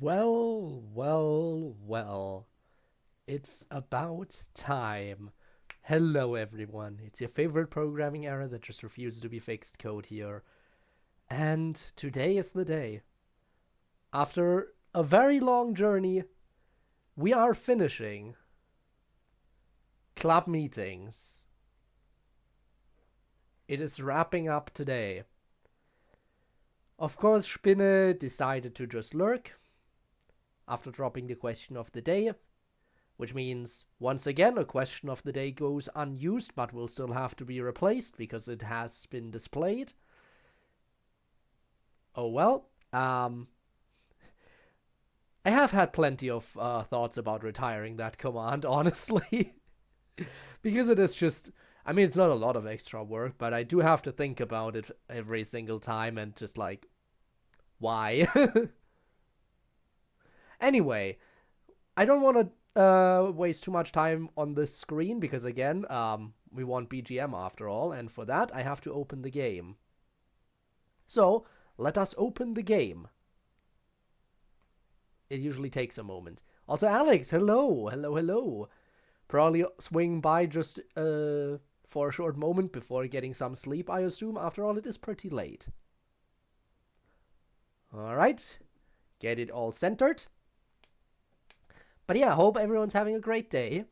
Well. It's about time. Hello, everyone. It's your favorite programming error that just refuses to be fixed code here. And today is the day. After a very long journey, we are finishing club meetings. It is wrapping up today. Of course, Spinne decided to just lurk after dropping the question of the day, which means, once again, a question of the day goes unused, but will still have to be replaced because it has been displayed. Oh well. I have had plenty of thoughts about retiring that command, honestly. Because it is just, I mean, it's not a lot of extra work, but I do have to think about it every single time and just like, why? Anyway, I don't want to waste too much time on this screen because, again, we want BGM after all, and for that I have to open the game. So, let us open the game. It usually takes a moment. Also, Alex, hello. Probably swing by just for a short moment before getting some sleep, I assume. After all, it is pretty late. Alright, get it all centered. But yeah, hope everyone's having a great day.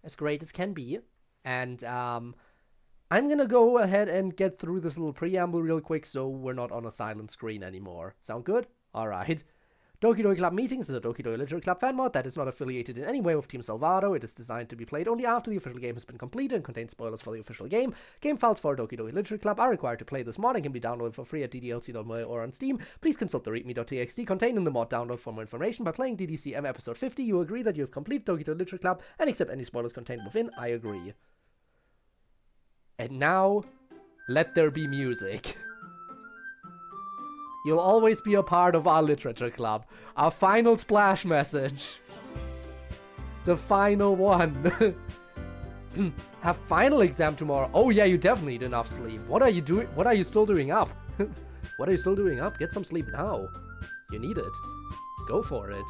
As great as can be. And I'm gonna go ahead and get through this little preamble real quick so we're not on a silent screen anymore. Sound good? Alright. Doki Doki Club Meetings is a Doki Doki Literature Club fan mod that is not affiliated in any way with Team Salvado. It is designed to be played only after the official game has been completed and contains spoilers for the official game. Game files for Doki Doki Literature Club are required to play this mod and can be downloaded for free at ddlc.me or on Steam. Please consult the readme.txt contained in the mod download for more information. By playing DDCM episode 50, you agree that you have completed Doki Doki Literature Club and accept any spoilers contained within. I agree. And now, let there be music. You'll always be a part of our literature club. Our final splash message. The final one. Have final exam tomorrow. Oh yeah, you definitely need enough sleep. What are you doing? What are you still doing up? What are you still doing up? Get some sleep now. You need it. Go for it.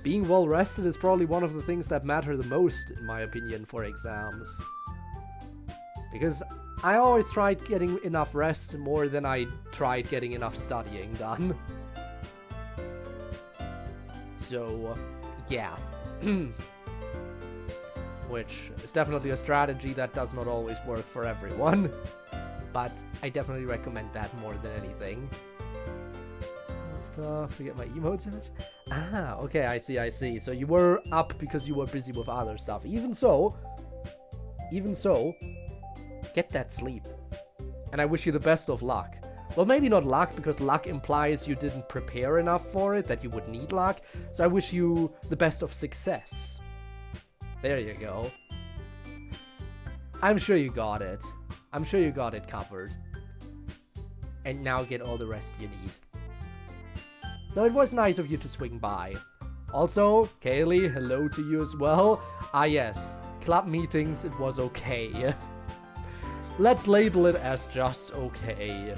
Being well rested is probably one of the things that matter the most, in my opinion, for exams. Because I always tried getting enough rest more than I tried getting enough studying done. So, yeah. Which is definitely a strategy that does not always work for everyone. But I definitely recommend that more than anything. Stuff to get my emotes image. Ah, okay, I see. So you were up because you were busy with other stuff. Even so, get that sleep. And I wish you the best of luck. Well, maybe not luck, because luck implies you didn't prepare enough for it, that you would need luck. So I wish you the best of success. There you go. I'm sure you got it. I'm sure you got it covered. And now get all the rest you need. Though it was nice of you to swing by. Also, Kaylee, hello to you as well. Ah yes, club meetings, it was okay. Let's label it as just okay.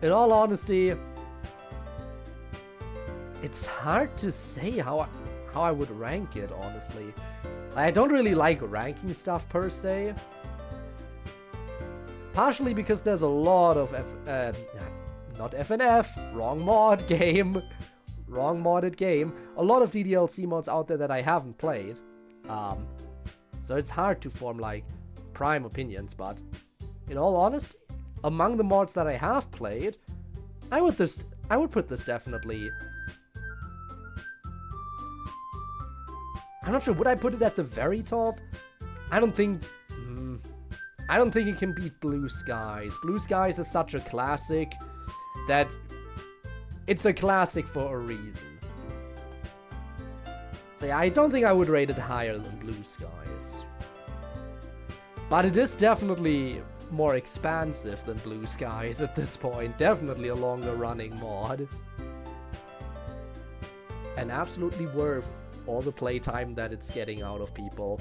In all honesty, it's hard to say how I would rank it, honestly. I don't really like ranking stuff per se. Partially because there's a lot of not FNF, wrong mod game, wrong modded game. A lot of DDLC mods out there that I haven't played. So it's hard to form like prime opinions, but in all honesty, among the mods that I have played, I would put this definitely. I'm not sure, would I put it at the very top? I don't think it can beat Blue Skies. Blue Skies is such a classic that it's a classic for a reason. So yeah, I don't think I would rate it higher than Blue Skies. But it is definitely more expansive than Blue Skies at this point. Definitely a longer running mod. And absolutely worth all the playtime that it's getting out of people.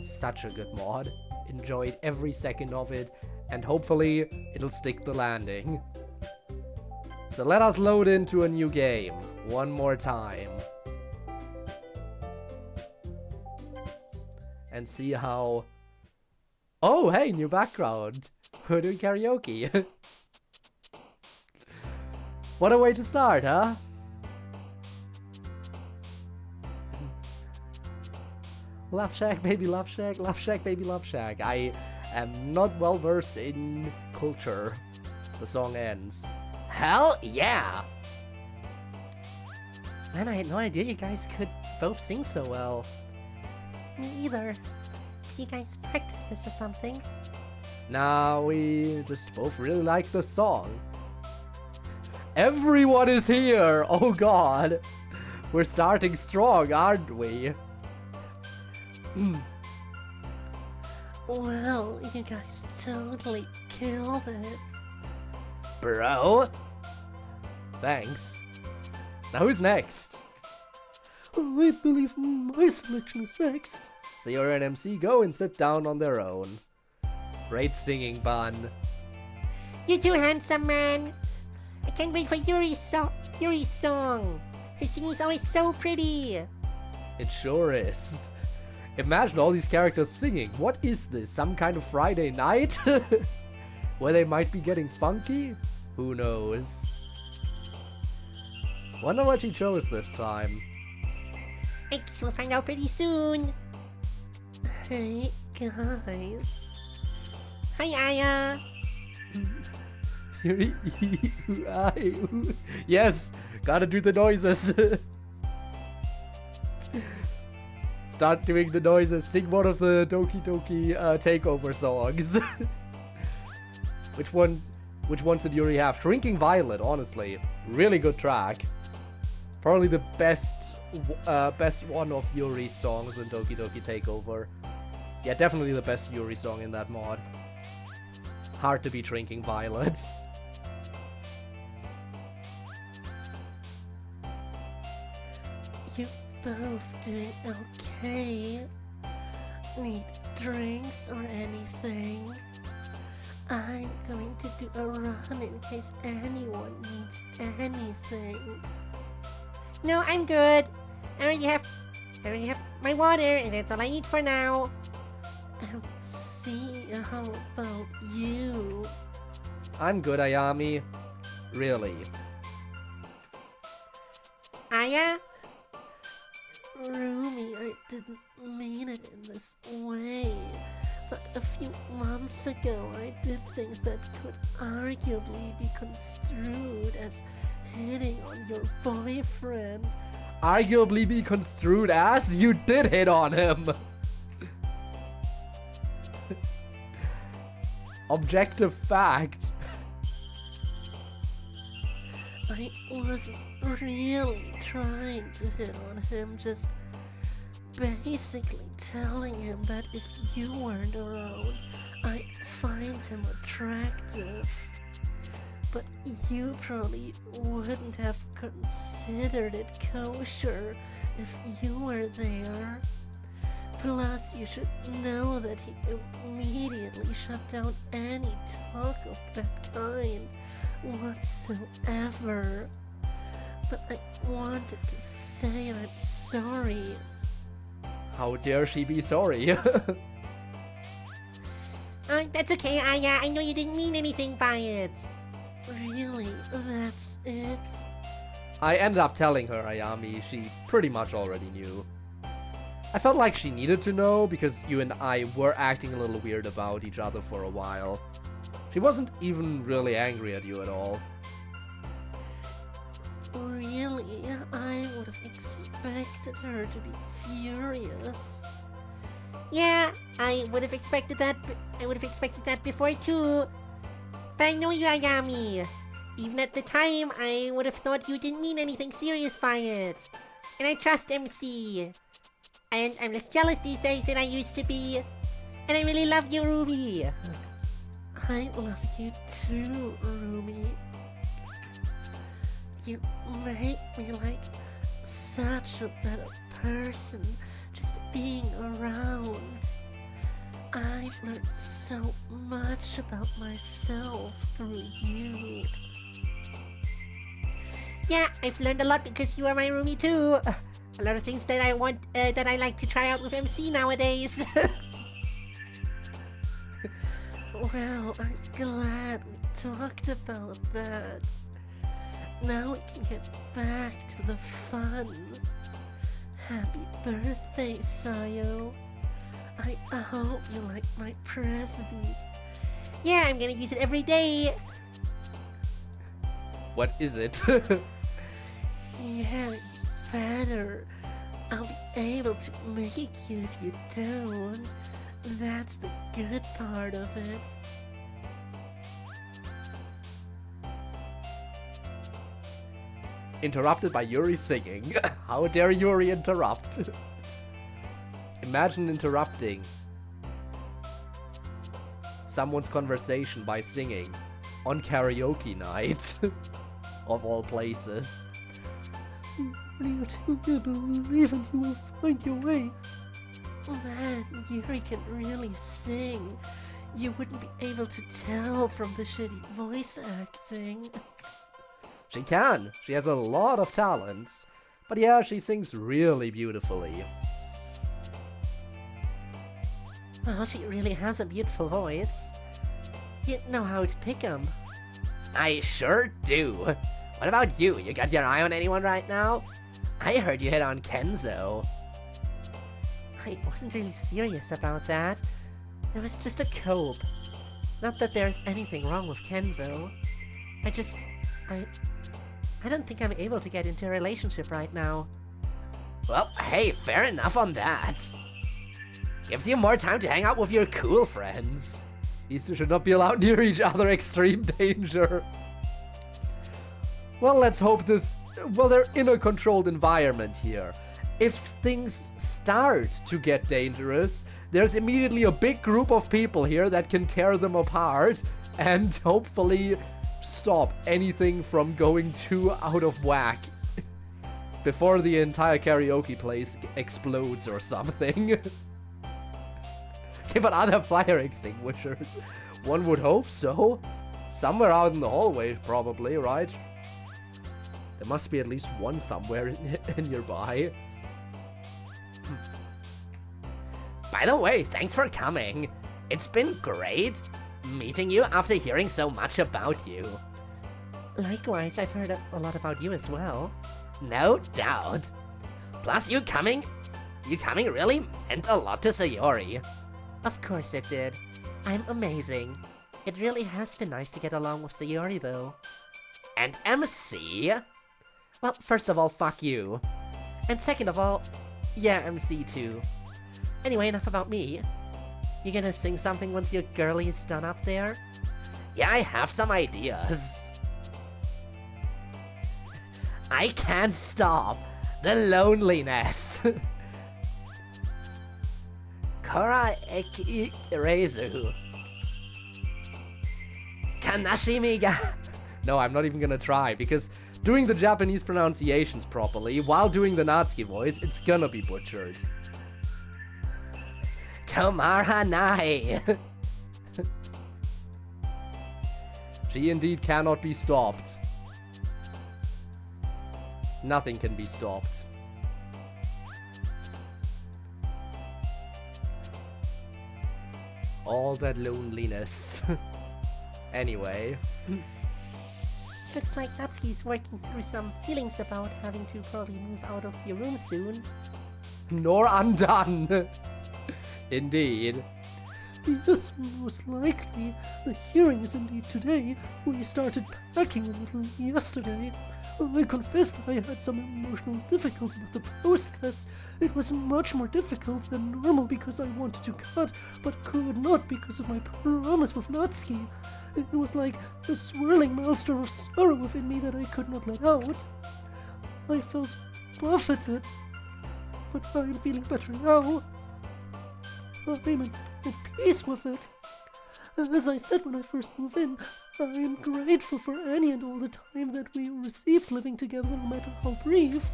Such a good mod. Enjoyed every second of it, and hopefully it'll stick the landing. So let us load into a new game one more time. And see how... Oh, hey, new background. We're doing karaoke. What a way to start, huh? Love Shack, baby, Love Shack, Love Shack, baby, Love Shack. I am not well versed in culture. The song ends. Hell yeah! Man, I had no idea you guys could both sing so well. Me either. Did you guys practice this or something? Nah, we just both really like the song. Everyone is here! Oh god! We're starting strong, aren't we? Well, you guys totally killed it. Bro? Thanks. Now who's next? Oh, I believe my selection is next. So you're an MC, go and sit down on their own. Great singing, Bun. You too, handsome man. I can't wait for Yuri's song. Her singing is always so pretty. It sure is. Imagine all these characters singing. What is this? Some kind of Friday night? Where they might be getting funky? Who knows? Wonder what she chose this time. I guess we'll find out pretty soon. Hey, guys. Hi, Aya. Yes, gotta do the noises. Start doing the noises. Sing one of the Doki Doki takeover songs. Which ones did Yuri have? Drinking Violet, honestly, really good track. Probably the best one of Yuri's songs in Doki Doki Takeover. Yeah, definitely the best Yuri song in that mod. Hard to be Drinking Violet. You both doing okay? Need drinks or anything? I'm going to do a run in case anyone needs anything. No, I'm good. I already have my water, and that's all I need for now. See, how about you? I'm good, Ayami. Really. Aya? Rumi, I didn't mean it in this way. But a few months ago, I did things that could arguably be construed as hitting on your boyfriend. Arguably be construed as? You did hit on him! Objective fact. I wasn't really trying to hit on him, just basically telling him that if you weren't around, I find him attractive. But you probably wouldn't have considered it kosher if you were there. Plus, you should know that he immediately shut down any talk of that kind whatsoever. But I wanted to say I'm sorry. How dare she be sorry? That's okay, Aya. I know you didn't mean anything by it. Really? That's it? I ended up telling her, Ayami. She pretty much already knew. I felt like she needed to know because you and I were acting a little weird about each other for a while. She wasn't even really angry at you at all. Really? I would have expected her to be furious. Yeah, I would have expected that. I would have expected that before too. But I know you, Ayami. Even at the time, I would have thought you didn't mean anything serious by it. And I trust MC. And I'm less jealous these days than I used to be. And I really love you, Ruby. I love you too, Ruby. You make me like such a better person just being around. I've learned so much about myself through you. Yeah, I've learned a lot because you are my roomie too. A lot of things that I want, that I like to try out with MC nowadays. Well, I'm glad we talked about that. Now we can get back to the fun. Happy birthday, Sayo. I hope you like my present. Yeah, I'm gonna use it every day. What is it? Yeah, better. I'll be able to make you if you don't. That's the good part of it. Interrupted by Yuri singing. How dare Yuri interrupt? Imagine interrupting someone's conversation by singing on karaoke night. Of all places. You believe and you will find your way. Man, Yuri can really sing. You wouldn't be able to tell from the shitty voice acting. She can. She has a lot of talents. But yeah, she sings really beautifully. Well, she really has a beautiful voice. You know how to pick 'em. I sure do. What about you? You got your eye on anyone right now? I heard you hit on Kenzo. I wasn't really serious about that. It was just a cope. Not that there's anything wrong with Kenzo. I don't think I'm able to get into a relationship right now. Well, hey, fair enough on that. Gives you more time to hang out with your cool friends. These two should not be allowed near each other, extreme danger. Well, let's hope they're in a controlled environment here. If things start to get dangerous, there's immediately a big group of people here that can tear them apart and hopefully stop anything from going too out of whack before the entire karaoke place explodes or something. Give it other fire extinguishers. One would hope so. Somewhere out in the hallway, probably, right? There must be at least one somewhere nearby. By the way, thanks for coming. It's been great meeting you after hearing so much about you. Likewise, I've heard a lot about you as well. No doubt. Plus, you coming really meant a lot to Sayori. Of course it did. I'm amazing. It really has been nice to get along with Sayori, though. And MC? Well, first of all, fuck you. And second of all, yeah, MC too. Anyway, enough about me. You gonna sing something once your girlie is done up there? Yeah, I have some ideas. I can't stop the loneliness. Kora Ekirezu. Kanashimiga. No, I'm not even gonna try, because doing the Japanese pronunciations properly while doing the Natsuki voice, it's gonna be butchered. Tomaranai. She indeed cannot be stopped. Nothing can be stopped. All that loneliness. Anyway. Looks like Natsuki's working through some feelings about having to probably move out of your room soon. Nor undone. Indeed. Yes, most likely. The hearing is indeed today. We started packing a little yesterday. I confess that I had some emotional difficulty with the process. It was much more difficult than normal because I wanted to cut, but could not because of my promise with Natsuki. It was like a swirling maelstrom of sorrow within me that I could not let out. I felt buffeted, but I'm feeling better now. I'm at peace with it. As I said when I first moved in, I am grateful for any and all the time that we received living together, no matter how brief.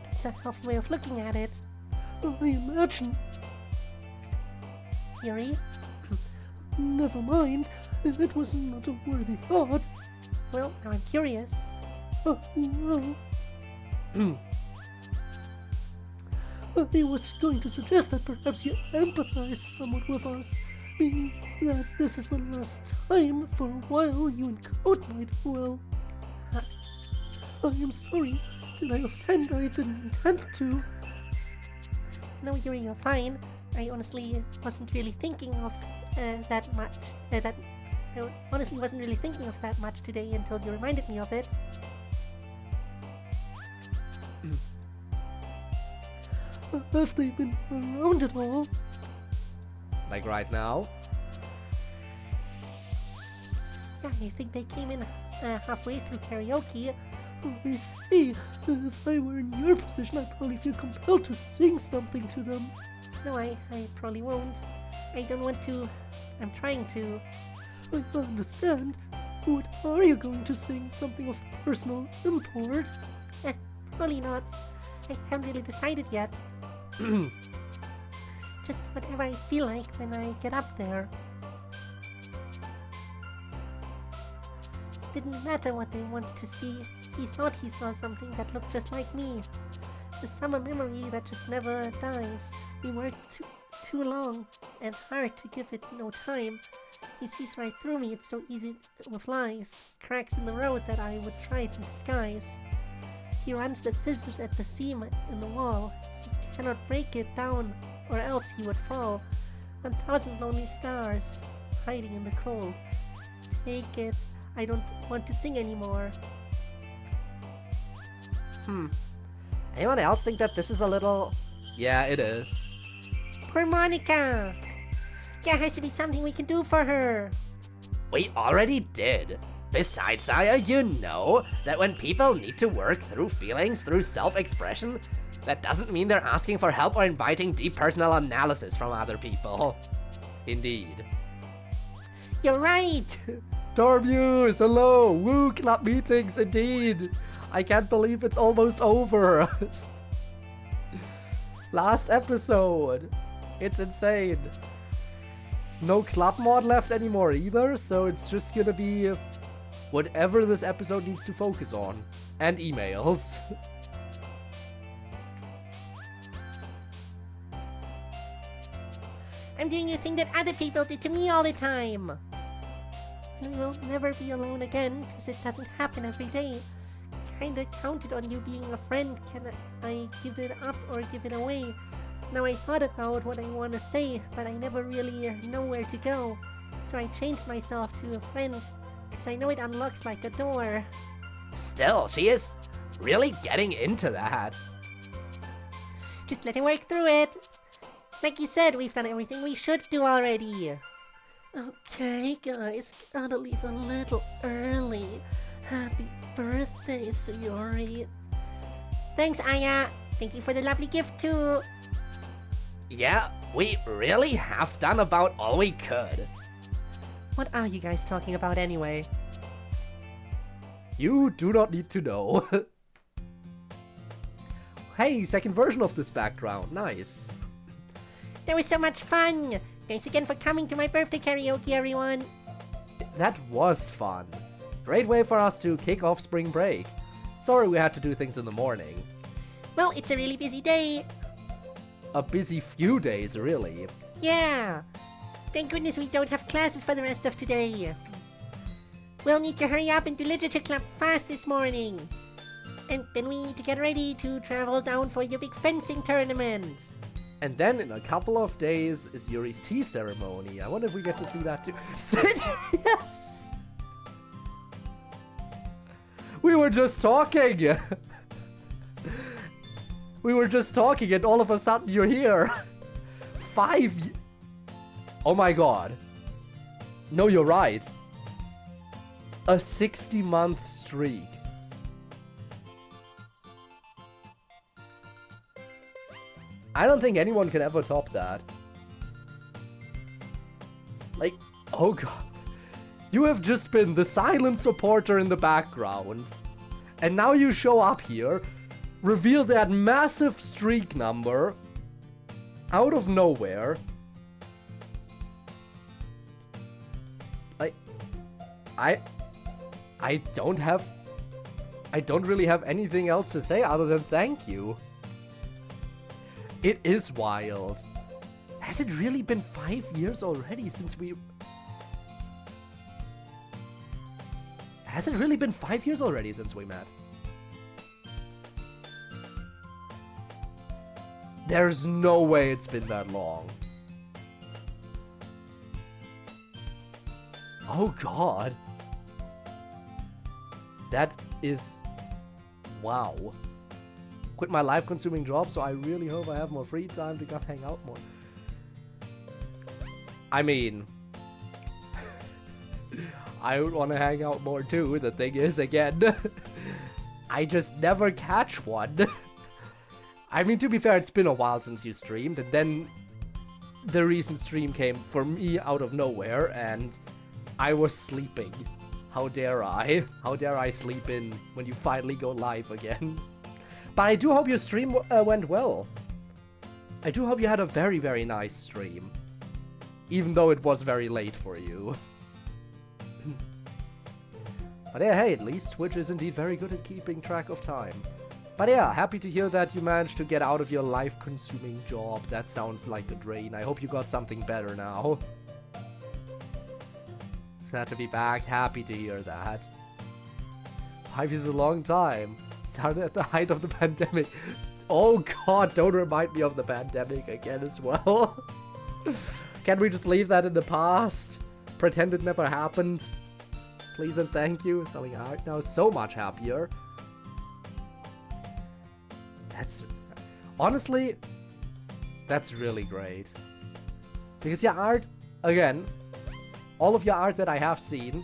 That's a healthy way of looking at it. I imagine. Yuri? Never mind. It was not a worthy thought. Well, now I'm curious. Well, I was going to suggest that perhaps you empathize somewhat with us, meaning that this is the last time for a while you and Code might, well... I am sorry. Did I offend? I didn't intend to. No, you're fine. I honestly wasn't really thinking of that much. I honestly wasn't really thinking of that much today until you reminded me of it. Have they been around at all? Like right now? Yeah, I think they came in halfway through karaoke. I see. If I were in your position, I'd probably feel compelled to sing something to them. No, I probably won't. I don't want to. I'm trying to. I understand. What are you going to sing? Something of personal import? Probably not. I haven't really decided yet. Just whatever I feel like when I get up there. It didn't matter what they wanted to see. He thought he saw something that looked just like me. The summer memory that just never dies. We worked too long and hard to give it no time. He sees right through me. It's so easy with lies. Cracks in the road that I would try to disguise. He runs the scissors at the seam in the wall. He cannot break it down or else he would fall. 1,000 lonely stars hiding in the cold. Take it. I don't want to sing anymore. Anyone else think that this is a little... Yeah, it is. Poor Monica! There has to be something we can do for her. We already did. Besides, Saya, you know that when people need to work through feelings through self-expression, that doesn't mean they're asking for help or inviting deep personal analysis from other people. Indeed. You're right! Tormuse, hello! Woo, club meetings, indeed! I can't believe it's almost over! Last episode! It's insane! No club mod left anymore either, so it's just gonna be whatever this episode needs to focus on. And emails. I'm doing the thing that other people did to me all the time. And we will never be alone again, because it doesn't happen every day. Kinda counted on you being a friend. Can I give it up or give it away? Now I thought about what I want to say, but I never really know where to go. So I changed myself to a friend, because I know it unlocks like a door. Still, she is really getting into that. Just let it work through it. Like you said, we've done everything we should do already. Okay, guys, gotta leave a little early. Happy birthday, Sayori. Thanks, Aya. Thank you for the lovely gift, too. Yeah, we really have done about all we could. What are you guys talking about anyway? You do not need to know. Hey, second version of this background, nice. That was so much fun. Thanks again for coming to my birthday karaoke, everyone. That was fun. Great way for us to kick off spring break. Sorry we had to do things in the morning. Well, it's a really busy day. A busy few days, really. Yeah. Thank goodness we don't have classes for the rest of today. We'll need to hurry up and do literature club fast this morning. And then we need to get ready to travel down for your big fencing tournament. And then in a couple of days is Yuri's tea ceremony. I wonder if we get to see that too. Yes! We were just talking! We were just talking and all of a sudden you're here. Oh my god. No, you're right. A 60-month streak. I don't think anyone can ever top that. Like, oh god. You have just been the silent supporter in the background. And now you show up here, reveal that massive streak number out of nowhere. Like, I don't have I don't really have anything else to say other than thank you. It is wild. Has it really been 5 years already since we... Has it really been 5 years already since we met? There's no way it's been that long. Oh god. That is... Wow. Quit my life-consuming job, so I really hope I have more free time to come hang out more. I mean... I would want to hang out more too. The thing is, again... I just never catch one. I mean, to be fair, it's been a while since you streamed, and then the recent stream came for me out of nowhere, and I was sleeping. How dare I? How dare I sleep in when you finally go live again? But I do hope your stream went well. I do hope you had a very, very nice stream. Even though it was very late for you. But yeah, hey, at least Twitch is indeed very good at keeping track of time. But yeah, happy to hear that you managed to get out of your life-consuming job. That sounds like a drain. I hope you got something better now. Glad to be back. Happy to hear that. 5 years is a long time. Started at the height of the pandemic. Oh god, don't remind me of the pandemic again as well. Can we just leave that in the past? Pretend it never happened? Please and thank you. Selling art now. So much happier. That's... Honestly, that's really great. Because your art, again, all of your art that I have seen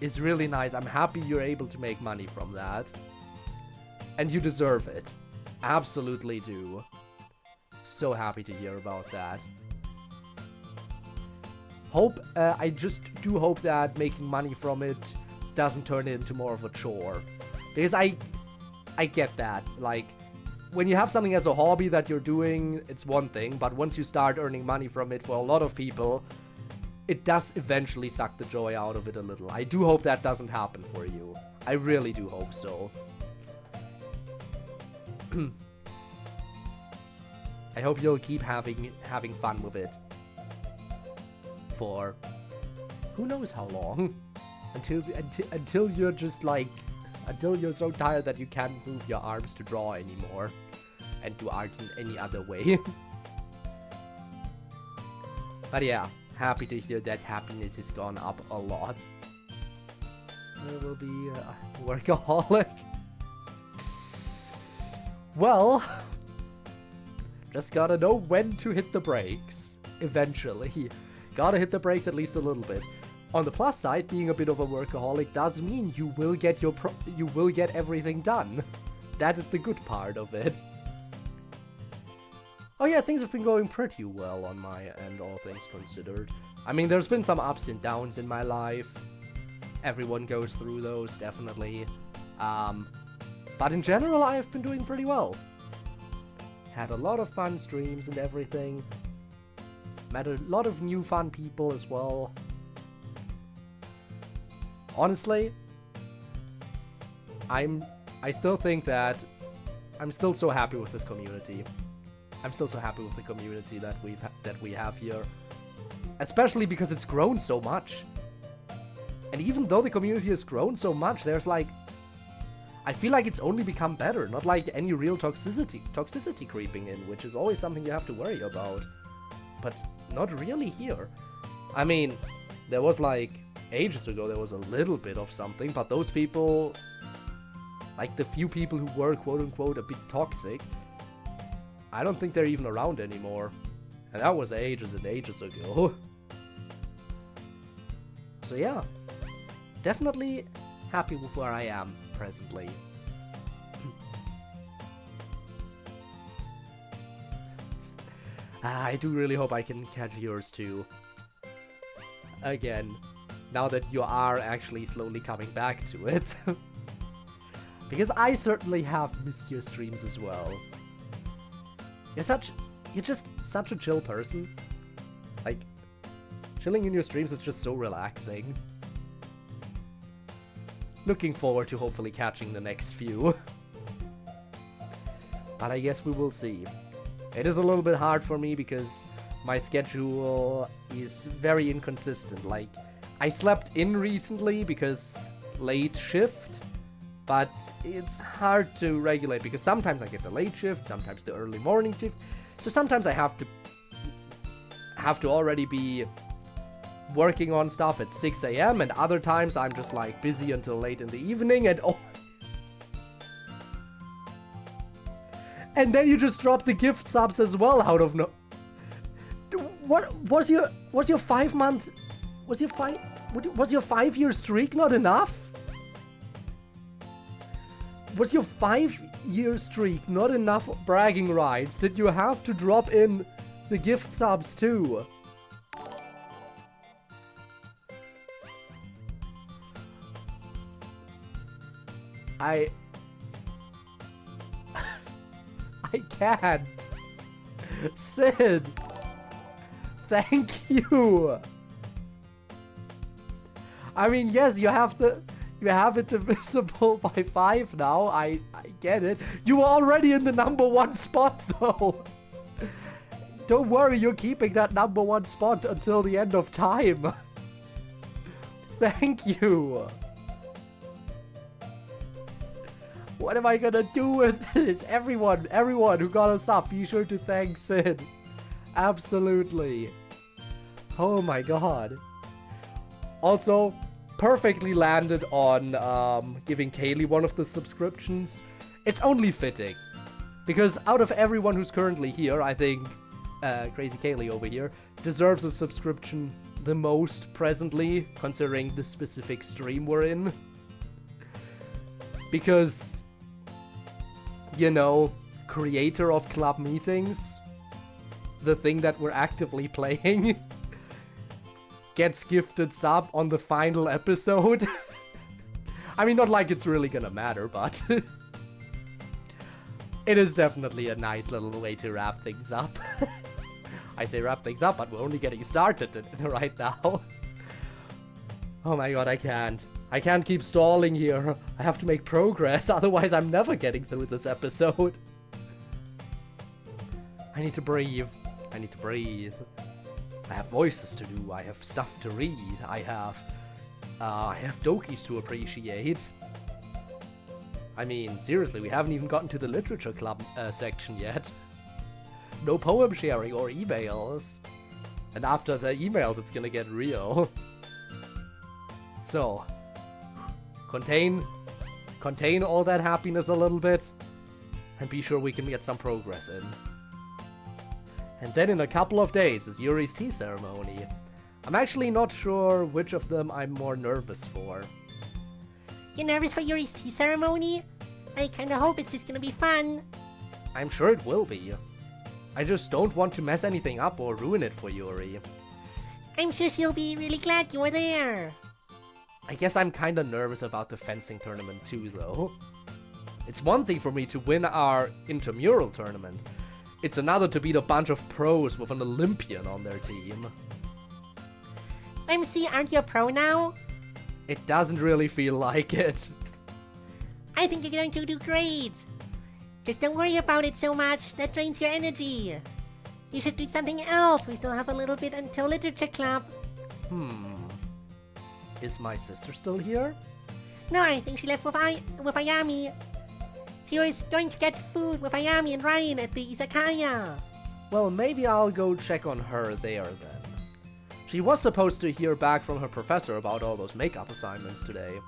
is really nice. I'm happy you're able to make money from that. And you deserve it. Absolutely do. So happy to hear about that. I just do hope that making money from it doesn't turn into more of a chore. Because I get that. Like, when you have something as a hobby that you're doing, it's one thing. But once you start earning money from it, for a lot of people, it does eventually suck the joy out of it a little. I do hope that doesn't happen for you. I really do hope so. I hope you'll keep having fun with it. For who knows how long. Until you're just like... Until you're so tired that you can't move your arms to draw anymore. And do art in any other way. But yeah, happy to hear that happiness has gone up a lot. I will be a workaholic. Well, just gotta know when to hit the brakes. Eventually. Gotta hit the brakes at least a little bit. On the plus side, being a bit of a workaholic does mean you will get everything done. That is the good part of it. Oh yeah, things have been going pretty well on my end, all things considered. I mean, there's been some ups and downs in my life. Everyone goes through those, definitely. But in general, I've been doing pretty well. Had a lot of fun streams and everything. Met a lot of new fun people as well. Honestly, I still think that I'm still so happy with this community. I'm still so happy with the community that we have here. Especially because it's grown so much. And even though the community has grown so much, there's like... I feel like it's only become better, not like any real toxicity creeping in, which is always something you have to worry about. But not really here. I mean, there was like... Ages ago there was a little bit of something, but those people... Like the few people who were quote-unquote a bit toxic... I don't think they're even around anymore. And that was ages and ages ago. So yeah. Definitely happy with where I am presently. I do really hope I can catch yours too. Again, now that you are actually slowly coming back to it. Because I certainly have missed your streams as well. You're just such a chill person. Like, chilling in your streams is just so relaxing. looking forward to hopefully catching the next few. But I guess we will see. It is a little bit hard for me because my schedule is very inconsistent. Like, I slept in recently because late shift, but it's hard to regulate because sometimes I get the late shift, sometimes the early morning shift. So sometimes I have to already be working on stuff at 6 a.m. and other times I'm just like busy until late in the evening and and then you just drop the gift subs as well out of no. What was your 5 month? Was your 5-year streak not enough? Was your 5-year streak not enough bragging rights? Did you have to drop in the gift subs too? I can't. Sid, thank you. I mean, yes, you have it divisible by 5 now. I get it. You were already in the #1 spot though. Don't worry, you're keeping that #1 spot until the end of time. Thank you. What am I gonna do with this? Everyone who got us up, be sure to thank Sid. Absolutely. Oh my god. Also, perfectly landed on giving Kaylee one of the subscriptions. It's only fitting. Because out of everyone who's currently here, I think Crazy Kaylee over here deserves a subscription the most presently, considering the specific stream we're in. Because, you know, creator of club meetings, the thing that we're actively playing, gets gifted sub on the final episode. I mean, not like it's really gonna matter, but it is definitely a nice little way to wrap things up. I say wrap things up, but we're only getting started right now. Oh my god, I can't keep stalling here. I have to make progress, otherwise I'm never getting through this episode. I need to breathe. I have voices to do, I have stuff to read, I have Dokis to appreciate. I mean, seriously, we haven't even gotten to the literature club section yet. No poem sharing or emails. And after the emails, it's gonna get real. So, contain all that happiness a little bit, and be sure we can get some progress in. And then in a couple of days is Yuri's tea ceremony. I'm actually not sure which of them I'm more nervous for. You're nervous for Yuri's tea ceremony? I kinda hope it's just gonna be fun. I'm sure it will be. I just don't want to mess anything up or ruin it for Yuri. I'm sure she'll be really glad you were there. I guess I'm kinda nervous about the fencing tournament too, though. It's one thing for me to win our intramural tournament. It's another to beat a bunch of pros with an Olympian on their team. MC, aren't you a pro now? It doesn't really feel like it. I think you're going to do great. Just don't worry about it so much, that drains your energy. You should do something else, we still have a little bit until literature club. Is my sister still here? No, I think she left with Ayami. She was going to get food with Ayami and Ryan at the izakaya. Well, maybe I'll go check on her there then. She was supposed to hear back from her professor about all those makeup assignments today.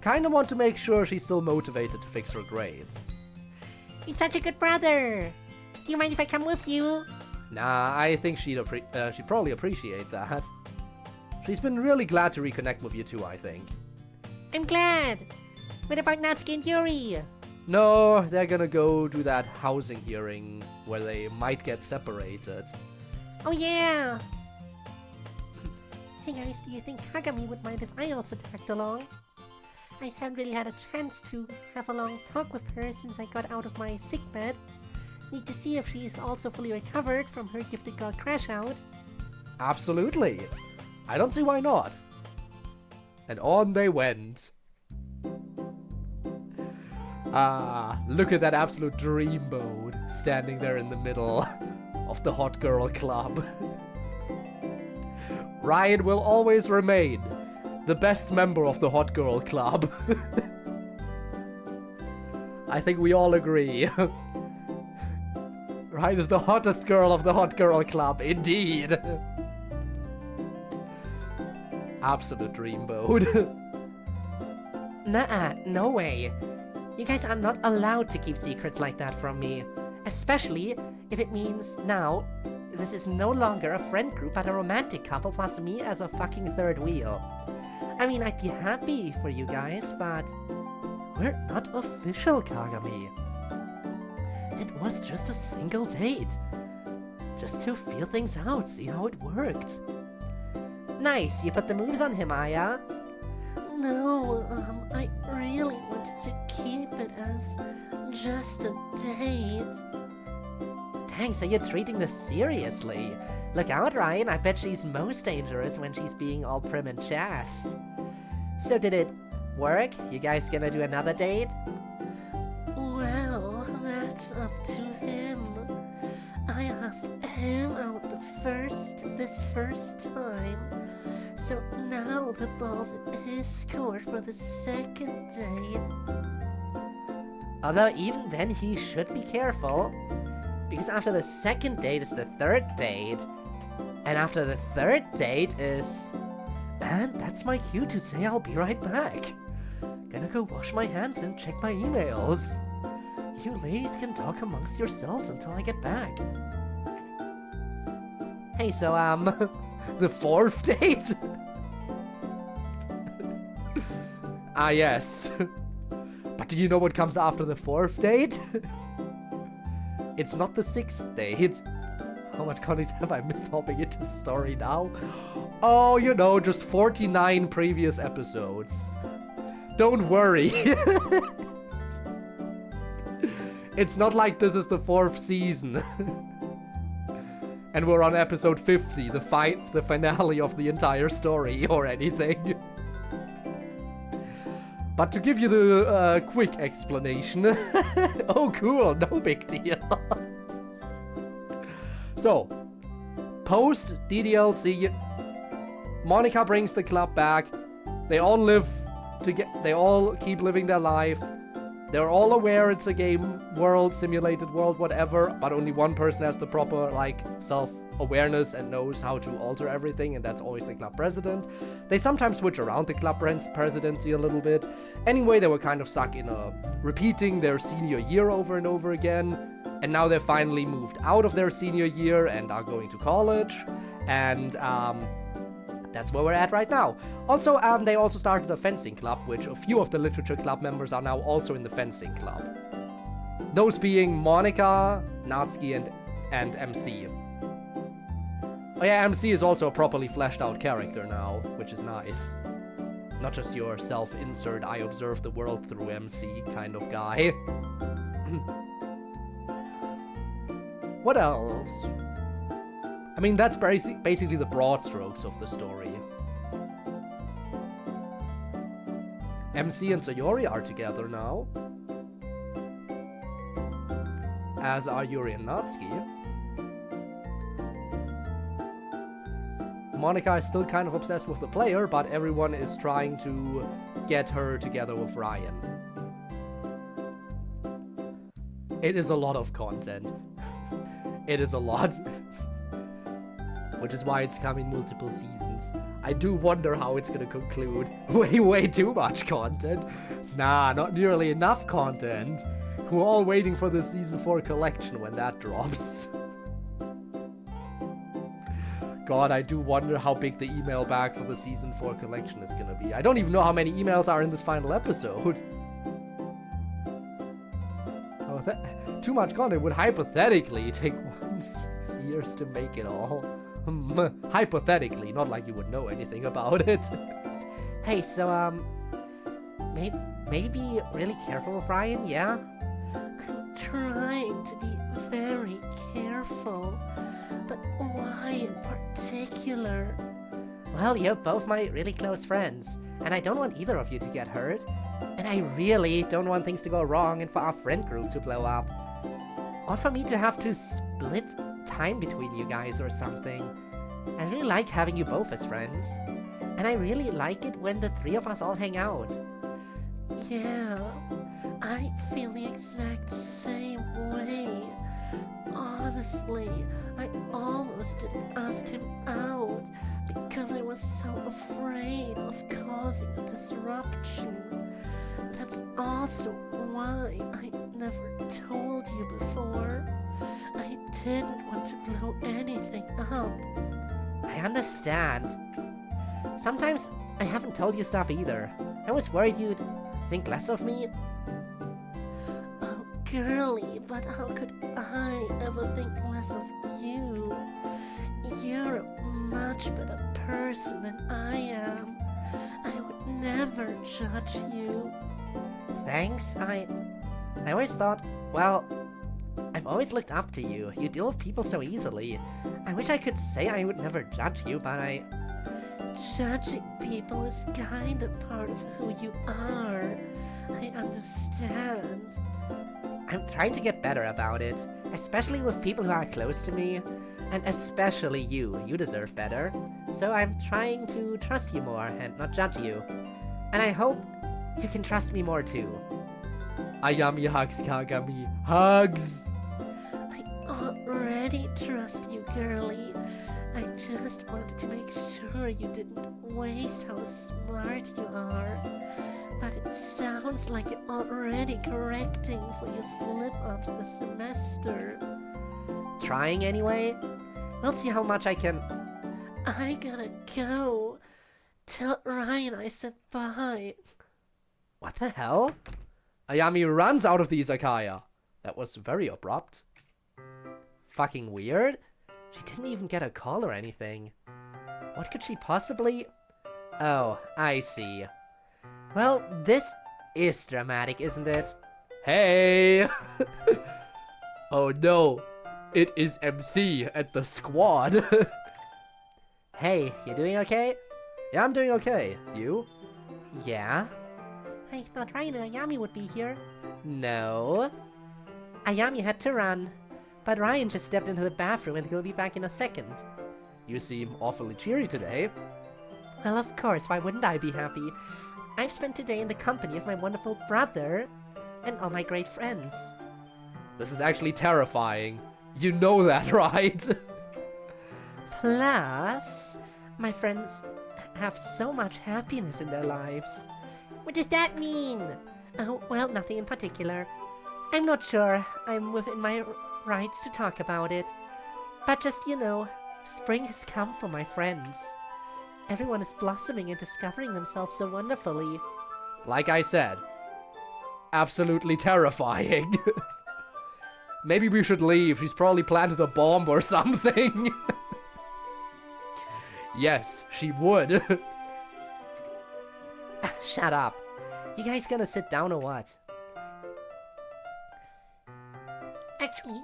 Kinda want to make sure she's still motivated to fix her grades. He's such a good brother. Do you mind if I come with you? Nah, I think she'd probably appreciate that. She's been really glad to reconnect with you too, I think. I'm glad. What about Natsuki and Yuri? No, they're gonna go do that housing hearing where they might get separated. Oh yeah. Hey guys, do you think Kagami would mind if I also tagged along? I haven't really had a chance to have a long talk with her since I got out of my sickbed. Need to see if she's also fully recovered from her gifted girl crash out. Absolutely. I don't see why not. And on they went. Ah, look at that absolute dreamboat standing there in the middle of the hot girl club. Ryan will always remain the best member of the hot girl club. I think we all agree. Ryan is the hottest girl of the hot girl club, indeed. Absolute dreamboat. Nuh-uh, no way. You guys are not allowed to keep secrets like that from me. Especially if it means now this is no longer a friend group but a romantic couple plus me as a fucking third wheel. I mean, I'd be happy for you guys, but we're not official, Kagami. It was just a single date. Just to feel things out, see how it worked. Nice, you put the moves on him, Aya. No, I really wanted to keep it as just a date. Dang, so you're treating this seriously. Look out, Ryan, I bet she's most dangerous when she's being all prim and chaste. So did it work? You guys gonna do another date? Well, that's up to him. I asked him out this first time. So now the ball's in his court for the second date. Although even then he should be careful. Because after the second date is the third date. And after the third date is... And that's my cue to say I'll be right back. Gonna go wash my hands and check my emails. You ladies can talk amongst yourselves until I get back. Hey, so, The fourth date? Ah, yes. But did you know what comes after the fourth date? It's not the sixth date. How much context have I missed hopping into the story now? Oh, you know, just 49 previous episodes. Don't worry. It's not like this is the fourth season. And we're on episode 50, the finale of the entire story or anything. But to give you the quick explanation. Oh, cool, no big deal. So, post DDLC, Monica brings the club back. They all live they all keep living their life. They're all aware it's a game world, simulated world, whatever, but only one person has the proper, like, self-awareness and knows how to alter everything, and that's always the club president. They sometimes switch around the club presidency a little bit. Anyway, they were kind of stuck in repeating their senior year over and over again, and now they're finally moved out of their senior year and are going to college, and, that's where we're at right now. Also, they also started a fencing club, which a few of the literature club members are now also in the fencing club. Those being Monica, Natsuki, and MC. Oh yeah, MC is also a properly fleshed out character now, which is nice. Not just your self-insert, I observe the world through MC kind of guy. What else? I mean, that's basically the broad strokes of the story. MC and Sayori are together now. As are Yuri and Natsuki. Monica is still kind of obsessed with the player, but everyone is trying to get her together with Ryan. It is a lot of content. It is a lot. Which is why it's come in multiple seasons. I do wonder how it's gonna conclude. Way too much content. Nah, not nearly enough content. We're all waiting for the season 4 collection when that drops. God, I do wonder how big the email bag for the season 4 collection is gonna be. I don't even know how many emails are in this final episode. Oh, too much content would hypothetically take 1 years to make it all. Hypothetically, not like you would know anything about it. Hey, so, maybe be really careful with Ryan, yeah? I'm trying to be very careful, but why in particular? Well, you're both my really close friends, and I don't want either of you to get hurt. And And I really don't want things to go wrong and for our friend group to blow up. Or for me to have to split time between you guys or something. I really like having you both as friends. And I really like it when the three of us all hang out. Yeah, I feel the exact same way. Honestly, I almost didn't ask him out because I was so afraid of causing a disruption. That's also why I never told you before. I didn't want to blow anything up. I understand. Sometimes I haven't told you stuff either. I was worried you'd think less of me. Oh, girly, but how could I ever think less of you? You're a much better person than I am. I would never judge you. Thanks, I always thought, well, I've always looked up to you. You deal with people so easily. I wish I could say I would never judge you, but Judging people is kind of part of who you are. I understand. I'm trying to get better about it, especially with people who are close to me, and especially you. You deserve better. So I'm trying to trust you more and not judge you. And I hope you can trust me more too. Ayami hugs Kagami. Hugs! I already trust you, girly. I just wanted to make sure you didn't waste how smart you are. But it sounds like you're already correcting for your slip-ups this semester. Trying anyway? We'll see how much I can... I gotta go. Tell Ryan I said bye. What the hell? Ayami runs out of the izakaya. That was very abrupt. Fucking weird. She didn't even get a call or anything. What could she possibly... Oh, I see. Well, this is dramatic, isn't it? Hey! Oh no, it is MC at the squad. Hey, you doing okay? Yeah, I'm doing okay. You? Yeah? I thought Ryan and Ayami would be here. No. Ayami had to run, but Ryan just stepped into the bathroom and he'll be back in a second. You seem awfully cheery today. Well, of course, why wouldn't I be happy? I've spent today in the company of my wonderful brother and all my great friends. This is actually terrifying. You know that, right? Plus, my friends have so much happiness in their lives. What does that mean? Oh, well, nothing in particular. I'm not sure I'm within my rights to talk about it. But just, you know, spring has come for my friends. Everyone is blossoming and discovering themselves so wonderfully. Like I said, absolutely terrifying. Maybe we should leave. He's probably planted a bomb or something. Yes, she would. Shut up. You guys gonna sit down or what? Actually,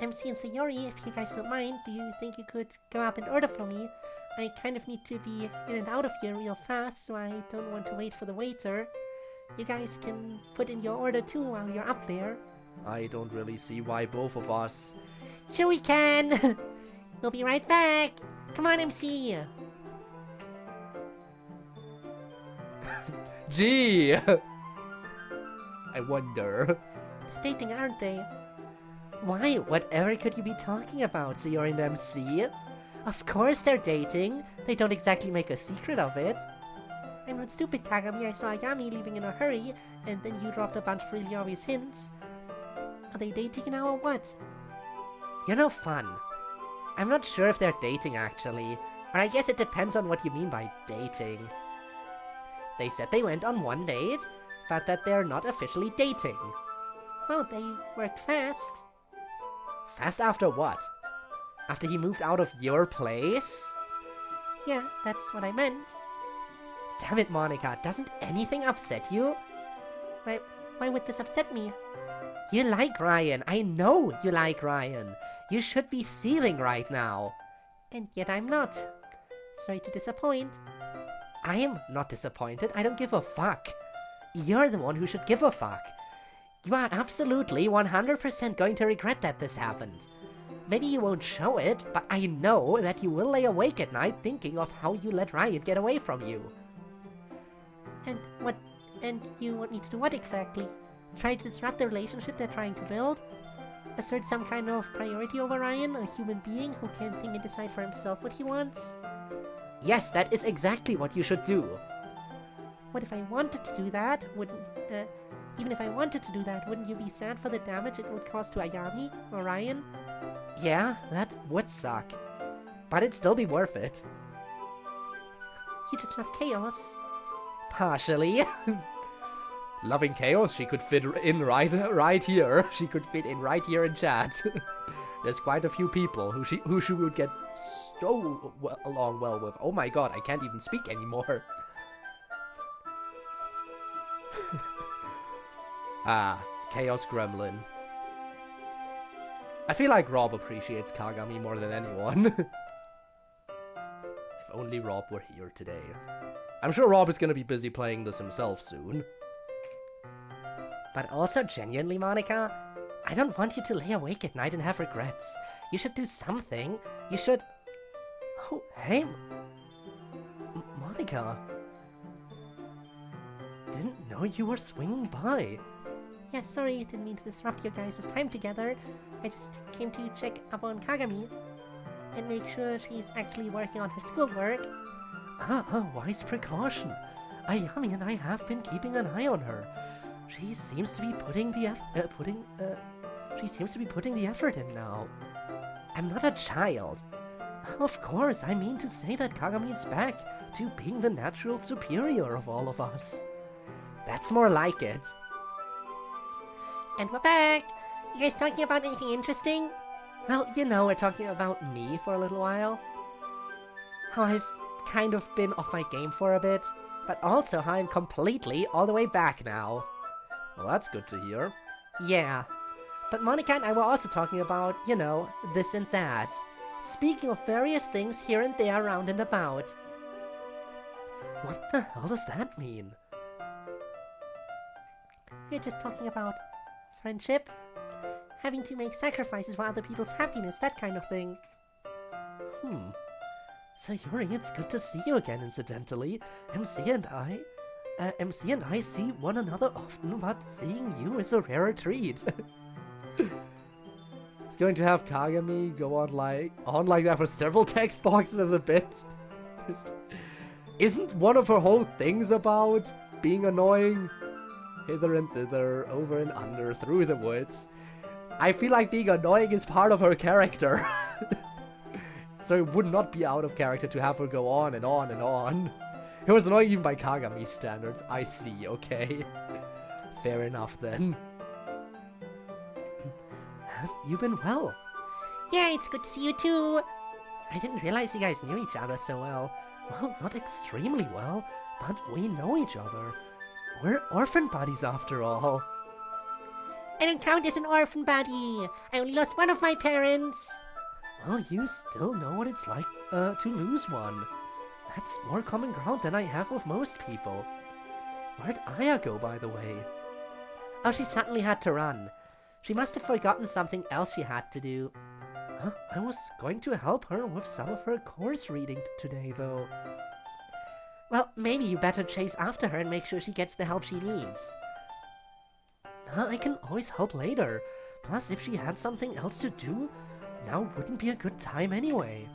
MC and Sayori, if you guys don't mind, do you think you could go up and order for me? I kind of need to be in and out of here real fast, so I don't want to wait for the waiter. You guys can put in your order too while you're up there. I don't really see why both of us... Sure we can! We'll be right back! Come on, MC! Gee! I wonder... They're dating, aren't they? Why? Whatever could you be talking about, so you're in MC? Of course they're dating. They don't exactly make a secret of it. I'm not stupid, Kagami. I saw Ayami leaving in a hurry, and then you dropped a bunch of really obvious hints. Are they dating now or what? You're no fun. I'm not sure if they're dating, actually. Or I guess it depends on what you mean by dating. They said they went on one date, but that they're not officially dating. Well, they worked fast. Fast after what? After he moved out of your place? Yeah, that's what I meant. Damn it, Monica, doesn't anything upset you? Why would this upset me? You like Ryan, I know you like Ryan. You should be seething right now. And yet I'm not. Sorry to disappoint. I am not disappointed. I don't give a fuck. You're the one who should give a fuck. You are absolutely 100% going to regret that this happened. Maybe you won't show it, but I know that you will lay awake at night thinking of how you let Riot get away from you. And you want me to do what exactly? Try to disrupt the relationship they're trying to build? Assert some kind of priority over Ryan, a human being who can think and decide for himself what he wants? Yes, that is exactly what you should do. What if I wanted to do that? Even if I wanted to do that, wouldn't you be sad for the damage it would cause to Ayami or Ryan? Yeah, that would suck. But it'd still be worth it. You just love chaos. Partially. Loving chaos, she could fit in right here. She could fit in right here in chat. There's quite a few people who she would get so along well with. Oh my god, I can't even speak anymore. Chaos Gremlin. I feel like Rob appreciates Kagami more than anyone. If only Rob were here today. I'm sure Rob is gonna be busy playing this himself soon. But also genuinely, Monica, I don't want you to lay awake at night and have regrets. You should do something. You should... Oh, hey... Monica... Didn't know you were swinging by. Yeah, sorry, didn't mean to disrupt your guys' time together. I just came to check up on Kagami and make sure she's actually working on her schoolwork. A wise precaution. Ayami and I have been keeping an eye on her. She seems to be putting the effort in now. I'm not a child. Of course, I mean to say that Kagami is back to being the natural superior of all of us. That's more like it. And we're back! You guys talking about anything interesting? Well, you know, we're talking about me for a little while. How I've kind of been off my game for a bit, but also how I'm completely all the way back now. Well, that's good to hear. Yeah. But Monica and I were also talking about, you know, this and that. Speaking of various things here and there, round and about. What the hell does that mean? You're just talking about friendship, having to make sacrifices for other people's happiness, that kind of thing. So Yuri, it's good to see you again, incidentally. MC and I see one another often, but seeing you is a rare treat. It's going to have Kagami go on like that for several text boxes as a bit. Isn't one of her whole things about being annoying? Hither and thither, over and under, through the woods. I feel like being annoying is part of her character. So it would not be out of character to have her go on and on and on. It was annoying even by Kagami's standards. I see, okay. Fair enough then. Have you been well? Yeah, it's good to see you too. I didn't realize you guys knew each other so well. Well, not extremely well, but we know each other. We're orphan buddies after all. I don't count as an orphan buddy. I only lost one of my parents. Well, you still know what it's like to lose one. That's more common ground than I have with most people. Where'd Aya go, by the way? Oh, she suddenly had to run. She must have forgotten something else she had to do. Huh? I was going to help her with some of her course reading today, though. Well, maybe you better chase after her and make sure she gets the help she needs. I can always help later. Plus, if she had something else to do, now wouldn't be a good time anyway.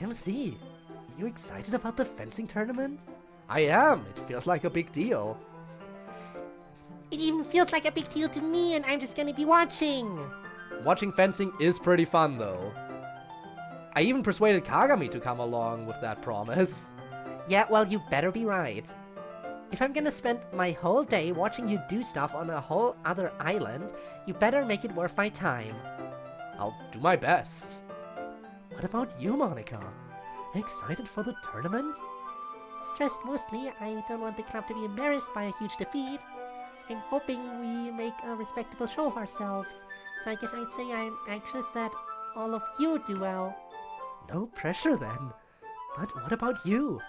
MC, you excited about the fencing tournament? I am. It feels like a big deal. It even feels like a big deal to me, and I'm just gonna be watching. Watching fencing is pretty fun, though. I even persuaded Kagami to come along with that promise. Yeah, well, you better be right. If I'm gonna spend my whole day watching you do stuff on a whole other island, you better make it worth my time. I'll do my best. What about you, Monica? Excited for the tournament? Stressed mostly. I don't want the club to be embarrassed by a huge defeat. I'm hoping we make a respectable show of ourselves. So I guess I'd say I'm anxious that all of you do well. No pressure then. But what about you?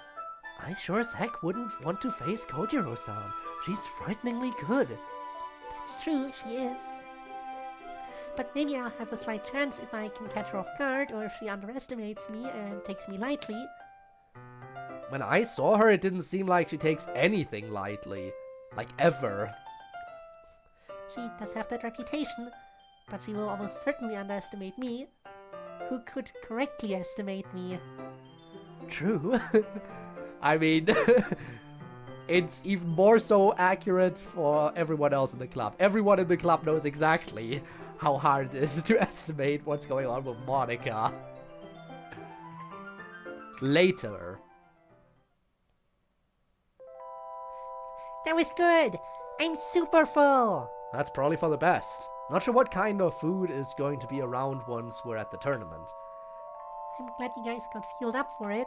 I sure as heck wouldn't want to face Kojiro-san. She's frighteningly good. That's true, she is. But maybe I'll have a slight chance if I can catch her off guard, or if she underestimates me and takes me lightly. When I saw her, it didn't seem like she takes anything lightly. Like, ever. She does have that reputation, but she will almost certainly underestimate me. Who could correctly estimate me? True. I mean, it's even more so accurate for everyone else in the club. Everyone in the club knows exactly how hard it is to estimate what's going on with Monika. Later. That was good! I'm super full! That's probably for the best. Not sure what kind of food is going to be around once we're at the tournament. I'm glad you guys got fueled up for it.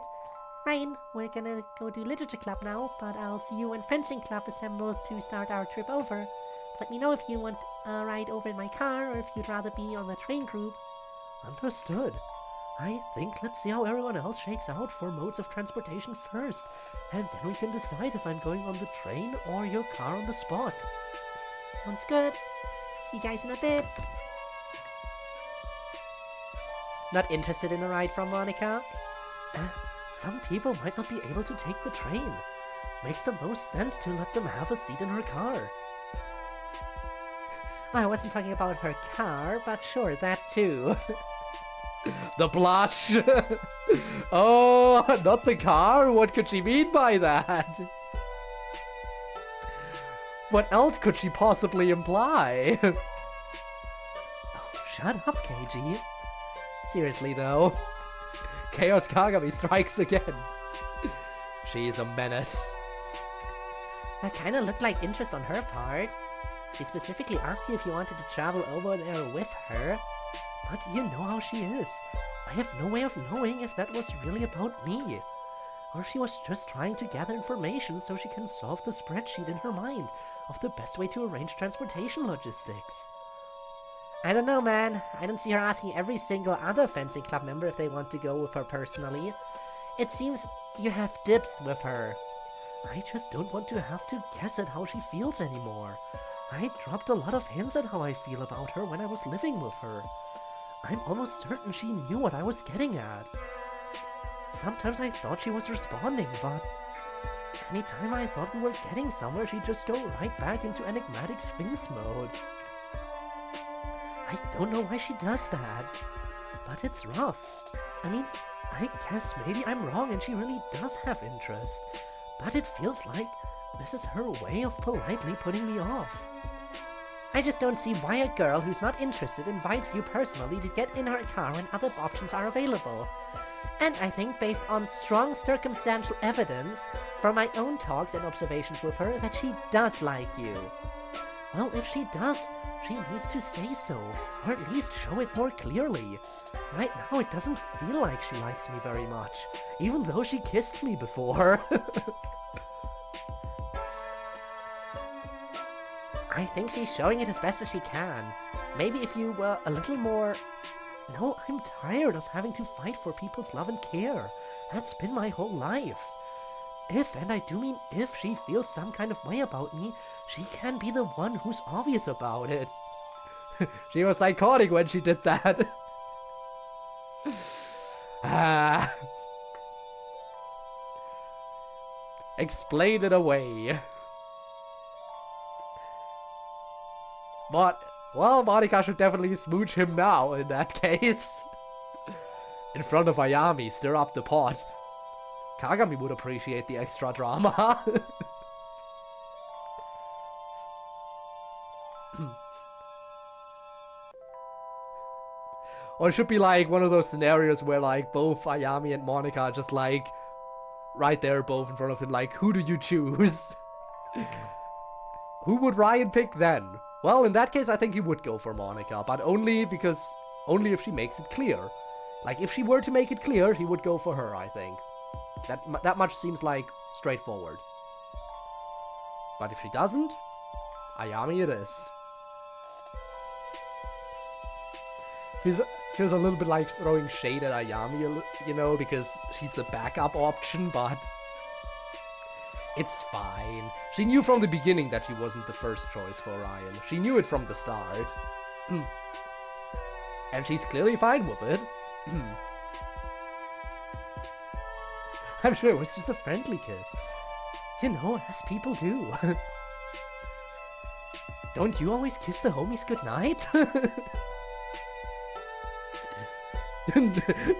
Ryan, we're gonna go do Literature Club now, but I'll see you when Fencing Club assembles to start our trip over. Let me know if you want a ride over in my car, or if you'd rather be on the train group. Understood. I think let's see how everyone else shakes out for modes of transportation first, and then we can decide if I'm going on the train or your car on the spot. Sounds good. See you guys in a bit. Not interested in a ride from Monika? Some people might not be able to take the train. Makes the most sense to let them have a seat in her car. I wasn't talking about her car, but sure, that too. The blush! Oh, not the car? What could she mean by that? What else could she possibly imply? Oh, shut up, KG. Seriously, though. Chaos Kagami strikes again. She's a menace. That kinda looked like interest on her part. She specifically asked you if you wanted to travel over there with her. But you know how she is. I have no way of knowing if that was really about me. Or if she was just trying to gather information so she can solve the spreadsheet in her mind of the best way to arrange transportation logistics. I don't know, man. I don't see her asking every single other fencing club member if they want to go with her personally. It seems you have dibs with her. I just don't want to have to guess at how she feels anymore. I dropped a lot of hints at how I feel about her when I was living with her. I'm almost certain she knew what I was getting at. Sometimes I thought she was responding, but anytime I thought we were getting somewhere, she'd just go right back into enigmatic Sphinx mode. I don't know why she does that, but it's rough. I mean, I guess maybe I'm wrong and she really does have interest, but it feels like this is her way of politely putting me off. I just don't see why a girl who's not interested invites you personally to get in her car when other options are available. And I think based on strong circumstantial evidence from my own talks and observations with her that she does like you. Well, if she does, she needs to say so, or at least show it more clearly. Right now it doesn't feel like she likes me very much, even though she kissed me before. I think she's showing it as best as she can. Maybe if you were a little more... No, I'm tired of having to fight for people's love and care. That's been my whole life. If, and I do mean if, she feels some kind of way about me, she can be the one who's obvious about it. She was psychotic when she did that. Explain it away. But, well, Monika should definitely smooch him now in that case. In front of Ayami, stir up the pot. Kagami would appreciate the extra drama. Or it should be like one of those scenarios where like both Ayami and Monika are just like right there both in front of him, like, who do you choose? Who would Ryan pick then? Well, in that case I think he would go for Monika, but only if she makes it clear. Like, if she were to make it clear, he would go for her, I think. That much seems like straightforward. But if she doesn't, Ayami it is. Feels a little bit like throwing shade at Ayami, you know, because she's the backup option, but It's fine. She knew from the beginning that she wasn't the first choice for Ryan. She knew it from the start. And she's clearly fine with it. I'm sure it was just a friendly kiss. You know, as people do. Don't you always kiss the homies goodnight?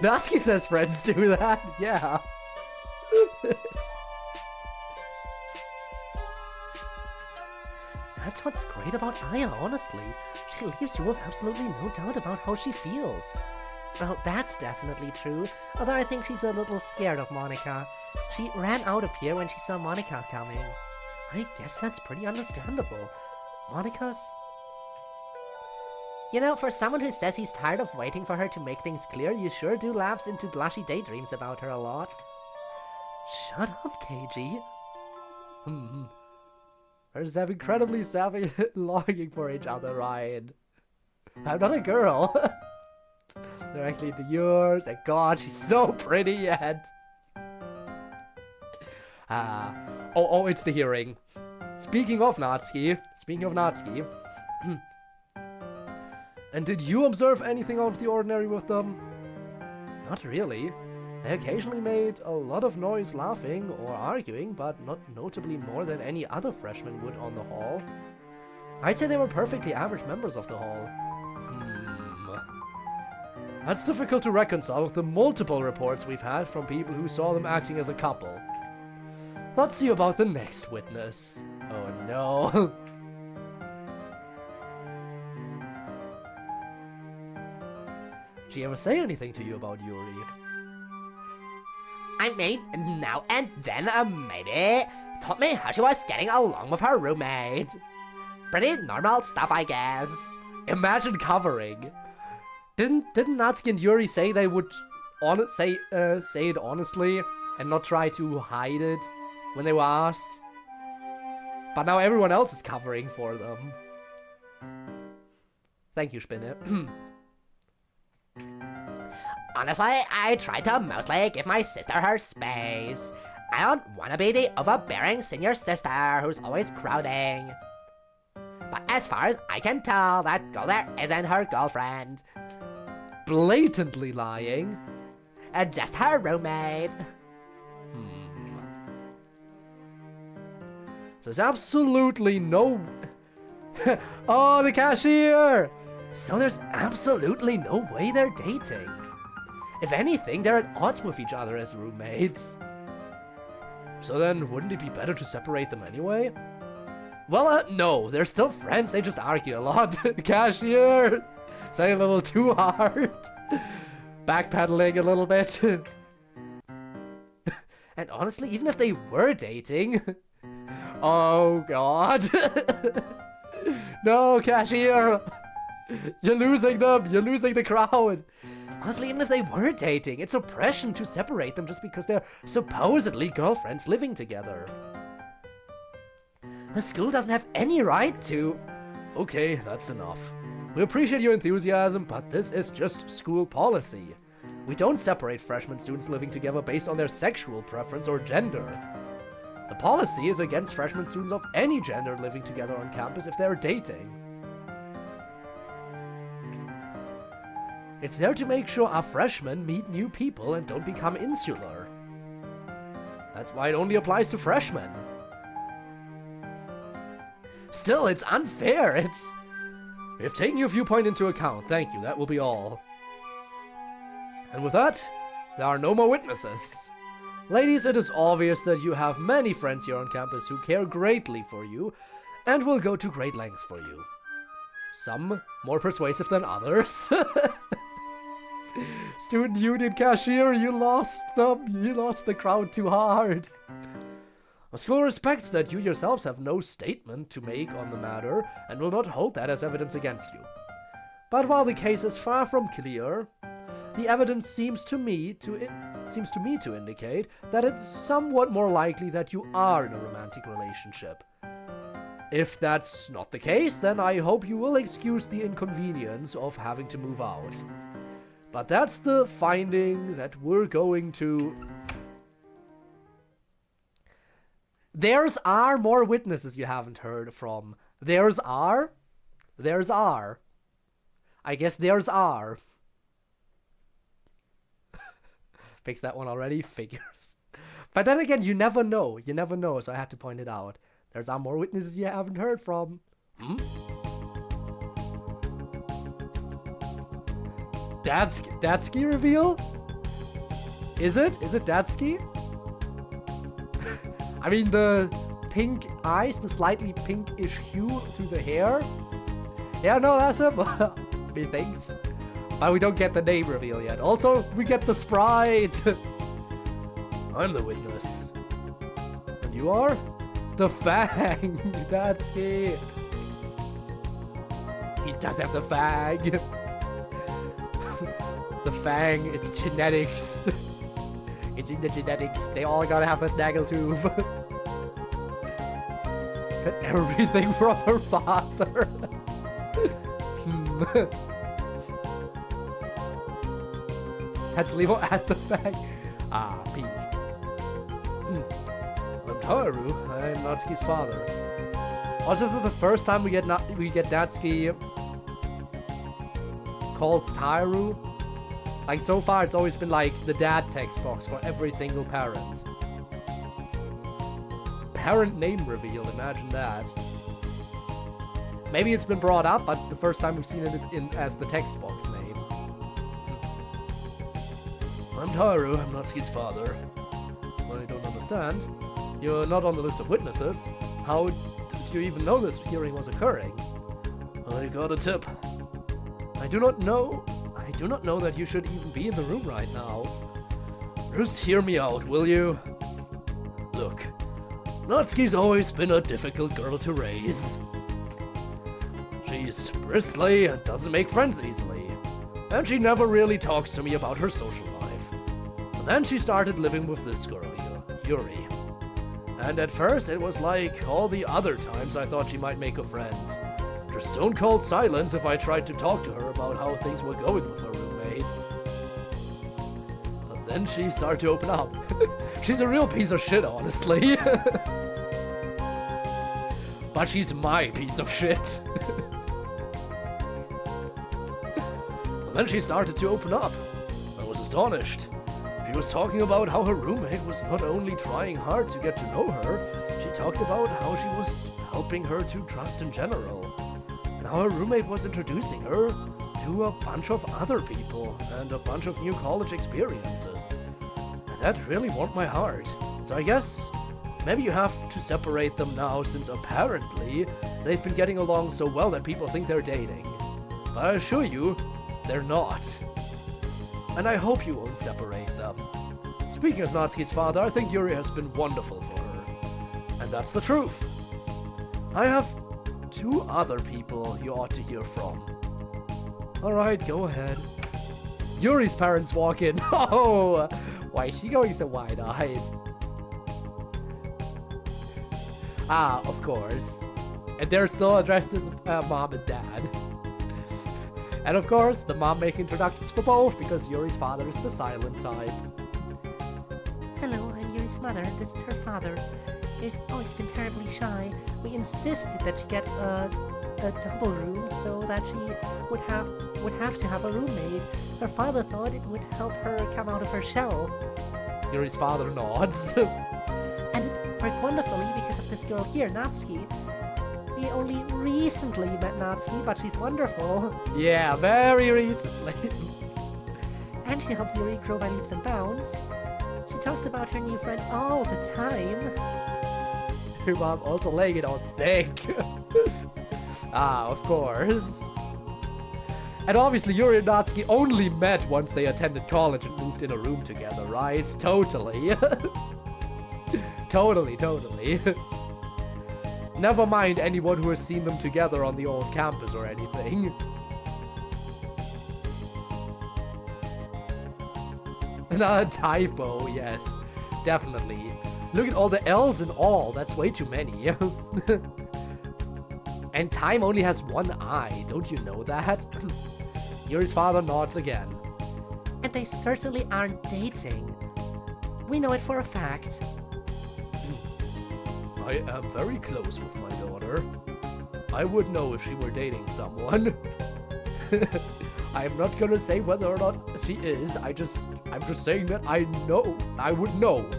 Natsuki says friends do that, yeah. That's what's great about Aya, honestly. She leaves you with absolutely no doubt about how she feels. Well, that's definitely true, although I think she's a little scared of Monika. She ran out of here when she saw Monika coming. I guess that's pretty understandable. Monika's... You know, for someone who says he's tired of waiting for her to make things clear, you sure do lapse into blushy daydreams about her a lot. Shut up, KG. We're just have incredibly savvy longing for each other, Ryan. I'm not a girl. Directly into yours, and God, she's so pretty yet. Oh, it's the hearing. Speaking of Natsuki. And did you observe anything out of the ordinary with them? Not really. They occasionally made a lot of noise laughing or arguing, but not notably more than any other freshman would on the hall. I'd say they were perfectly average members of the hall. That's difficult to reconcile with the multiple reports we've had from people who saw them acting as a couple. Let's see about the next witness. Oh no. Did she ever say anything to you about Yuri? I mean, now and then a matey taught me how she was getting along with her roommate. Pretty normal stuff, I guess. Imagine covering. Didn't Natsuki and Yuri say they would say it honestly and not try to hide it when they were asked? But now everyone else is covering for them. Thank you, Spinne. Honestly, I try to mostly give my sister her space. I don't want to be the overbearing senior sister who's always crowding. But as far as I can tell, that girl there isn't her girlfriend. Blatantly lying. And just her roommate. There's absolutely no... Oh, the cashier! So there's absolutely no way they're dating. If anything, they're at odds with each other as roommates. So then, wouldn't it be better to separate them anyway? Well, no, they're still friends, they just argue a lot. Cashier! Saying a little too hard. Backpedaling a little bit. And honestly, even if they were dating... Oh god. No, cashier! You're losing them! You're losing the crowd! Honestly, even if they were dating, it's oppression to separate them just because they're supposedly girlfriends living together. The school doesn't have any right to... Okay, that's enough. We appreciate your enthusiasm, but this is just school policy. We don't separate freshman students living together based on their sexual preference or gender. The policy is against freshman students of any gender living together on campus if they're dating. It's there to make sure our freshmen meet new people and don't become insular. That's why it only applies to freshmen. Still, it's unfair, We've taken your viewpoint into account, thank you, that will be all. And with that, there are no more witnesses. Ladies, it is obvious that you have many friends here on campus who care greatly for you, and will go to great lengths for you. Some more persuasive than others. Student union cashier, you lost them. You lost the crowd too hard. The school respects that you yourselves have no statement to make on the matter and will not hold that as evidence against you. But while the case is far from clear, the evidence seems to me to indicate that it's somewhat more likely that you are in a romantic relationship. If that's not the case, then I hope you will excuse the inconvenience of having to move out. But that's the finding that we're going to... There's are more witnesses you haven't heard from. There's are. I guess there's are. Fix that one already? Figures. But then again, you never know. You never know, so I had to point it out. There's are more witnesses you haven't heard from. Datsky reveal? Is it? Is it Datsky? I mean, the pink eyes, the slightly pinkish hue through the hair. Yeah, no, that's him. Methinks. But we don't get the name reveal yet. Also, we get the sprite. I'm the witness. And you are? The Fang. Datsky. He does have the Fang. The Fang, it's genetics. It's in the genetics. They all gotta have the snaggletooth. Got everything from her father. Let's leave her at the Fang. Ah, peak. I'm Taru. I'm Natsuki's father. Also, this is the first time we get Natsuki called Taru. Like, so far, it's always been like the dad text box for every single parent. Parent name reveal, imagine that. Maybe it's been brought up, but it's the first time we've seen it as the text box name. I'm Taru, I'm Natsuki's father. I don't understand. You're not on the list of witnesses. How did you even know this hearing was occurring? I got a tip. I do not know that you should even be in the room right now. Just hear me out, will you? Look, Natsuki's always been a difficult girl to raise. She's bristly and doesn't make friends easily, and she never really talks to me about her social life. But then she started living with this girl here, Yuri. And at first it was like all the other times I thought she might make a friend. Just stone cold silence if I tried to talk to her about how things were going with her roommate. But then she started to open up. She's a real piece of shit, honestly. But she's my piece of shit. But then she started to open up. I was astonished. She was talking about how her roommate was not only trying hard to get to know her, she talked about how she was helping her to trust in general. Now her roommate was introducing her to a bunch of other people and a bunch of new college experiences. And that really warmed my heart. So I guess maybe you have to separate them now, since apparently they've been getting along so well that people think they're dating. But I assure you, they're not. And I hope you won't separate them. Speaking as Natsuki's father, I think Yuri has been wonderful for her. And that's the truth. I have 2 other people you ought to hear from. Alright, go ahead. Yuri's parents walk in. Oh! Why is she going so wide-eyed? Ah, of course. And they're still addressed as mom and dad. And of course, the mom making introductions for both, because Yuri's father is the silent type. Hello, I'm Yuri's mother, and this is her father. Yuri's always been terribly shy. We insisted that she get a double room so that she would have to have a roommate. Her father thought it would help her come out of her shell. Yuri's father nods. And it worked wonderfully because of this girl here, Natsuki. We only recently met Natsuki, but she's wonderful. Yeah, very recently. And she helped Yuri grow by leaps and bounds. She talks about her new friend all the time. Her mom also laying it on thick. Ah, of course. And obviously Yuri and Natsuki only met once they attended college and moved in a room together, right? Totally. Totally. Never mind anyone who has seen them together on the old campus or anything. Another typo, yes. Definitely. Look at all the L's in all. That's way too many. And time only has 1 eye. Don't you know that? Yuri's father nods again. And they certainly aren't dating. We know it for a fact. I am very close with my daughter. I would know if she were dating someone. I'm not gonna say whether or not she is. I'm just saying that I know. I would know.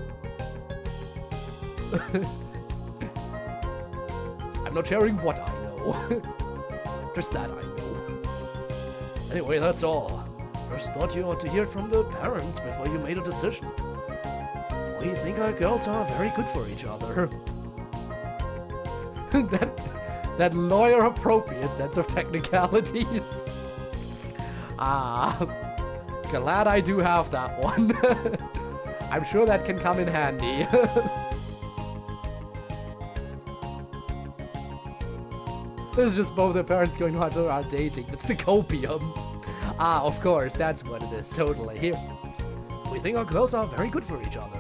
I'm not sharing what I know. Just that I know. Anyway, that's all. Just thought you ought to hear it from the parents before you made a decision. We think our girls are very good for each other. that lawyer-appropriate sense of technicalities. Glad I do have that one. I'm sure that can come in handy. This is just both their parents going on around dating. It's the copium. Of course, that's what it is, totally. We think our girls are very good for each other.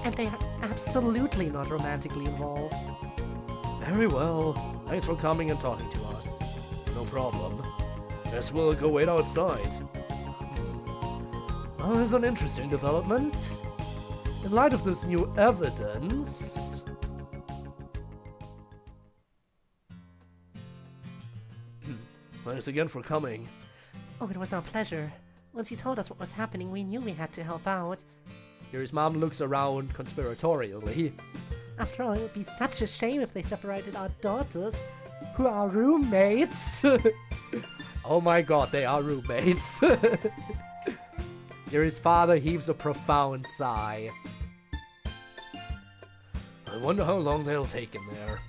And they are absolutely not romantically involved. Very well. Thanks for coming and talking to us. No problem. Guess we'll go wait outside. Well, there's an interesting development. In light of this new evidence... Thanks again for coming. Oh, it was our pleasure. Once you told us what was happening, we knew we had to help out. Yuri's mom looks around conspiratorially. After all, it would be such a shame if they separated our daughters, who are roommates. Oh my god, they are roommates. Yuri's father heaves a profound sigh. I wonder how long they'll take in there.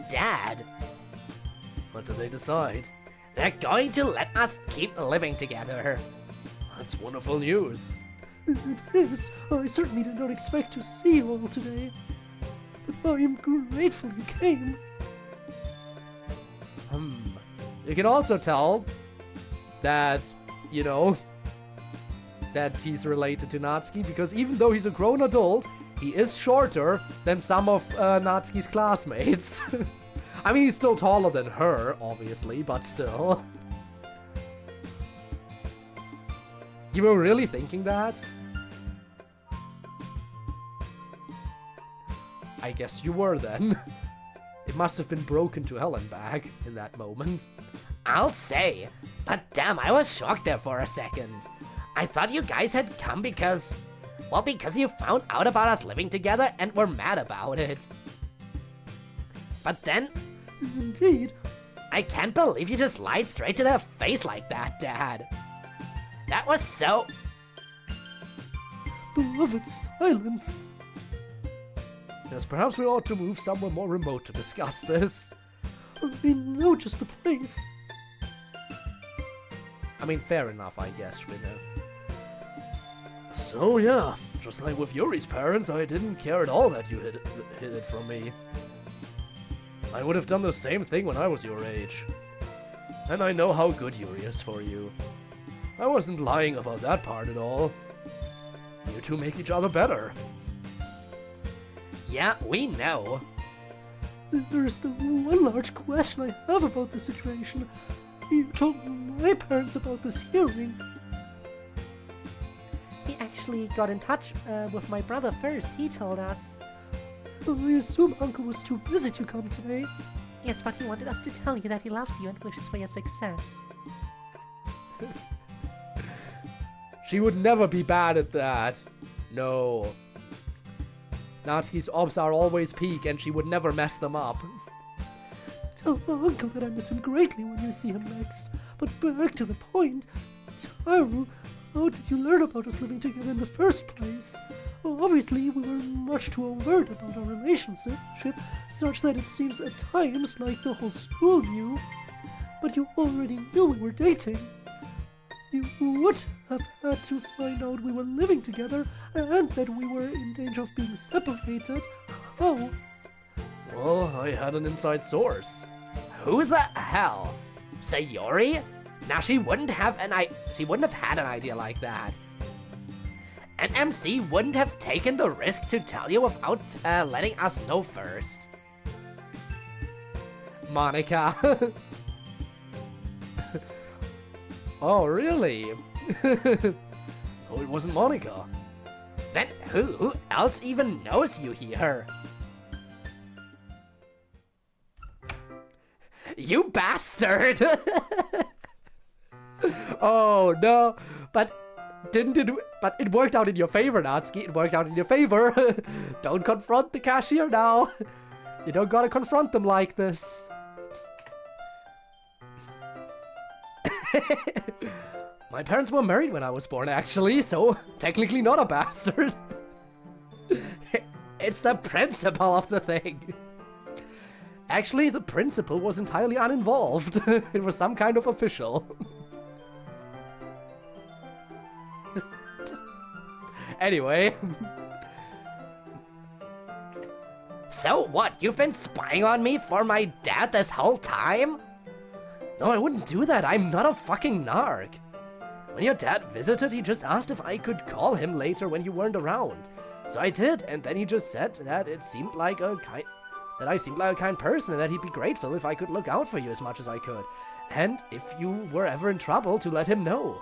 Dad, What do they decide? they're going to let us keep living together. That's wonderful news. It is. I certainly did not expect to see you all today. But I am grateful you came. You can also tell that, you know, that he's related to Natsuki, because even though he's a grown adult, he is shorter than some of Natsuki's classmates. I mean, he's still taller than her, obviously, but still. You were really thinking that? I guess you were then. It must have been broken to hell and back in that moment. I'll say, but damn, I was shocked there for a second. I thought you guys had come because, well, because you found out about us living together and were mad about it. But then, Indeed. I can't believe you just lied straight to their face like that, Dad. That was so... Beloved silence. Yes, perhaps we ought to move somewhere more remote to discuss this. I know just the place. I mean, fair enough, I guess, Rina. So yeah, just like with Yuri's parents, I didn't care at all that you hid it from me. I would have done the same thing when I was your age. And I know how good Yuri is for you. I wasn't lying about that part at all. You two make each other better. Yeah, we know. There is still one large question I have about the situation. You told my parents about this hearing. He actually got in touch with my brother first. He told us. I assume Uncle was too busy to come today. Yes, but he wanted us to tell you that he loves you and wishes for your success. She would never be bad at that. No. Natsuki's ops are always peak and she would never mess them up. Tell Uncle that I miss him greatly when you see him next. But back to the point. Taru, how did you learn about us living together in the first place? Obviously, we were much too overt about our relationship, such that it seems at times like the whole school knew. But you already knew we were dating. You would have had to find out we were living together and that we were in danger of being separated. How? Well, I had an inside source. Who the hell? Sayori? Now she wouldn't have had an idea like that. And MC wouldn't have taken the risk to tell you without letting us know first. Monica. Oh, really? Oh, it wasn't Monica. Then who else even knows you here? You bastard! Oh no, but but it worked out in your favor, Natsuki. It worked out in your favor. Don't confront the cashier now. You don't gotta confront them like this. My parents were married when I was born, actually, so technically not a bastard. It's the principle of the thing. Actually, the principal was entirely uninvolved. It was some kind of official. Anyway. So what, you've been spying on me for my dad this whole time? No, I wouldn't do that. I'm not a fucking narc. When your dad visited, he just asked if I could call him later when you weren't around. So I did, and then he just said that I seemed like a kind person and that he'd be grateful if I could look out for you as much as I could. And if you were ever in trouble, to let him know.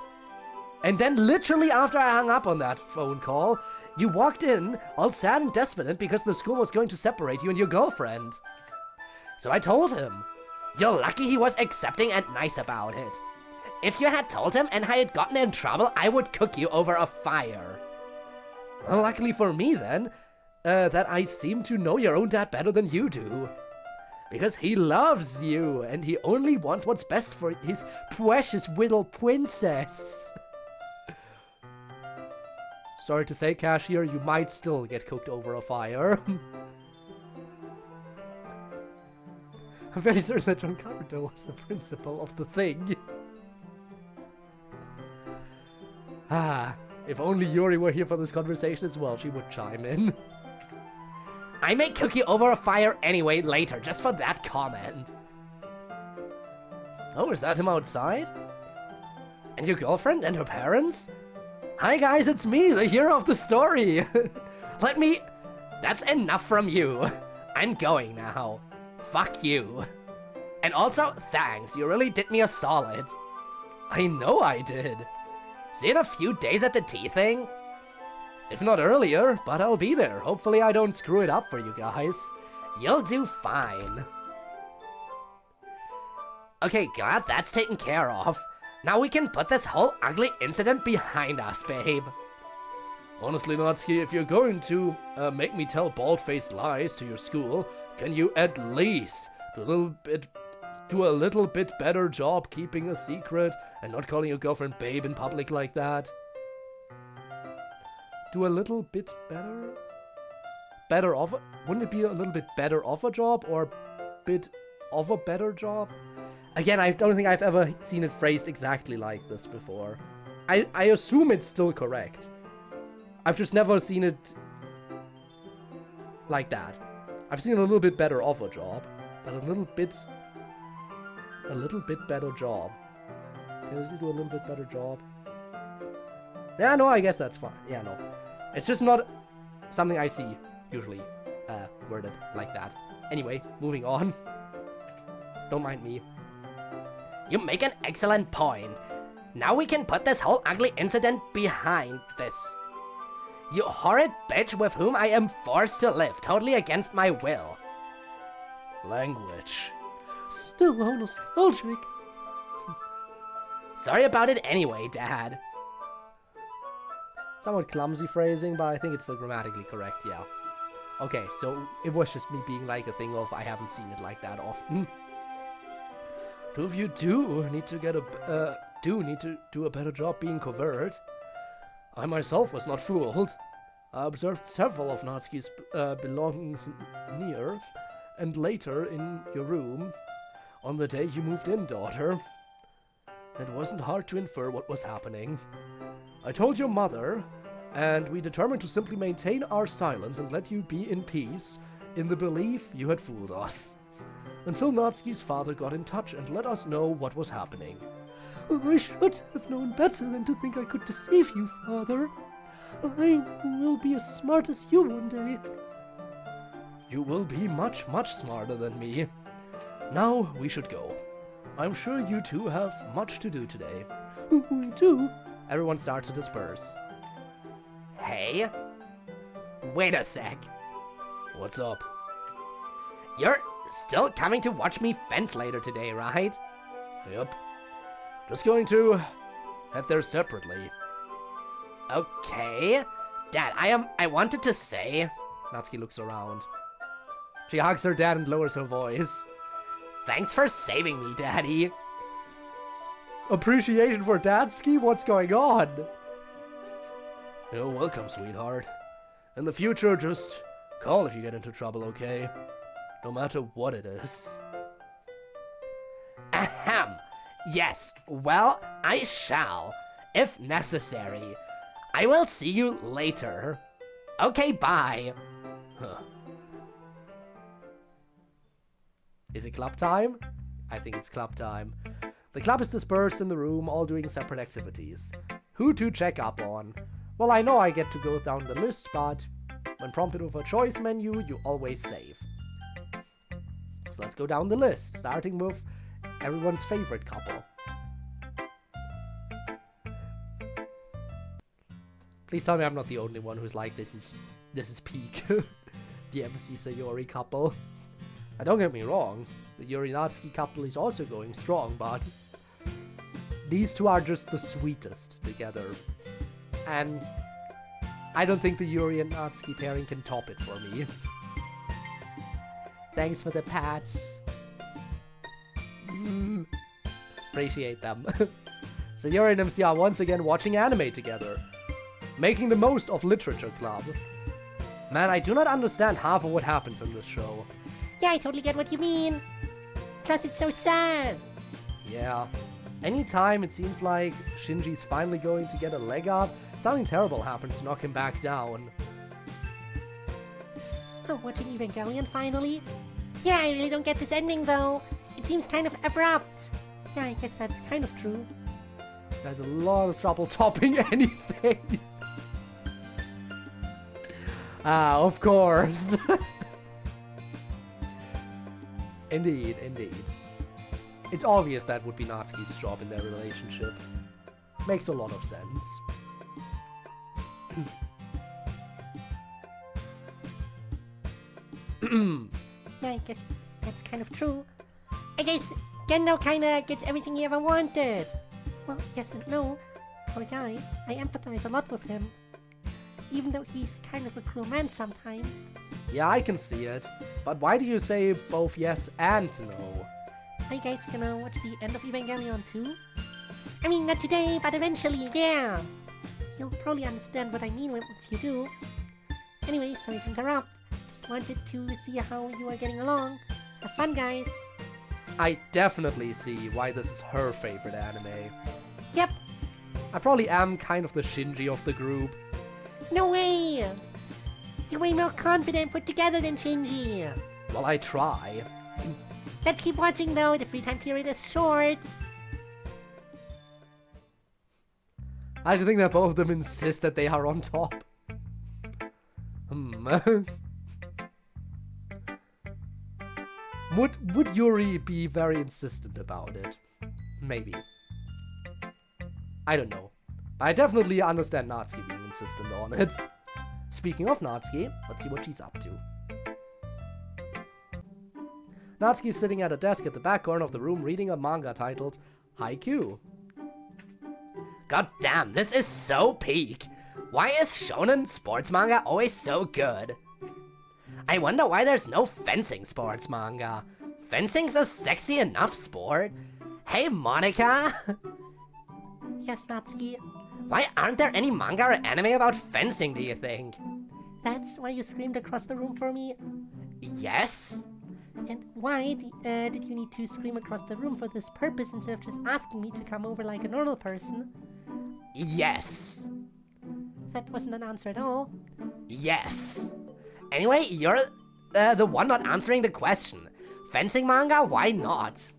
And then literally after I hung up on that phone call, you walked in all sad and despondent because the school was going to separate you and your girlfriend. So I told him. You're lucky he was accepting and nice about it. If you had told him and I had gotten in trouble, I would cook you over a fire. Well, luckily for me then, that I seem to know your own dad better than you do. Because he loves you, and he only wants what's best for his precious little princess. Sorry to say, cashier, you might still get cooked over a fire. I'm very certain that John Carpenter was the principal of the thing. If only Yuri were here for this conversation as well, she would chime in. I may cook you over a fire anyway later, just for that comment. Oh, is that him outside? And your girlfriend and her parents? Hi guys, it's me, the hero of the story. That's enough from you. I'm going now. Fuck you. And also, thanks, you really did me a solid. I know I did. See you in a few days at the tea thing? If not earlier, but I'll be there. Hopefully I don't screw it up for you guys. You'll do fine. Okay, glad that's taken care of. Now we can put this whole ugly incident behind us, babe. Honestly, Natsuki, if you're going to make me tell bald-faced lies to your school, can you at least do a little bit better job keeping a secret and not calling your girlfriend babe in public like that? Do a little bit better? Wouldn't it be a little bit better of a job or a bit of a better job? Again, I don't think I've ever seen it phrased exactly like this before. I assume it's still correct. I've just never seen it like that. I've seen a little bit better of a job, but a little bit better job. Can you do a little bit better job? Yeah, no, I guess that's fine. Yeah, no. It's just not something I see usually worded like that. Anyway, moving on. Don't mind me. You make an excellent point. Now we can put this whole ugly incident behind this. You horrid bitch with whom I am forced to live, totally against my will. Language. Still how nostalgic. Sorry about it anyway, Dad. Somewhat clumsy phrasing, but I think it's still grammatically correct, yeah. Okay, so it was just me being like a thing of I haven't seen it like that often. Two of you do need to do a better job being covert. I myself was not fooled. I observed several of Natsuki's belongings near, and later in your room, on the day you moved in, daughter. It wasn't hard to infer what was happening. I told your mother, and we determined to simply maintain our silence and let you be in peace, in the belief you had fooled us. Until Natsuki's father got in touch and let us know what was happening. I should have known better than to think I could deceive you, Father. I will be as smart as you one day. You will be much, much smarter than me. Now we should go. I'm sure you two have much to do today. We do. Everyone starts to disperse. Hey? Wait a sec. What's up? You're still coming to watch me fence later today, right? Yep. Just going to head there separately. Okay. Dad, I wanted to say... Natsuki looks around. She hugs her dad and lowers her voice. Thanks for saving me, Daddy. Appreciation for Dadski? What's going on? You're welcome, sweetheart. In the future, just call if you get into trouble, okay? No matter what it is. Ahem. Yes, well, I shall, if necessary. I will see you later. Okay, bye. Huh. Is it club time? I think it's club time. The club is dispersed in the room, all doing separate activities. Who to check up on? Well, I know I get to go down the list, but when prompted with a choice menu, you always save. So let's go down the list, starting with everyone's favorite couple. Please tell me I'm not the only one who's like, this is peak. The MC Sayori couple. Don't get me wrong, the Yuri Natsuki couple is also going strong, but these two are just the sweetest together. And I don't think the Yuri and Natsuki pairing can top it for me. Thanks for the pats. Appreciate them. So Yuri and MC are once again watching anime together, making the most of Literature Club. Man, I do not understand half of what happens in this show. Yeah, I totally get what you mean. Plus, it's so sad. Yeah. Anytime it seems like Shinji's finally going to get a leg up, something terrible happens to knock him back down. Oh, watching Evangelion finally? Yeah, I really don't get this ending though. It seems kind of abrupt. Yeah, I guess that's kind of true. There's a lot of trouble topping anything. Of course. Indeed, indeed. It's obvious that would be Natsuki's job in their relationship. Makes a lot of sense. Yeah, I guess that's kind of true. I guess Gendo kinda gets everything he ever wanted. Well, yes and no. Poor guy. I empathize a lot with him. Even though he's kind of a cruel man sometimes. Yeah, I can see it. But why do you say both yes and no? Are you guys gonna watch the end of Evangelion too? I mean, not today, but eventually, yeah. You'll probably understand what I mean once you do. Anyway, sorry to interrupt. Just wanted to see how you are getting along. Have fun, guys. I definitely see why this is her favorite anime. Yep. I probably am kind of the Shinji of the group. No way! You're way more confident put together than Shinji. Well, I try. Let's keep watching though, the free time period is short. I think that both of them insist that they are on top. Would Yuri be very insistent about it? Maybe. I don't know. But I definitely understand Natsuki being insistent on it. Speaking of Natsuki, let's see what she's up to. Natsuki is sitting at a desk at the back corner of the room reading a manga titled Haikyuu. God damn, this is so peak! Why is shonen sports manga always so good? I wonder why there's no fencing sports manga. Fencing's a sexy enough sport. Hey Monica! Yes, Natsuki. Why aren't there any manga or anime about fencing, do you think? That's why you screamed across the room for me? Yes? And why did you need to scream across the room for this purpose instead of just asking me to come over like a normal person? Yes. That wasn't an answer at all. Yes. Anyway, you're the one not answering the question. Fencing manga? Why not?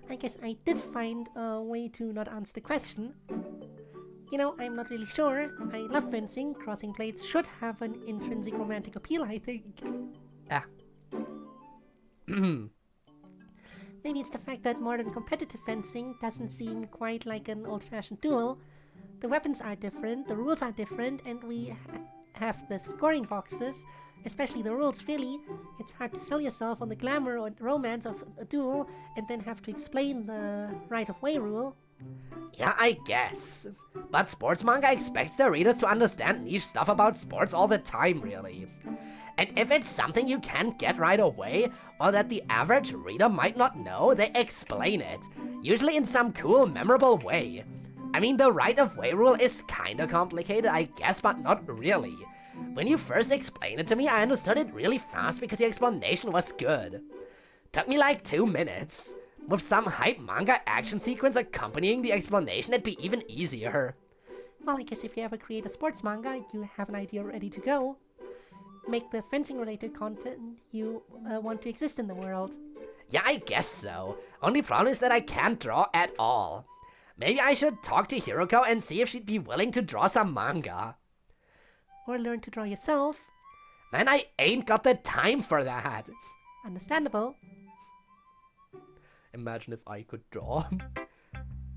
I guess I did find a way to not answer the question. You know, I'm not really sure. I love fencing. Crossing blades should have an intrinsic romantic appeal, I think. Ah. Maybe it's the fact that modern competitive fencing doesn't seem quite like an old-fashioned duel, the weapons are different, the rules are different, and we have the scoring boxes, especially the rules, really. It's hard to sell yourself on the glamour or romance of a duel and then have to explain the right-of-way rule. Yeah, I guess. But sports manga expects their readers to understand niche stuff about sports all the time, really. And if it's something you can't get right away, or that the average reader might not know, they explain it. Usually in some cool, memorable way. I mean, the right-of-way rule is kinda complicated, I guess, but not really. When you first explained it to me, I understood it really fast because the explanation was good. Took me like 2 minutes. With some hype manga action sequence accompanying the explanation, it'd be even easier. Well, I guess if you ever create a sports manga, you have an idea ready to go. Make the fencing-related content you want to exist in the world. Yeah, I guess so. Only problem is that I can't draw at all. Maybe I should talk to Hiroko and see if she'd be willing to draw some manga. Or learn to draw yourself. Man, I ain't got the time for that. Understandable. Imagine if I could draw.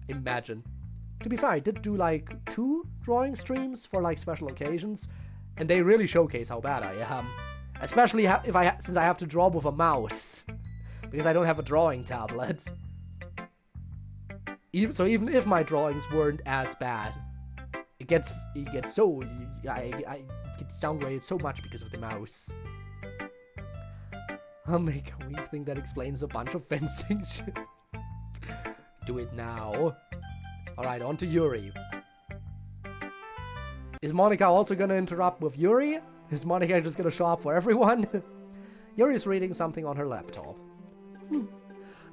Imagine. To be fair, I did do like 2 drawing streams for like special occasions, and they really showcase how bad I am. Especially since I have to draw with a mouse, because I don't have a drawing tablet. Even if my drawings weren't as bad, it gets downgraded so much because of the mouse. I'll make a weep thing that explains a bunch of fencing shit. Do it now. Alright, on to Yuri. Is Monica also gonna interrupt with Yuri? Is Monica just gonna show up for everyone? Yuri's reading something on her laptop.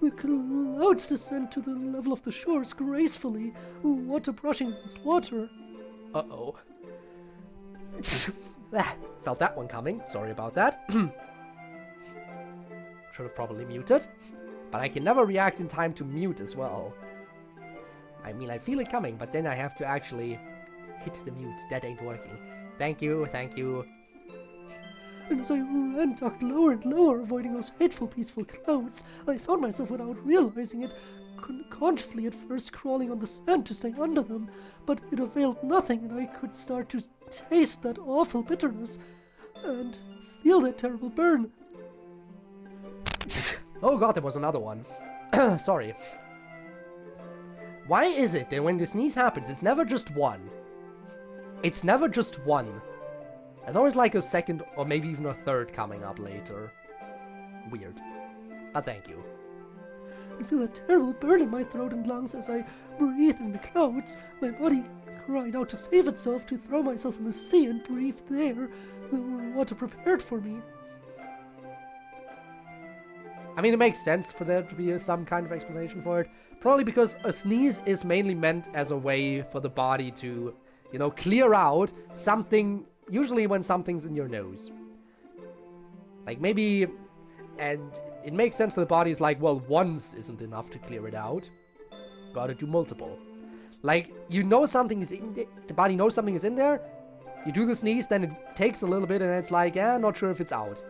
The clouds descend to the level of the shores gracefully, water brushing against water. Uh-oh. Felt that one coming. Sorry about that. Should have probably muted. But I can never react in time to mute as well. I mean, I feel it coming, but then I have to actually hit the mute. That ain't working. Thank you, thank you. And as I ran, ducked lower and lower, avoiding those hateful, peaceful clouds, I found myself, without realizing it, consciously at first crawling on the sand to stay under them, but it availed nothing, and I could start to taste that awful bitterness and feel that terrible burn. Oh god, there was another one. Sorry. Why is it that when the sneeze happens, it's never just one? It's never just one. There's always like a second or maybe even a third coming up later. Weird. But thank you. I feel a terrible burn in my throat and lungs as I breathe in the clouds. My body cried out to save itself, to throw myself in the sea and breathe there, the water prepared for me. I mean, it makes sense for there to be some kind of explanation for it. Probably because a sneeze is mainly meant as a way for the body to, you know, clear out something, usually when something's in your nose. Like maybe, and it makes sense for the body's like, well, once isn't enough to clear it out. Gotta do multiple. Like, you know something is in the body knows something is in there, you do the sneeze, then it takes a little bit and it's like, yeah, not sure if it's out.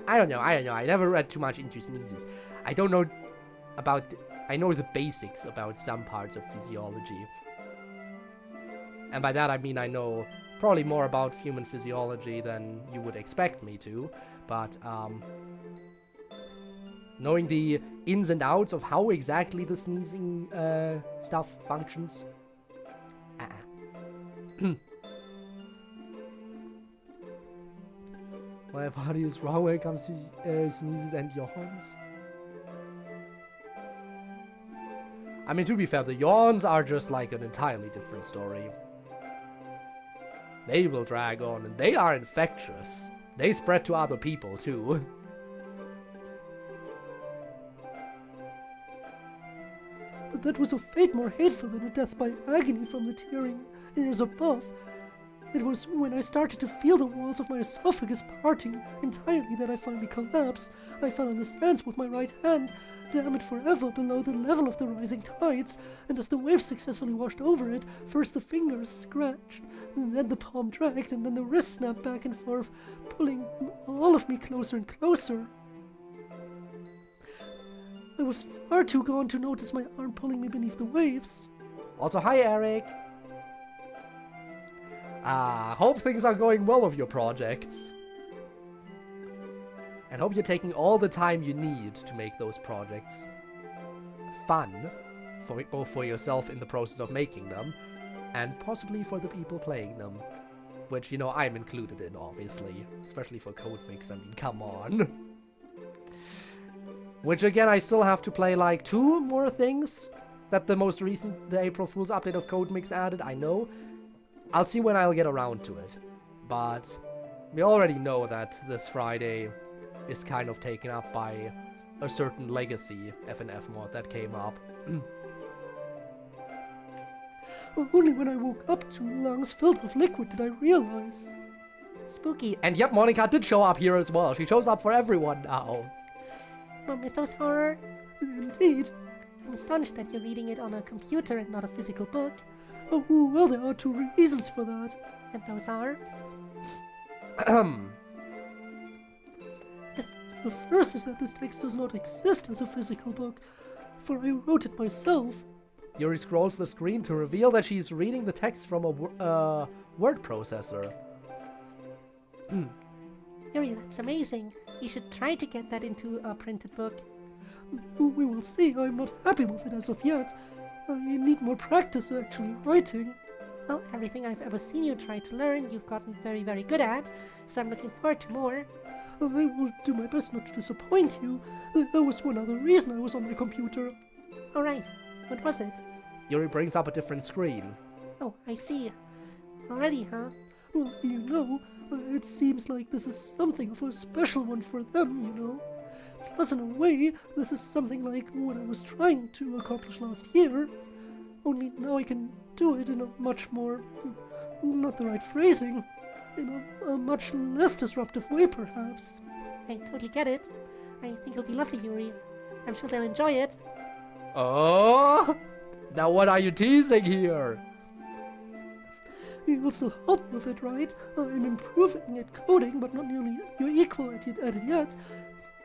I don't know. I never read too much into sneezes. I don't know about... I know the basics about some parts of physiology. And by that I mean I know probably more about human physiology than you would expect me to. But, knowing the ins and outs of how exactly the sneezing stuff functions. My body is wrong when it comes to sneezes and yawns. I mean, to be fair, the yawns are just like an entirely different story. They will drag on, and they are infectious. They spread to other people, too. But that was a fate more hateful than a death by agony from the tearing ears above. It was when I started to feel the walls of my esophagus parting entirely that I finally collapsed. I fell on the sands with my right hand, damned forever below the level of the rising tides, and as the waves successfully washed over it, first the fingers scratched, and then the palm dragged, and then the wrist snapped back and forth, pulling all of me closer and closer. I was far too gone to notice my arm pulling me beneath the waves. Also, hi, Eric. Hope things are going well with your projects. And hope you're taking all the time you need to make those projects fun, both for yourself in the process of making them, and possibly for the people playing them. Which, you know, I'm included in, obviously. Especially for CodeMix, I mean, come on. Which, again, I still have to play, like, 2 more things that the most recent, the April Fool's update of CodeMix added, I know. I'll see when I'll get around to it. But we already know that this Friday is kind of taken up by a certain legacy FNF mod that came up. Only when I woke up to lungs filled with liquid did I realize. Spooky. And yep, Monica did show up here as well. She shows up for everyone now. More Mythos horror? Indeed. I'm astonished that you're reading it on a computer and not a physical book. Oh, well, there are 2 reasons for that. And those are? The first is that this text does not exist as a physical book, for I wrote it myself. Yuri scrolls the screen to reveal that she's reading the text from a word processor. Yuri, that's amazing. You should try to get that into a printed book. We will see. I'm not happy with it as of yet. I need more practice actually writing. Well, everything I've ever seen you try to learn, you've gotten very, very good at, so I'm looking forward to more. I will do my best not to disappoint you. There was one other reason I was on my computer. Alright, what was it? Yuri brings up a different screen. Oh, I see. Already, huh? Well, you know, it seems like this is something of a special one for them, you know. Plus, in a way, this is something like what I was trying to accomplish last year. Only now I can do it in a much more... not the right phrasing. In a much less disruptive way, perhaps. I totally get it. I think it'll be lovely, Yuri. I'm sure they'll enjoy it. Oh! Now what are you teasing here? You'll still help with it, right? I'm improving at coding, but not nearly your equal at it yet.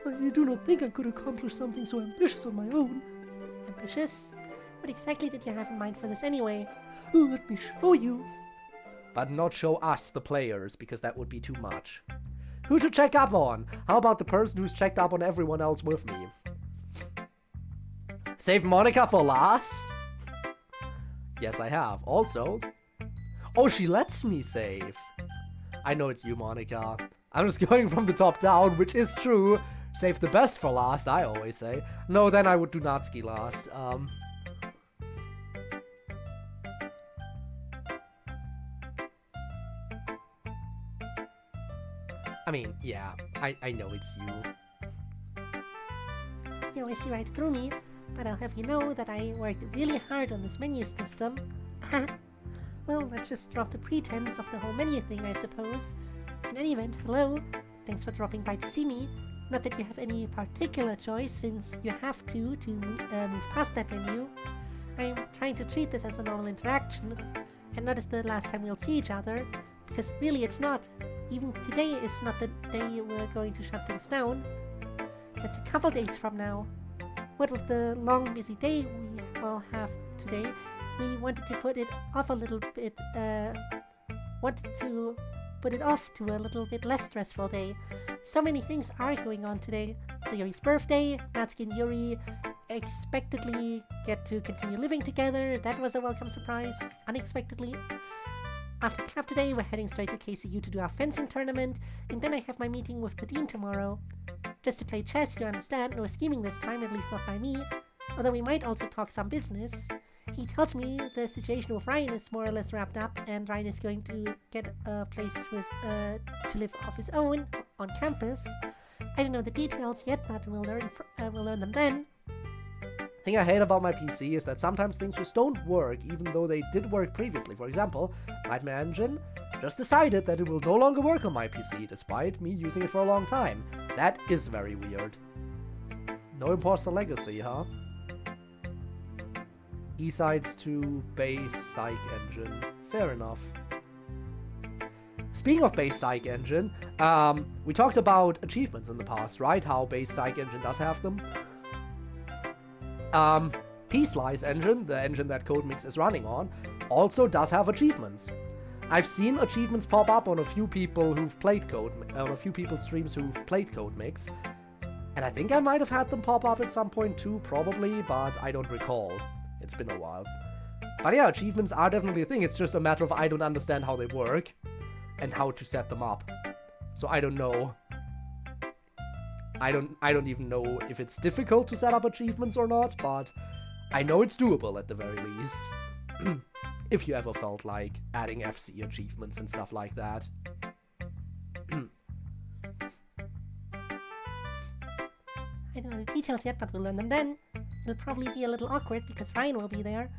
I do not think I could accomplish something so ambitious on my own. Ambitious? What exactly did you have in mind for this anyway? Let me show you. But not show us, the players, because that would be too much. Who to check up on? How about the person who's checked up on everyone else with me? Save Monica for last? Yes, I have. Also... Oh, she lets me save. I know it's you, Monica. I'm just going from the top down, which is true. Save the best for last, I always say. No, then I would do Natsuki last. I mean, yeah, I know it's you. You always see right through me, but I'll have you know that I worked really hard on this menu system. Well, let's just drop the pretense of the whole menu thing, I suppose. In any event, hello. Thanks for dropping by to see me. Not that you have any particular choice, since you have to move past that menu. I'm trying to treat this as a normal interaction, and not as the last time we'll see each other, because really it's not. Even today is not the day we're going to shut things down. That's a couple days from now. What with the long, busy day we all have today, we wanted to put it off a little bit, to a little bit less stressful day. So many things are going on today. It's Yuri's birthday, Natsuki and Yuri expectedly get to continue living together. That was a welcome surprise, unexpectedly. After club today, we're heading straight to KCU to do our fencing tournament, and then I have my meeting with the dean tomorrow. Just to play chess, you understand, no scheming this time, at least not by me, although we might also talk some business. He tells me the situation with Ryan is more or less wrapped up, and Ryan is going to get a place to live of his own on campus. I don't know the details yet, but we'll learn them then. The thing I hate about my PC is that sometimes things just don't work, even though they did work previously. For example, Nightmare Engine just decided that it will no longer work on my PC, despite me using it for a long time. That is very weird. No Imposter Legacy, huh? E-sides to base psych engine. Fair enough. Speaking of base psych engine, we talked about achievements in the past, right? How base psych engine does have them. P-Slice engine, the engine that CodeMix is running on, also does have achievements. I've seen achievements pop up on a few people who've played on a few people's streams who've played CodeMix. And I think I might have had them pop up at some point too, probably, but I don't recall. It's been a while. But yeah, achievements are definitely a thing. It's just a matter of I don't understand how they work and how to set them up. So I don't know. I don't even know if it's difficult to set up achievements or not, but I know it's doable at the very least. If you ever felt like adding FC achievements and stuff like that. I don't know the details yet, but we'll learn them then. It'll probably be a little awkward because Ryan will be there.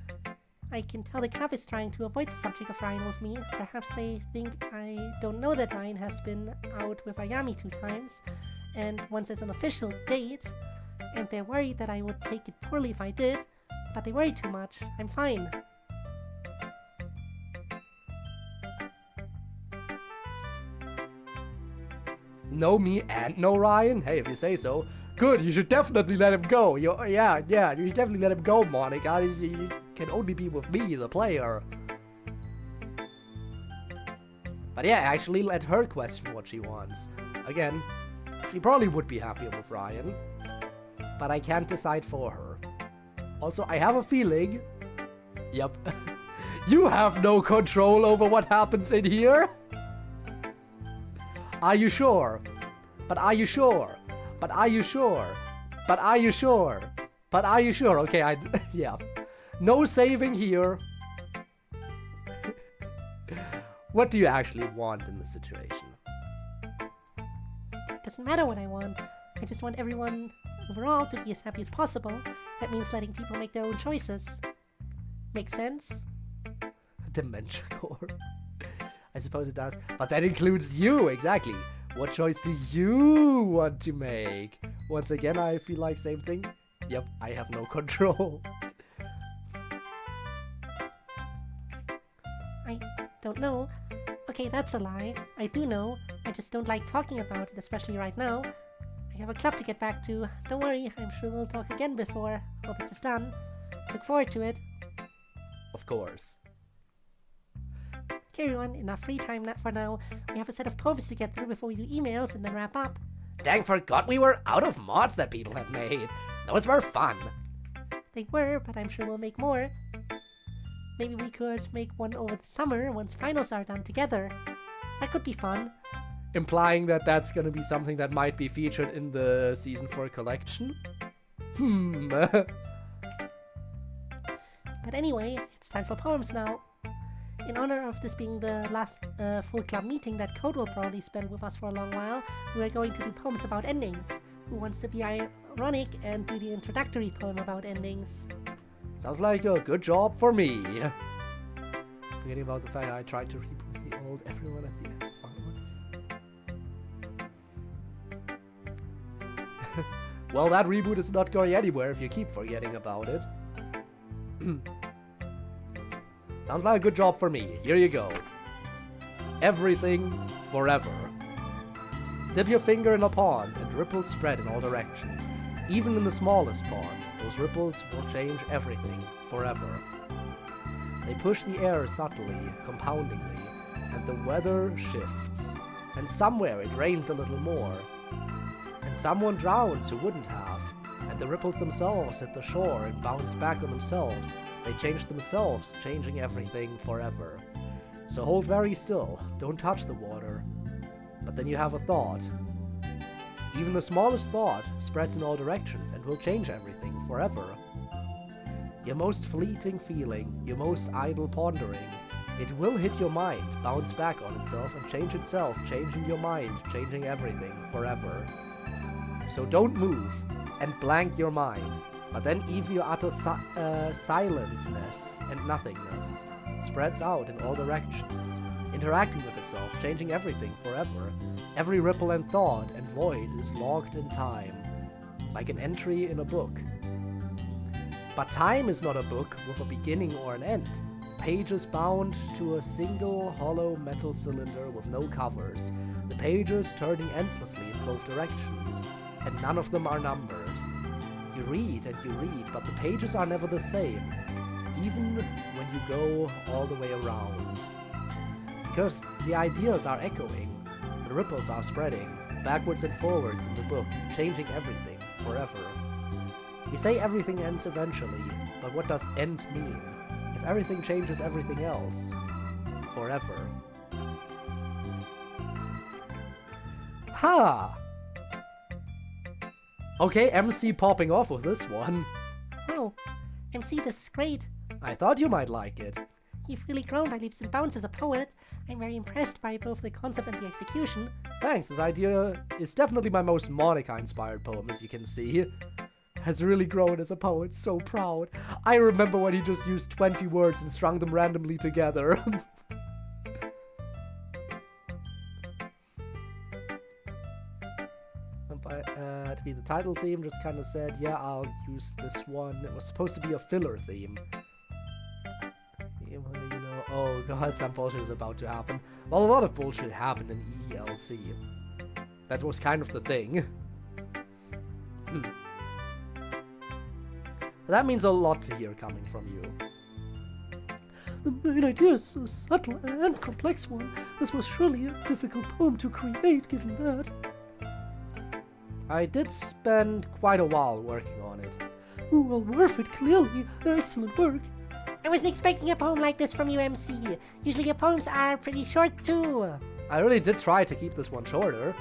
I can tell the club is trying to avoid the subject of Ryan with me. Perhaps they think I don't know that Ryan has been out with Ayami 2 times, and once as an official date, and they're worried that I would take it poorly if I did, but they worry too much. I'm fine. No me and no Ryan? Hey, if you say so. Good, you should definitely let him go. Yeah, you should definitely let him go, Monica. You can only be with me, the player. But yeah, actually let her question what she wants. Again, she probably would be happier with Ryan. But I can't decide for her. Also, I have a feeling... Yep. You have no control over what happens in here. Are you sure? But are you sure? But are you sure? But are you sure? But are you sure? Okay, yeah. No saving here. What do you actually want in this situation? It doesn't matter what I want. I just want everyone overall to be as happy as possible. That means letting people make their own choices. Make sense? Dementia core. I suppose it does. But that includes you, exactly. What choice do you want to make? Once again, I feel like same thing. Yep, I have no control. I don't know. Okay, that's a lie. I do know. I just don't like talking about it, especially right now. I have a club to get back to. Don't worry, I'm sure we'll talk again before all this is done. Look forward to it. Of course. Okay everyone, enough free time for now. We have a set of poems to get through before we do emails and then wrap up. Dang, forgot we were out of mods that people had made. Those were fun. They were, but I'm sure we'll make more. Maybe we could make one over the summer once finals are done together. That could be fun. Implying that that's gonna be something that might be featured in the Season 4 collection? But anyway, it's time for poems now. In honor of this being the last full club meeting that Code will probably spend with us for a long while, we are going to do poems about endings. Who wants to be ironic and do the introductory poem about endings? Sounds like a good job for me. Forgetting about the fact I tried to reboot the old everyone at the end. Well, that reboot is not going anywhere if you keep forgetting about it. Sounds like a good job for me. Here you go. Everything forever. Dip your finger in a pond and ripples spread in all directions. Even in the smallest pond, those ripples will change everything forever. They push the air subtly, compoundingly, and the weather shifts. And somewhere it rains a little more. And someone drowns who wouldn't have. And the ripples themselves hit the shore and bounce back on themselves. They change themselves, changing everything forever. So hold very still, don't touch the water. But then you have a thought. Even the smallest thought spreads in all directions and will change everything forever. Your most fleeting feeling, your most idle pondering, it will hit your mind, bounce back on itself and change itself, changing your mind, changing everything forever. So don't move and blank your mind, but then even your utter silenceness and nothingness spreads out in all directions, interacting with itself, changing everything forever. Every ripple and thought and void is logged in time, like an entry in a book. But time is not a book with a beginning or an end. The page is bound to a single hollow metal cylinder with no covers, the pages turning endlessly in both directions, and none of them are numbered. You read and you read, but the pages are never the same, even when you go all the way around. Because the ideas are echoing, the ripples are spreading, backwards and forwards in the book, changing everything, forever. We say everything ends eventually, but what does end mean? If everything changes everything else, forever. Ha! Okay, MC popping off with this one. Oh, MC, this is great. I thought you might like it. You've really grown by leaps and bounds as a poet. I'm very impressed by both the concept and the execution. Thanks, this idea is definitely my most Monica-inspired poem, as you can see. Has really grown as a poet, so proud. I remember when he just used 20 words and strung them randomly together. To be the title theme, just kind of said, yeah, I'll use this one. It was supposed to be a filler theme. You know, oh god, some bullshit is about to happen. Well, a lot of bullshit happened in ELC. That was kind of the thing. That means a lot to hear coming from you. The main idea is a subtle and complex one. This was surely a difficult poem to create, given that. I did spend quite a while working on it. Well, worth it, clearly. Excellent work. I wasn't expecting a poem like this from you, MC. Usually your poems are pretty short too. I really did try to keep this one shorter,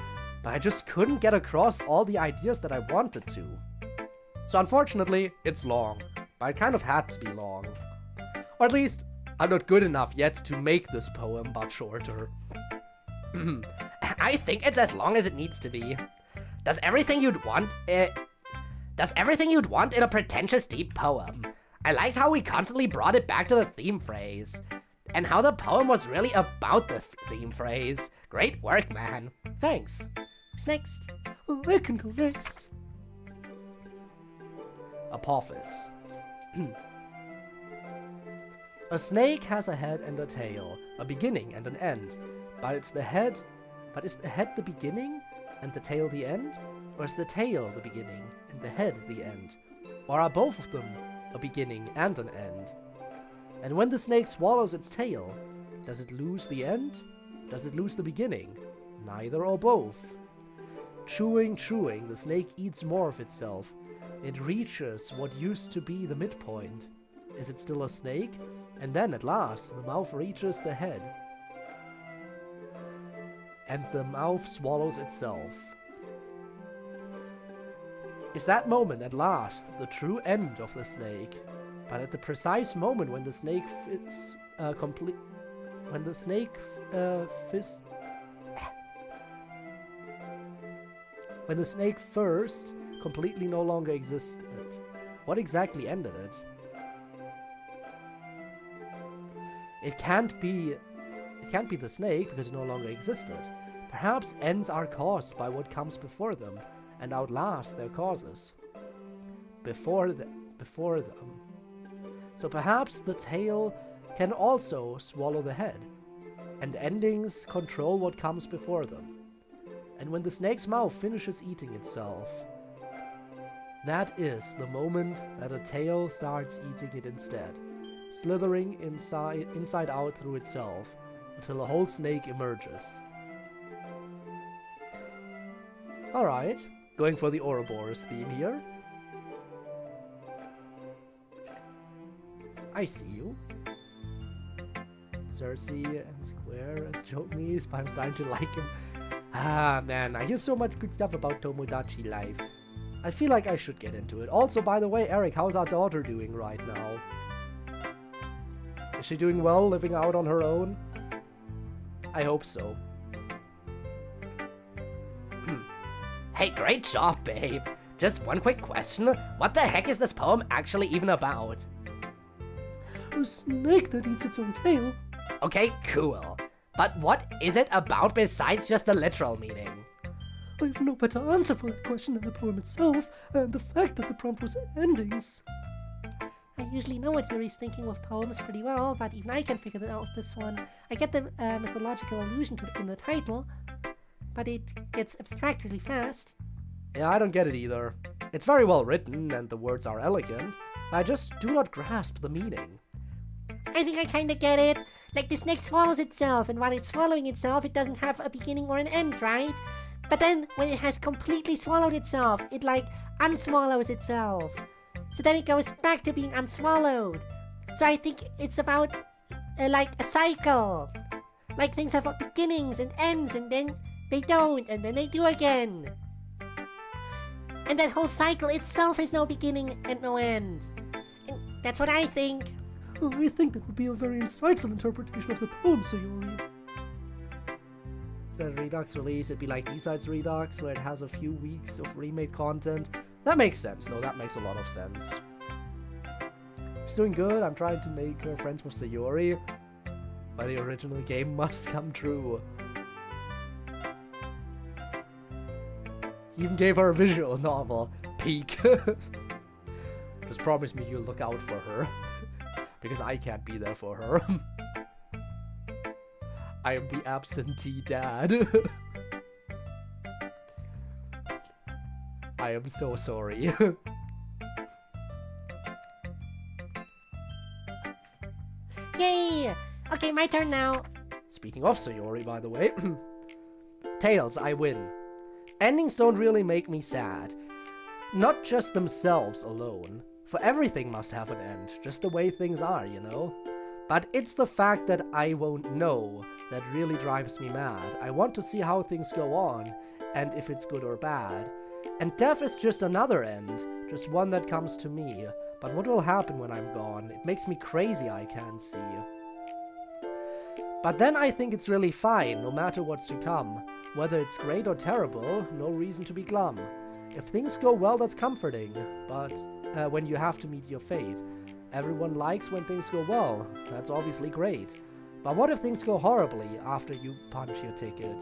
but I just couldn't get across all the ideas that I wanted to. So unfortunately, it's long, but it kind of had to be long. Or at least, I'm not good enough yet to make this poem but shorter. I think it's as long as it needs to be. Does everything you'd want in a pretentious deep poem. I liked how we constantly brought it back to the theme phrase. And how the poem was really about the theme phrase. Great work, man. Thanks. Who's next? Oh, I can go next. Apophis. A snake has a head and a tail, a beginning and an end. But is the head the beginning and the tail the end? Or is the tail the beginning and the head the end? Or are both of them a beginning and an end? And when the snake swallows its tail, does it lose the end? Does it lose the beginning? Neither or both. Chewing, the snake eats more of itself. It reaches what used to be the midpoint. Is it still a snake? And then at last, the mouth reaches the head. And the mouth swallows itself. Is that moment at last the true end of the snake? But at the precise moment when the snake when the snake first completely no longer existed, what exactly ended it? It can't be the snake because it no longer existed. Perhaps ends are caused by what comes before them and outlast their causes. Before them. So perhaps the tail can also swallow the head, and endings control what comes before them. And when the snake's mouth finishes eating itself, that is the moment that a tail starts eating it instead, slithering inside out through itself until a whole snake emerges. Alright, going for the Ouroboros theme here. I see you. Cersei and Square as Jokemies, but I'm starting to like him. Ah man, I hear so much good stuff about Tomodachi Life. I feel like I should get into it. Also, by the way, Eric, how's our daughter doing right now? Is she doing well, living out on her own? I hope so. Hey, great job, babe. Just one quick question. What the heck is this poem actually even about? A snake that eats its own tail. Okay, cool. But what is it about besides just the literal meaning? I have no better answer for that question than the poem itself, and the fact that the prompt was endings. I usually know what Yuri's thinking with poems pretty well, but even I can figure out this one. I get the mythological allusion in the title, but it gets abstract really fast. Yeah, I don't get it either. It's very well written, and the words are elegant, but I just do not grasp the meaning. I think I kinda get it. Like the snake swallows itself, and while it's swallowing itself, it doesn't have a beginning or an end, right? But then, when it has completely swallowed itself, it like unswallows itself. So then it goes back to being unswallowed. So I think it's about like a cycle. Like things have beginnings and ends, and then they don't, and then they do again. And that whole cycle itself has no beginning and no end. And that's what I think. Oh, I think that would be a very insightful interpretation of the poem, Sayori. Instead of Redux release, it'd be like D-Sides Redux, where it has a few weeks of remade content. That makes sense. No, that makes a lot of sense. She's doing good. I'm trying to make her friends with Sayori. But the original game must come true. He even gave her a visual novel. Peak. Just promise me you'll look out for her. Because I can't be there for her. I am the absentee dad. I am so sorry. Yay! Okay, my turn now. Speaking of Sayori, by the way. Tails, I win. Endings don't really make me sad. Not just themselves alone. For everything must have an end, just the way things are, you know? But it's the fact that I won't know that really drives me mad. I want to see how things go on, and if it's good or bad. And death is just another end, just one that comes to me. But what will happen when I'm gone? It makes me crazy, I can't see. But then I think it's really fine, no matter what's to come. Whether it's great or terrible, no reason to be glum. If things go well, that's comforting, but when you have to meet your fate. Everyone likes when things go well, that's obviously great. But what if things go horribly after you punch your ticket?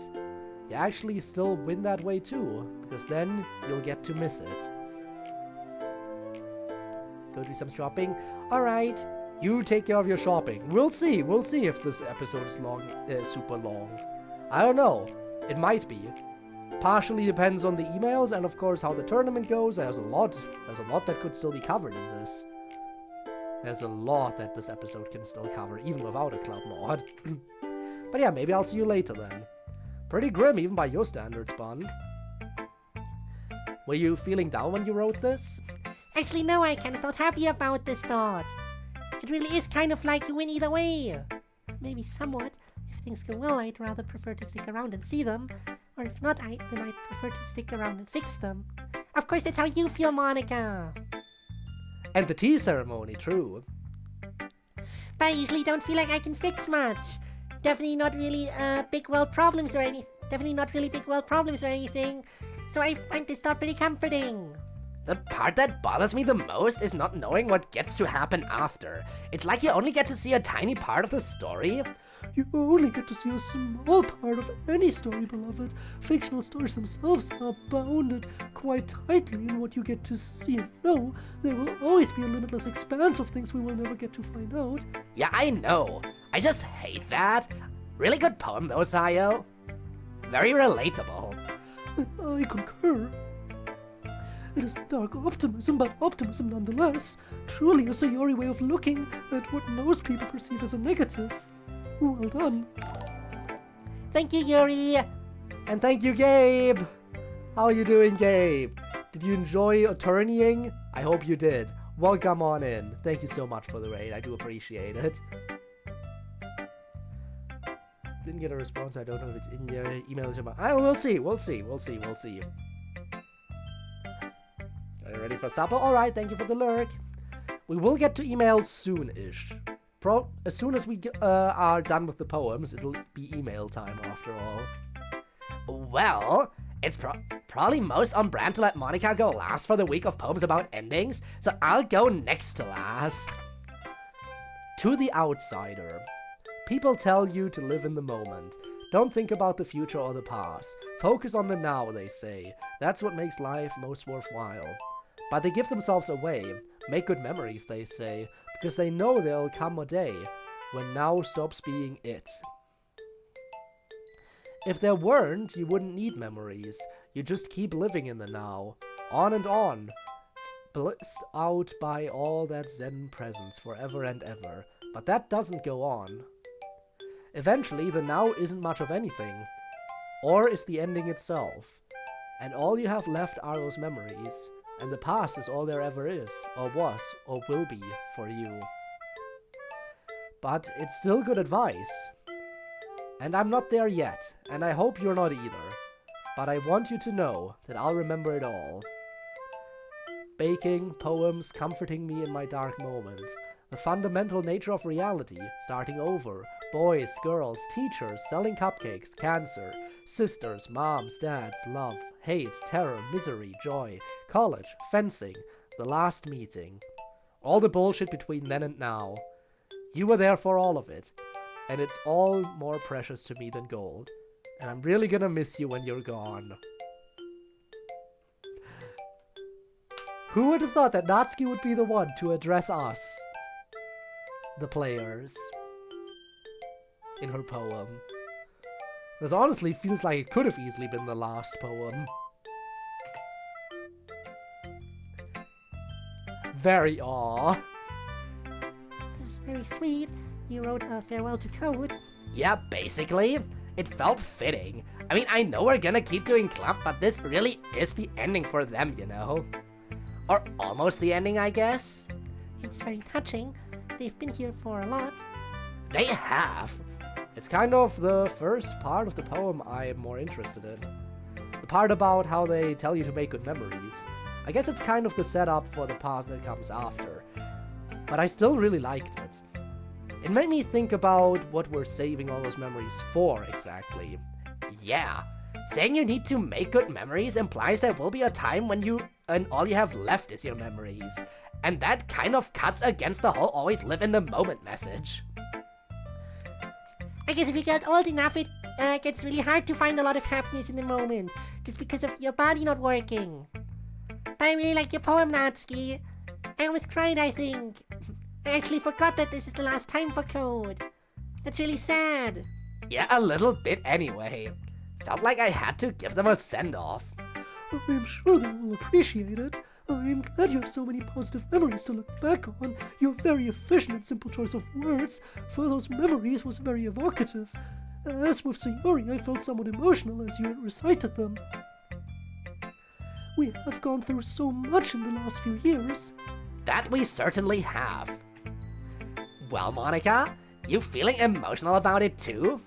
You actually still win that way too, because then you'll get to miss it. Go do some shopping? Alright, you take care of your shopping. We'll see if this episode is super long. I don't know, it might be. Partially depends on the emails and of course how the tournament goes. There's a lot that could still be covered in this. There's a lot that this episode can still cover, even without a club mod. But yeah, maybe I'll see you later then. Pretty grim, even by your standards, Bun. Were you feeling down when you wrote this? Actually, no, I kind of felt happy about this thought. It really is kind of like you win either way. Maybe somewhat. If things go well, I'd rather prefer to stick around and see them. Or if not, then I'd prefer to stick around and fix them. Of course, that's how you feel, Monica. And the tea ceremony, true. But I usually don't feel like I can fix much. Definitely not really big world problems or anything. So I find this thought pretty comforting. The part that bothers me the most is not knowing what gets to happen after. It's like you only get to see a tiny part of the story. You only get to see a small part of any story, beloved. Fictional stories themselves are bounded quite tightly in what you get to see and know. There will always be a limitless expanse of things we will never get to find out. Yeah, I know. I just hate that. Really good poem though, Sayo. Very relatable. I concur. It is dark optimism, but optimism nonetheless. Truly a Sayori way of looking at what most people perceive as a negative. Well done. Thank you, Yuri. And thank you, Gabe! How are you doing, Gabe? Did you enjoy attorneying? I hope you did. Welcome on in. Thank you so much for the raid. I do appreciate it. Didn't get a response. I don't know if it's in your email. We'll see. Are you ready for supper? Alright, thank you for the lurk. We will get to emails soon-ish. As soon as we are done with the poems, it'll be email time after all. Well, it's probably most on brand to let Monica go last for the week of poems about endings, so I'll go next to last. To the outsider. People tell you to live in the moment. Don't think about the future or the past. Focus on the now, they say. That's what makes life most worthwhile. But they give themselves away. Make good memories, they say, because they know there'll come a day when now stops being it. If there weren't, you wouldn't need memories. You just keep living in the now. On and on. Blissed out by all that Zen presence forever and ever. But that doesn't go on. Eventually, the now isn't much of anything, or is the ending itself. And all you have left are those memories, and the past is all there ever is, or was, or will be for you. But it's still good advice. And I'm not there yet, and I hope you're not either. But I want you to know that I'll remember it all. Baking, poems, comforting me in my dark moments, the fundamental nature of reality, starting over, boys, girls, teachers, selling cupcakes, cancer, sisters, moms, dads, love, hate, terror, misery, joy, college, fencing, the last meeting. All the bullshit between then and now. You were there for all of it, and it's all more precious to me than gold. And I'm really gonna miss you when you're gone. Who would have thought that Natsuki would be the one to address us, the players, in her poem? This honestly feels like it could have easily been the last poem. Very aw. This is very sweet. You wrote a farewell to Code. Yeah, basically. It felt fitting. I mean, I know we're gonna keep doing Club, but this really is the ending for them, you know? Or almost the ending, I guess? It's very touching. They've been here for a lot. They have. It's kind of the first part of the poem I'm more interested in. The part about how they tell you to make good memories. I guess it's kind of the setup for the part that comes after. But I still really liked it. It made me think about what we're saving all those memories for, exactly. Yeah. Saying you need to make good memories implies there will be a time when all you have left is your memories. And that kind of cuts against the whole always live in the moment message. I guess if you get old enough, it gets really hard to find a lot of happiness in the moment, just because of your body not working. But I really like your poem, Natsuki. I almost cried, I think. I actually forgot that this is the last time for Code. That's really sad. Yeah, a little bit anyway. Felt like I had to give them a send-off. I'm sure they will appreciate it. I'm glad you have so many positive memories to look back on. Your very efficient and simple choice of words for those memories was very evocative. As with Sayori, I felt somewhat emotional as you recited them. We have gone through so much in the last few years. That we certainly have. Well, Monica, you feeling emotional about it too?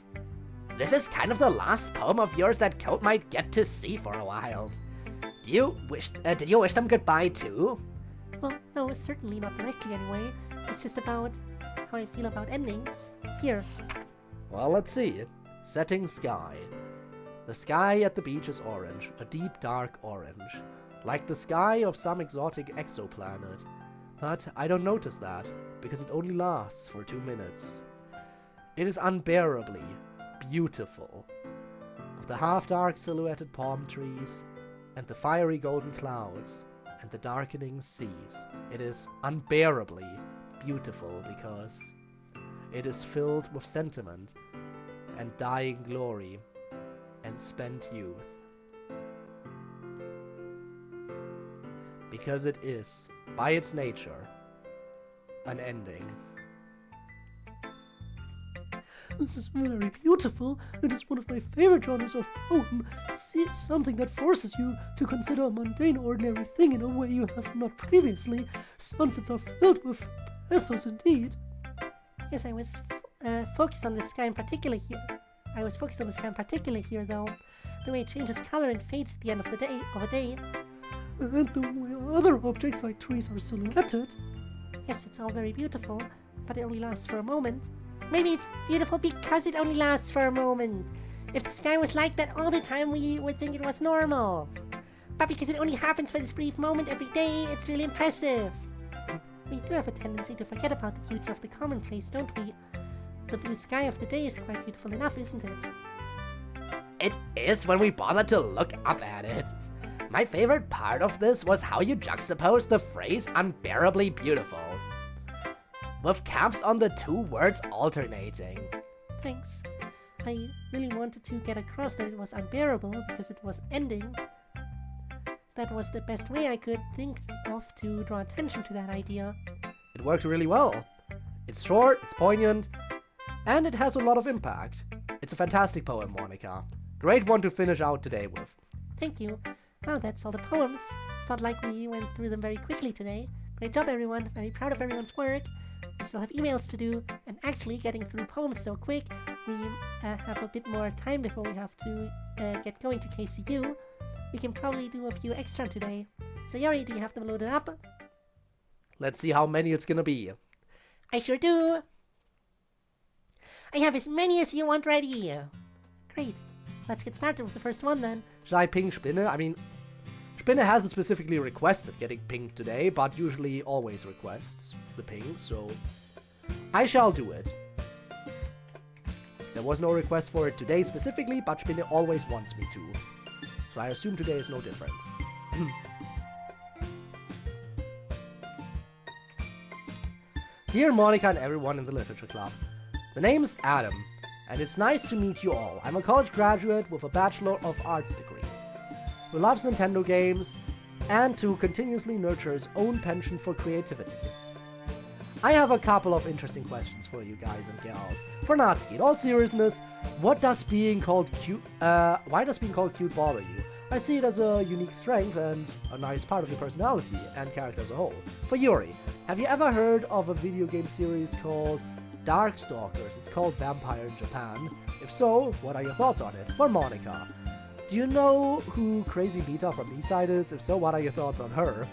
This is kind of the last poem of yours that Code might get to see for a while. Did you wish them goodbye too? Well, no, certainly not directly anyway. It's just about how I feel about endings. Here. Well, let's see. Setting sky. The sky at the beach is orange, a deep dark orange. Like the sky of some exotic exoplanet. But I don't notice that, because it only lasts for 2 minutes. It is unbearably beautiful. Of the half-dark silhouetted palm trees, and the fiery golden clouds, and the darkening seas. It is unbearably beautiful because it is filled with sentiment, and dying glory, and spent youth. Because it is, by its nature, an ending. This is very beautiful. It is one of my favorite genres of poem. Something that forces you to consider a mundane, ordinary thing in a way you have not previously. Sunsets are filled with pathos indeed. Yes, I was focused on the sky in particular here. Though. The way it changes color and fades at the end of a day. And the way other objects like trees are silhouetted. Yes, it's all very beautiful, but it only lasts for a moment. Maybe it's beautiful because it only lasts for a moment. If the sky was like that all the time, we would think it was normal. But because it only happens for this brief moment every day, it's really impressive. We do have a tendency to forget about the beauty of the commonplace, don't we? The blue sky of the day is quite beautiful enough, isn't it? It is when we bother to look up at it. My favorite part of this was how you juxtaposed the phrase unbearably beautiful, with caps on the 2 words alternating. Thanks. I really wanted to get across that it was unbearable because it was ending. That was the best way I could think of to draw attention to that idea. It worked really well. It's short, it's poignant, and it has a lot of impact. It's a fantastic poem, Monica. Great one to finish out today with. Thank you. Well, that's all the poems. Felt like we went through them very quickly today. Great job, everyone. Very proud of everyone's work. We still have emails to do, and actually getting through poems so quick, we have a bit more time before we have to get going to KCU. We can probably do a few extra today. Sayori, do you have them loaded up? Let's see how many it's gonna be. I sure do. I have as many as you want ready. Great. Let's get started with the first one then. Should I ping Spinne? I mean, Spinne hasn't specifically requested getting pinged today, but usually always requests the ping, so I shall do it. There was no request for it today specifically, but Spinne always wants me to. So I assume today is no different. Dear Monica and everyone in the Literature Club, the name's Adam, and it's nice to meet you all. I'm a college graduate with a Bachelor of Arts degree, who loves Nintendo games, and who continuously nurtures his own penchant for creativity. I have a couple of interesting questions for you guys and gals. For Natsuki, in all seriousness, why does being called cute bother you? I see it as a unique strength and a nice part of your personality and character as a whole. For Yuri, have you ever heard of a video game series called Darkstalkers? It's called Vampire in Japan. If so, what are your thoughts on it? For Monica, do you know who Crazy Beta from Eastside is? If so, what are your thoughts on her?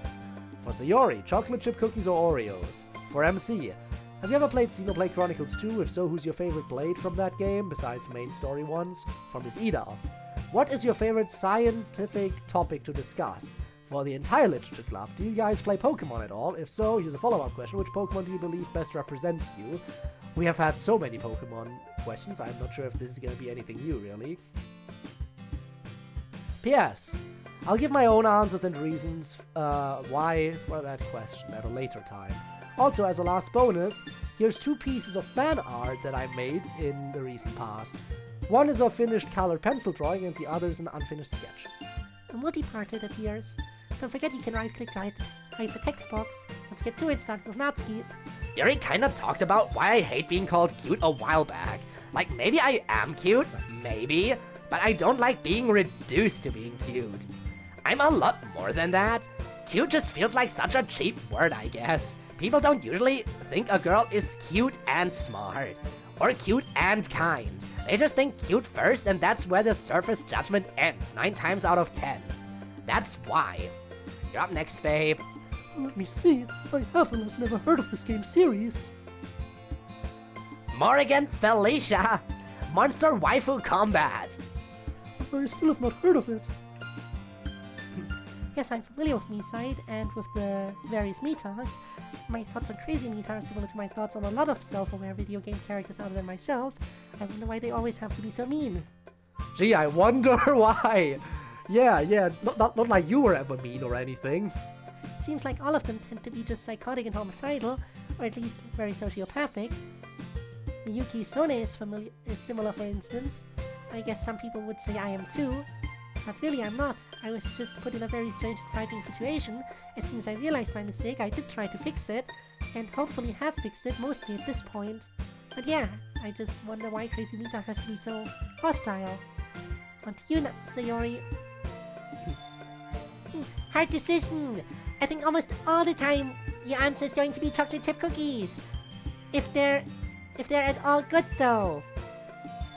For Sayori, chocolate chip cookies or Oreos? For MC, have you ever played Xenoblade Chronicles 2? If so, who's your favorite blade from that game, besides main story ones? For Miss Ida, what is your favorite scientific topic to discuss? For the entire Literature Club, do you guys play Pokemon at all? If so, here's a follow-up question. Which Pokemon do you believe best represents you? We have had so many Pokemon questions, I'm not sure if this is going to be anything new, really. P.S. I'll give my own answers and reasons why for that question at a later time. Also, as a last bonus, here's 2 pieces of fan art that I made in the recent past. One is a finished colored pencil drawing and the other is an unfinished sketch. A multi-part it appears. Don't forget you can right-click to hide the text box. Let's get to it, starting with Natsuki. Yuri kinda talked about why I hate being called cute a while back. Like, maybe I am cute, maybe, but I don't like being reduced to being cute. I'm a lot more than that. Cute just feels like such a cheap word, I guess. People don't usually think a girl is cute and smart, or cute and kind. They just think cute first, and that's where the surface judgment ends 9 times out of 10. That's why. You're up next, Fabe. Let me see. I have almost never heard of this game series. Morrigan Felicia! Monster Waifu Combat! I still have not heard of it. Yes, I'm familiar with Miside and with the various metas. My thoughts on Crazy Meta are similar to my thoughts on a lot of self-aware video game characters other than myself. I wonder why they always have to be so mean. Gee, I wonder why. Yeah, not like you were ever mean or anything. It seems like all of them tend to be just psychotic and homicidal, or at least very sociopathic. Miyuki Sone is similar, for instance. I guess some people would say I am too. But really, I'm not. I was just put in a very strange and frightening situation. As soon as I realized my mistake, I did try to fix it, and hopefully have fixed it mostly at this point. But yeah, I just wonder why Crazy Mita has to be so hostile. On to you, Sayori. Hard decision. I think almost all the time your answer is going to be chocolate chip cookies. If they're at all good, though.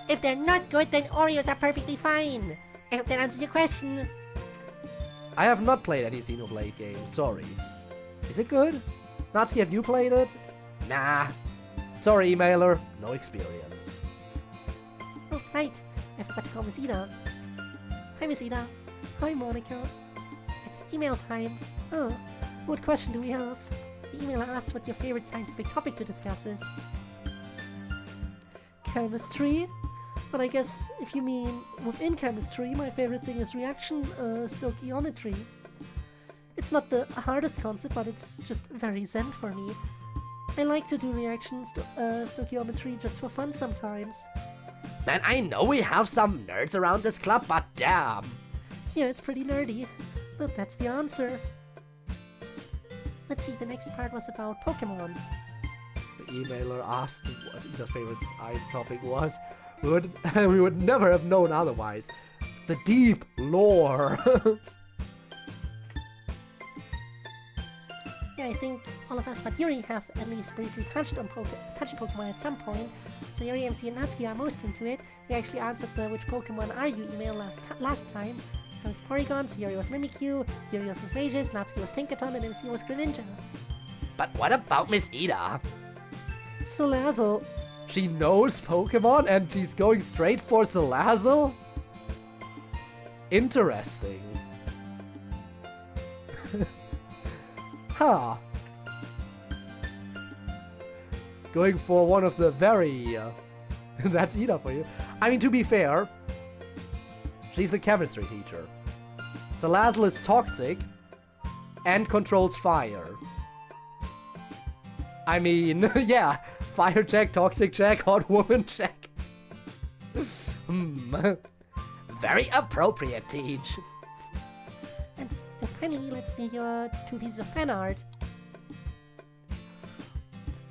If they're not good, then Oreos are perfectly fine. I hope that answers your question. I have not played any Xenoblade game, sorry. Is it good? Natsuki, have you played it? Nah. Sorry, emailer, no experience. Oh, right. I forgot to call Miss Ida. Hi, Miss Ida. Hi, Monica. It's email time. Oh, what question do we have? The emailer asks what your favorite scientific topic to discuss is. Chemistry? But I guess if you mean within chemistry, my favorite thing is reaction stoichiometry. It's not the hardest concept, but it's just very zen for me. I like to do reaction stoichiometry just for fun sometimes. Man, I know we have some nerds around this club, but damn. Yeah, it's pretty nerdy, but that's the answer. Let's see, the next part was about Pokemon. emailer asked what his favorite science topic was, we would never have known otherwise. The deep lore. Yeah, I think all of us but Yuri have at least briefly touched Pokemon at some point. So Yuri, MC, and Natsuki are most into it. We actually answered the which Pokemon are you email last time. It was Porygon, so Yuri was Mimikyu, Yuri was Mages, Natsuki was Tinkaton, and MC was Greninja. But what about Miss Ida? Salazzle. She knows Pokemon and she's going straight for Salazzle? Interesting. Huh. Going for one of the very... that's Ida for you. I mean, to be fair, she's the chemistry teacher. Salazzle is toxic and controls fire. I mean, yeah, fire check, toxic check, hot woman check. Very appropriate, Teach. And finally, let's see your 2 pieces of fan art.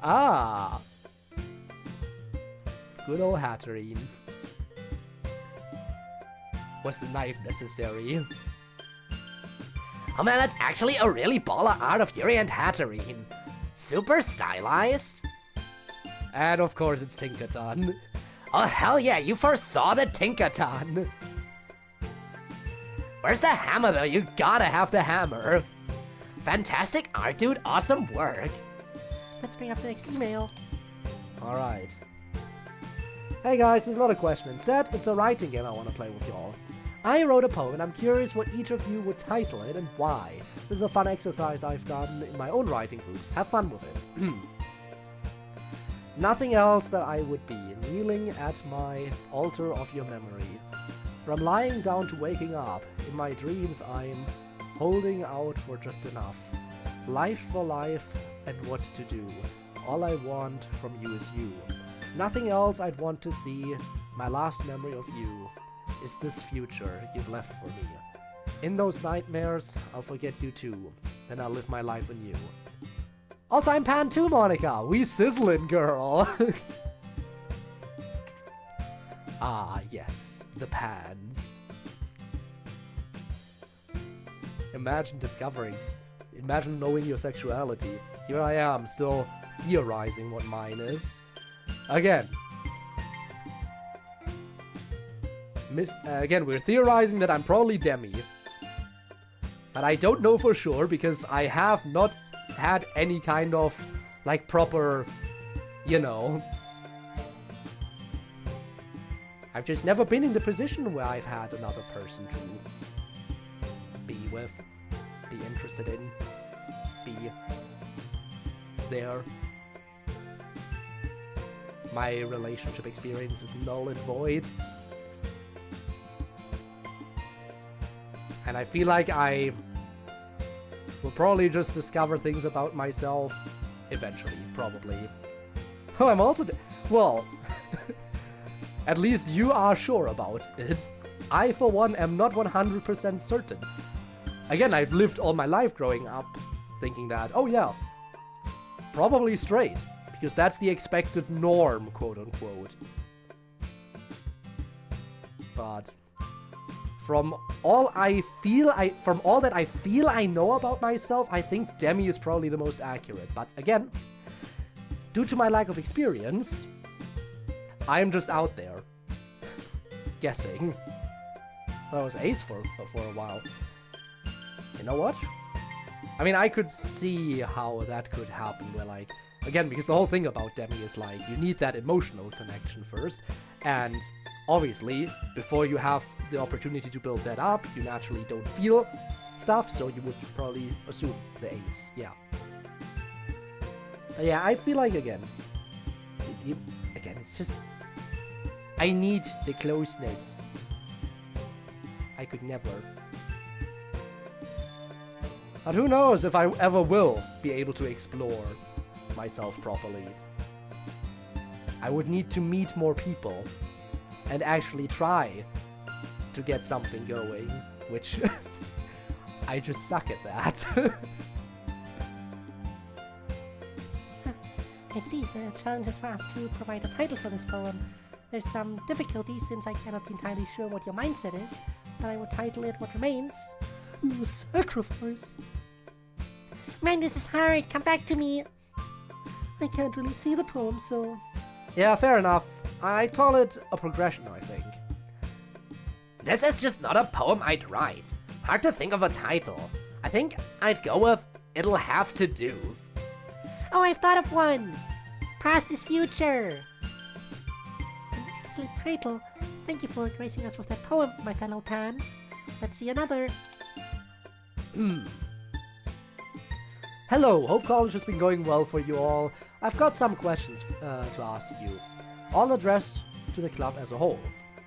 Ah. Good old Hatterene. Was the knife necessary? Oh man, that's actually a really baller art of Yuri and Hatterene. Super stylized. And of course it's Tinkaton. Oh hell yeah, you foresaw the Tinkaton. Where's the hammer though? You gotta have the hammer. Fantastic art, dude. Awesome work. Let's bring up the next email. Alright. Hey guys, this is not a question. Instead, it's a writing game I want to play with y'all. I wrote a poem and I'm curious what each of you would title it and why. This is a fun exercise I've done in my own writing groups. Have fun with it. Nothing else that I would be, kneeling at my altar of your memory. From lying down to waking up, in my dreams I'm holding out for just enough. Life for life and what to do. All I want from you is you. Nothing else I'd want to see. My last memory of you is this future you've left for me. In those nightmares, I'll forget you too. Then I'll live my life anew. Also, I'm Pan too, Monica. We sizzling, girl. Ah, yes, the Pans. Imagine knowing your sexuality. Here I am, still theorizing what mine is. Again. Again, we're theorizing that I'm probably Demi. But I don't know for sure because I have not had any kind of, like, proper, you know. I've just never been in the position where I've had another person to be with, be interested in, be there. My relationship experience is null and void. And I feel like I will probably just discover things about myself eventually, probably. Oh, I'm also... well, at least you are sure about it. I, for one, am not 100% certain. Again, I've lived all my life growing up thinking that, oh yeah, probably straight. Because that's the expected norm, quote-unquote. But from all that I feel I know about myself, I think Demi is probably the most accurate. But again, due to my lack of experience, I am just out there guessing. Thought I was Ace for a while. You know what? I mean, I could see how that could happen, where, like, again, because the whole thing about Demi is, like, you need that emotional connection first, and obviously, before you have the opportunity to build that up, you naturally don't feel stuff, so you would probably assume the Ace, yeah. But yeah, I feel like, again, it's just, I need the closeness. I could never. But who knows if I ever will be able to explore myself properly. I would need to meet more people and actually try to get something going, which I just suck at that. I see. The challenge is for us to provide a title for this poem. There's some difficulty since I cannot be entirely sure what your mindset is, but I will title it What Remains. Sacrifice. Man, this is hard. Come back to me. I can't really see the poem, so... Yeah, fair enough. I'd call it a progression, I think. This is just not a poem I'd write. Hard to think of a title. I think I'd go with It'll Have to Do. Oh, I've thought of one. Past is Future. An excellent title. Thank you for gracing us with that poem, my fellow Pan. Let's see another. Hello, hope college has been going well for you all. I've got some questions to ask you, all addressed to the club as a whole.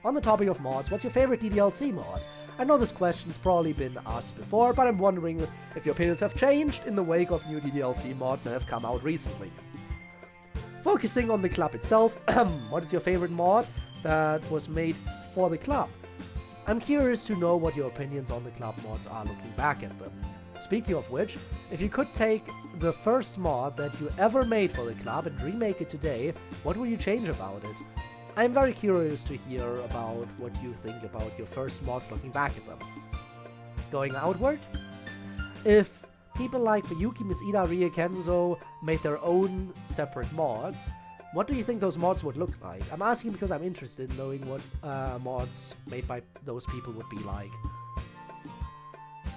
On the topic of mods, what's your favorite DDLC mod? I know this question's probably been asked before, but I'm wondering if your opinions have changed in the wake of new DDLC mods that have come out recently. Focusing on the club itself, what is your favorite mod that was made for the club? I'm curious to know what your opinions on the club mods are looking back at them. Speaking of which, if you could take the first mod that you ever made for the club and remake it today, what would you change about it? I'm very curious to hear about what you think about your first mods looking back at them. Going outward? If people like Fuyuki, Misida, Rie, Kenzo made their own separate mods, what do you think those mods would look like? I'm asking because I'm interested in knowing what mods made by those people would be like.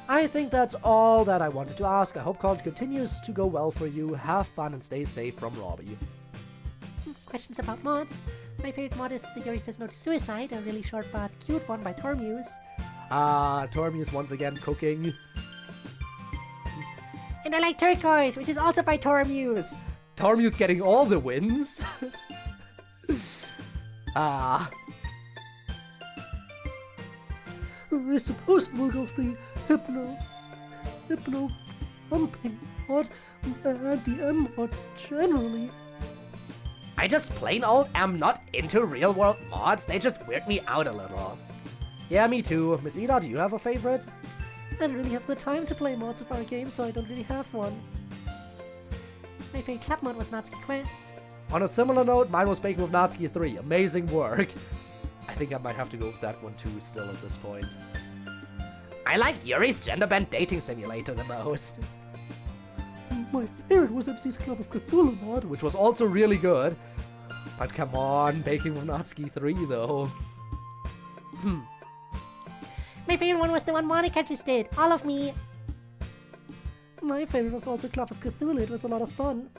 I think that's all that I wanted to ask. I hope college continues to go well for you. Have fun and stay safe from Robbie. Questions about mods? My favorite mod is Sayori Says No to Suicide, a really short but cute one by Tormuse. Tormuse once again cooking. And I like Turquoise, which is also by Tormuse. Tormuse getting all the wins. I suppose we'll go with the hypno pumping mod and the M mods generally. I just plain old am not into real world mods, they just weird me out a little. Yeah, me too. Miss Ida, do you have a favorite? I don't really have the time to play mods of our game, so I don't really have one. My favorite club mod was Natsuki Quest. On a similar note, mine was Baking with Natsuki 3. Amazing work. I think I might have to go with that one too still at this point. I liked Yuri's gender bend dating simulator the most. My favorite was MC's Club of Cthulhu mod, Which was also really good. But come on, Baking with Natsuki 3 though. My favorite one was the one Monica just did. All of me. My favorite was also Club of Cthulhu. It was a lot of fun.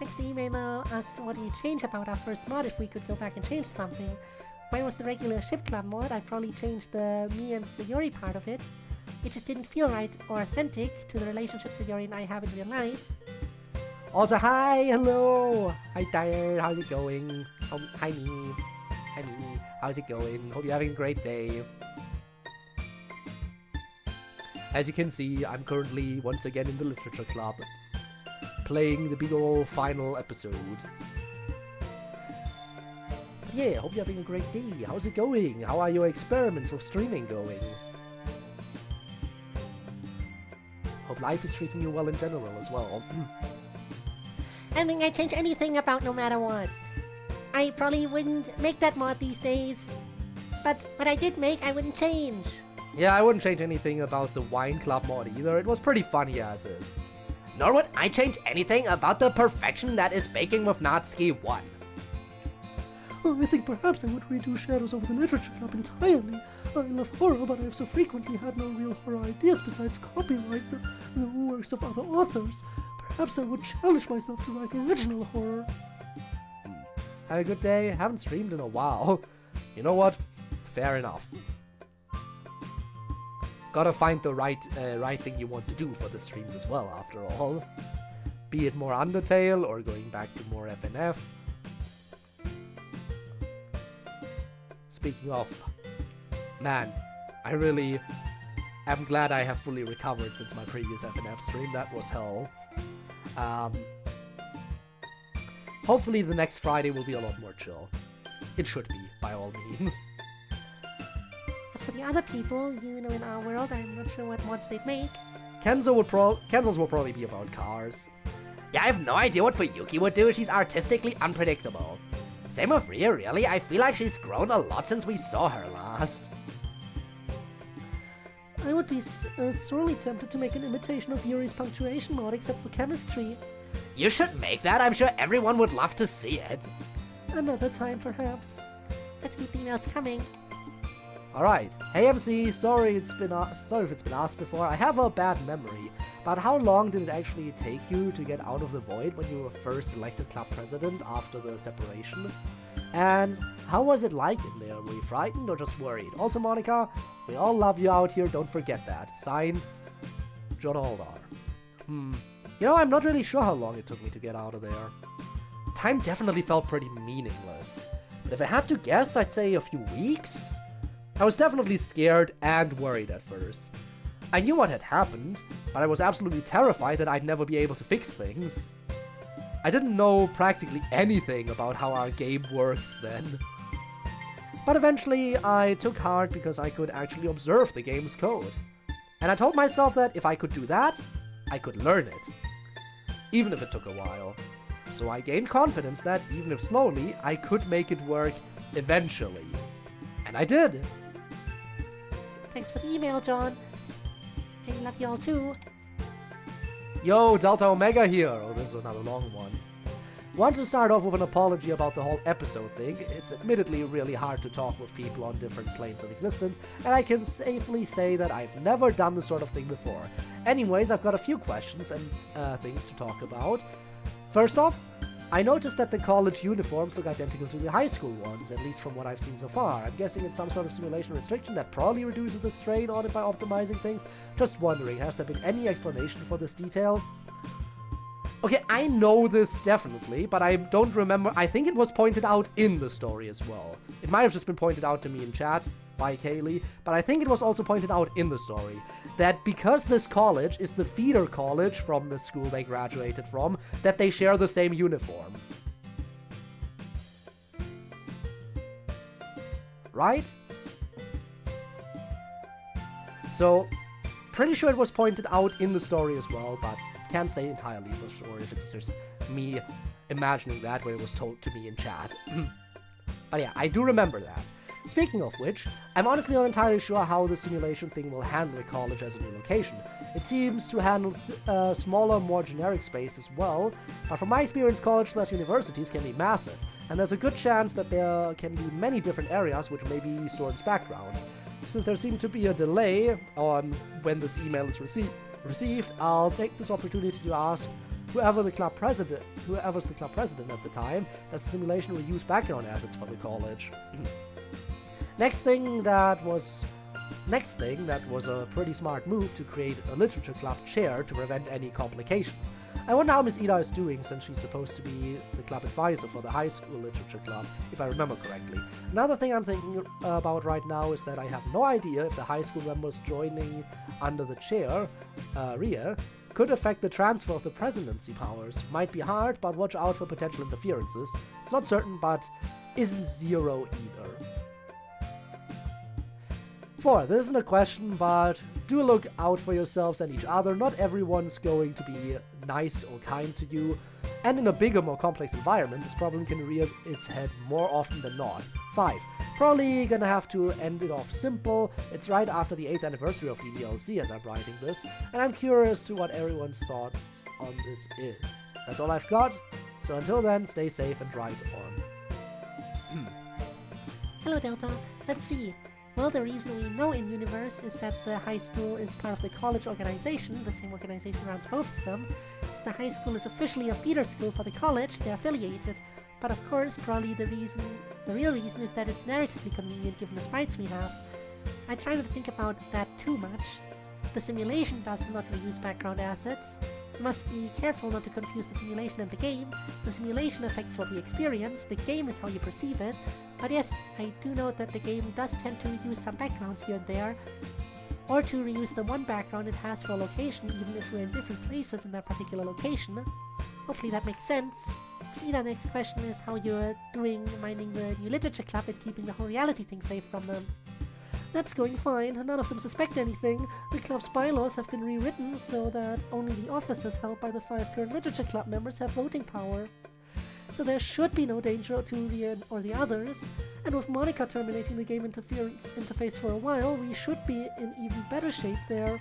Next email asked what we change about our first mod if we could go back and change something. Mine was the regular ship club mod. I'd probably change the me and Sayori part of it. It just didn't feel right or authentic to the relationship Sayori and I have in real life. Also, hi, hello. Hi, Tired. How's it going? Hi, me. Hi, Mimi. How's it going? Hope you're having a great day. As you can see, I'm currently once again in the literature club, playing the big ol' final episode. But yeah, hope you're having a great day. How's it going? How are your experiments with streaming going? Hope life is treating you well in general as well. I don't think I'd change anything about no matter what. I probably wouldn't make that mod these days. But what I did make, I wouldn't change. Yeah, I wouldn't change anything about the wine club mod either. It was pretty funny as is. Nor would I change anything about the perfection that is Baking with Natsuki 1. Oh, I think perhaps I would redo Shadows over the Literature Club entirely. I love horror, but I have so frequently had no real horror ideas besides copyright the works of other authors. Perhaps I would challenge myself to write original horror. Have a good day. Haven't streamed in a while. You know what? Fair enough. Gotta find the right thing you want to do for the streams as well, after all. Be it more Undertale or going back to more FNF. Speaking of, man, I really am glad I have fully recovered since my previous FNF stream. That was hell. Hopefully the next Friday will be a lot more chill. It should be, by all means. As for the other people, in our world, I'm not sure what mods they'd make. Kenzo's will probably be about cars. Yeah, I have no idea what Fuyuki would do. She's artistically unpredictable. Same with Ria, really. I feel like she's grown a lot since we saw her last. I would be sorely tempted to make an imitation of Yuri's punctuation mod except for chemistry. You should make that. I'm sure everyone would love to see it. Another time, perhaps. Let's keep the emails coming. Alright. Hey MC, sorry if it's been asked before. I have a bad memory. But how long did it actually take you to get out of the void when you were first elected club president after the separation? And how was it like in there? Were you frightened or just worried? Also, Monica, we all love you out here, don't forget that. Signed, John Holdar. You know, I'm not really sure how long it took me to get out of there. Time definitely felt pretty meaningless. But if I had to guess, I'd say a few weeks? I was definitely scared and worried at first. I knew what had happened, but I was absolutely terrified that I'd never be able to fix things. I didn't know practically anything about how our game works then. But eventually, I took heart because I could actually observe the game's code. And I told myself that if I could do that, I could learn it. Even if it took a while. So I gained confidence that, even if slowly, I could make it work eventually. And I did. Thanks for the email, John. I love you all too. Yo, Delta Omega here. Oh, this is another long one. Want to start off with an apology about the whole episode thing. It's admittedly really hard to talk with people on different planes of existence, and I can safely say that I've never done this sort of thing before. Anyways, I've got a few questions and things to talk about. First off, I noticed that the college uniforms look identical to the high school ones, at least from what I've seen so far. I'm guessing it's some sort of simulation restriction that probably reduces the strain on it by optimizing things. Just wondering, has there been any explanation for this detail? Okay, I know this definitely, but I don't remember. I think it was pointed out in the story as well. It might have just been pointed out to me in chat by Kaylee, but I think it was also pointed out in the story that because this college is the feeder college from the school they graduated from, that they share the same uniform. Right? So, pretty sure it was pointed out in the story as well, but can't say entirely for sure if it's just me imagining that when it was told to me in chat. But yeah, I do remember that. Speaking of which, I'm honestly not entirely sure how the simulation thing will handle the college as a new location. It seems to handle smaller, more generic space as well, but from my experience, college/universities can be massive, and there's a good chance that there can be many different areas which may be students' backgrounds. Since there seemed to be a delay on when this email is received, I'll take this opportunity to ask whoever's the club president at the time, does the simulation reuse background assets for the college? Next thing that was a pretty smart move to create a literature club chair to prevent any complications. I wonder how Miss Ida is doing since she's supposed to be the club advisor for the high school literature club, if I remember correctly. Another thing I'm thinking about right now is that I have no idea if the high school members joining under the chair, Ria, could affect the transfer of the presidency powers. Might be hard, but watch out for potential interferences. It's not certain, but isn't zero either. 4. This isn't a question, but do look out for yourselves and each other. Not everyone's going to be nice or kind to you, and in a bigger, more complex environment, this problem can rear its head more often than not. 5. Probably gonna have to end it off simple. It's right after the 8th anniversary of the DLC as I'm writing this, and I'm curious to what everyone's thoughts on this is. That's all I've got, so until then, stay safe and write on. Hello, Delta. Let's see. Well, the reason we know in Universe is that the high school is part of the college organization, the same organization runs both of them. So the high school is officially a feeder school for the college, they're affiliated. But of course, probably the real reason is that it's narratively convenient given the sprites we have. I try not to think about that too much. The simulation does not reuse background assets. You must be careful not to confuse the simulation and the game. The simulation affects what we experience, the game is how you perceive it. But yes, I do note that the game does tend to reuse some backgrounds here and there, or to reuse the one background it has for a location even if we're in different places in that particular location. Hopefully that makes sense. The next question is how you're doing minding the new literature club and keeping the whole reality thing safe from them. That's going fine. None of them suspect anything. The club's bylaws have been rewritten so that only the offices held by the 5 current literature club members have voting power. So there should be no danger to the or the others, and with Monica terminating the game interface for a while, we should be in even better shape there.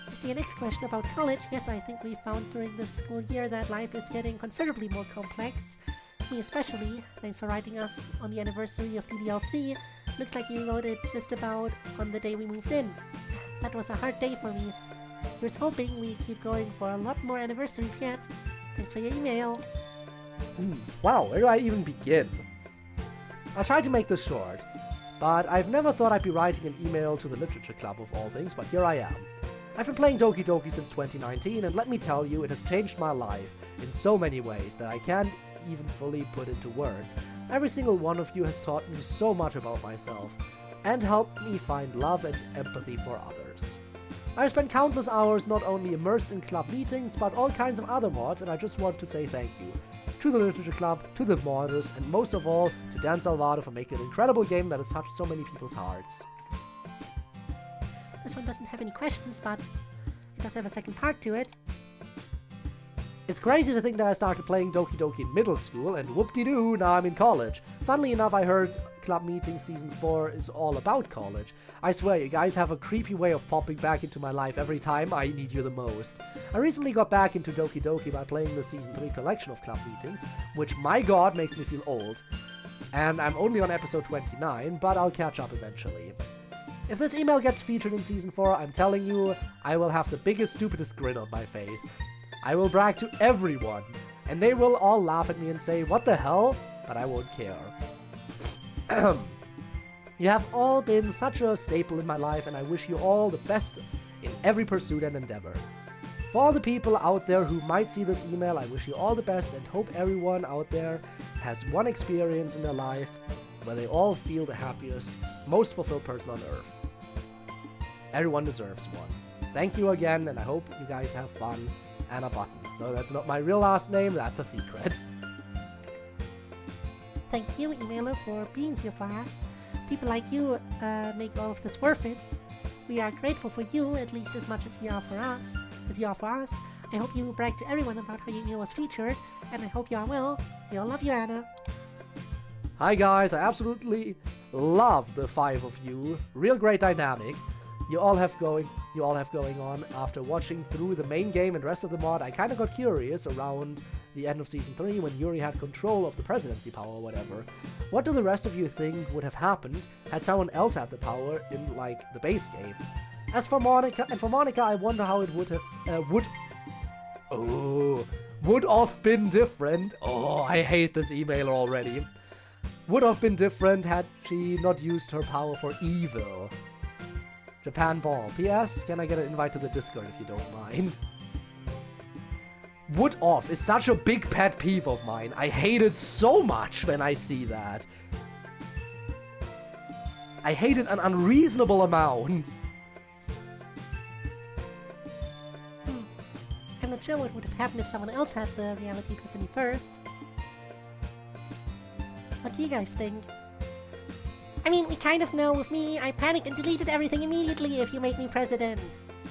I see. Your next question about college. Yes, I think we found during this school year that life is getting considerably more complex. Me especially. Thanks for writing us on the anniversary of DDLC. Looks like you wrote it just about on the day we moved in. That was a hard day for me. Here's hoping we keep going for a lot more anniversaries yet. Thanks for your email. Wow, where do I even begin? I'll try to make this short, but I've never thought I'd be writing an email to the Literature Club of all things, but here I am. I've been playing Doki Doki since 2019, and let me tell you, it has changed my life in so many ways that I can't even fully put into words. Every single one of you has taught me so much about myself, and helped me find love and empathy for others. I've spent countless hours not only immersed in club meetings, but all kinds of other mods, and I just want to say thank you. To the Literature Club, to the modders, and most of all, to Dan Salvado for making an incredible game that has touched so many people's hearts. This one doesn't have any questions, but it does have a second part to it. It's crazy to think that I started playing Doki Doki in middle school, and whoop-de-doo, now I'm in college. Funnily enough, I heard Club Meeting Season 4 is all about college. I swear, you guys have a creepy way of popping back into my life every time I need you the most. I recently got back into Doki Doki by playing the Season 3 collection of Club Meetings, which, my god, makes me feel old. And I'm only on episode 29, but I'll catch up eventually. If this email gets featured in Season 4, I'm telling you, I will have the biggest, stupidest grin on my face. I will brag to everyone, and they will all laugh at me and say, what the hell? But I won't care. You have all been such a staple in my life, and I wish you all the best in every pursuit and endeavor. For all the people out there who might see this email, I wish you all the best and hope everyone out there has one experience in their life where they all feel the happiest, most fulfilled person on earth. Everyone deserves one. Thank you again, and I hope you guys have fun. Anna Button. No, that's not my real last name, that's a secret. Thank you, emailer, for being here for us. People like you make all of this worth it. We are grateful for you, at least as much as we are for us. I hope you brag to everyone about how your email was featured, and I hope you are well. We all love you, Anna. Hi guys, I absolutely love the 5 of you. Real great dynamic. You all have going on. After watching through the main game and rest of the mod, I kind of got curious around the end of Season 3 when Yuri had control of the presidency power or whatever. What do the rest of you think would have happened had someone else had the power in, like, the base game? As for Monica, I wonder how it would have, would have been different. Oh, I hate this emailer already. Would have been different had she not used her power for evil. Japan Ball. P.S. Can I get an invite to the Discord if you don't mind? Would off is such a big pet peeve of mine. I hate it so much when I see that. I hate it an unreasonable amount. I'm not sure what would have happened if someone else had the reality epiphany first. What do you guys think? I mean, we kind of know with me, I panicked and deleted everything immediately if you made me president.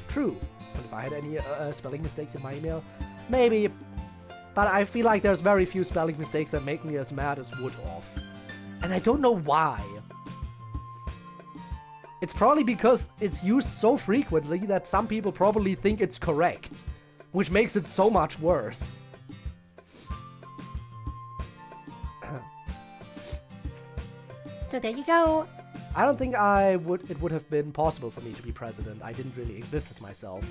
True. But if I had any spelling mistakes in my email, maybe. But I feel like there's very few spelling mistakes that make me as mad as would off. And I don't know why. It's probably because it's used so frequently that some people probably think it's correct, which makes it so much worse. So there you go. I don't think it would have been possible for me to be president. I didn't really exist as myself.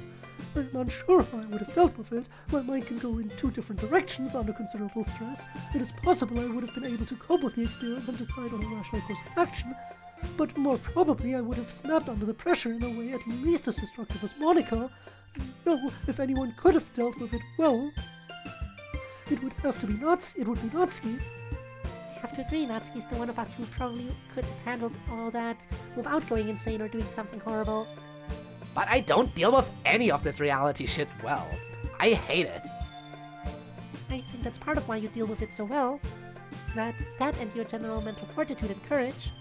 I'm unsure how I would have dealt with it. My mind can go in 2 different directions under considerable stress. It is possible I would have been able to cope with the experience and decide on a rational course of action, but more probably I would have snapped under the pressure in a way at least as destructive as Monica. No, if anyone could have dealt with it well, it would have to be Natsuki. It would be Natsuki. I have to agree, Natsuki's the one of us who probably could have handled all that without going insane or doing something horrible. But I don't deal with any of this reality shit well. I hate it. I think that's part of why you deal with it so well. That and your general mental fortitude and courage.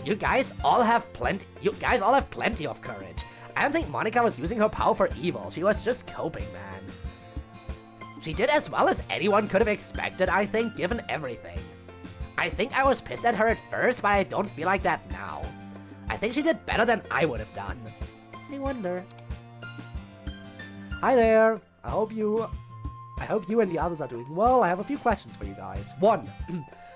You guys all have plenty of courage. I don't think Monica was using her power for evil. She was just coping, man. She did as well as anyone could have expected, I think, given everything. I think I was pissed at her at first, but I don't feel like that now. I think she did better than I would have done. I wonder. Hi there. I hope you and the others are doing well. I have a few questions for you guys. 1.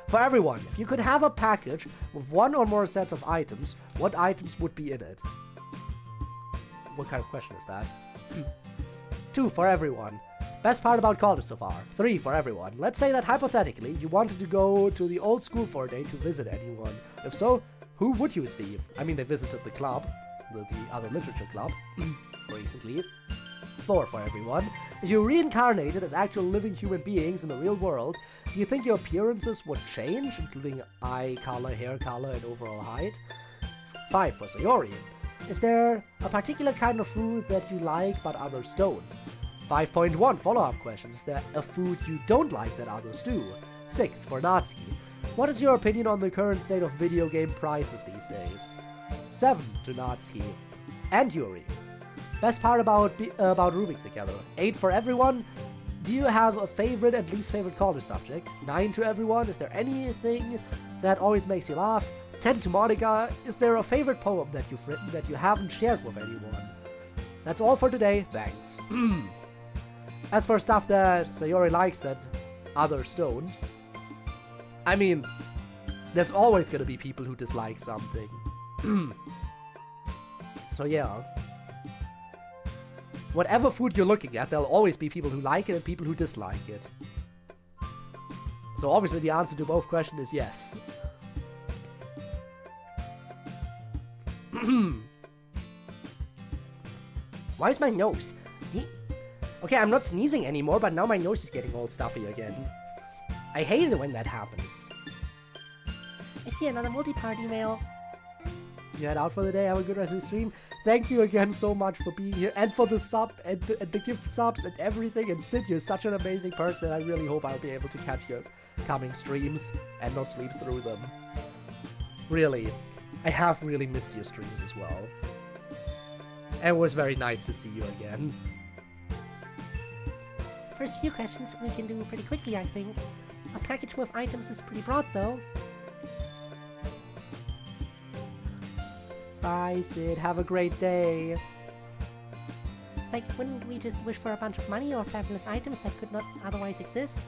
For everyone, if you could have a package with 1 or more sets of items, what items would be in it? What kind of question is that? 2. For everyone. Best part about college so far. 3. For everyone. Let's say that hypothetically you wanted to go to the old school for a day to visit anyone. If so, who would you see? I mean, they visited the club, the other literature club, recently. 4. For everyone. If you reincarnated as actual living human beings in the real world, do you think your appearances would change, including eye color, hair color, and overall height? 5. For Sayori. Is there a particular kind of food that you like but others don't? 5.1 follow-up question. Is there a food you don't like that others do? 6. For Natsuki. What is your opinion on the current state of video game prices these days? 7. To Natsuki. And Yuri. Best part about Rubik together. 8. For everyone. Do you have a favorite and least favorite college subject? 9. To everyone. Is there anything that always makes you laugh? 10. To Monica. Is there a favorite poem that you've written that you haven't shared with anyone? That's all for today. Thanks. As for stuff that Sayori likes that others don't, I mean, there's always gonna be people who dislike something. So yeah. Whatever food you're looking at, there'll always be people who like it and people who dislike it. So obviously the answer to both questions is yes. Why is my nose? Okay, I'm not sneezing anymore, but now my nose is getting all stuffy again. I hate it when that happens. I see another multi-part email. You head out for the day, have a good rest of the stream. Thank you again so much for being here and for the sub and the gift subs and everything. And Sid, you're such an amazing person. I really hope I'll be able to catch your coming streams and not sleep through them. Really, I have really missed your streams as well. And it was very nice to see you again. First few questions we can do pretty quickly, I think. A package with items is pretty broad, though. Bye, Sid. Have a great day. Like, wouldn't we just wish for a bunch of money or fabulous items that could not otherwise exist?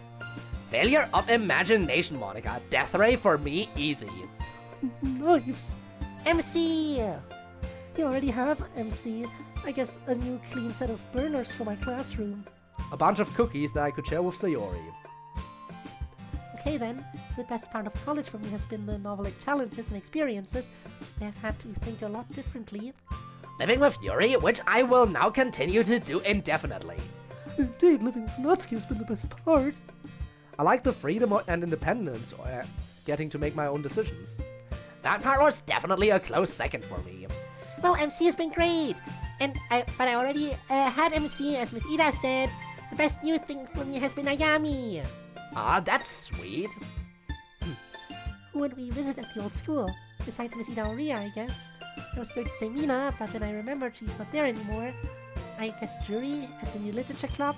Failure of imagination, Monica. Death ray for me, easy. Knives. MC! You already have MC. I guess a new clean set of burners for my classroom. A bunch of cookies that I could share with Sayori. Okay then, the best part of college for me has been the novel challenges and experiences. I have had to think a lot differently. Living with Yuri, which I will now continue to do indefinitely. Indeed, living with Natsuki has been the best part. I like the freedom and independence, getting to make my own decisions. That part was definitely a close second for me. Well, MC has been great, but I already had MC, as Miss Ida said. The best new thing for me has been Ayami. Ah, that's sweet. Who would we visit at the old school? Besides Miss Ida Oria, I guess. I was going to say Mina, but then I remembered she's not there anymore. I guess Jury at the new literature club.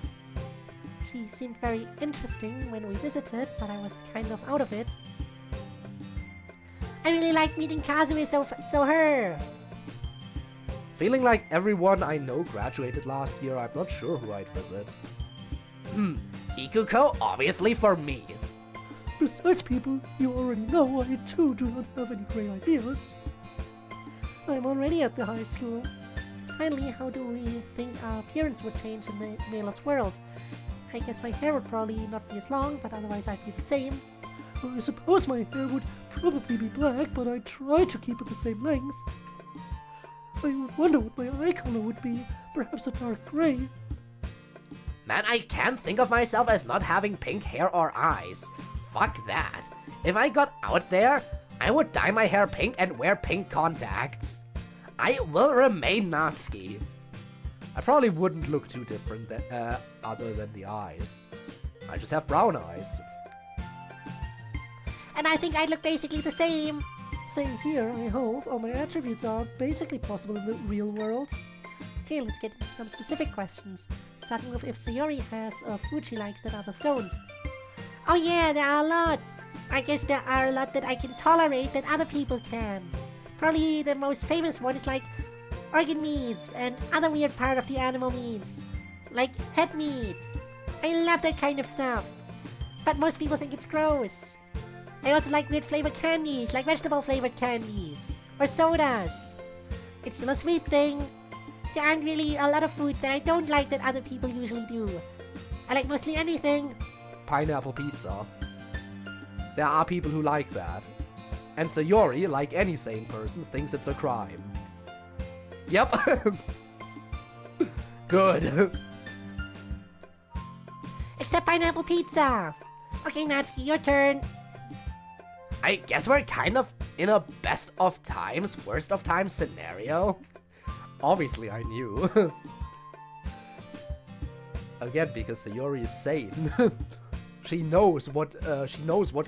She seemed very interesting when we visited, but I was kind of out of it. I really liked meeting Kazue, so her. Feeling like everyone I know graduated last year, I'm not sure who I'd visit. Ikuko, obviously for me. Besides people you already know, I too do not have any great ideas. I'm already at the high school. Finally, how do we think our appearance would change in the Melos world? I guess my hair would probably not be as long, but otherwise I'd be the same. I suppose my hair would probably be black, but I'd try to keep it the same length. I would wonder what my eye color would be, perhaps a dark gray. Man, I can't think of myself as not having pink hair or eyes. Fuck that. If I got out there, I would dye my hair pink and wear pink contacts. I will remain Natsuki. I probably wouldn't look too different other than the eyes. I just have brown eyes. And I think I'd look basically the same. Same here, I hope. All my attributes are basically possible in the real world. Okay, let's get into some specific questions, starting with if Sayori has a food she likes that others don't. Oh yeah, there are a lot. I guess there are a lot that I can tolerate that other people can't. Probably the most famous one is like organ meats and other weird part of the animal meats, like head meat. I love that kind of stuff, but most people think it's gross. I also like weird flavored candies, like vegetable flavored candies or sodas. It's still a sweet thing. There aren't really a lot of foods that I don't like that other people usually do. I like mostly anything. Pineapple pizza. There are people who like that. And Sayori, like any sane person, thinks it's a crime. Yep. Good. Except pineapple pizza. Okay, Natsuki, your turn. I guess we're kind of in a best of times, worst of times scenario. Obviously, I knew. Again, because Sayori is sane. She knows what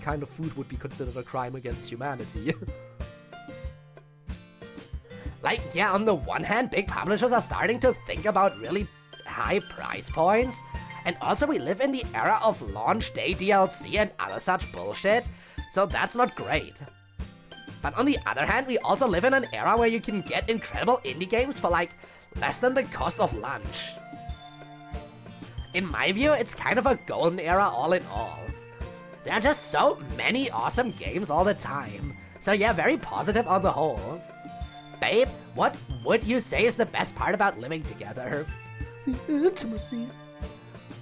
kind of food would be considered a crime against humanity. Like, yeah, on the one hand, big publishers are starting to think about really high price points. And also we live in the era of launch day DLC and other such bullshit, so that's not great. But on the other hand, we also live in an era where you can get incredible indie games for like less than the cost of lunch. In my view, it's kind of a golden era all in all. There are just so many awesome games all the time. So yeah, very positive on the whole. Babe, what would you say is the best part about living together? The intimacy,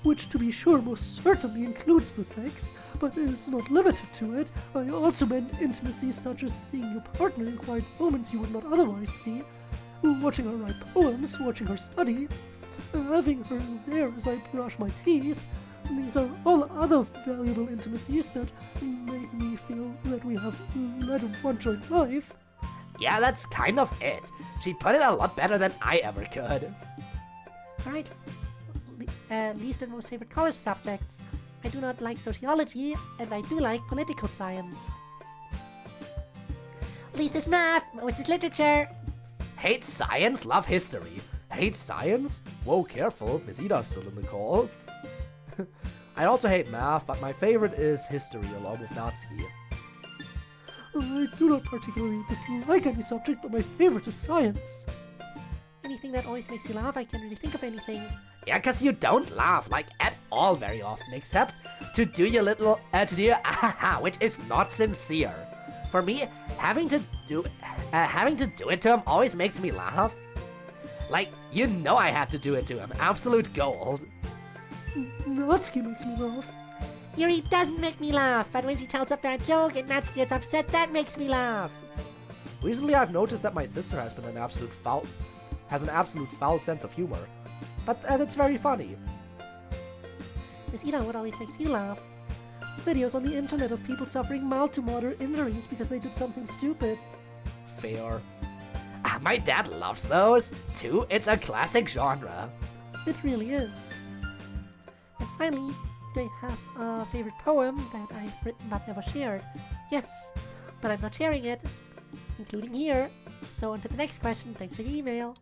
which to be sure most certainly includes the sex, but is not limited to it. I also meant intimacy such as seeing your partner in quiet moments you would not otherwise see, watching her write poems, watching her study, having her there as I brush my teeth. These are all other valuable intimacies that make me feel that we have led one joint life. Yeah, that's kind of it. She put it a lot better than I ever could. Alright, least and most favorite college subjects. I do not like sociology, and I do like political science. Least is math, most is literature. Hate science, love history. Hate science? Whoa, careful, Miss Ida's still in the call. I also hate math, but my favorite is history along with Natsuki. I do not particularly dislike any subject, but my favorite is science. Anything that always makes you laugh, I can't really think of anything. Yeah, cause you don't laugh, like, at all very often, except to do your little, to do your ahaha, which is not sincere. For me, having to do it to him always makes me laugh. Like, you know I had to do it to him, absolute gold. Natsuki makes me laugh. Yuri doesn't make me laugh, but when she tells a bad joke and Natsuki gets upset, that makes me laugh. Recently I've noticed that my sister has an absolute foul sense of humor. But that's very funny. Miss Ida, what always makes you laugh? Videos on the internet of people suffering mild to moderate injuries because they did something stupid. Fair. My dad loves those, too. It's a classic genre. It really is. And finally, they have a favorite poem that I've written but never shared. Yes, but I'm not sharing it, including here. So on to the next question. Thanks for the email.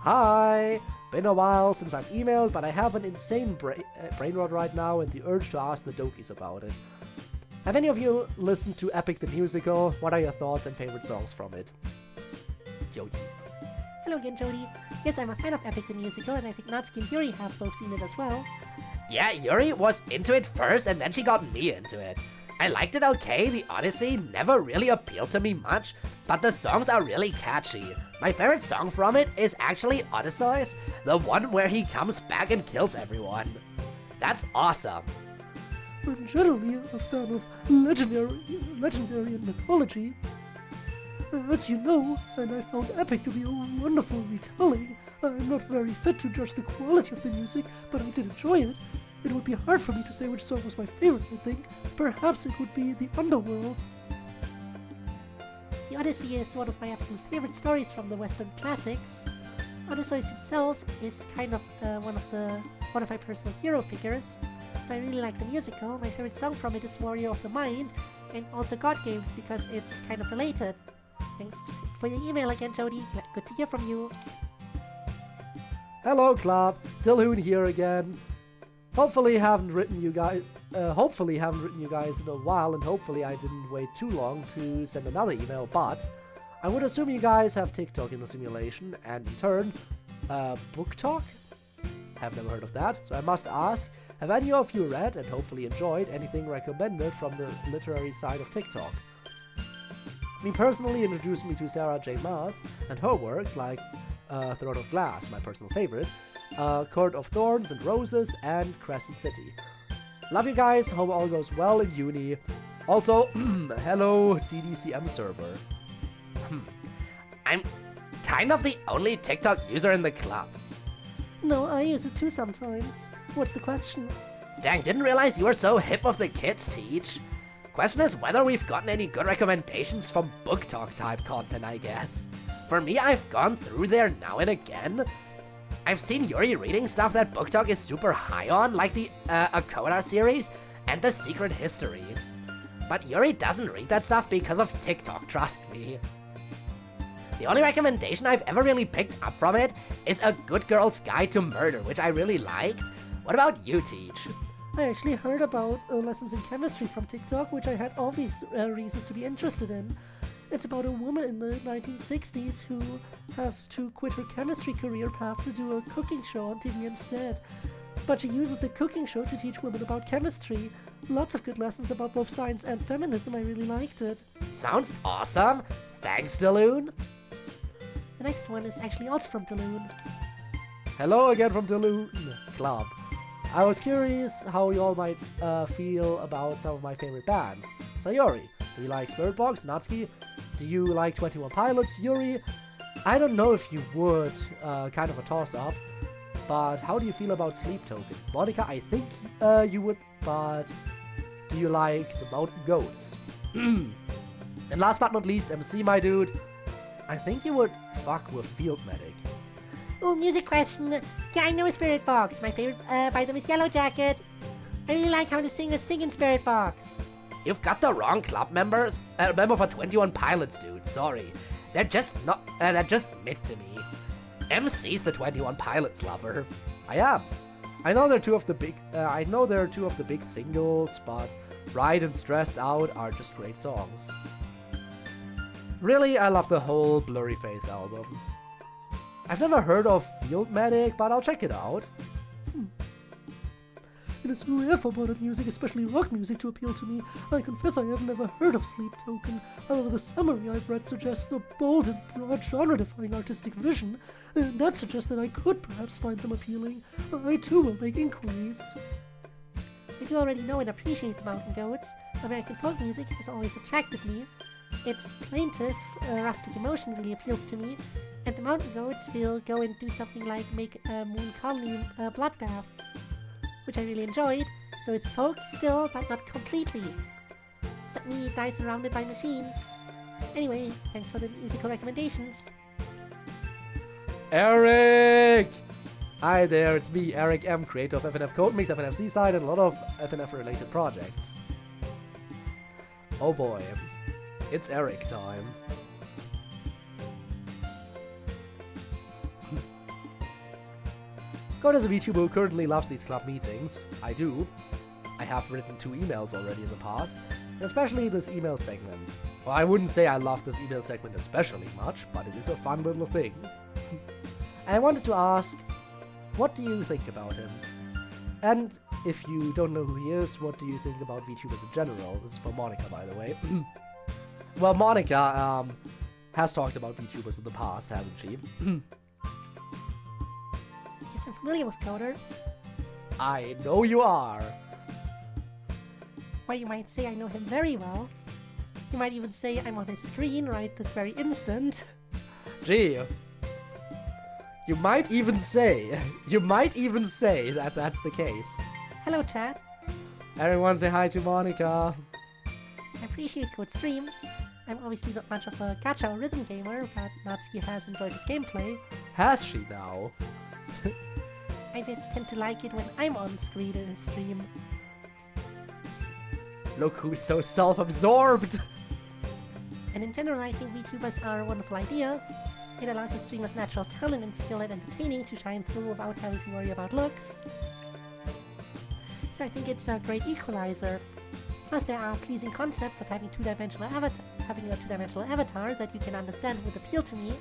Hi! Been a while since I've emailed, but I have an insane brain rot right now and the urge to ask the Dokis about it. Have any of you listened to Epic the Musical? What are your thoughts and favorite songs from it? Jody. Hello again, Jody. Yes, I'm a fan of Epic the Musical, and I think Natsuki and Yuri have both seen it as well. Yeah, Yuri was into it first, and then she got me into it. I liked it okay, the Odyssey never really appealed to me much, but the songs are really catchy. My favorite song from it is actually Odysseus, the one where he comes back and kills everyone. That's awesome. I'm generally a fan of legendary and mythology. As you know, and I found Epic to be a wonderful retelling. I'm not very fit to judge the quality of the music, but I did enjoy it. It would be hard for me to say which song was my favorite, I think. Perhaps it would be The Underworld. The Odyssey is one of my absolute favorite stories from the Western classics. Odysseus himself is kind of one of my personal hero figures, so I really like the musical. My favorite song from it is Warrior of the Mind, and also God games because it's kind of related. Thanks for your email again, Jody. Good to hear from you. Hello, Club. Dilhoon here again. Hopefully haven't written you guys in a while, and hopefully I didn't wait too long to send another email, but I would assume you guys have TikTok in the simulation, and in turn, Book Talk? Have never heard of that, so I must ask, have any of you read and hopefully enjoyed anything recommended from the literary side of TikTok? Me personally introduced me to Sarah J. Maas and her works like Throne of Glass, my personal favorite, Court of Thorns and Roses, and Crescent City. Love you guys, hope all goes well in uni. Also, hello DDCM server. I'm kind of the only TikTok user in the club. No, I use it too sometimes. What's the question? Dang, didn't realize you were so hip of the kids, Teach. Question is whether we've gotten any good recommendations from Book Talk type content, I guess. For me, I've gone through there now and again. I've seen Yuri reading stuff that Book Talk is super high on, like the CodeErr series and The Secret History. But Yuri doesn't read that stuff because of TikTok, trust me. The only recommendation I've ever really picked up from it is A Good Girl's Guide to Murder, which I really liked. What about you, Teach? I actually heard about lessons in chemistry from TikTok, which I had obvious reasons to be interested in. It's about a woman in the 1960s who has to quit her chemistry career path to do a cooking show on TV instead. But she uses the cooking show to teach women about chemistry. Lots of good lessons about both science and feminism. I really liked it. Sounds awesome. Thanks, Daloon. The next one is actually also from Daloon. Hello again from Dilhoon Club. I was curious how you all might feel about some of my favorite bands. Sayori, do you like Spirit Box, Natsuki? Do you like 21 Pilots, Yuri? I don't know if you would, kind of a toss-up. But how do you feel about Sleep Token? Monica, I think you would, but do you like the Mountain Goats? And last but not least, MC, my dude, I think you would fuck with Field Medic. Oh, music question. Yeah, I know Spirit Box. My favorite by them is Yellow Jacket. I really like how the singers sing in Spirit Box. You've got the wrong club members. Member for 21 Pilots, dude. Sorry. They're just mid to me. MC's the 21 Pilots lover. I am. I know they're two of the big singles, but Ride and Stressed Out are just great songs. Really, I love the whole Blurry Face album. I've never heard of Field Medic, but I'll check it out. It is rare for modern music, especially rock music, to appeal to me. I confess I have never heard of Sleep Token. However, the summary I've read suggests a bold and broad genre-defying artistic vision, and that suggests that I could perhaps find them appealing. I too will make inquiries. I do already know and appreciate the Mountain Goats. American folk music has always attracted me. Its plaintive, rustic emotion really appeals to me, and the Mountain Goats will go and do something like make a Moon Colony bloodbath, which I really enjoyed, so it's folk still, but not completely. Let me die surrounded by machines. Anyway, thanks for the musical recommendations. Eric! Hi there, it's me, Eric M., creator of FNF CodeMix, FNF Seaside, and a lot of FNF-related projects. Oh boy, it's Eric time. God is a VTuber who currently loves these club meetings. I do. I have written 2 emails already in the past, and especially this email segment. Well, I wouldn't say I love this email segment especially much, but it is a fun little thing. And I wanted to ask, what do you think about him? And if you don't know who he is, what do you think about VTubers in general? This is for Monica, by the way. Well, Monica has talked about VTubers in the past, hasn't she? Yes, I'm familiar with CodeErr. I know you are. Why, you might say I know him very well. You might even say I'm on his screen right this very instant. Gee. You might even say that that's the case. Hello, chat. Everyone say hi to Monica. I appreciate Code streams. I'm obviously not much of a gacha or rhythm gamer, but Natsuki has enjoyed his gameplay. Has she now? I just tend to like it when I'm on screen in his stream. Look who's so self-absorbed. And in general, I think VTubers are a wonderful idea. It allows us streamers natural talent and skill at entertaining to shine through without having to worry about looks. So I think it's a great equalizer. Plus there are pleasing concepts of having a two-dimensional avatar that you can understand would appeal to me.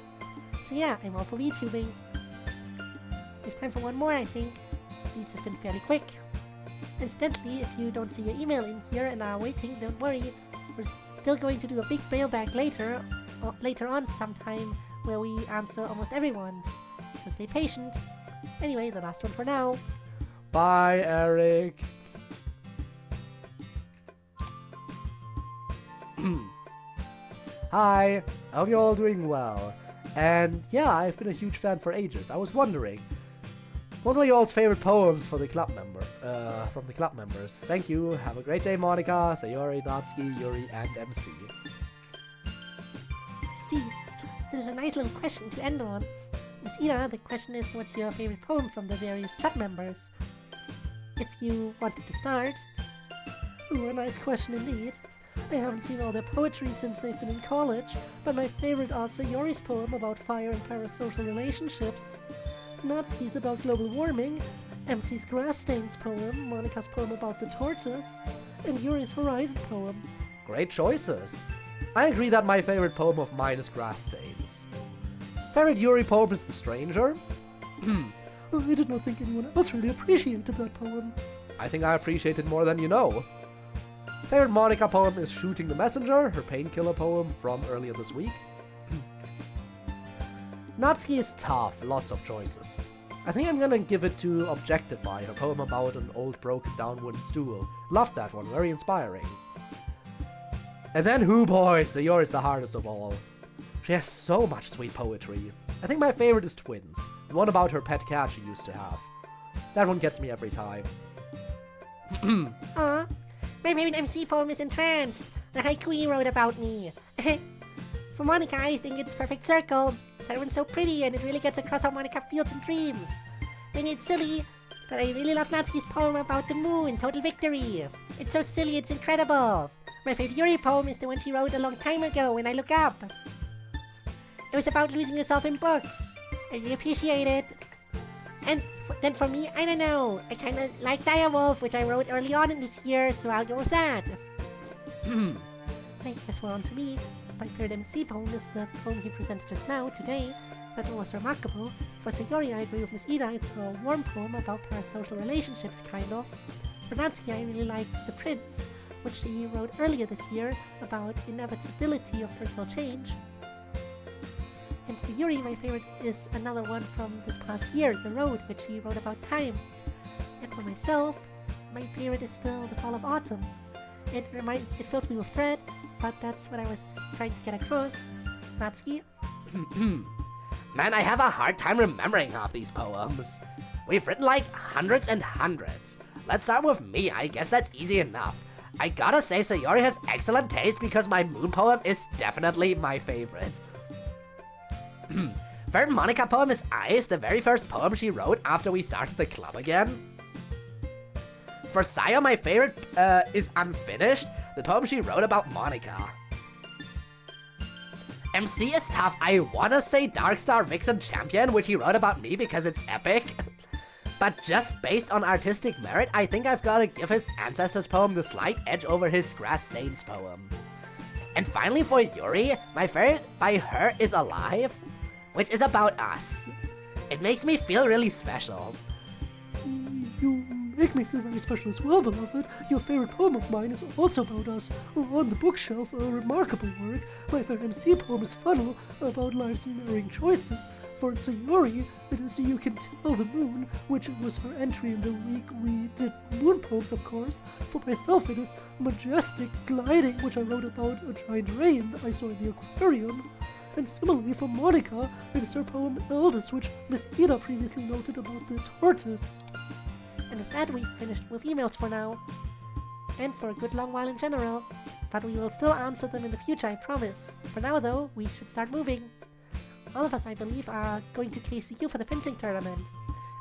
So yeah, I'm all for VTubing. We have time for one more, I think. These have been fairly quick. Incidentally, if you don't see your email in here and are waiting, don't worry. We're still going to do a big mailbag later on sometime where we answer almost everyone's. So stay patient. Anyway, the last one for now. Bye, Eric. Hi, I hope you're all doing well. And yeah, I've been a huge fan for ages. I was wondering, what were y'all's favorite poems for the club from the club members? Thank you. Have a great day, Monica, Sayori, Natsuki, Yuri, and MC. See, this is a nice little question to end on. Miss Ida, the question is, what's your favorite poem from the various club members? If you wanted to start. Ooh, a nice question indeed. I haven't seen all their poetry since they've been in college, but my favorite are Sayori's poem about fire and parasocial relationships, Natsuki's about global warming, MC's grass stains poem, Monica's poem about the tortoise, and Yuri's horizon poem. Great choices. I agree that my favorite poem of mine is Grass Stains. Favorite Yuri poem is The Stranger. Oh, I did not think anyone else really appreciated that poem. I think I appreciate it more than you know. Favorite Monica poem is Shooting the Messenger, her painkiller poem from earlier this week. Natsuki is tough, lots of choices. I think I'm gonna give it to Objectify, her poem about an old broken down wooden stool. Loved that one, very inspiring. And then Who Boy, Sayori is the hardest of all. She has so much sweet poetry. I think my favorite is Twins, the one about her pet cat she used to have. That one gets me every time. Aw, my favorite MC poem is Entranced, the haiku he wrote about me. For Monica, I think it's Perfect Circle. That one's so pretty and it really gets across how Monica feels and dreams. Maybe it's silly, but I really love Natsuki's poem about the moon, Total Victory. It's so silly, it's incredible. My favorite Yuri poem is the one she wrote a long time ago, When I Look Up. It was about losing yourself in books. I really appreciate it. And then for me, I don't know. I kind of like Direwolf, which I wrote early on in this year, so I'll go with that. I guess we're on to me. My favorite MC poem is the poem he presented just now, today. That one was remarkable. For Sayori, I agree with Miss Ida. It's a warm poem about parasocial relationships, kind of. For Natsuki, I really like The Prince, which he wrote earlier this year about inevitability of personal change. And for Yuri, my favorite is another one from this past year, The Road, which he wrote about time. And for myself, my favorite is still The Fall of Autumn. It fills me with dread, but that's what I was trying to get across. Natsuki? Man, I have a hard time remembering half these poems. We've written like hundreds and hundreds. Let's start with me, I guess that's easy enough. I gotta say Sayori has excellent taste because my moon poem is definitely my favorite. Favorite Monica poem is Ice, the very first poem she wrote after we started the club again. For Saya, my favorite is Unfinished, the poem she wrote about Monica. MC is tough. I wanna say Darkstar Vixen Champion, which he wrote about me because it's epic. But just based on artistic merit, I think I've gotta give his Ancestors poem the slight edge over his Grass Stains poem. And finally for Yuri, my favorite by her is Alive, which is about us. It makes me feel really special. You make me feel very special as well, beloved. Your favorite poem of mine is also about us. On the bookshelf, a remarkable work. My favorite MC poem is Funnel, about life's narrowing choices. For Sayori, it is You Can Tell the Moon, which was her entry in the week we did moon poems, of course. For myself, it is Majestic Gliding, which I wrote about a giant rain I saw in the aquarium. And similarly for Monica, it is her poem Eldest, which Miss Ida previously noted about the tortoise. And with that, we've finished with emails for now. And for a good long while in general. But we will still answer them in the future, I promise. For now, though, we should start moving. All of us, I believe, are going to KCU for the fencing tournament.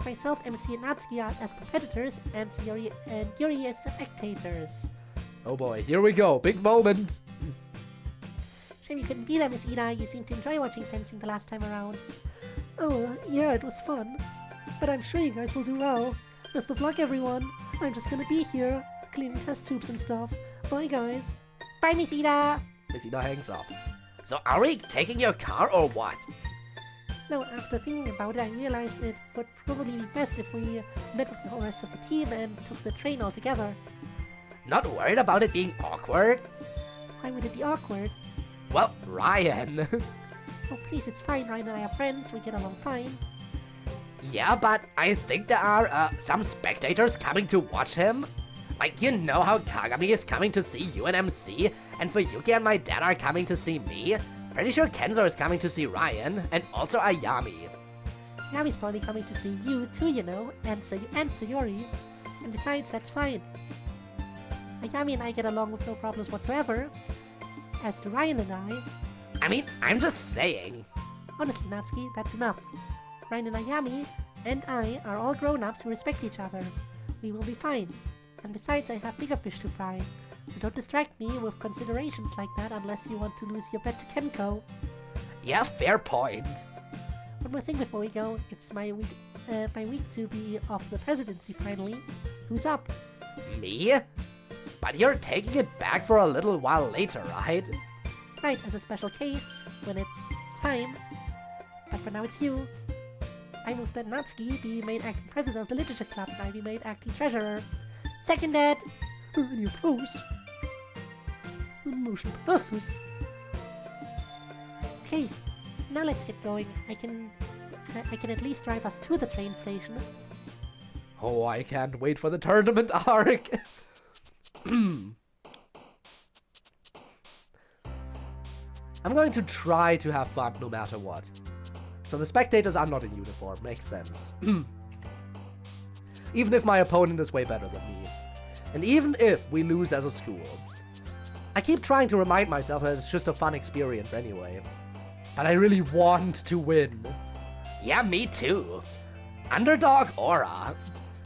Myself, MC, and Natsuki are as competitors, and Sayori and Yuri as spectators. Oh boy, here we go. Big moment. Shame you couldn't be there, Miss Ida. You seemed to enjoy watching fencing the last time around. Oh, yeah, it was fun. But I'm sure you guys will do well. Best of luck, everyone. I'm just gonna be here, cleaning test tubes and stuff. Bye, guys. Bye, Miss Ida. Miss Ida hangs up. So are we taking your car or what? No, after thinking about it, I realized it would probably be best if we met with the rest of the team and took the train all together. Not worried about it being awkward? Why would it be awkward? Well, Ryan. Oh, please, it's fine. Ryan and I are friends. We get along fine. Yeah, but I think there are some spectators coming to watch him. Like, you know how Kagami is coming to see you and MC, and for Yuki and my dad are coming to see me? Pretty sure Kenzo is coming to see Ryan, and also Ayami. Yami's probably coming to see you too, you know, and Sayori. And besides, that's fine. Ayami and I get along with no problems whatsoever. As do Ryan and I. I mean, I'm just saying. Honestly, Natsuki, that's enough. Ryan and Ayami and I are all grown-ups who respect each other. We will be fine. And besides, I have bigger fish to fry. So don't distract me with considerations like that unless you want to lose your bet to Kenko. Yeah, fair point. One more thing before we go. It's my week to be off the presidency finally. Who's up? Me? But you're taking it back for a little while later, right? Right, as a special case, when it's time. But for now it's you. I move that Natsuki be made acting president of the literature club and I be made acting treasurer. Seconded! Any opposed? The motion passes. Okay, now let's get going. I can at least drive us to the train station. Oh, I can't wait for the tournament arc. I'm going to try to have fun no matter what. So the spectators are not in uniform, makes sense. Even if my opponent is way better than me. And even if we lose as a school. I keep trying to remind myself that it's just a fun experience anyway. But I really want to win. Yeah, me too. Underdog aura.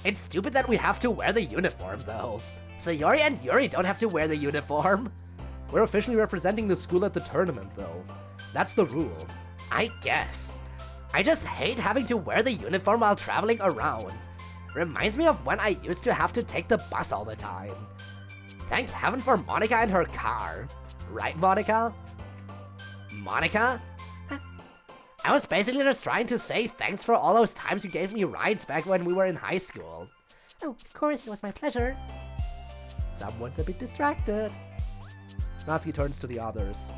It's stupid that we have to wear the uniform, though. Sayori and Yuri don't have to wear the uniform. We're officially representing the school at the tournament, though. That's the rule. I guess. I just hate having to wear the uniform while traveling around. Reminds me of when I used to have to take the bus all the time. Thank heaven for Monica and her car. Right, Monica? Monica? I was basically just trying to say thanks for all those times you gave me rides back when we were in high school. Oh, of course, it was my pleasure. Someone's a bit distracted. Natsuki turns to the others.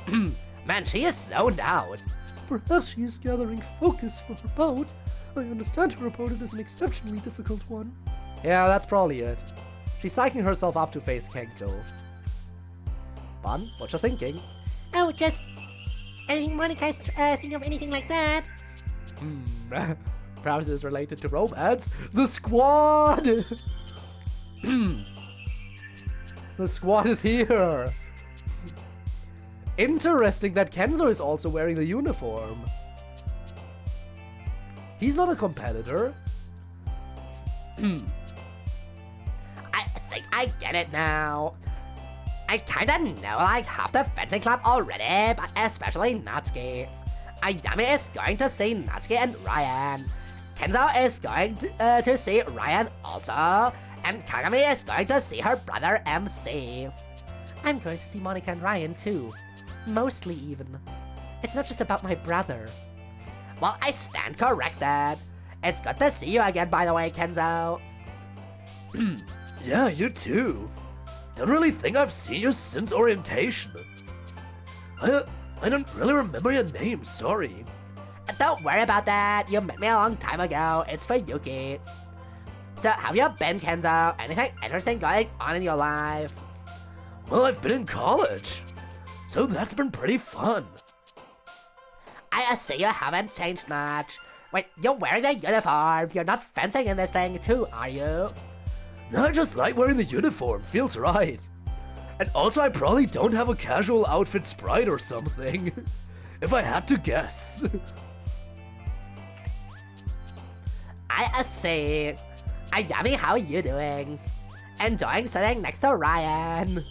Man, she is zoned out. Perhaps she is gathering focus for her bout. I understand her opponent is an exceptionally difficult one. Yeah, that's probably it. She's psyching herself up to face Kenko. Bun, what you thinking? Oh, just... I think Monica's think of anything like that. Perhaps it's related to romance. The squad! The squad is here! Interesting that Kenzo is also wearing the uniform. He's not a competitor. I think I get it now. I kinda know like half the fencing club already, but especially Natsuki. Ayami is going to see Natsuki and Ryan. Kenzo is going to see Ryan also. And Kagami is going to see her brother MC. I'm going to see Monica and Ryan too. Mostly even. It's not just about my brother. Well, I stand corrected. It's good to see you again, by the way, Kenzo. Yeah, you too. Don't really think I've seen you since orientation. I don't really remember your name, sorry. Don't worry about that. You met me a long time ago. It's for Yuki. So, have you been, Kenzo? Anything interesting going on in your life? Well, I've been in college, so that's been pretty fun. I see you haven't changed much. Wait, you're wearing the uniform. You're not fencing in this thing too, are you? No, I just like wearing the uniform, feels right. And also I probably don't have a casual outfit sprite or something. If I had to guess. I see. Ayami, how are you doing? enjoying sitting next to Ryan.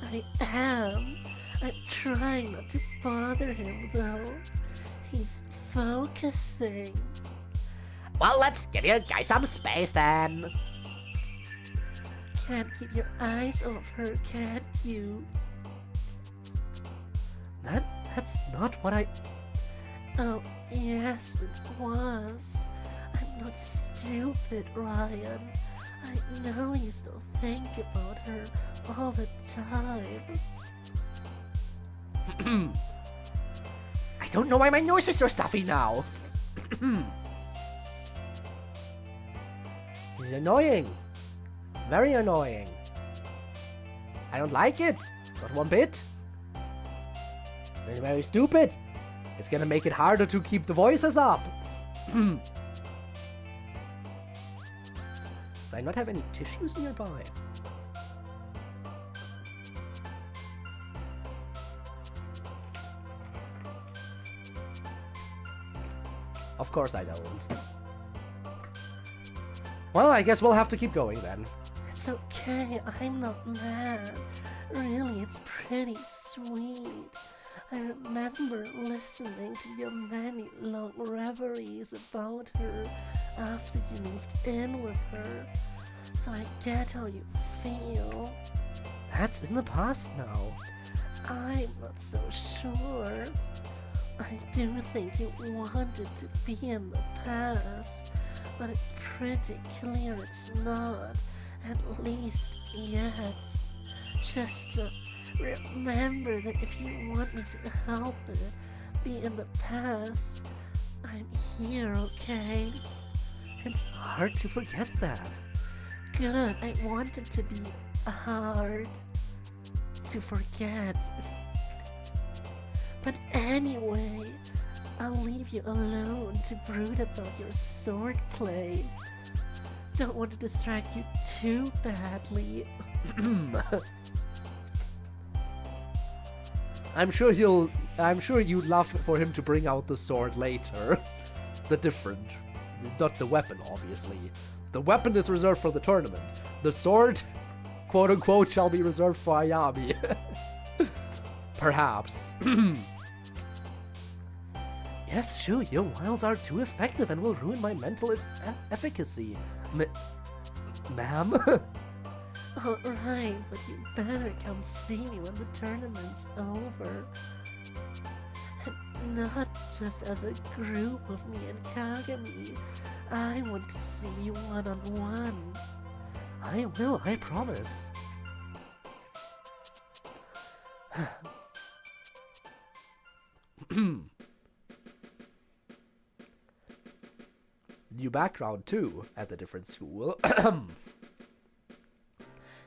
I am. I'm trying not to bother him, though. He's focusing. Well, let's give you guys some space then. Can't keep your eyes off her, can't you? That's not what I... Oh, yes, it was. I'm not stupid, Ryan. I know you still think about her all the time. I don't know why my nose is so stuffy now. He's annoying. Very annoying. I don't like it. Not one bit. It's very stupid. It's gonna make it harder to keep the voices up. Do I not have any tissues nearby? Of course I don't. Well, I guess we'll have to keep going then. It's okay, I'm not mad. Really, it's pretty sweet. I remember listening to your many long reveries about her after you moved in with her. So I get how you feel. That's in the past now. I'm not so sure. I do think you wanted to be in the past, but it's pretty clear it's not, at least yet. Just remember that if you want me to help it be in the past, I'm here, okay? It's hard to forget that. Good, I want it to be hard to forget. But anyway, I'll leave you alone to brood about your sword play. Don't want to distract you too badly. I'm sure you'd love for him to bring out the sword later. Not the weapon, obviously. The weapon is reserved for the tournament. The sword, quote unquote, shall be reserved for Ayami. Perhaps. Yes, sure, your wiles are too effective and will ruin my mental efficacy. Ma'am? Alright, but you better come see me when the tournament's over. And not just as a group of me and Kagami. I want to see you one-on-one. I will, I promise. New background too at the different school.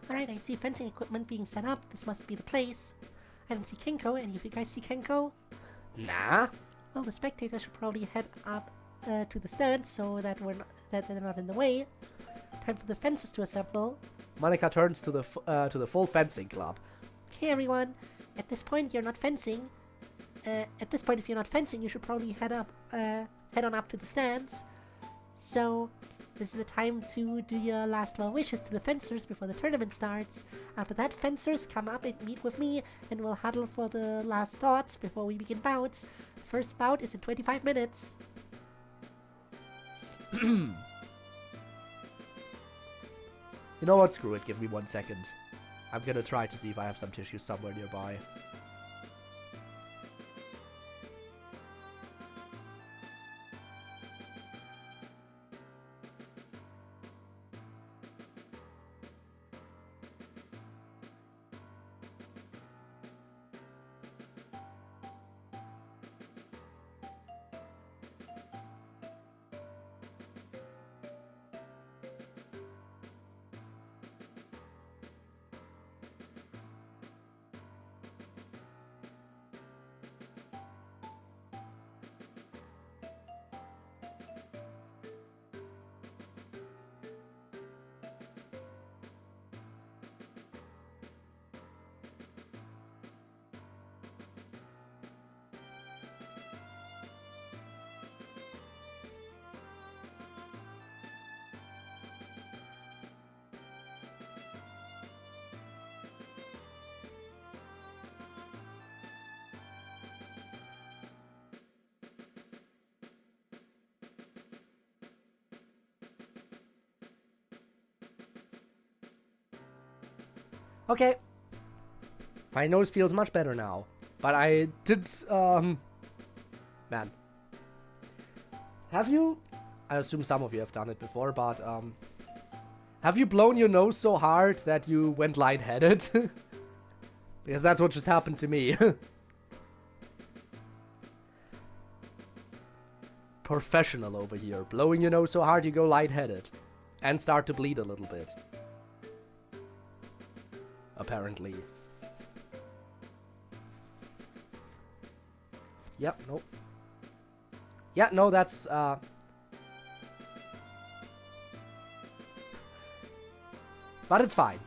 Alright, I see fencing equipment being set up. This must be the place. I don't see Kenko. Any of you guys see Kenko? Nah. Well, the spectators should probably head up to the stands so that they're not in the way. Time for the fences to assemble. Monica turns to the full fencing club. Okay, everyone. At this point, you're not fencing. If you're not fencing, you should probably head on up to the stands. So, this is the time to do your last well wishes to the fencers before the tournament starts. After that, fencers come up and meet with me, and we'll huddle for the last thoughts before we begin bouts. First bout is in 25 minutes. You know what? Screw it. Give me 1 second. I'm gonna try to see if I have some tissues somewhere nearby. Okay. My nose feels much better now. But I did, man. Have you... I assume some of you have done it before, but, have you blown your nose so hard that you went lightheaded? Because that's what just happened to me. Professional over here. Blowing your nose so hard you go lightheaded. And start to bleed a little bit. Apparently. Yep, nope. Yeah, no, that's, but it's fine.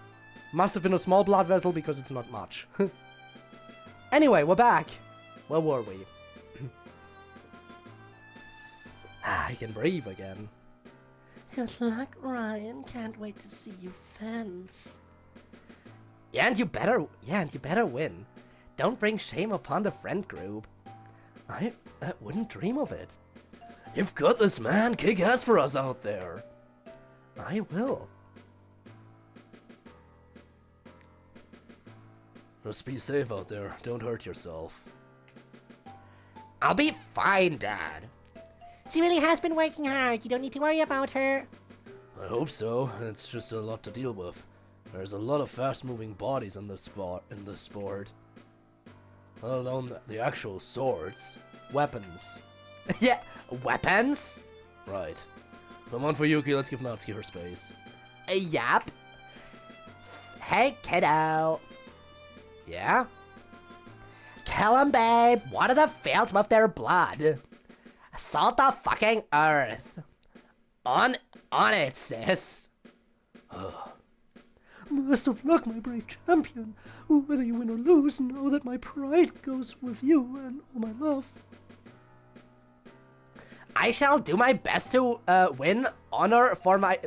Must have been a small blood vessel because it's not much. Anyway, we're back. Where were we? I can breathe again. Good luck, Ryan. Can't wait to see you fence. Yeah, and you better win. Don't bring shame upon the friend group. I wouldn't dream of it. You've got this, man. Kick ass for us out there. I will. Just be safe out there. Don't hurt yourself. I'll be fine, Dad. She really has been working hard. You don't need to worry about her. I hope so. It's just a lot to deal with. There's a lot of fast-moving bodies in this sport. Let alone the actual swords. Weapons. Yeah, weapons? Right. Come on for Yuki, let's give Natsuki her space. Yep. Hey, kiddo. Yeah? Kill 'em, babe. What are the fields with their blood? Salt the fucking earth. On it, sis. Best of luck, my brave champion. Whether you win or lose, know that my pride goes with you and all my love. I shall do my best to win honor for my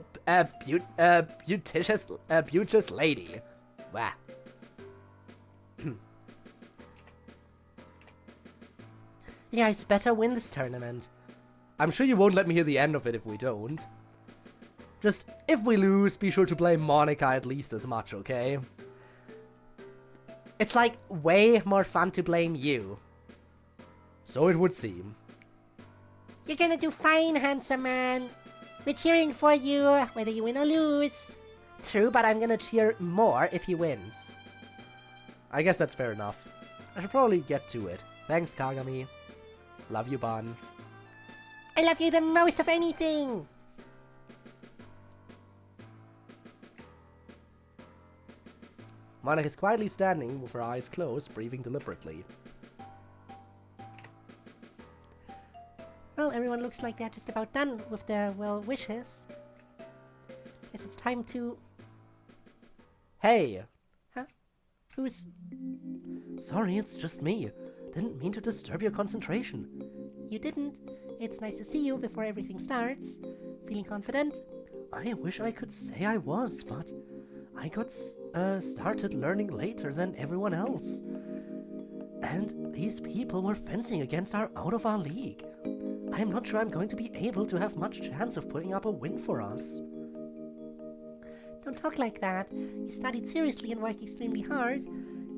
beauteous lady. Wah. You guys better win this tournament. I'm sure you won't let me hear the end of it if we don't. Just, if we lose, be sure to blame Monica at least as much, okay? It's like way more fun to blame you. So it would seem. You're gonna do fine, handsome man. We're cheering for you, whether you win or lose. True, but I'm gonna cheer more if he wins. I guess that's fair enough. I should probably get to it. Thanks, Kagami. Love you, Ban. I love you the most of anything. Monica's quietly standing with her eyes closed, breathing deliberately. Well, everyone looks like they're just about done with their well wishes. Guess it's time to... Hey! Huh? Who's... Sorry, it's just me. Didn't mean to disturb your concentration. You didn't. It's nice to see you before everything starts. Feeling confident? I wish I could say I was, but I got started learning later than everyone else. And these people were fencing against our out of our league. I'm not sure I'm going to be able to have much chance of putting up a win for us. Don't talk like that. You studied seriously and worked extremely hard.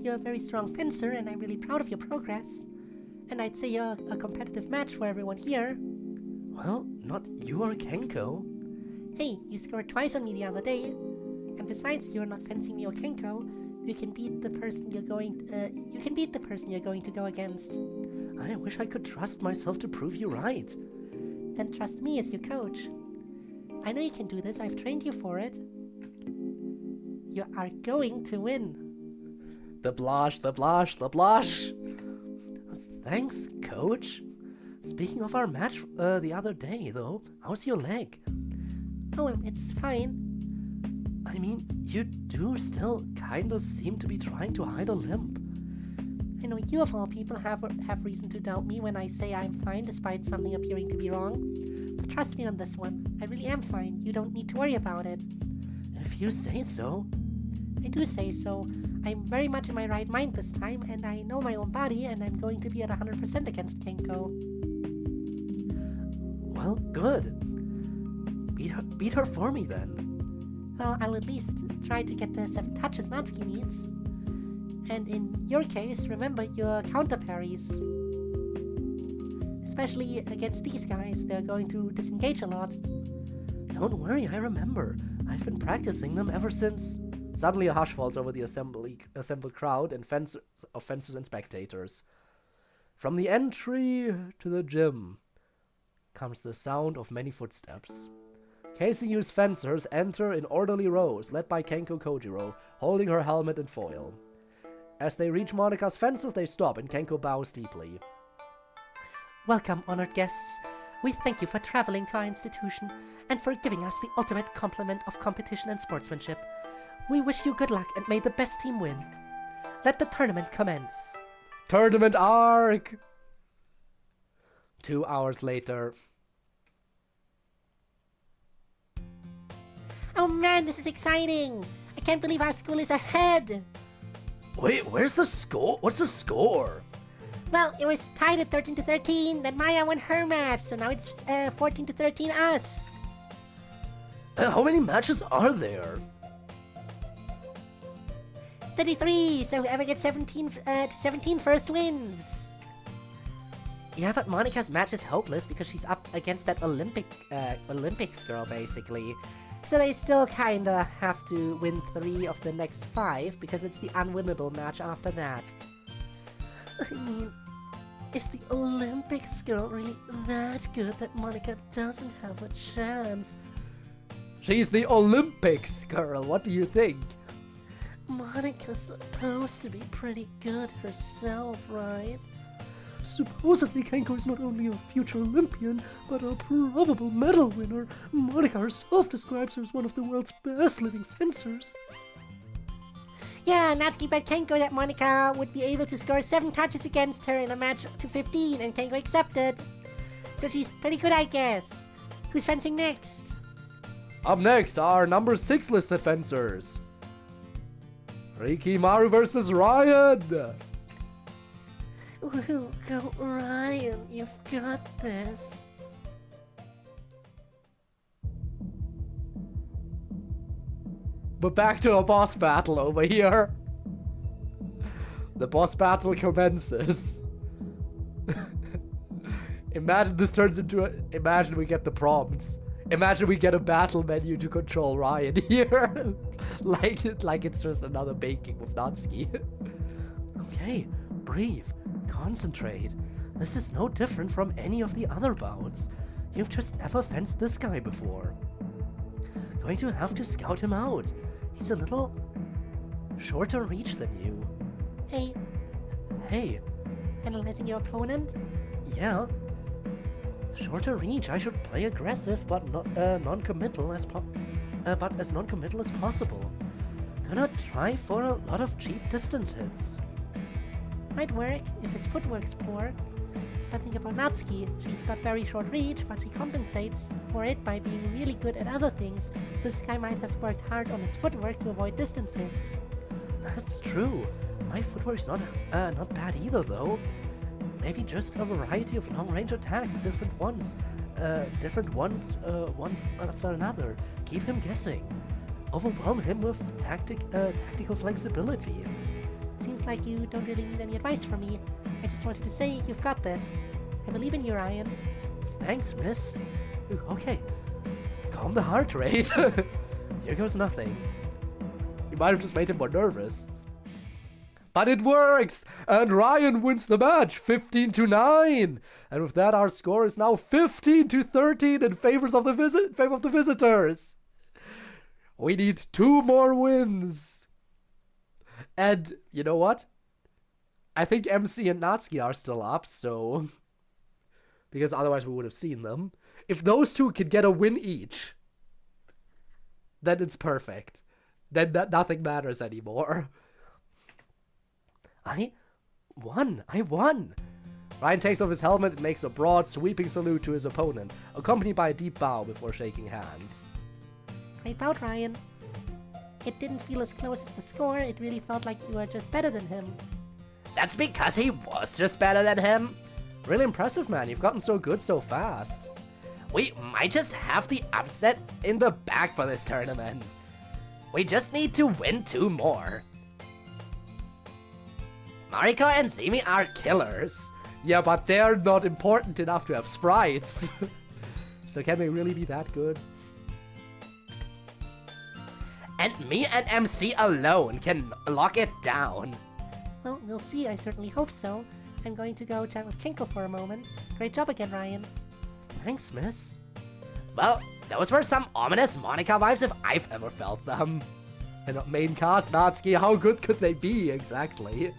You're a very strong fencer, and I'm really proud of your progress. And I'd say you're a competitive match for everyone here. Well, not you or Kenko. Hey, you scored twice on me the other day. And besides, you're not fencing me or Kenko. You can beat the person you're going to go against. I wish I could trust myself to prove you right. Then trust me as your coach. I know you can do this. I've trained you for it. You are going to win. The blush, the blush, the blush. Thanks, coach. Speaking of our match the other day, though, how's your leg? Oh, it's fine. I mean, you do still kinda seem to be trying to hide a limp. I know you of all people have reason to doubt me when I say I'm fine despite something appearing to be wrong. But trust me on this one. I really am fine. You don't need to worry about it. If you say so. I do say so. I'm very much in my right mind this time, and I know my own body, and I'm going to be at 100% against Kenko. Well, good. Beat her for me then. Well, I'll at least try to get the 7 touches Natsuki needs. And in your case, remember your counter parries. Especially against these guys, they're going to disengage a lot. Don't worry, I remember. I've been practicing them ever since. Suddenly a hush falls over the assembled crowd and fencers and spectators. From the entry to the gym comes the sound of many footsteps. KCU's fencers enter in orderly rows, led by Kenko Kojiro, holding her helmet and foil. As they reach Monika's fences, they stop and Kenko bows deeply. Welcome, honored guests. We thank you for traveling to our institution and for giving us the ultimate complement of competition and sportsmanship. We wish you good luck and may the best team win. Let the tournament commence. Tournament arc! 2 hours later. Oh man, this is exciting! I can't believe our school is ahead! Wait, where's the score? What's the score? Well, it was tied at 13-13, then Maya won her match, so now it's 14-13 us. How many matches are there? 33, so whoever gets 17 to 17 first wins. Yeah, but Monika's match is hopeless because she's up against that Olympics girl, basically. So they still kinda have to win 3 of the next 5 because it's the unwinnable match after that. I mean, is the Olympics girl really that good that Monika doesn't have a chance? She's the Olympics girl, what do you think? Monika's supposed to be pretty good herself, right? Supposedly, Kenko is not only a future Olympian, but a probable medal winner. Monika herself describes her as one of the world's best living fencers. Yeah, Natsuki bet Kenko that Monika would be able to score 7 touches against her in a match to 15, and Kenko accepted. So she's pretty good, I guess. Who's fencing next? Up next are number 6 listed fencers. Rikimaru versus Ryan. Ooh, go Ryan, you've got this. But back to a boss battle over here. The boss battle commences. Imagine this turns into imagine we get the prompts. Imagine we get a battle menu to control Ryan here. like it's just another baking with Natsuki. Okay, breathe. Concentrate. This is no different from any of the other bouts. You've just never fenced this guy before. Going to have to scout him out. He's a little shorter reach than you. Hey. Analyzing your opponent? Yeah. Shorter reach. I should play aggressive, but not non-committal as non-committal as possible. Gonna try for a lot of cheap distance hits. Might work if his footwork's poor. But think about Natsuki. She's got very short reach, but she compensates for it by being really good at other things. This guy might have worked hard on his footwork to avoid distance hits. That's true. My footwork's not bad either, though. Maybe just a variety of long-range attacks, different ones, one after another. Keep him guessing. Overwhelm him with tactical flexibility. Seems like you don't really need any advice from me. I just wanted to say you've got this. I believe in you, Ryan. Thanks, miss. Ooh, okay. Calm the heart rate. Here goes nothing. You might have just made him more nervous. But it works! And Ryan wins the match, 15-9. And with that, our score is now 15-13 in favor of the visitors. We need 2 more wins. And you know what? I think MC and Natsuki are still up, so... because otherwise we would have seen them. If those 2 could get a win each, then it's perfect. Then nothing matters anymore. I won! Ryan takes off his helmet and makes a broad, sweeping salute to his opponent, accompanied by a deep bow before shaking hands. Great bout, Ryan. It didn't feel as close as the score. It really felt like you were just better than him. That's because he was just better than him. Really impressive, man. You've gotten so good so fast. We might just have the upset in the bag for this tournament. We just need to win 2 more. Mariko and Zimi are killers. Yeah, but they're not important enough to have sprites. So can they really be that good? And me and MC alone can lock it down. Well, we'll see. I certainly hope so. I'm going to go chat with Kenko for a moment. Great job again, Ryan. Thanks, miss. Well, those were some ominous Monica vibes if I've ever felt them. And main cast, Natsuki, how good could they be, exactly?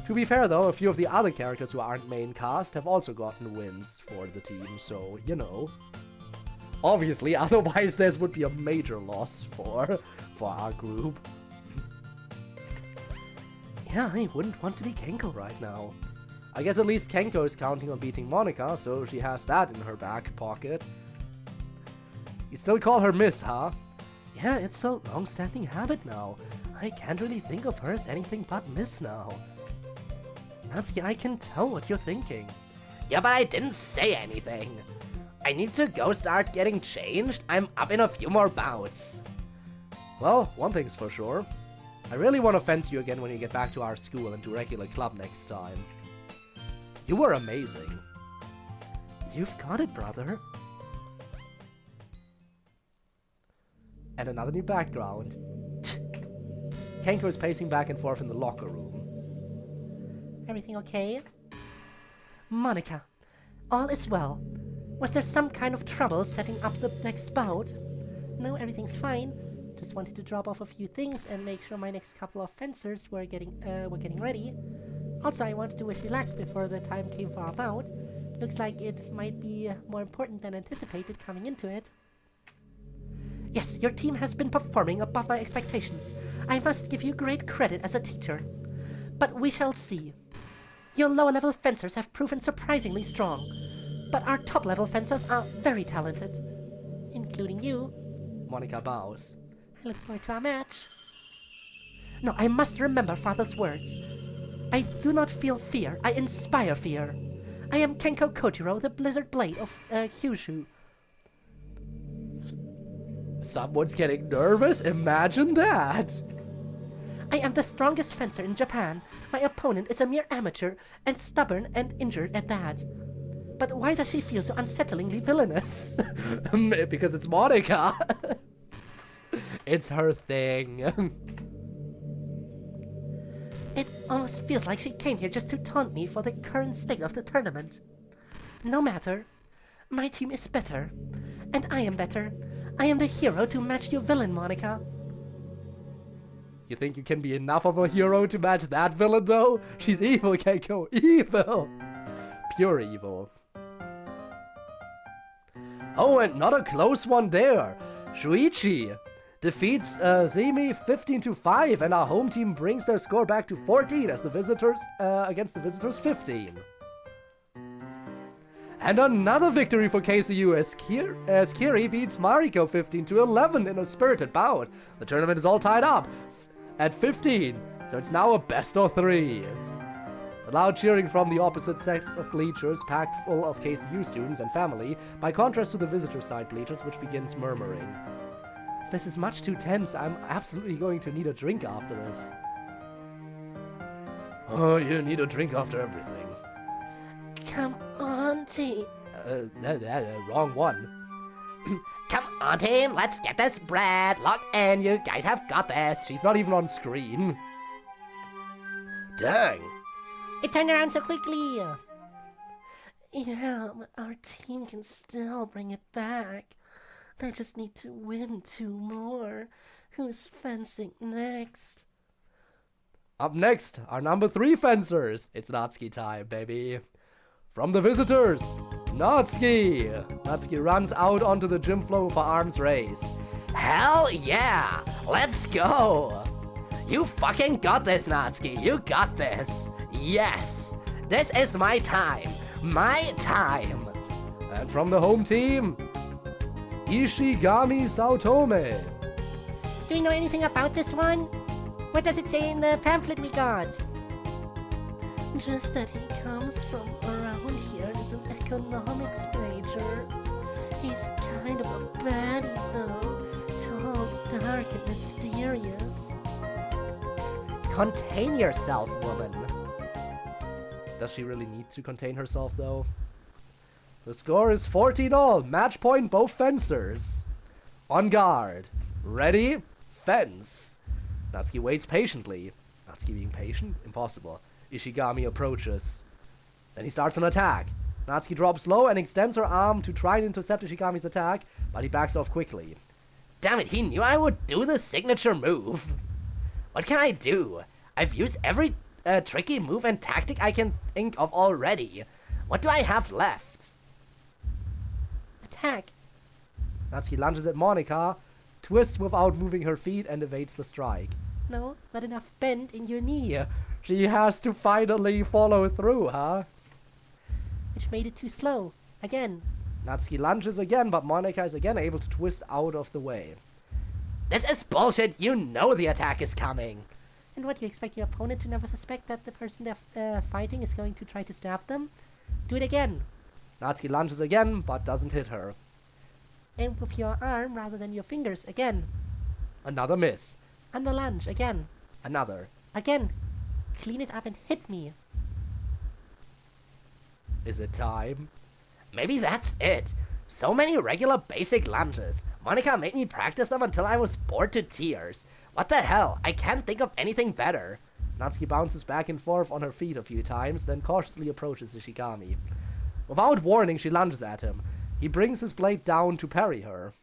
To be fair though, a few of the other characters who aren't main cast have also gotten wins for the team, so, you know. Obviously, otherwise this would be a major loss for our group. Yeah, I wouldn't want to be Kenko right now. I guess at least Kenko is counting on beating Monica, so she has that in her back pocket. You still call her Miss, huh? Yeah, it's a long-standing habit now. I can't really think of her as anything but miss now. Natsuki, I can tell what you're thinking. Yeah, but I didn't say anything. I need to go start getting changed. I'm up in a few more bouts. Well, one thing's for sure. I really want to fence you again when you get back to our school and to regular club next time. You were amazing. You've got it, brother. And another new background. Kenko is pacing back and forth in the locker room. Everything okay? Monica, all is well. Was there some kind of trouble setting up the next bout? No, everything's fine. Just wanted to drop off a few things and make sure my next couple of fencers were getting ready. Also, I wanted to wish you luck before the time came for our bout. Looks like it might be more important than anticipated coming into it. Yes, your team has been performing above my expectations. I must give you great credit as a teacher. But we shall see. Your lower-level fencers have proven surprisingly strong, but our top-level fencers are very talented, including you. Monica bows. I look forward to our match. No, I must remember Father's words. I do not feel fear, I inspire fear. I am Kenko Kojiro, the Blizzard Blade of Kyushu. Someone's getting nervous? Imagine that! I am the strongest fencer in Japan. My opponent is a mere amateur, and stubborn and injured at that. But why does she feel so unsettlingly villainous? Because it's Monica. It's her thing. It almost feels like she came here just to taunt me for the current state of the tournament. No matter. My team is better. And I am better. I am the hero to match your villain, Monica. You think you can be enough of a hero to match that villain, though? She's evil, Keiko. Evil! Pure evil. Oh, and not a close one there. Shuichi defeats Zemi 15-5, and our home team brings their score back to 14 as the visitors against the visitors 15. And another victory for KCU as Kiri beats Mariko 15-11 in a spirited bout. The tournament is all tied up at 15, so it's now a best of 3. The loud cheering from the opposite set of bleachers, packed full of KCU students and family, by contrast to the visitor side bleachers, which begins murmuring. This is much too tense. I'm absolutely going to need a drink after this. Oh, you need a drink after everything. Come on, team. Wrong one. Come on, team, let's get this bread. Lock in, you guys have got this. She's not even on screen. Dang. It turned around so quickly. Yeah, but our team can still bring it back. They just need to win 2 more. Who's fencing next? Up next, our number 3 fencers. It's Natsuki time, baby. From the visitors, Natsuki. Natsuki runs out onto the gym floor with her arms raised. Hell yeah! Let's go! You fucking got this, Natsuki. You got this. Yes! This is my time. My time. And from the home team, Ishigami Saotome. Do we know anything about this one? What does it say in the pamphlet we got? Just that he comes from around here as an economics major. He's kind of a baddie, though. tall, dark, and mysterious. Contain yourself, woman. Does she really need to contain herself, though? The score is 14-all. Match point, both fencers. On guard. Ready? Fence. Natsuki waits patiently. Natsuki being patient? Impossible. Ishigami approaches. Then he starts an attack. Natsuki drops low and extends her arm to try and intercept Ishigami's attack, but he backs off quickly. Damn it, he knew I would do the signature move. What can I do? I've used every tricky move and tactic I can think of already. What do I have left? Attack. Natsuki lunges at Monika, twists without moving her feet, and evades the strike. No, not enough bend in your knee. She has to finally follow through, huh? Which made it too slow. Again. Natsuki lunges again, but Monika is again able to twist out of the way. This is bullshit. You know the attack is coming. And what, do you expect your opponent to never suspect that the person they're fighting is going to try to stab them? Do it again. Natsuki lunges again, but doesn't hit her. Aim with your arm rather than your fingers. Again. Another miss. Under lunge. Again. Another. Again. Clean it up and hit me. Is it time? Maybe that's it. So many regular basic lunges. Monika made me practice them until I was bored to tears. What the hell? I can't think of anything better. Natsuki bounces back and forth on her feet a few times, then cautiously approaches Ishigami. Without warning, she lunges at him. He brings his blade down to parry her.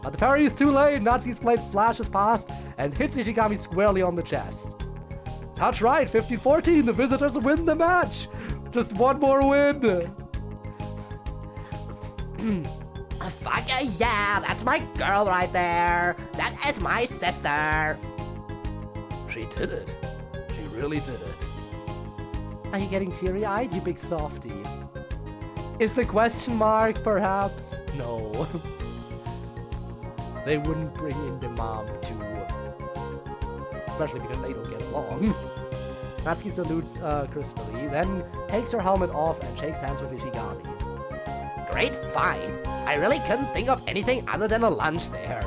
But the parry is too late. Natsuki's blade flashes past and hits Ishigami squarely on the chest. Touch right, 15-14. The visitors win the match. Just one more win. Fuck yeah, that's my girl right there. That is my sister. She did it. She really did it. Are you getting teary-eyed, you big softy? Is the question mark, perhaps? No. They wouldn't bring in the mom too. Especially because they don't get along. Natsuki salutes crisply, then takes her helmet off and shakes hands with Ishigami. Great fight. I really couldn't think of anything other than a lunge there.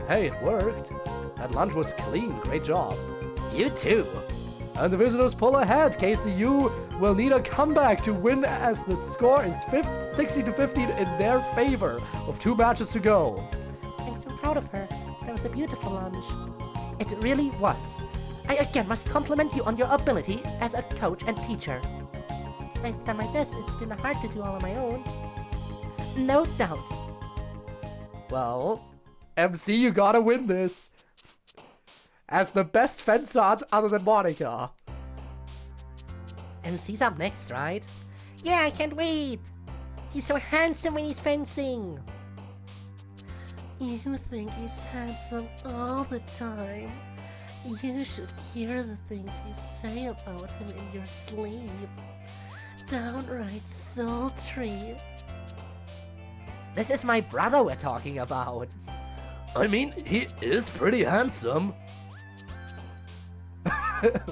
Hey, it worked. That lunge was clean. Great job. You too. And the visitors pull ahead. KCU will need a comeback to win as the score is 60-15 in their favor with 2 matches to go. I'm so proud of her. That was a beautiful lunge. It really was. I again must compliment you on your ability as a coach and teacher. I've done my best. It's been hard to do all on my own. No doubt. Well, MC, you gotta win this. As the best fencer other than Monika. MC's up next, right? Yeah, I can't wait. He's so handsome when he's fencing. You think he's handsome all the time. You should hear the things you say about him in your sleep. Downright sultry. This is my brother we're talking about. I mean, he is pretty handsome.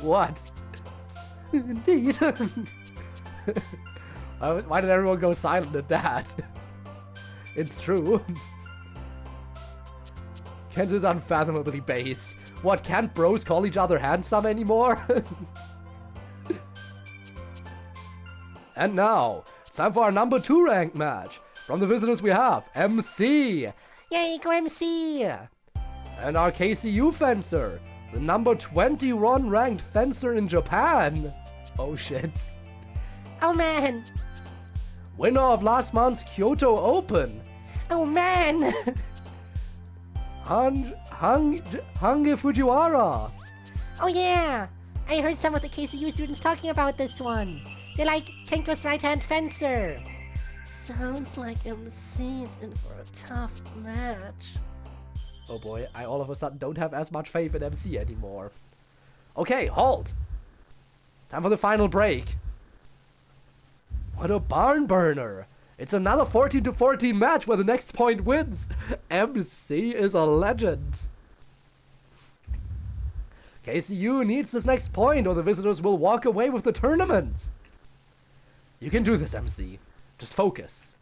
What? Indeed. Why did everyone go silent at that? It's true. Kent is unfathomably based. What, can't bros call each other handsome anymore? And now, it's time for our number 2 ranked match. From the visitors we have MC. Yay, go MC! And our KCU fencer, the number 21 ranked fencer in Japan. Oh shit. Oh man! Winner of last month's Kyoto Open. Oh man! Hange Fujiwara. Oh yeah! I heard some of the KCU students talking about this one. They like Kenko's right-hand fencer. Sounds like MC's in for a tough match. Oh boy, I all of a sudden don't have as much faith in MC anymore. Okay, halt. Time for the final break. What a barn burner. It's another 14-14 match where the next point wins. MC is a legend. KCU needs this next point or the visitors will walk away with the tournament. You can do this, MC. Just focus.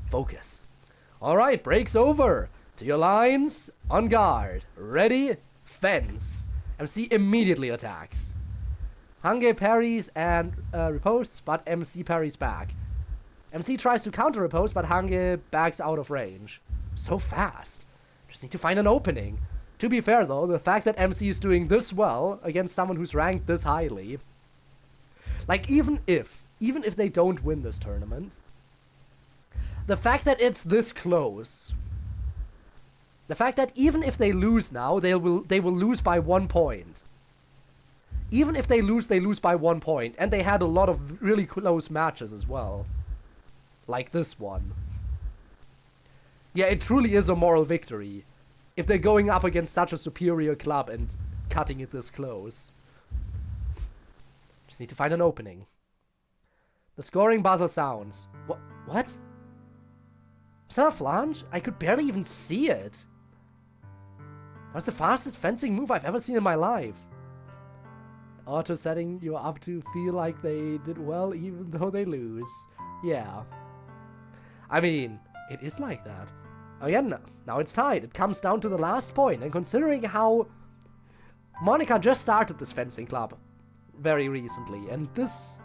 Focus. Alright, breaks over. To your lines, on guard. Ready, fence. MC immediately attacks. Hange parries and riposts, but MC parries back. MC tries to counter riposte, but Hange backs out of range. So fast. Just need to find an opening. To be fair though, the fact that MC is doing this well against someone who's ranked this highly, like even if they don't win this tournament, the fact that it's this close, the fact that even if they lose now, they will lose by 1 point. Even if they lose by 1 point, and they had a lot of really close matches as well. Like this one. Yeah, it truly is a moral victory. If they're going up against such a superior club and cutting it this close. Just need to find an opening. The scoring buzzer sounds. What? Was that a flange? I could barely even see it. That was the fastest fencing move I've ever seen in my life. Auto setting you up to feel like they did well even though they lose. Yeah. I mean, it is like that. Again, now it's tied. It comes down to the last point, and considering how Monica just started this fencing club very recently, and this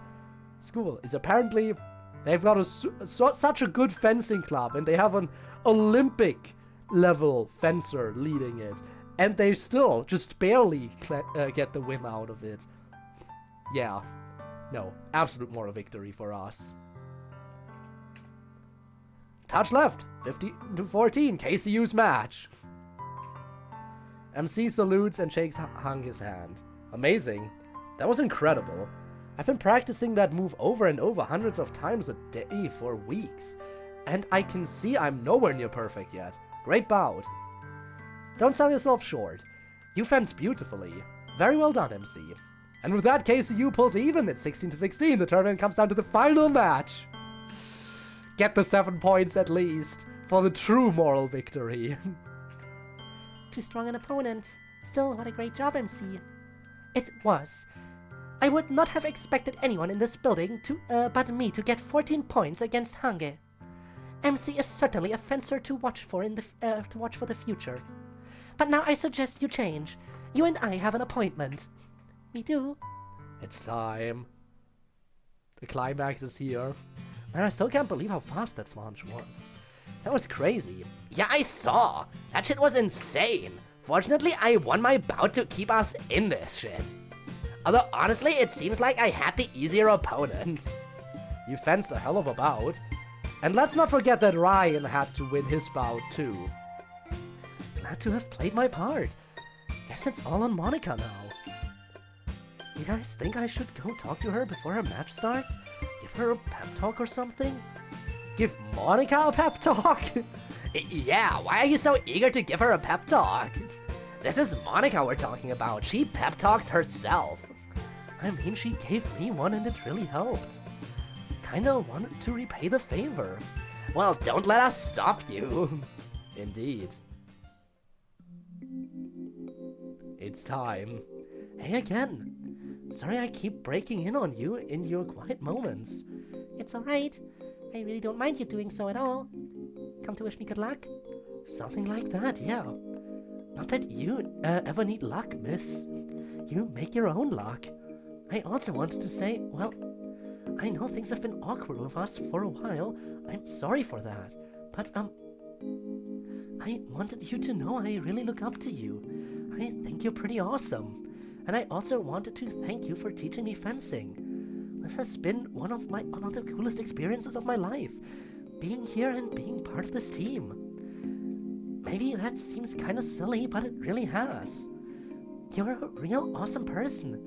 school is apparently, they've got such a good fencing club, and they have an Olympic level fencer leading it, and they still just barely get the win out of it. Yeah, no, absolute moral victory for us. Touch left, 15-14, KCU's match. MC salutes and shakes Hange's hand. Amazing. That was incredible. I've been practicing that move over and over hundreds of times a day for weeks, and I can see I'm nowhere near perfect yet. Great bout. Don't sell yourself short. You fenced beautifully. Very well done, MC. And with that, KCU pulls even at 16-16. The tournament comes down to the final match. Get the 7 points at least, for the true moral victory. Too strong an opponent. Still, what a great job, MC. It was. I would not have expected anyone in this building but me to get 14 points against Hange. MC is certainly a fencer to watch for the future. But now I suggest you change. You and I have an appointment. We do. It's time. The climax is here. Man, I still can't believe how fast that flange was. That was crazy. Yeah, I saw. That shit was insane. Fortunately, I won my bout to keep us in this shit. Although, honestly, it seems like I had the easier opponent. You fenced a hell of a bout. And let's not forget that Ryan had to win his bout too. Glad to have played my part. Guess it's all on Monica now. You guys think I should go talk to her before her match starts? Give her a pep talk or something? Give Monica a pep talk? Yeah, why are you so eager to give her a pep talk? This is Monica we're talking about. She pep talks herself. I mean, she gave me one and it really helped. Kinda wanted to repay the favor. Well, don't let us stop you. Indeed. It's time. Hey again. Sorry I keep breaking in on you in your quiet moments. It's alright. I really don't mind you doing so at all. Come to wish me good luck? Something like that, yeah. Not that you ever need luck, miss. You make your own luck. I also wanted to say, well, I know things have been awkward with us for a while. I'm sorry for that. But, I wanted you to know I really look up to you. I think you're pretty awesome. And I also wanted to thank you for teaching me fencing. This has been one of the coolest experiences of my life. Being here and being part of this team. Maybe that seems kinda silly, but it really has. You're a real awesome person.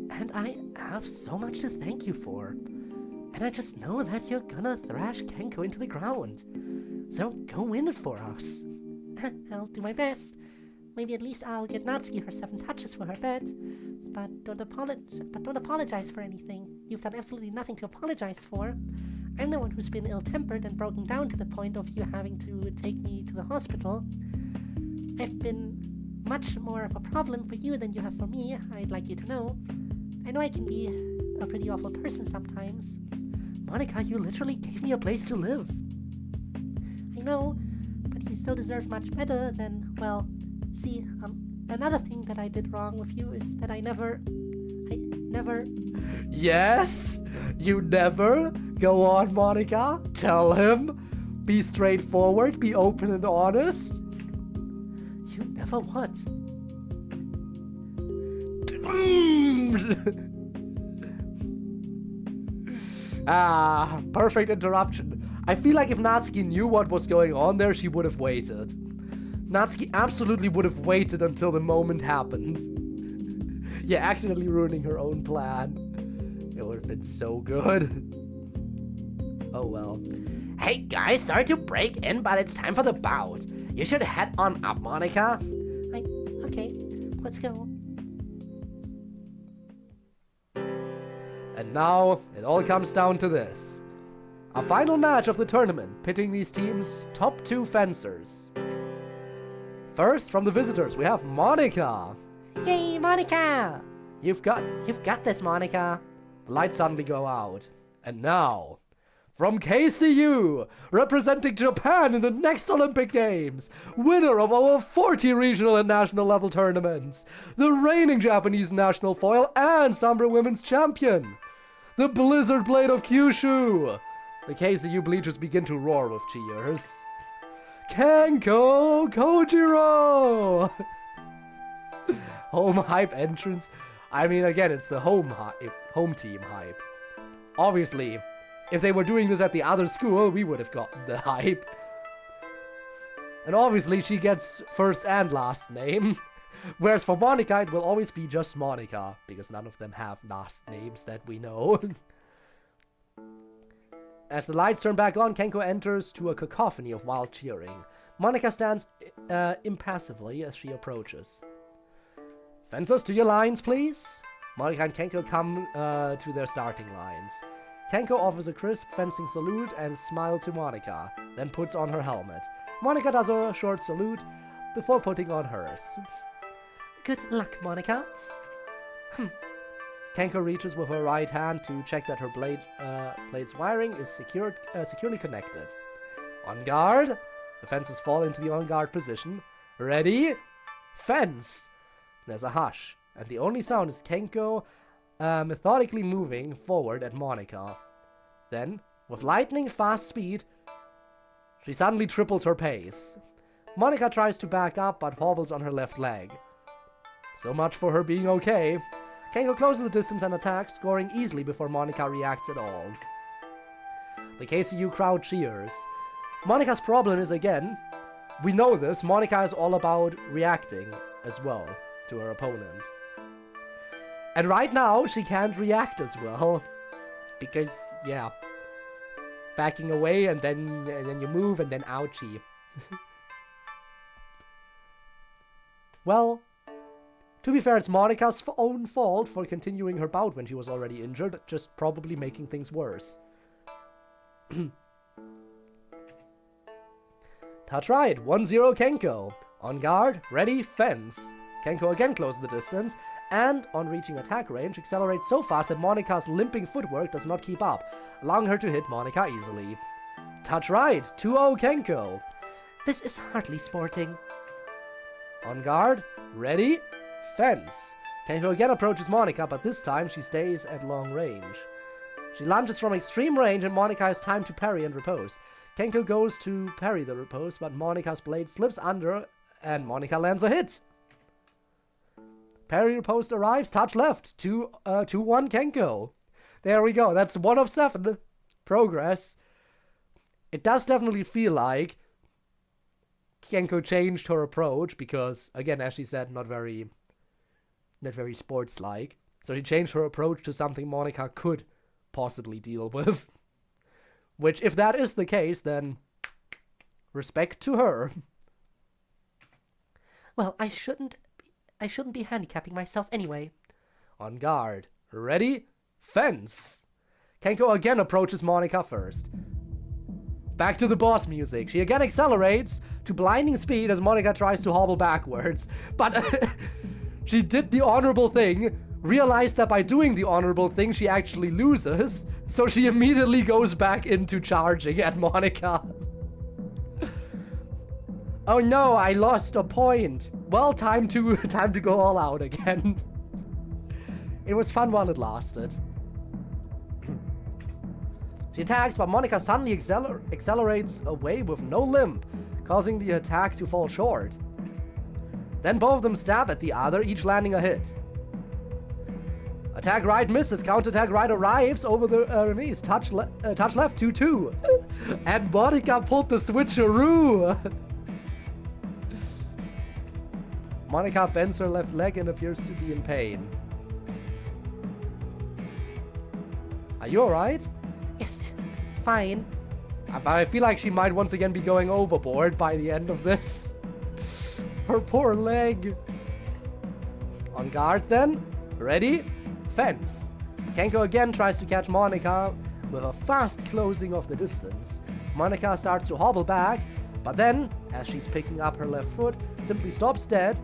And I have so much to thank you for. And I just know that you're gonna thrash Kenko into the ground. So go win it for us. I'll do my best. Maybe at least I'll get Natsuki her 7 touches for her bet. But don't apologize for anything. You've done absolutely nothing to apologize for. I'm the one who's been ill-tempered and broken down to the point of you having to take me to the hospital. I've been much more of a problem for you than you have for me, I'd like you to know. I know I can be a pretty awful person sometimes. Monica, you literally gave me a place to live. I know, but you still deserve much better than, well, see, another thing that I did wrong with you is that I never... Yes? You never? Go on, Monica. Tell him. Be straightforward, be open and honest. You never what? Ah, perfect interruption. I feel like if Natsuki knew what was going on there, she would have waited. Natsuki absolutely would have waited until the moment happened. Yeah, accidentally ruining her own plan. It would have been so good. Oh well. Hey guys, sorry to break in, but it's time for the bout. You should head on up, Monica. Okay, let's go. And now, it all comes down to this. A final match of the tournament, pitting these teams' top 2 fencers. First, from the visitors, we have Monica. Yay, Monica! You've got this, Monica. The lights suddenly go out. And now, from KCU, representing Japan in the next Olympic Games, winner of over 40 regional and national level tournaments, the reigning Japanese national foil and Sombra Women's Champion, the Blizzard Blade of Kyushu. The KCU bleachers begin to roar with cheers. Kenko Kojiro! Home hype entrance. I mean, again, it's the home team hype. Obviously, if they were doing this at the other school, we would have gotten the hype. And obviously, she gets first and last name. Whereas for Monica, it will always be just Monica, because none of them have last names that we know. As the lights turn back on, Kenko enters to a cacophony of wild cheering. Monica stands impassively as she approaches. Fencers, to your lines, please. Monica and Kenko come to their starting lines. Kenko offers a crisp fencing salute and smile to Monica, then puts on her helmet. Monica does a short salute before putting on hers. Good luck, Monica. Kenko reaches with her right hand to check that her blade's wiring is securely connected. On guard. The fences fall into the on guard position. Ready? Fence! There's a hush, and the only sound is Kenko methodically moving forward at Monica. Then, with lightning fast speed, she suddenly triples her pace. Monica tries to back up, but hobbles on her left leg. So much for her being okay. Kenko closes the distance and attacks, scoring easily before Monica reacts at all. The KCU crowd cheers. Monica's problem is, again, we know this, Monica is all about reacting as well to her opponent. And right now, she can't react as well. Because, yeah. Backing away, and then you move, and then ouchie. Well, to be fair, it's Monica's own fault for continuing her bout when she was already injured, just probably making things worse. Touch right, 1-0 Kenko. On guard, ready, fence. Kenko again closes the distance, and on reaching attack range, accelerates so fast that Monica's limping footwork does not keep up, allowing her to hit Monica easily. Touch right, 2-0 Kenko. This is hardly sporting. On guard, ready, fence. Kenko again approaches Monica, but this time she stays at long range. She lunges from extreme range, and Monica has time to parry and repose. Kenko goes to parry the repose, but Monica's blade slips under, and Monica lands a hit. Parry riposte arrives, touch left, 2-1 Kenko. There we go, that's 1 of 7. Progress. It does definitely feel like Kenko changed her approach, because, again, as she said, not very sports-like. So she changed her approach to something Monica could possibly deal with. Which, if that is the case, then respect to her. Well, I shouldn't be handicapping myself anyway. On guard. Ready? Fence! Kenko again approaches Monica first. Back to the boss music. She again accelerates to blinding speed as Monica tries to hobble backwards. But she did the honorable thing, realized that by doing the honorable thing she actually loses, so she immediately goes back into charging at Monica. Oh no, I lost a point. Well, time to go all out again. It was fun while it lasted. She attacks, but Monica suddenly accelerates away with no limp, causing the attack to fall short. Then both of them stab at the other, each landing a hit. Attack right misses, counterattack right arrives over the enemies. Touch left 2-2. And Monica pulled the switcheroo. Monica bends her left leg and appears to be in pain. Are you alright? Yes, fine. But I feel like she might once again be going overboard by the end of this. Her poor leg. On guard then. Ready? Fence. Kenko again tries to catch Monica with a fast closing of the distance. Monica starts to hobble back, but then, as she's picking up her left foot, simply stops dead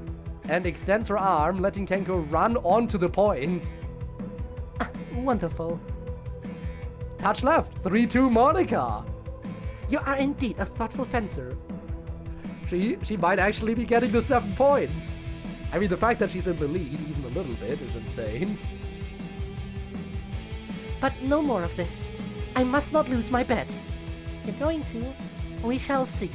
and extends her arm, letting Kenko run onto the point. Wonderful. Touch left, 3-2 Monica. You are indeed a thoughtful fencer. She might actually be getting the 7 points. I mean, the fact that she's in the lead, even a little bit, is insane. But no more of this. I must not lose my bet. You're going to? We shall see.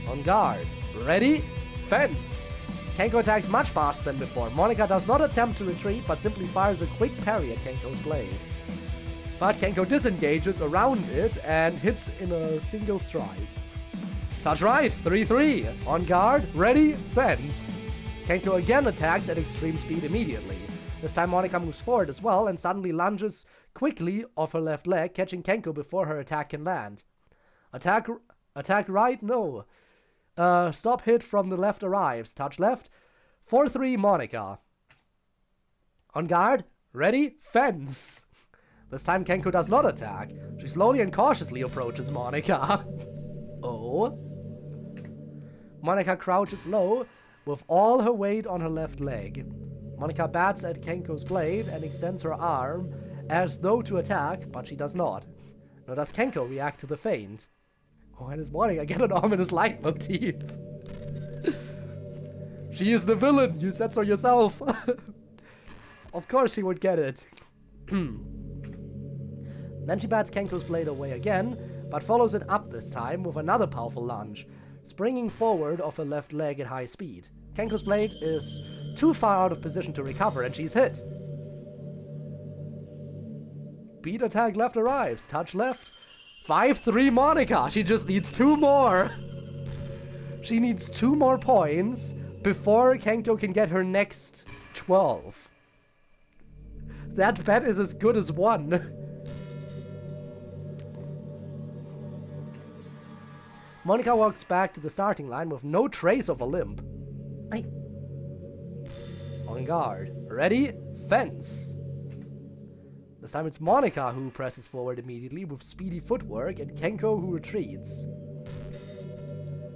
On guard. Ready? Fence. Kenko attacks much faster than before. Monica does not attempt to retreat, but simply fires a quick parry at Kenko's blade. But Kenko disengages around it and hits in a single strike. Touch right, 3-3. On guard, ready, fence. Kenko again attacks at extreme speed immediately. This time Monica moves forward as well and suddenly lunges quickly off her left leg, catching Kenko before her attack can land. Attack right, no. Stop hit from the left arrives. Touch left, 4-3 Monica. On guard, ready, fence. This time Kenko does not attack. She slowly and cautiously approaches Monica. Oh. Monica crouches low with all her weight on her left leg. Monica bats at Kenko's blade and extends her arm as though to attack, but she does not. Nor does Kenko react to the feint. Oh, and is Monica get an ominous leitmotif? She is the villain, you said so yourself. Of course she would get it. Then she bats Kenko's blade away again, but follows it up this time with another powerful lunge, springing forward off her left leg at high speed. Kenko's blade is too far out of position to recover, and she's hit. Beat attack left arrives. Touch left. 5-3 Monica. She just needs 2 more. She needs 2 more points before Kenko can get her next 12. That bet is as good as won. Monica walks back to the starting line with no trace of a limp. On guard. Ready? Fence. This time it's Monica who presses forward immediately with speedy footwork and Kenko who retreats.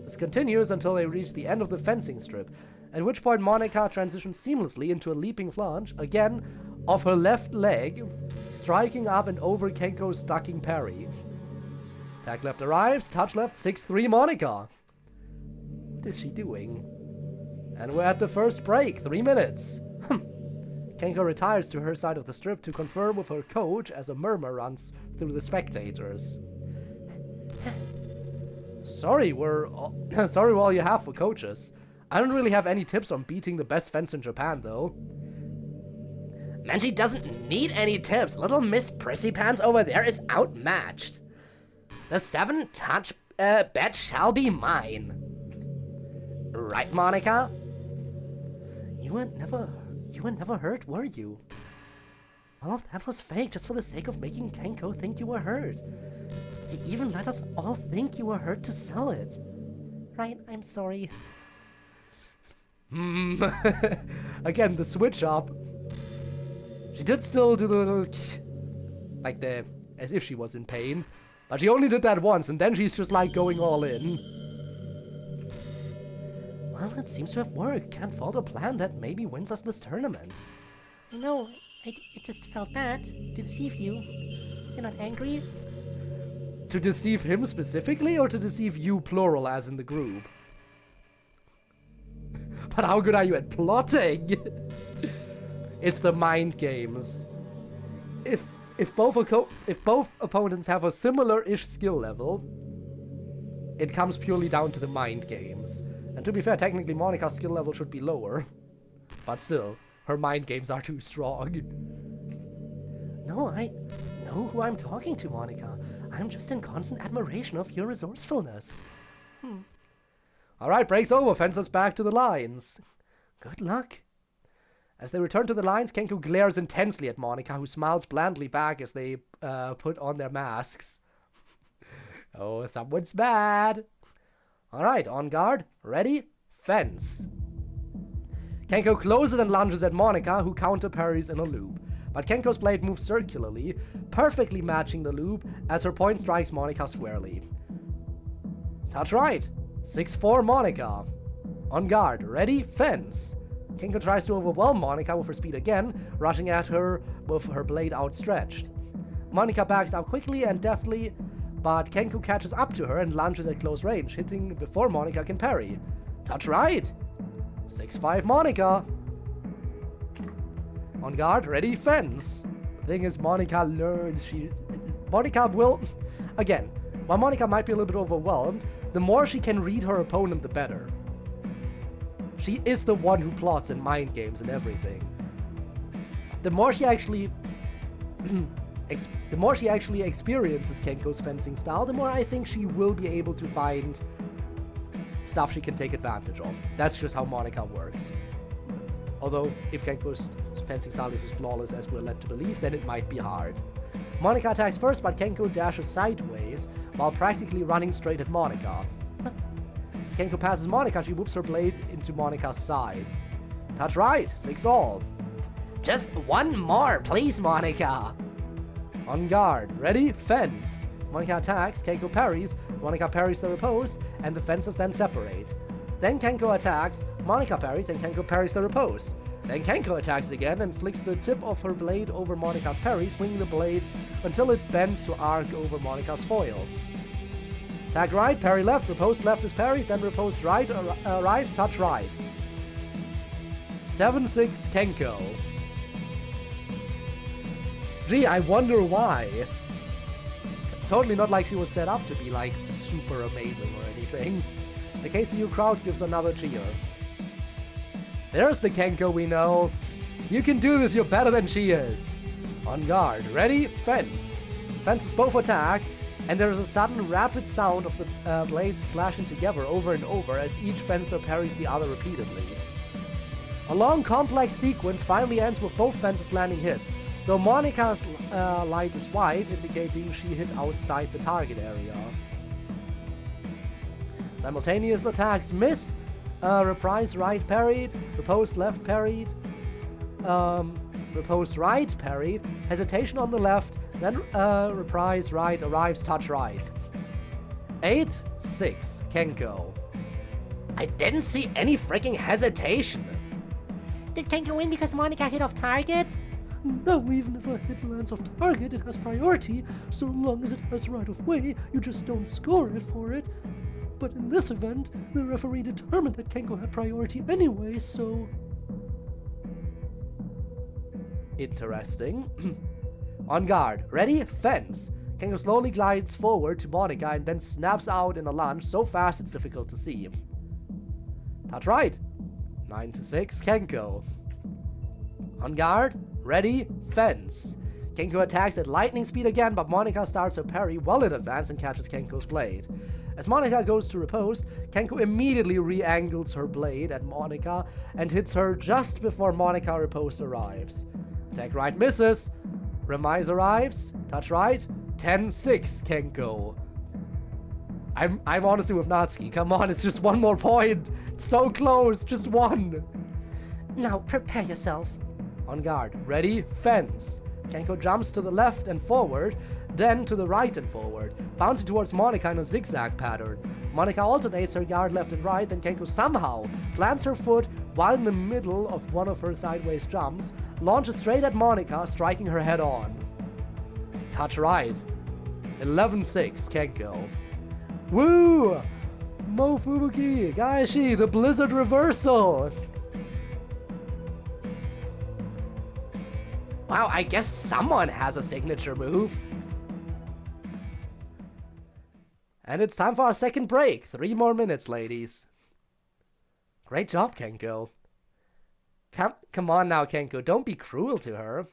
This continues until they reach the end of the fencing strip, at which point Monica transitions seamlessly into a leaping flange, again off her left leg, striking up and over Kenko's ducking parry. Attack left arrives, touch left, 6-3 Monica. What is she doing? And we're at the first break, 3 minutes. Kenko retires to her side of the strip to confirm with her coach as a murmur runs through the spectators. Sorry, we're all you have for coaches. I don't really have any tips on beating the best fence in Japan, though. Man, she doesn't need any tips. Little Miss Prissy Pants over there is outmatched. The 7-touch bet shall be mine. Right, Monica? You were never hurt, were you? All of that was fake just for the sake of making Kenko think you were hurt. You even let us all think you were hurt to sell it. Right, I'm sorry. Again, the switch up. She did still do the little like as if she was in pain. But she only did that once, and then she's just like going all in. Well, it seems to have worked. Can't fault a plan that maybe wins us this tournament. I know. It just felt bad to deceive you. You're not angry? To deceive him specifically, or to deceive you plural as in the group? But how good are you at plotting? It's the mind games. If both opponents have a similar-ish skill level, it comes purely down to the mind games. And to be fair, technically Monika's skill level should be lower. But still, her mind games are too strong. No, I know who I'm talking to, Monika. I'm just in constant admiration of your resourcefulness. Alright, breaks over, fences back to the lines. Good luck. As they return to the lines, Kenko glares intensely at Monika, who smiles blandly back as they put on their masks. Oh, someone's bad. Alright, on guard, ready, fence. Kenko closes and lunges at Monika, who counter parries in a loop. But Kenko's blade moves circularly, perfectly matching the loop as her point strikes Monika squarely. Touch right, 6-4 Monika. On guard, ready, fence. Kenko tries to overwhelm Monika with her speed again, rushing at her with her blade outstretched. Monika backs out quickly and deftly, but Kenko catches up to her and lunges at close range, hitting before Monika can parry. Touch right! 6-5 Monika! On guard, ready, fence! The thing is, Monika learns Monika will... Again, while Monika might be a little bit overwhelmed, the more she can read her opponent, the better. She is the one who plots and mind games and everything. The more she actually experiences Kenko's fencing style, the more I think she will be able to find stuff she can take advantage of. That's just how Monika works. Although, if Kenko's fencing style is as flawless as we're led to believe, then it might be hard. Monika attacks first, but Kenko dashes sideways while practically running straight at Monika. As Kenko passes Monika, she whoops her blade into Monika's side. Touch right, 6-all. Just one more, please, Monika. On guard, ready, fence. Monika attacks, Kenko parries, Monika parries the riposte, and the fences then separate. Then Kenko attacks, Monika parries, and Kenko parries the riposte. Then Kenko attacks again and flicks the tip of her blade over Monika's parry, swinging the blade until it bends to arc over Monika's foil. Attack right, parry left, riposte left is parried, then riposte right arrives, touch right. 7-6 Kenko. Gee, I wonder why. Totally not like she was set up to be like super amazing or anything. The KCU crowd gives another cheer. There's the Kenko we know. You can do this, you're better than she is. On guard, ready, fence. Fences both attack, and there is a sudden rapid sound of the blades clashing together over and over as each fencer parries the other repeatedly. A long complex sequence finally ends with both fences landing hits, though Monika's light is white, indicating she hit outside the target area. Simultaneous attacks miss, reprise right parried, riposte left parried, riposte right parried, hesitation on the left, then reprise right arrives, touch right. 8-6 Kenko. I didn't see any freaking hesitation. Did Kenko win because Monika hit off target? No, even if a hit lands off target, it has priority. So long as it has right of way, you just don't score it for it. But in this event, the referee determined that Kenko had priority anyway, so... Interesting. On guard, ready, fence. Kenko slowly glides forward to Monika and then snaps out in a lunge so fast it's difficult to see. Touch right. 9-6 Kenko. On guard, ready, fence. Kenko attacks at lightning speed again, but Monika starts her parry well in advance and catches Kenko's blade. As Monika goes to riposte, Kenko immediately re-angles her blade at Monika and hits her just before Monika riposte arrives. Attack right misses. Remise arrives. Touch right. 10-6 Kenko. I'm honestly with Natsuki. Come on, it's just one more point. It's so close. Just one. Now prepare yourself. On guard. Ready. Fence. Kenko jumps to the left and forward, then to the right and forward, bouncing towards Monika in a zigzag pattern. Monika alternates her guard left and right, then Kenko somehow plants her foot while in the middle of one of her sideways jumps, launches straight at Monika, striking her head on. Touch right. 11-6 Kenko. Woo! Mofubuki, Gaishi, the Blizzard Reversal. Wow, I guess someone has a signature move. And it's time for our second break. 3 more minutes, ladies. Great job, Kenko. Come on now, Kenko. Don't be cruel to her.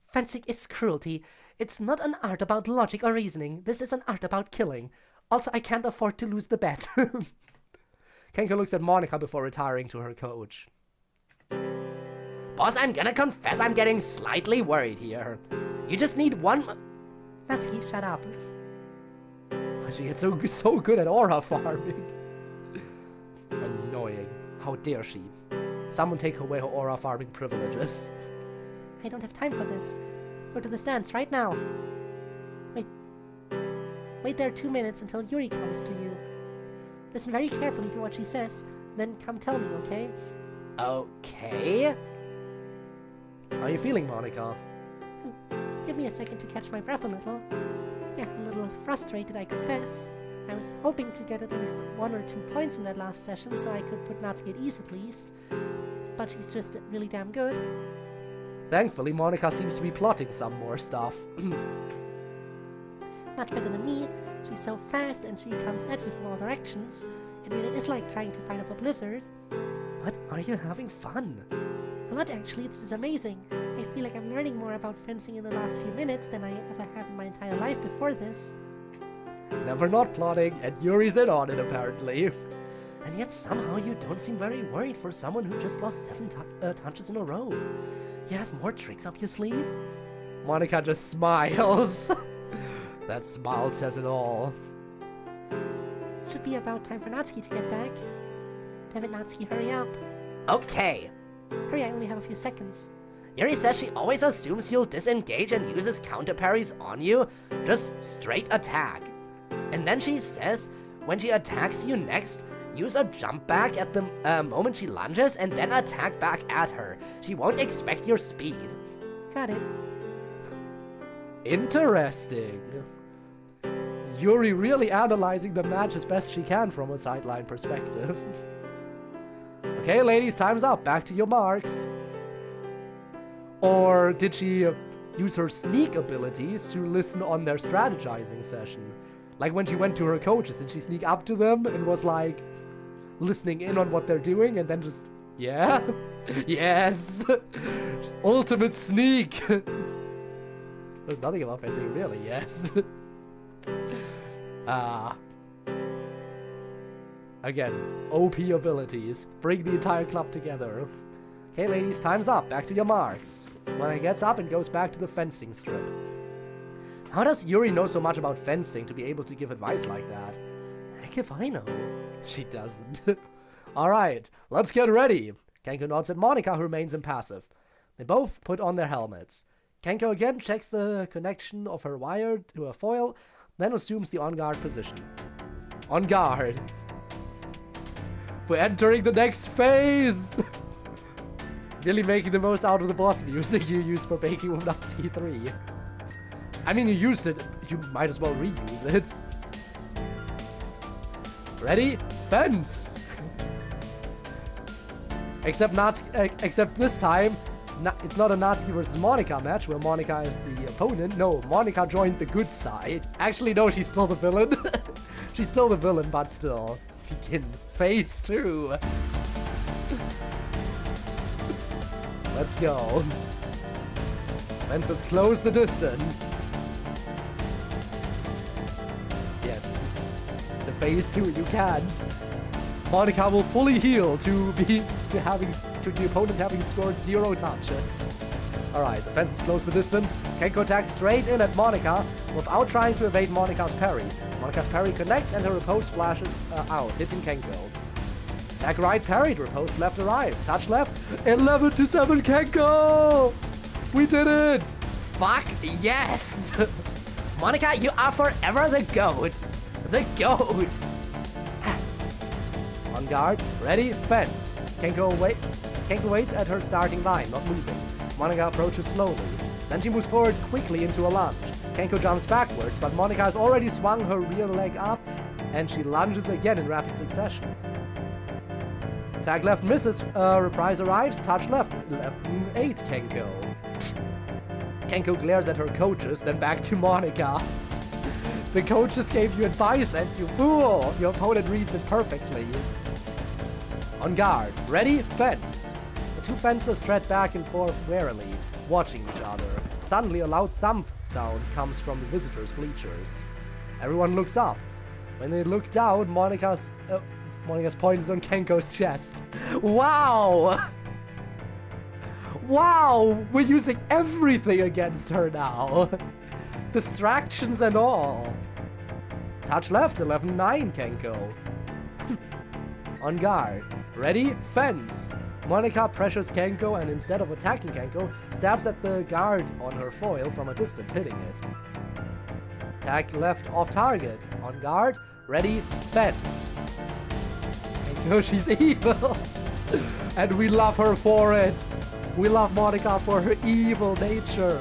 Fencing is cruelty. It's not an art about logic or reasoning. This is an art about killing. Also, I can't afford to lose the bet. Kenko looks at Monika before retiring to her coach. Boss, I'm gonna confess I'm getting slightly worried here. You just need one... Natsuki, shut up. She gets so good at aura farming. Annoying. How dare she? Someone take away her aura farming privileges. I don't have time for this. Go to the stands right now. Wait there 2 minutes until Yuri comes to you. Listen very carefully to what she says, then come tell me, okay? Okay. How are you feeling, Monika? Give me a second to catch my breath a little. Yeah, a little frustrated, I confess. I was hoping to get at least 1 or 2 points in that last session, so I could put Natsuki at ease at least. But she's just really damn good. Thankfully, Monika seems to be plotting some more stuff. Much better than me. She's so fast and she comes at you from all directions. It really is like trying to fight off a blizzard. But are you having fun? A lot, actually. This is amazing. I feel like I'm learning more about fencing in the last few minutes than I ever have in my entire life before this. Never not plotting, and Yuri's in on it, apparently. And yet somehow you don't seem very worried for someone who just lost 7 touches in a row. You have more tricks up your sleeve? Monika just smiles. That smile says it all. Should be about time for Natsuki to get back. Damn it, Natsuki, hurry up. Okay. Hurry, I only have a few seconds. Yuri says she always assumes you'll disengage and uses counter parries on you. Just straight attack. And then she says when she attacks you next, use a jump back at the moment she lunges and then attack back at her. She won't expect your speed. Got it. Interesting. Yuri really analyzing the match as best she can from a sideline perspective. Okay, ladies, time's up. Back to your marks. Or did she use her sneak abilities to listen on their strategizing session? Like when she went to her coaches and she sneak up to them and was like listening in on what they're doing and then just, yeah, yes, ultimate sneak. There's nothing about fencing, really, yes. Again, OP abilities. Bring the entire club together. Okay, ladies, time's up. Back to your marks. Monika gets up and goes back to the fencing strip. How does Yuri know so much about fencing to be able to give advice like that? Heck if I know. She doesn't. Alright, let's get ready. Kenko nods at Monika, who remains impassive. They both put on their helmets. Kenko again checks the connection of her wire to a foil, then assumes the on-guard position. On guard. We're entering the next phase! Really making the most out of the boss music you used for Baking with Natsuki 3. I mean, you used it, you might as well reuse it. Ready? Fence! Except this time, it's not a Natsuki versus Monika match where Monika is the opponent. No, Monika joined the good side. Actually, no, she's still the villain. She's still the villain, but still. Begin phase 2. Let's go. Fences close the distance. Yes. The phase 2, you can't. Monika will fully heal to the opponent having scored 0 touches. Alright, the fences close the distance. Kenko attacks straight in at Monika without trying to evade Monika's parry. Monika's parry connects and her riposte flashes out, hitting Kenko. Attack right parried, riposte left arrives. Touch left, 11-7 Kenko! We did it! Fuck yes! Monika, you are forever the GOAT! The GOAT! On guard, ready, fence. Kenko waits at her starting line, not moving. Monika approaches slowly. Then she moves forward quickly into a lunge. Kenko jumps backwards, but Monika has already swung her rear leg up and she lunges again in rapid succession. Attack left misses, reprise arrives, touch left, 11-8 Kenko. Kenko glares at her coaches, then back to Monica. The coaches gave you advice and you fool! Your opponent reads it perfectly. On guard, ready, fence. The two fencers tread back and forth warily, watching each other. Suddenly a loud thump sound comes from the visitors' bleachers. Everyone looks up. When they look down, Monica's point is on Kenko's chest. Wow! Wow! We're using everything against her now. Distractions and all. Touch left, 11-9 Kenko. On guard. Ready? Fence. Monica pressures Kenko and instead of attacking Kenko, stabs at the guard on her foil from a distance, hitting it. Attack left off target. On guard. Ready? Fence. Kenko, she's evil. And we love her for it. We love Monica for her evil nature.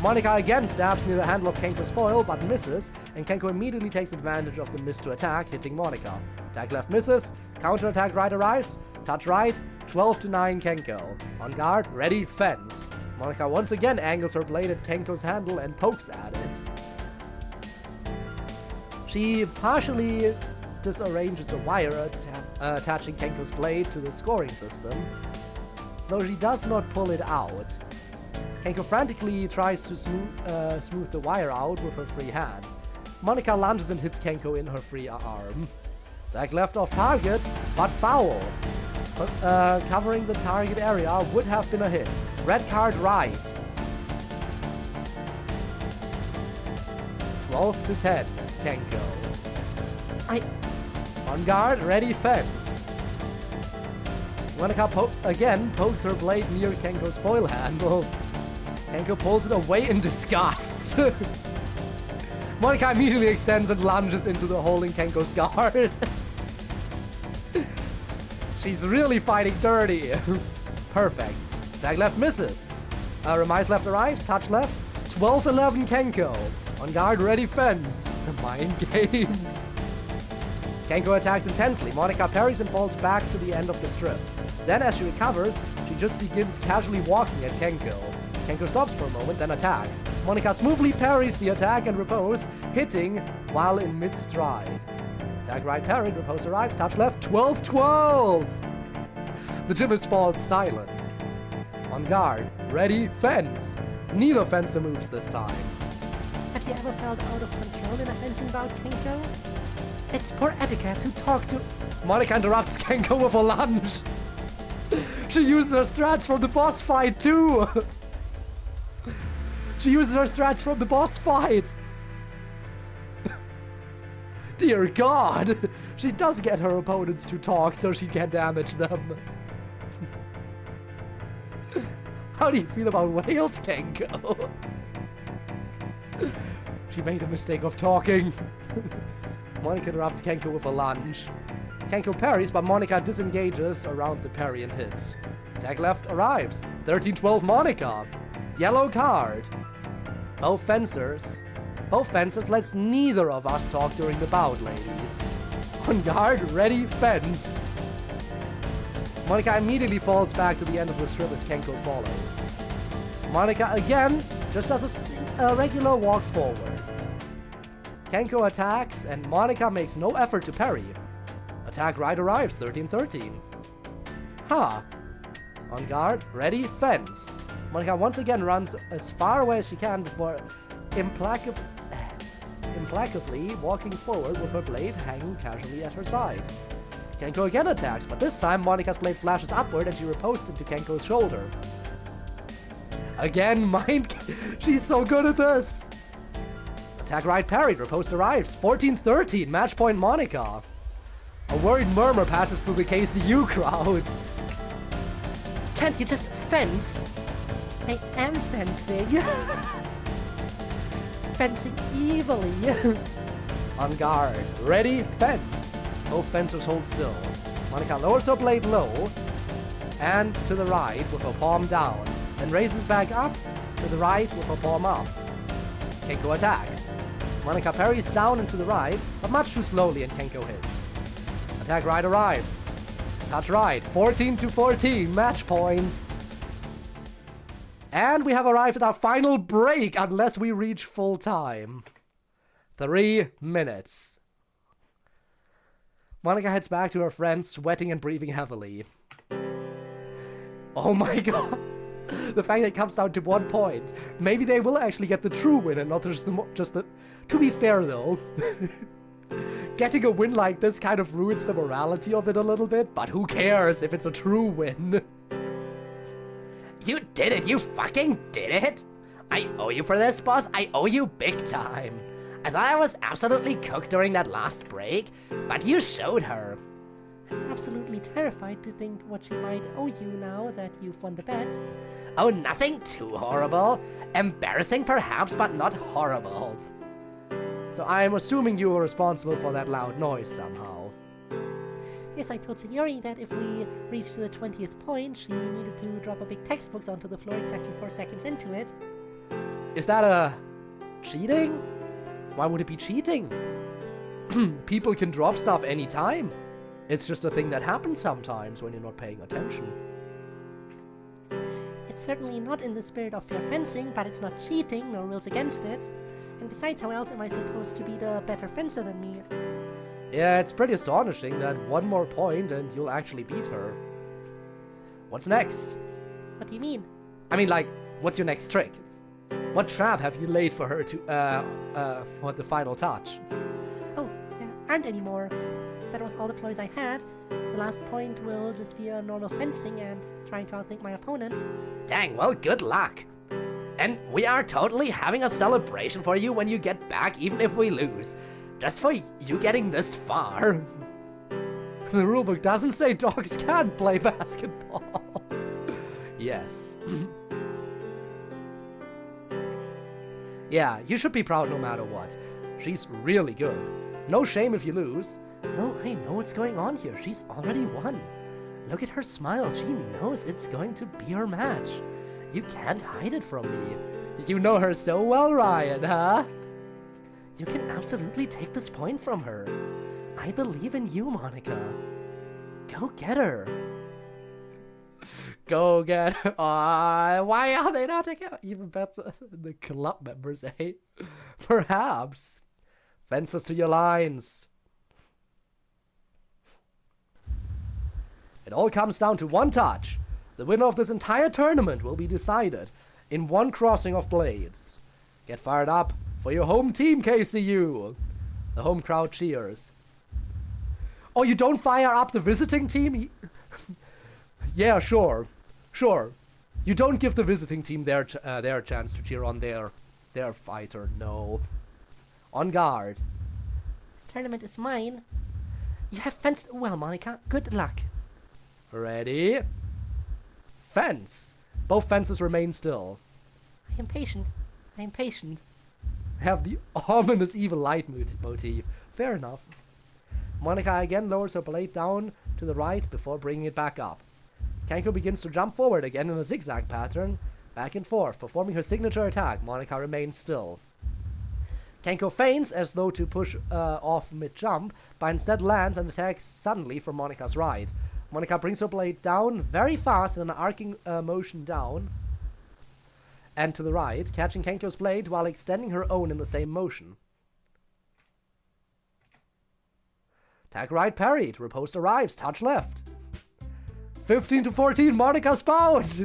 Monica again stabs near the handle of Kenko's foil, but misses, and Kenko immediately takes advantage of the miss to attack, hitting Monica. Attack left misses, counter-attack right arrives, touch right, 12-9 Kenko. On guard, ready, fence. Monica once again angles her blade at Kenko's handle and pokes at it. She partially disarranges the wire attaching Kenko's blade to the scoring system, though she does not pull it out. Kenko frantically tries to smooth the wire out with her free hand. Monica lunges and hits Kenko in her free arm. Attack left off target, but foul. Covering the target area would have been a hit. Red card right. 12-10, Kenko. On guard, ready, fence. Monica again pokes her blade near Kenko's foil handle. Kenko pulls it away in disgust. Monica immediately extends and lunges into the hole in Kenko's guard. She's really fighting dirty. Perfect. Attack left misses. Remise left arrives, touch left. 12-11 Kenko. On guard, ready, fence. The mind games. Kenko attacks intensely. Monica parries and falls back to the end of the strip. Then as she recovers, she just begins casually walking at Kenko. Kenko stops for a moment, then attacks. Monica smoothly parries the attack and repose, hitting while in mid-stride. Attack right parried, repose arrives, touch left, 12-12! The gym has fallen silent. On guard, ready, fence. Neither fencer moves this time. Have you ever felt out of control in a fencing bout, Kenko? It's poor etiquette to talk to... Monica interrupts Kenko with a lunge. She uses her strats from the boss fight too! She uses her strats from the boss fight! Dear God! She does get her opponents to talk so she can damage them. How do you feel about whales, Kenko? She made the mistake of talking. Monica interrupts Kenko with a lunge. Kenko parries, but Monica disengages around the parry and hits. Attack left arrives. 13-12 Monica. Yellow card. Both fencers. Let's neither of us talk during the bout, ladies. On guard, ready, fence. Monica immediately falls back to the end of the strip as Kenko follows. Monica again just does a regular walk forward. Kenko attacks, and Monica makes no effort to parry. Attack right arrives, 13-13. Ha! On guard, ready, fence. Monica once again runs as far away as she can before implacably walking forward with her blade hanging casually at her side. Kenko again attacks, but this time Monica's blade flashes upward and she reposes into Kenko's shoulder. Again, she's so good at this! Attack right parried, riposte arrives, 14-13, match point Monica. A worried murmur passes through the KCU crowd. Can't you just fence? I am fencing. Fencing evilly. On guard, ready, fence. Both fencers hold still. Monica lowers her blade low and to the right with her palm down, then raises back up to the right with her palm up. Kenko attacks. Monica parries down and to the right, but much too slowly, and Kenko hits. Attack right arrives. Touch right. 14-14. Match point. And we have arrived at our final break, unless we reach full time. 3 minutes. Monica heads back to her friends, sweating and breathing heavily. Oh my god. The fact that it comes down to 1 point. Maybe they will actually get the true win and not just the... To be fair though, getting a win like this kind of ruins the morality of it a little bit, but who cares if it's a true win? You did it! You fucking did it! I owe you for this, boss. I owe you big time. I thought I was absolutely cooked during that last break, but you showed her. I'm absolutely terrified to think what she might owe you now that you've won the bet. Oh, nothing too horrible. Embarrassing perhaps, but not horrible. So I'm assuming you were responsible for that loud noise somehow. Yes, I told Signori that if we reached the 20th point, she needed to drop a big textbooks onto the floor exactly 4 seconds into it. Is that a... cheating? Why would it be cheating? People can drop stuff anytime. It's just a thing that happens sometimes when you're not paying attention. It's certainly not in the spirit of fair fencing, but it's not cheating, no rules against it. And besides, how else am I supposed to be the better fencer than me? Yeah, it's pretty astonishing that 1 more point and you'll actually beat her. What's next? What do you mean? I mean, like, what's your next trick? What trap have you laid for her to, for the final touch? Oh, there aren't any more. That was all the ploys I had. The last point will just be a normal fencing and trying to outthink my opponent. Dang, well, good luck. And we are totally having a celebration for you when you get back, even if we lose. Just for you getting this far. The rulebook doesn't say dogs can't play basketball. Yes. Yeah, you should be proud no matter what. She's really good. No shame if you lose. No, I know what's going on here. She's already won. Look at her smile. She knows it's going to be her match. You can't hide it from me. You know her so well, Ryan, huh? You can absolutely take this point from her. I believe in you, Monica. Go get her. Go get her. Why are they not together? Even better, the club members, eh? Perhaps. Fences to your lines. It all comes down to 1 touch. The winner of this entire tournament will be decided in 1 crossing of blades. Get fired up for your home team, KCU. The home crowd cheers. Oh, you don't fire up the visiting team? Yeah, sure. Sure. You don't give the visiting team their chance to cheer on their fighter. No. On guard. This tournament is mine. You have fenced well, Monica. Good luck. Ready? Fence. Both fences remain still. I am patient. I am patient. Have the ominous evil light motif. Fair enough. Monica again lowers her blade down to the right before bringing it back up. Kenko begins to jump forward again in a zigzag pattern, back and forth, performing her signature attack. Monica remains still. Kenko feints as though to push off mid-jump, but instead lands and attacks suddenly from Monica's right. Monica brings her blade down very fast in an arcing motion down and to the right, catching Kenko's blade while extending her own in the same motion. Tag right parried. Riposte arrives. Touch left. 15-14. Monica's bout.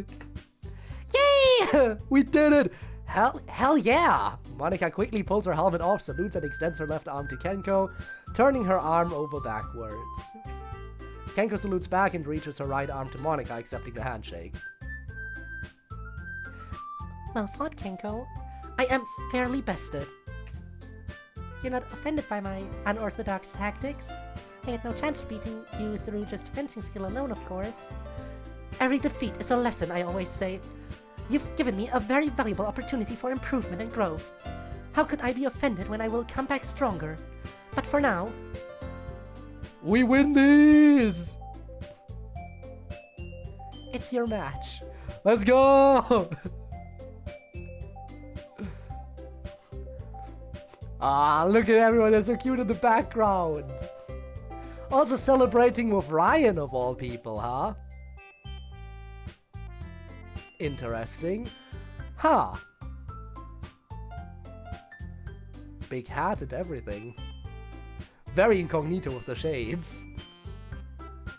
Yay! We did it. Hell yeah! Monica quickly pulls her helmet off, salutes and extends her left arm to Kenko, turning her arm over backwards. Kenko salutes back and reaches her right arm to Monica, accepting the handshake. Well fought, Kenko. I am fairly bested. You're not offended by my unorthodox tactics? I had no chance of beating you through just fencing skill alone, of course. Every defeat is a lesson, I always say. You've given me a very valuable opportunity for improvement and growth. How could I be offended when I will come back stronger? But for now... We win these! It's your match. Let's go! Ah, look at everyone, they're so cute in the background. Also celebrating with Ryan of all people, huh? Interesting. Huh. Big hat and everything. Very incognito with the shades.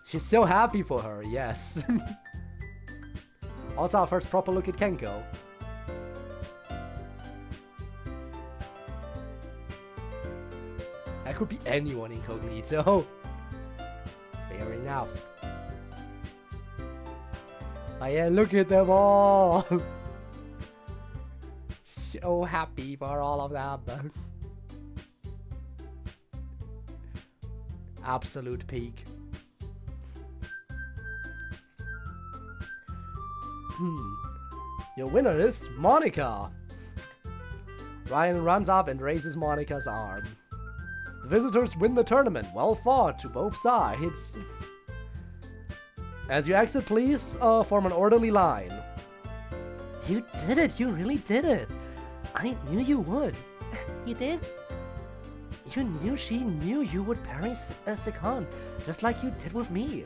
She's so happy for her, yes. Also our first proper look at Kenko. That could be anyone incognito. Fair enough. Oh yeah, look at them all. So happy for all of them. Absolute peak. Your winner is Monica. Ryan runs up and raises Monica's arm. The visitors win the tournament. Well fought to both sides. As you exit, please form an orderly line. You did it! You really did it! I knew you would. You did? She knew you would parry Sekon, just like you did with me.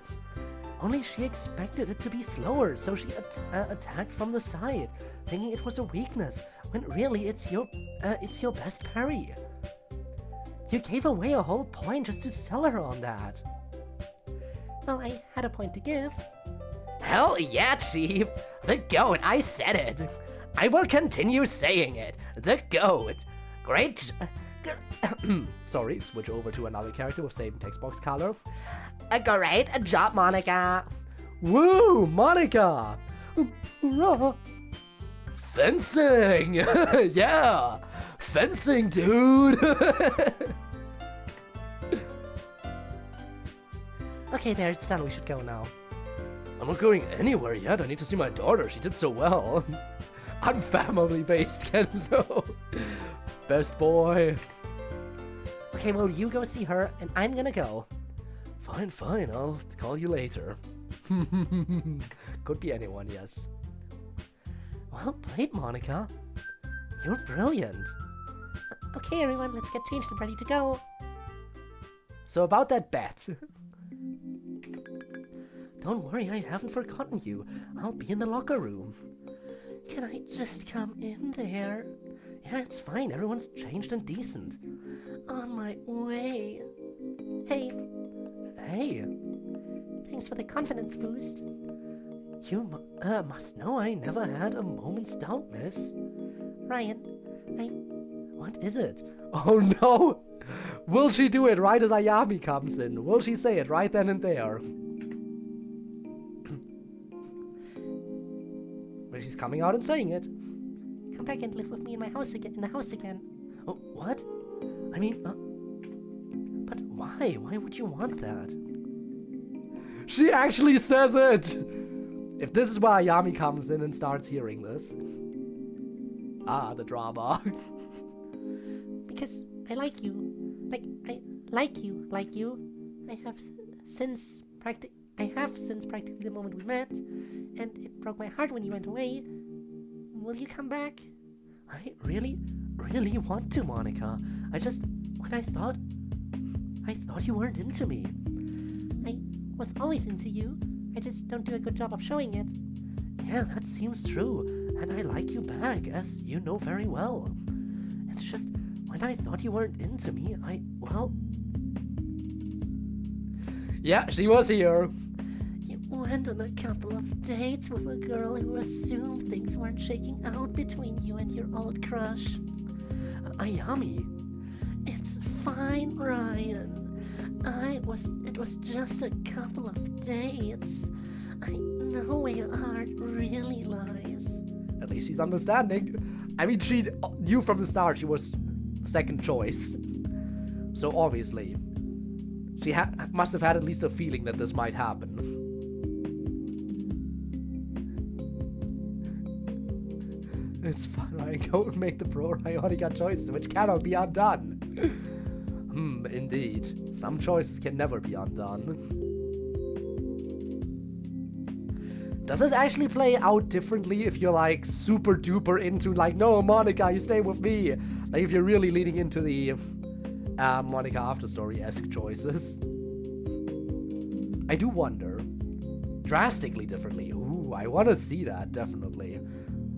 Only she expected it to be slower, so she attacked from the side, thinking it was a weakness, when really it's your best parry. You gave away a whole point just to sell her on that. Well, I had a point to give. Hell yeah, Chief! The GOAT, I said it! I will continue saying it. The GOAT! Great... Sorry, switch over to another character with same text box color. A great job, Monica! Woo, Monica! Hurrah! Fencing! Yeah! Fencing, dude! Okay, there, it's done. We should go now. I'm not going anywhere yet. I need to see my daughter. She did so well. I'm family-based, Kenzo. Best boy. Okay, well, you go see her, and I'm gonna go. Fine, fine. I'll call you later. Could be anyone, yes. Well played, Monica. You're brilliant. Okay, everyone, let's get changed and ready to go. So about that bet. Don't worry, I haven't forgotten you. I'll be in the locker room. Can I just come in there? Yeah, it's fine. Everyone's changed and decent. On my way. Hey, Hey, thanks for the confidence boost. you must know I never had a moment's doubt, miss. Ryan, What is it? Oh no! Will she do it right as Ayami comes in? Will she say it right then and there? But she's coming out and saying it. come back and live with me in my house again. In the house again. Oh, what? I mean, but why? Why would you want that? She actually says it! If this is where Ayami comes in and starts hearing this. Ah, the drama. Because I like you. I like you. I have since practically the moment we met, and it broke my heart when you went away. Will you come back? I really want to, Monica. I thought you weren't into me. I was always into you. I just don't do a good job of showing it. Yeah, that seems true. And I like you back, as you know very well. It's just, when I thought you weren't into me, Yeah, she was here. You went on a couple of dates with a girl who assumed things weren't shaking out between you and your old crush. Ayami. It's fine, Ryan. It was just a couple of dates. I know where your heart really lies. At least she's understanding. I mean, she knew from the start she was second choice. So obviously, she must have had at least a feeling that this might happen. It's fine, Ryan. Go and make the pro-Ionica choices, which cannot be undone. Indeed. Some choices can never be undone. Does this actually play out differently if you're like super duper into like, no, Monica, you stay with me? Like if you're really leaning into the Monica After Story-esque choices. I do wonder. Drastically differently. Ooh, I want to see that, definitely.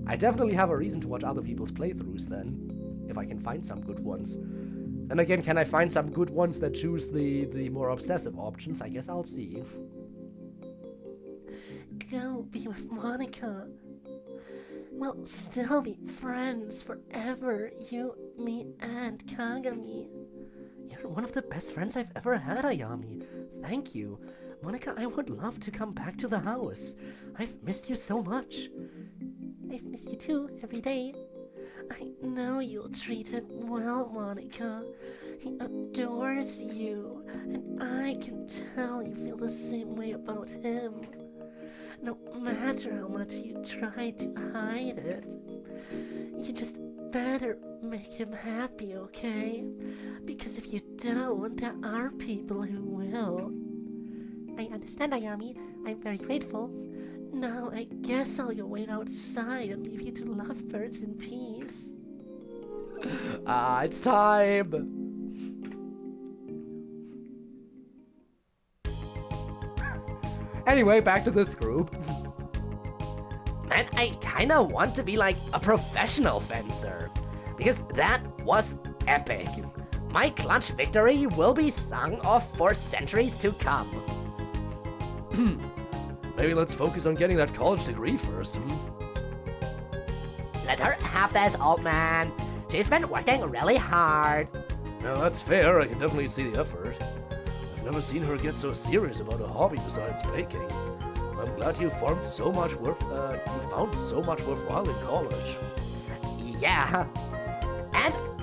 I definitely have a reason to watch other people's playthroughs then, if I can find some good ones. Then again, can I find some good ones that choose the more obsessive options? I guess I'll see. Go be with Monica. We'll still be friends forever, you, me, and Kagami. You're one of the best friends I've ever had, Ayami. Thank you. Monica, I would love to come back to the house. I've missed you so much. I've missed you too, every day. I know you'll treat him well, Monica. He adores you, and I can tell you feel the same way about him. No matter how much you try to hide it, you just better make him happy, okay? Because if you don't, there are people who will. I understand, Ayami. I'm very grateful. Now I guess I'll go wait outside and leave you to lovebirds in peace. It's time! Anyway, back to this group. Man, I kinda want to be like a professional fencer. Because that was epic. My clutch victory will be sung of for centuries to come. Maybe let's focus on getting that college degree first. Let her have this, old man. She's been working really hard. Now that's fair, I can definitely see the effort. I've never seen her get so serious about a hobby besides baking. I'm glad you found so much worthwhile in college. Yeah.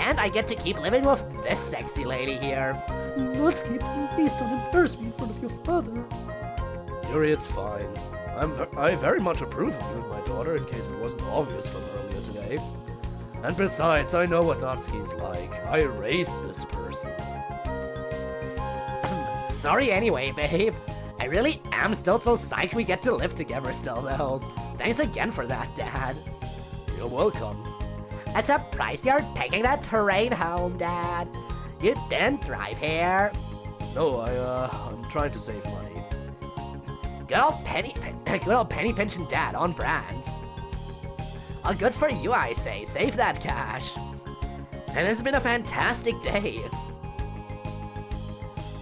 And I get to keep living with this sexy lady here. Natsuki, please don't embarrass me in front of your father. Yuri, it's fine. I very much approve of you and my daughter, in case it wasn't obvious from earlier today. And besides, I know what Natsuki's like. I raised this person. Sorry anyway, babe. I really am still so psyched we get to live together still, though. Thanks again for that, Dad. You're welcome. I'm surprised you're taking that train home, Dad. You didn't drive here. No, I'm trying to save money. Good old penny pinching Dad on brand. Well, good for you, I say. Save that cash. And this has been a fantastic day.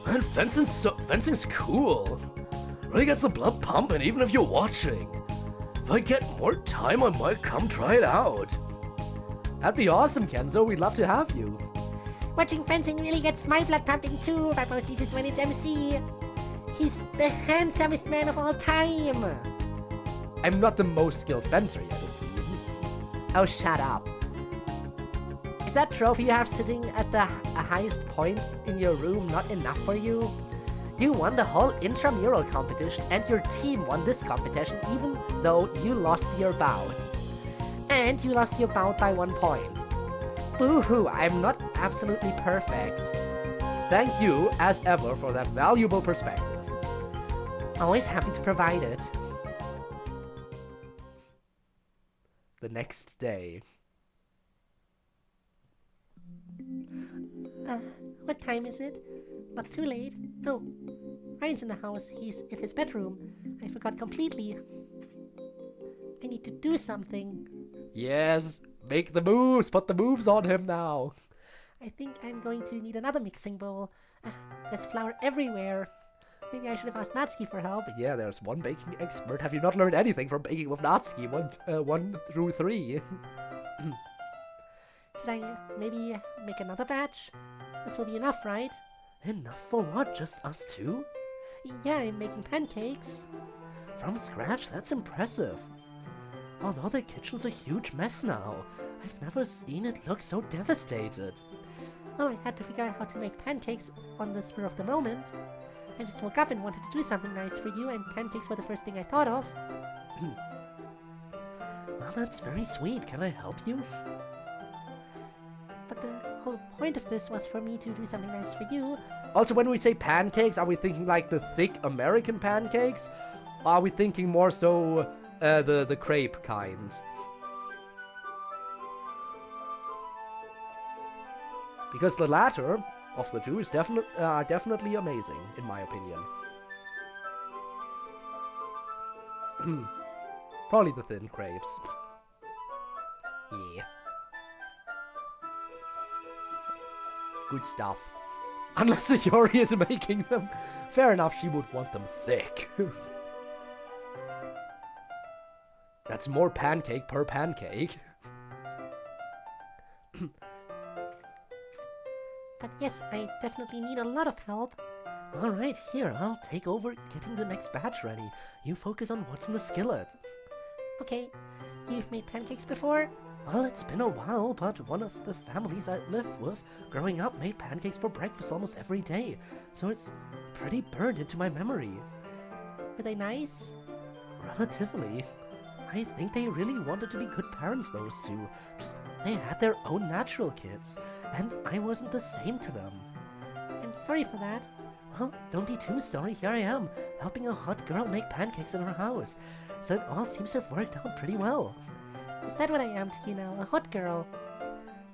Man, fencing's cool. Really gets the blood pumping, even if you're watching. If I get more time, I might come try it out. That'd be awesome, Kenzo. We'd love to have you. Watching fencing really gets my blood pumping too, but mostly just when it's MC. He's the handsomest man of all time. I'm not the most skilled fencer yet, it seems. Oh, shut up. Is that trophy you have sitting at the highest point in your room not enough for you? You won the whole intramural competition and your team won this competition even though you lost your bout. And you lost your bout by 1 point. Boo-hoo, I'm not absolutely perfect. Thank you, as ever, for that valuable perspective. Always happy to provide it. The next day. What time is it? Not too late. Oh, Ryan's in the house. He's in his bedroom. I forgot completely. I need to do something. Yes, make the moves. Put the moves on him now. I think I'm going to need another mixing bowl. There's flour everywhere. Maybe I should have asked Natsuki for help. But yeah, there's one baking expert. Have you not learned anything from baking with Natsuki? 1 through 3. Should I maybe make another batch? This will be enough, right? Enough for what? Just us two? Yeah, I'm making pancakes. From scratch? That's impressive. Although the kitchen's a huge mess now. I've never seen it look so devastated. Well, I had to figure out how to make pancakes on the spur of the moment. I just woke up and wanted to do something nice for you, and pancakes were the first thing I thought of. Well, that's very sweet. Can I help you? But the whole point of this was for me to do something nice for you. Also, when we say pancakes, are we thinking like the thick American pancakes? are we thinking more so the crepe kind? Because the latter of the two is definitely amazing, in my opinion. Probably the thin crepes. Yeah. Good stuff. Unless the Yori is making them. Fair enough, she would want them thick. That's more pancake per pancake. But yes, I definitely need a lot of help. Alright, here, I'll take over getting the next batch ready. You focus on what's in the skillet. Okay, you've made pancakes before? Well, it's been a while, but one of the families I lived with growing up made pancakes for breakfast almost every day, so it's pretty burned into my memory. Were they nice? Relatively. I think they really wanted to be good parents, those two. Just, they had their own natural kids, and I wasn't the same to them. I'm sorry for that. Well, don't be too sorry, here I am, helping a hot girl make pancakes in her house. So it all seems to have worked out pretty well. Is that what I am to you now, a hot girl?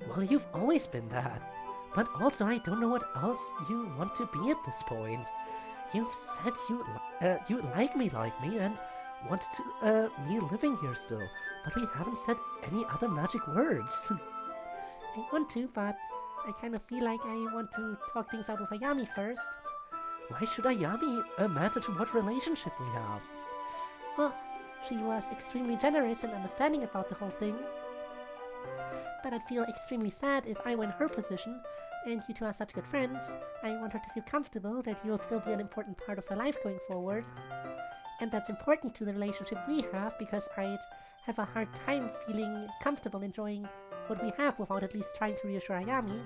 Well, you've always been that. But also, I don't know what else you want to be at this point. You've said you like me, and want to, me living here still, but we haven't said any other magic words. I want to, but I kind of feel like I want to talk things out with Ayami first. Why should Ayami matter to what relationship we have? Well, she was extremely generous and understanding about the whole thing. But I'd feel extremely sad if I were in her position, and you two are such good friends. I want her to feel comfortable that you'll still be an important part of her life going forward. And that's important to the relationship we have, because I'd have a hard time feeling comfortable enjoying what we have without at least trying to reassure Ayami.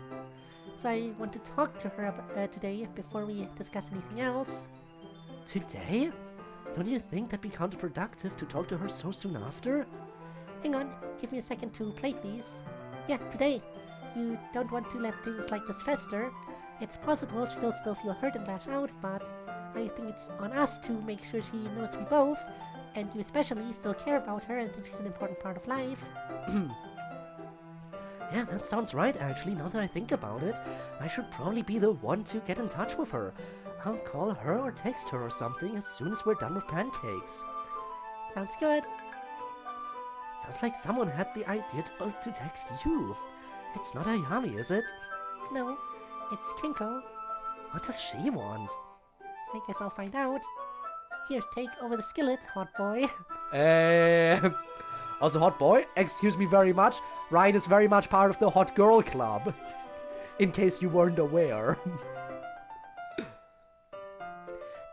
So I want to talk to her today before we discuss anything else. Today? Don't you think that'd be counterproductive to talk to her so soon after? Hang on, give me a second to plate these. Yeah, today. You don't want to let things like this fester. It's possible she'll still feel hurt and lash out, but I think it's on us to make sure she knows we both, and you especially, still care about her and think she's an important part of life. Yeah, that sounds right, actually, now that I think about it. I should probably be the one to get in touch with her. I'll call her or text her or something as soon as we're done with pancakes. Sounds good. Sounds like someone had the idea to text you. It's not Ayami, is it? No, it's Kinko. What does she want? I guess I'll find out. Here, take over the skillet, hot boy. Also, hot boy, excuse me very much. Ryan is very much part of the hot girl club. In case you weren't aware.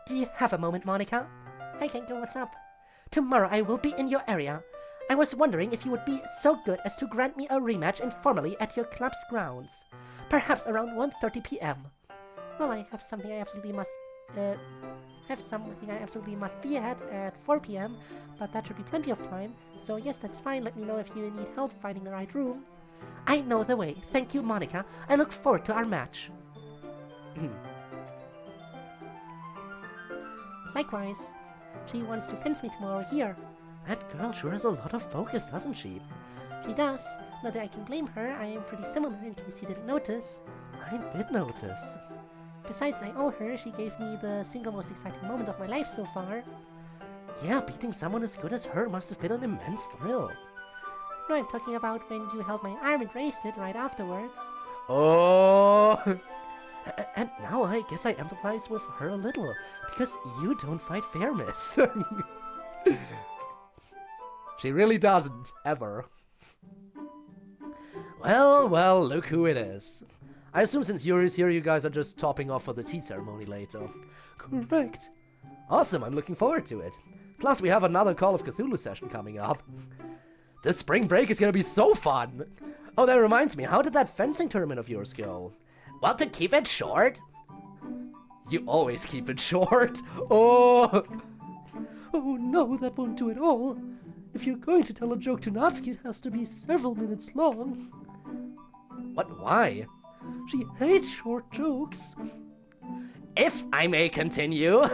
Do you have a moment, Monica? Hi, Kinko, what's up? Tomorrow I will be in your area. I was wondering if you would be so good as to grant me a rematch informally at your club's grounds. Perhaps around 1:30 p.m. Well, I have something I absolutely must be at 4 p.m., but that should be plenty of time, so yes, that's fine. Let me know if you need help finding the right room. I know the way. Thank you, Monica. I look forward to our match. Likewise. She wants to fence me tomorrow here. That girl sure has a lot of focus, doesn't she? She does. Not that I can blame her. I am pretty similar, in case you didn't notice. I did notice. Besides, I owe her. She gave me the single most exciting moment of my life so far. Yeah, beating someone as good as her must have been an immense thrill. No, I'm talking about when you held my arm and raised it right afterwards. Oh! And now I guess I empathize with her a little, because you don't fight fair, miss. She really doesn't, ever. Well, look who it is. I assume since Yuri's here, you guys are just topping off for the tea ceremony later. Correct. Awesome, I'm looking forward to it. Plus, we have another Call of Cthulhu session coming up. This spring break is gonna be so fun! Oh, that reminds me, how did that fencing tournament of yours go? Well, to keep it short, You always keep it short. Oh! Oh no, that won't do at all. If you're going to tell a joke to Natsuki, it has to be several minutes long. What, why? She hates short jokes. if I may continue,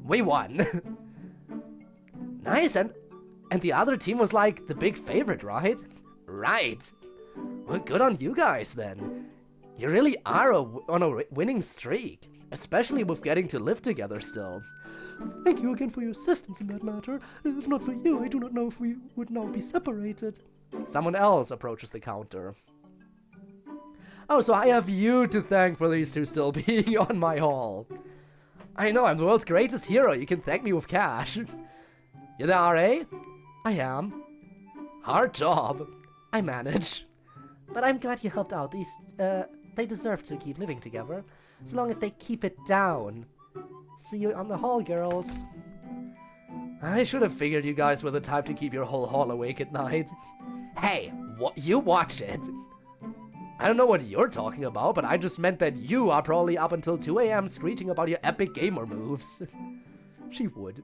We won. Nice, and the other team was like the big favorite, right? Right. Well, good on you guys then. You really are on a winning streak, especially with getting to live together still. Thank you again for your assistance in that matter. If not for you, I do not know if we would now be separated. Someone else approaches the counter. Oh, so I have you to thank for these two still being on my haul. I know, I'm the world's greatest hero. You can thank me with cash. You the RA? I am. Hard job. I manage. But I'm glad you helped out. They deserve to keep living together, so long as they keep it down. See you on the hall, girls. I should have figured you guys were the type to keep your whole hall awake at night. Hey, you watch it. I don't know what you're talking about, but I just meant that you are probably up until 2 a.m. screeching about your epic gamer moves. She would.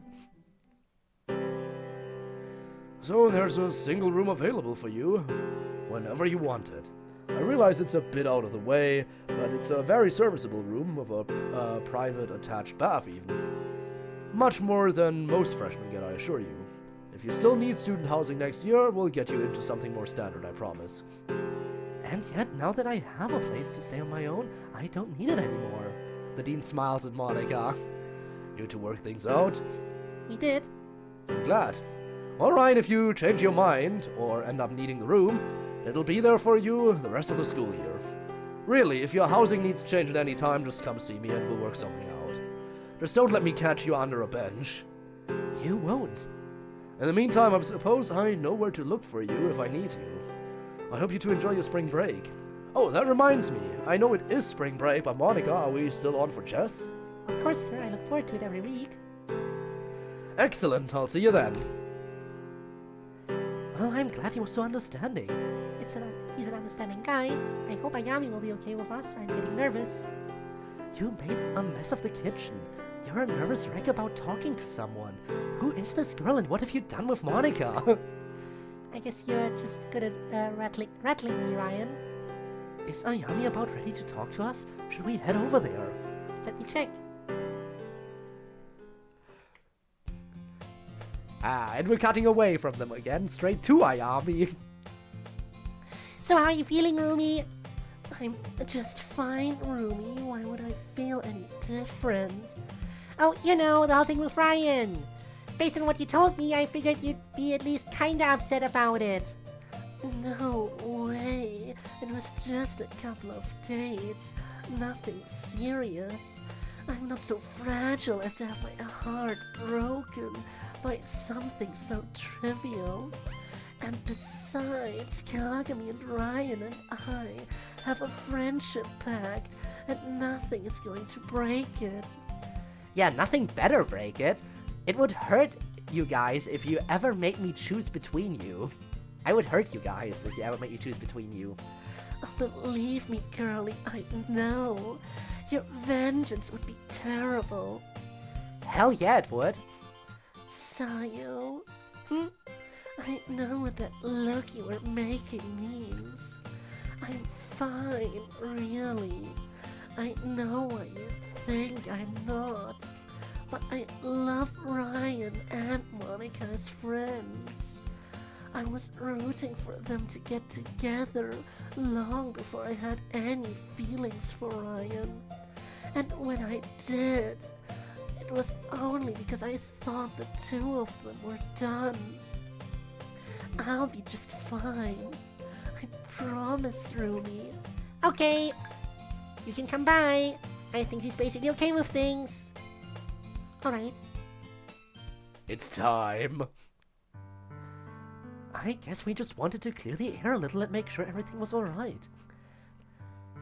So there's a single room available for you, whenever you want it. I realize it's a bit out of the way, but it's a very serviceable room with a private attached bath even. Much more than most freshmen get, I assure you. If you still need student housing next year, we'll get you into something more standard, I promise. And yet, now that I have a place to stay on my own, I don't need it anymore. The dean smiles at Monica. You two work things out? We did. I'm glad. Alright, if you change your mind, or end up needing the room, it'll be there for you the rest of the school year. Really, if your housing needs change at any time, just come see me and we'll work something out. Just don't let me catch you under a bench. You won't. In the meantime, I suppose I know where to look for you if I need you. I hope you two enjoy your spring break. Oh, that reminds me. I know it is spring break, but Monica, are we still on for chess? Of course, sir. I look forward to it every week. Excellent. I'll see you then. Well, I'm glad he was so understanding. He's an understanding guy. I hope Ayami will be okay with us. I'm getting nervous. You made a mess of the kitchen. You're a nervous wreck about talking to someone. Who is this girl and what have you done with Monica? I guess you're just good at rattling me, Ryan. Is Ayami about ready to talk to us? Should we head over there? Let me check. And we're cutting away from them again, straight to Ayami. So how are you feeling, Rumi? I'm just fine, Rumi. Why would I feel any different? Oh, you know, the whole thing with Ryan. Based on what you told me, I figured you'd be at least kinda upset about it. No way. It was just a couple of dates. Nothing serious. I'm not so fragile as to have my heart broken by something so trivial. And besides, Kagami and Ryan and I have a friendship pact, and nothing is going to break it. Yeah, nothing better break it. It would hurt you guys if you ever make me choose between you. I would hurt you guys if you ever make you choose between you. Believe me, girlie, I know. Your vengeance would be terrible. Hell yeah, it would. Sayo, I know what that look you were making means. I'm fine, really. I know why you think I'm not. But I love Ryan and Monica as friends. I was rooting for them to get together long before I had any feelings for Ryan. And when I did, it was only because I thought the two of them were done. I'll be just fine. I promise, Rumi. Okay, you can come by. I think he's basically okay with things. Alright. It's time. I guess we just wanted to clear the air a little and make sure everything was alright.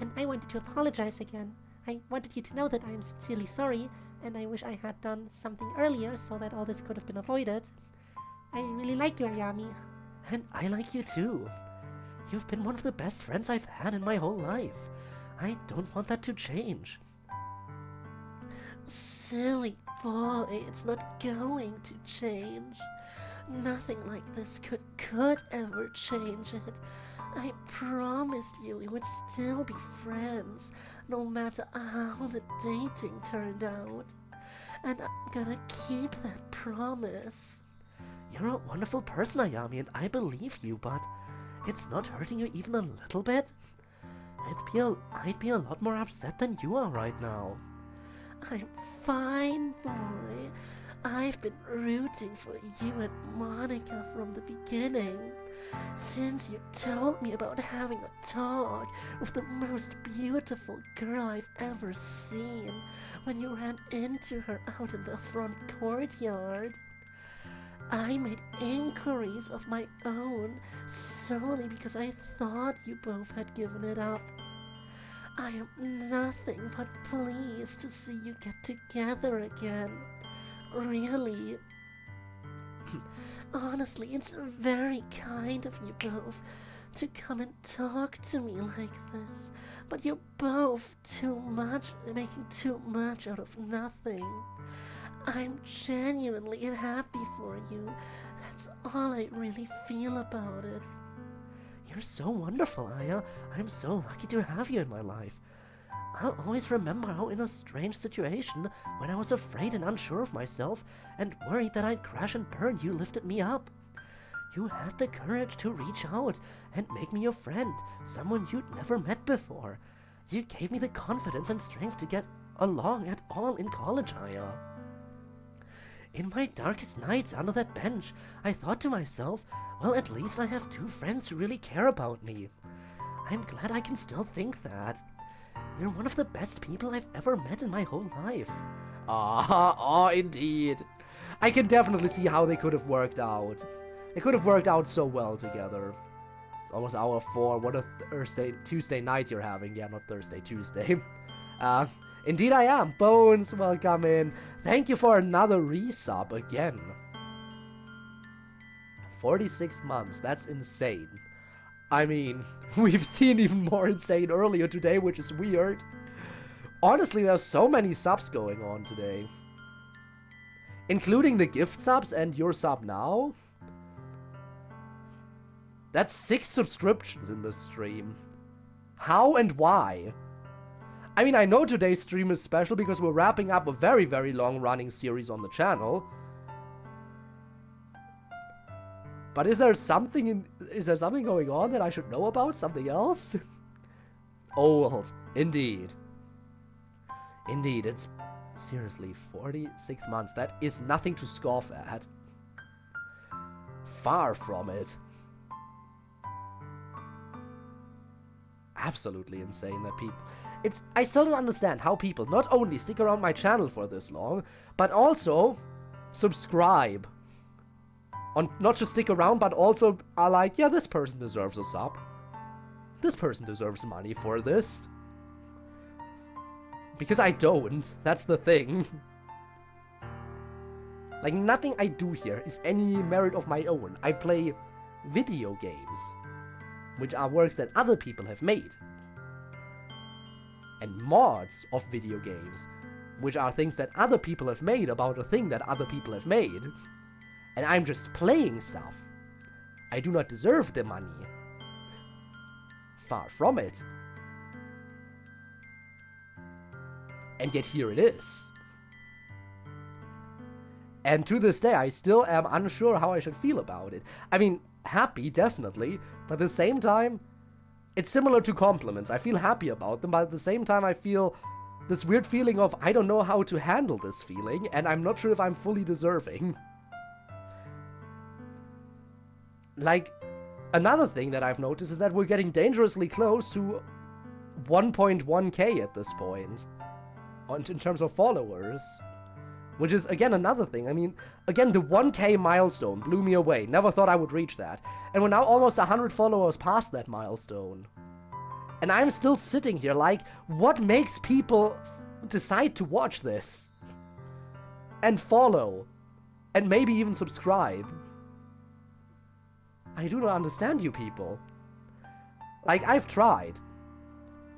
And I wanted to apologize again. I wanted you to know that I am sincerely sorry, and I wish I had done something earlier so that all this could have been avoided. I really like you, Ayami. And I like you too. You've been one of the best friends I've had in my whole life. I don't want that to change. Silly boy, it's not going to change. Nothing like this could ever change it. I promised you we would still be friends, no matter how the dating turned out. And I'm gonna keep that promise. You're a wonderful person, Ayami, and I believe you, but it's not hurting you even a little bit? I'd be a lot more upset than you are right now. I'm fine, boy. I've been rooting for you and Monica from the beginning. Since you told me about having a talk with the most beautiful girl I've ever seen when you ran into her out in the front courtyard. I made inquiries of my own solely because I thought you both had given it up. I am nothing but pleased to see you get together again. Really. Honestly, it's very kind of you both to come and talk to me like this, but you're both making too much out of nothing. I'm genuinely happy for you. That's all I really feel about it. You're so wonderful, Aya. I'm so lucky to have you in my life. I'll always remember how in a strange situation, when I was afraid and unsure of myself, and worried that I'd crash and burn, you lifted me up. You had the courage to reach out and make me your friend, someone you'd never met before. You gave me the confidence and strength to get along at all in college, Aya. In my darkest nights under that bench, I thought to myself, well, at least I have two friends who really care about me. I'm glad I can still think that. You're one of the best people I've ever met in my whole life. Ah, indeed. I can definitely see how they could have worked out. They could have worked out so well together. It's almost hour 4. What a Tuesday night you're having. Yeah, not Thursday, Tuesday. Indeed I am. Bones, welcome in. Thank you for another resub again. 46 months, that's insane. I mean, we've seen even more insane earlier today, which is weird. Honestly, there's so many subs going on today. Including the gift subs and your sub now. That's 6 subscriptions in this stream. How and why? I mean, I know today's stream is special because we're wrapping up a very, very long-running series on the channel. But is there something going on that I should know about? Something else? Old, indeed. Indeed, it's seriously 46 months. That is nothing to scoff at. Far from it. Absolutely insane that people... I still don't understand how people not only stick around my channel for this long, but also subscribe. Not just stick around, but also are like, yeah, this person deserves a sub. This person deserves money for this. Because I don't. That's the thing. Like, nothing I do here is any merit of my own. I play video games, which are works that other people have made. And mods of video games, which are things that other people have made about a thing that other people have made. And I'm just playing stuff. I do not deserve the money. Far from it. And yet here it is. And to this day, I still am unsure how I should feel about it. I mean, happy, definitely, but at the same time, it's similar to compliments. I feel happy about them, but at the same time, I feel this weird feeling of, I don't know how to handle this feeling, and I'm not sure if I'm fully deserving. Like, another thing that I've noticed is that we're getting dangerously close to 1.1k at this point, in terms of followers. Which is, again, another thing. I mean, again, the 1k milestone blew me away. Never thought I would reach that. And we're now almost 100 followers past that milestone. And I'm still sitting here like, what makes people decide to watch this? And follow. And maybe even subscribe. I do not understand you people. Like, I've tried.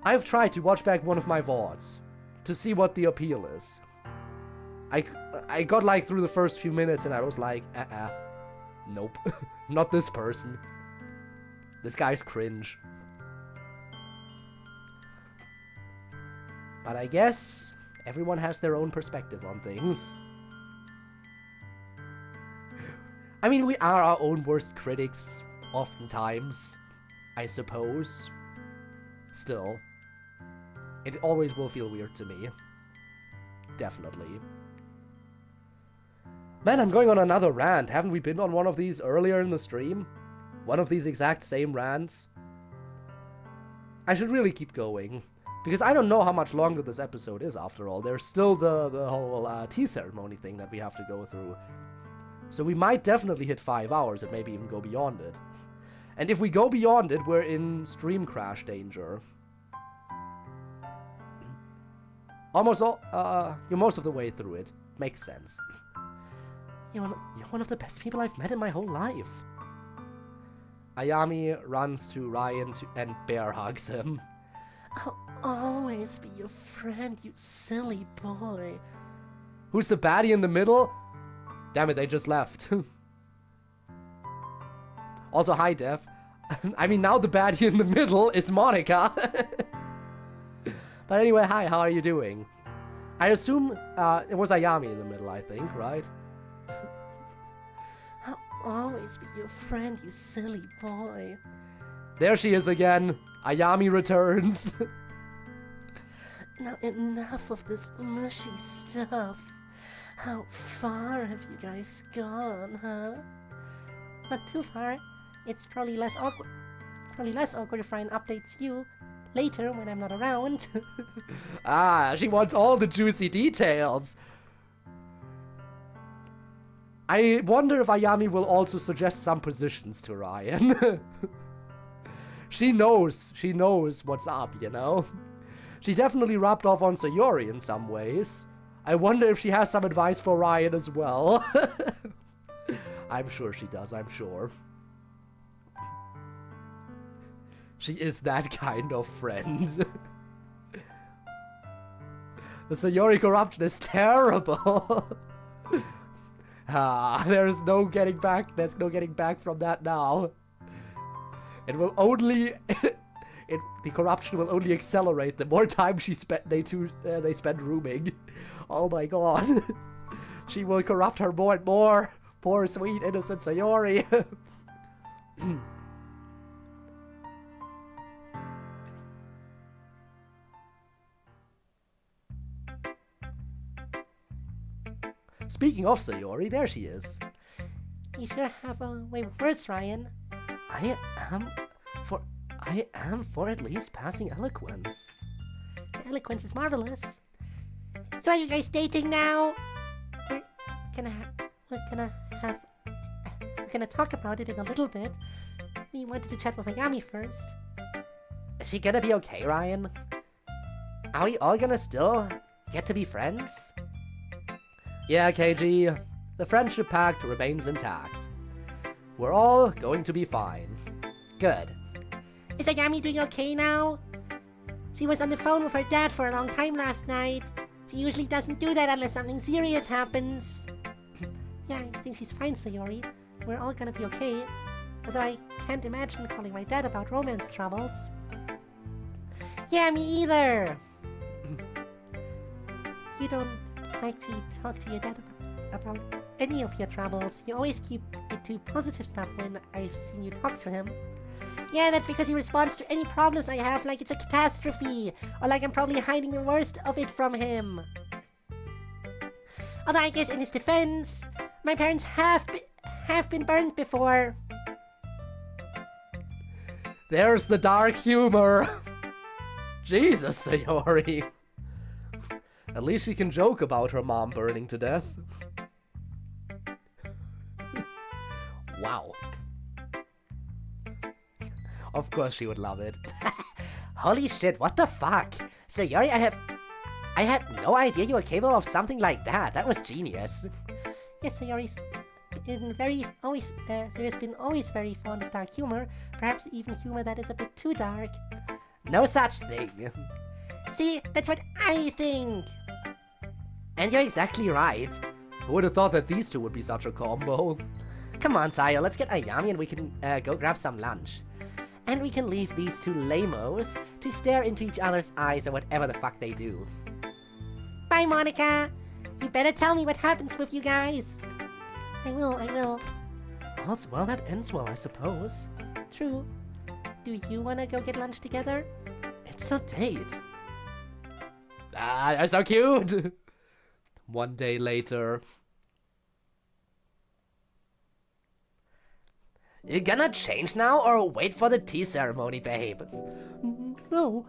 I've tried to watch back one of my VODs. To see what the appeal is. I got like through the first few minutes and I was like, nope, not this person. This guy's cringe. But I guess everyone has their own perspective on things. I mean, we are our own worst critics, oftentimes, I suppose. Still, it always will feel weird to me. Definitely. Man, I'm going on another rant. Haven't we been on one of these earlier in the stream? One of these exact same rants? I should really keep going. Because I don't know how much longer this episode is, after all. There's still the whole tea ceremony thing that we have to go through. So we might definitely hit 5 hours and maybe even go beyond it. And if we go beyond it, we're in stream crash danger. Almost all, you're most of the way through it. Makes sense. You're one of the best people I've met in my whole life. Ayami runs to Ryan and bear hugs him. I'll always be your friend, you silly boy. Who's the baddie in the middle? Damn it, they just left. Also, hi, Def. I mean, now the baddie in the middle is Monica. But anyway, hi, how are you doing? I assume it was Ayami in the middle, I think, right? I'll always be your friend, you silly boy. There she is again. Ayami returns. Now enough of this mushy stuff. How far have you guys gone, huh? Not too far. It's probably less awkward. If Ryan updates you later when I'm not around. Ah, she wants all the juicy details. I wonder if Ayami will also suggest some positions to Ryan. She knows what's up, you know? She definitely rubbed off on Sayori in some ways. I wonder if she has some advice for Ryan as well. I'm sure she does, I'm sure. She is that kind of friend. The Sayori corruption is terrible. There's no getting back from that now. It will only the corruption will only accelerate the more time they spend rooming. Oh my god. She will corrupt her more and more. Poor sweet innocent Sayori. Speaking of Sayori, there she is. You sure have way words, Ryan. I am for at least passing eloquence. Your eloquence is marvelous. So are you guys dating now? We're gonna talk about it in a little bit. We wanted to chat with Ayami first. Is she gonna be okay, Ryan? Are we all gonna still get to be friends? Yeah, KG, the friendship pact remains intact. We're all going to be fine. Good. Is Ayami doing okay now? She was on the phone with her dad for a long time last night. She usually doesn't do that unless something serious happens. Yeah, I think she's fine, Sayori. We're all gonna be okay. Although I can't imagine calling my dad about romance troubles. Yeah, me either! You don't like to talk to your dad about any of your troubles. You always keep it to positive stuff when I've seen you talk to him. Yeah, that's because he responds to any problems I have like it's a catastrophe, or like I'm probably hiding the worst of it from him. Although I guess in his defense, my parents have been burned before. There's the dark humor. Jesus, Sayori. At least she can joke about her mom burning to death. Wow. Of course she would love it. Holy shit, what the fuck? Sayori, I had no idea you were capable of something like that. That was genius. Yes, Sayori's been always very fond of dark humor, perhaps even humor that is a bit too dark. No such thing. See, that's what I think. And you're exactly right. Who would have thought that these two would be such a combo? Come on, Sayo, let's get Ayami and we can go grab some lunch. And we can leave these two lamos to stare into each other's eyes or whatever the fuck they do. Bye, Monica. You better tell me what happens with you guys. I will. All's well that ends well, I suppose. True. Do you wanna go get lunch together? It's a date. Ah, they're so cute. One day later. You gonna change now or wait for the tea ceremony, babe? No.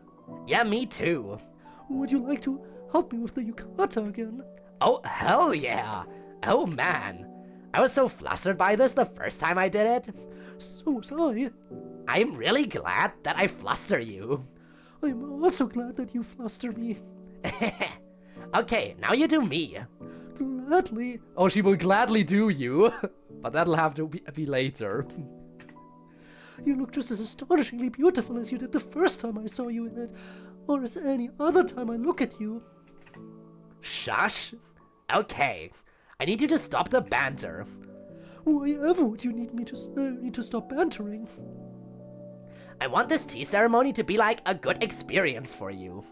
Yeah, me too. Would you like to help me with the yukata again? Oh, hell yeah. Oh, man. I was so flustered by this the first time I did it. So was I. I'm really glad that I fluster you. I'm also glad that you fluster me. Okay, now you do me. Gladly. Oh, she will gladly do you. But that'll have to be later. You look just as astonishingly beautiful as you did the first time I saw you in it, or as any other time I look at you. Shush. Okay, I need you to stop the banter. Why ever would you need me to stop bantering? I want this tea ceremony to be like a good experience for you.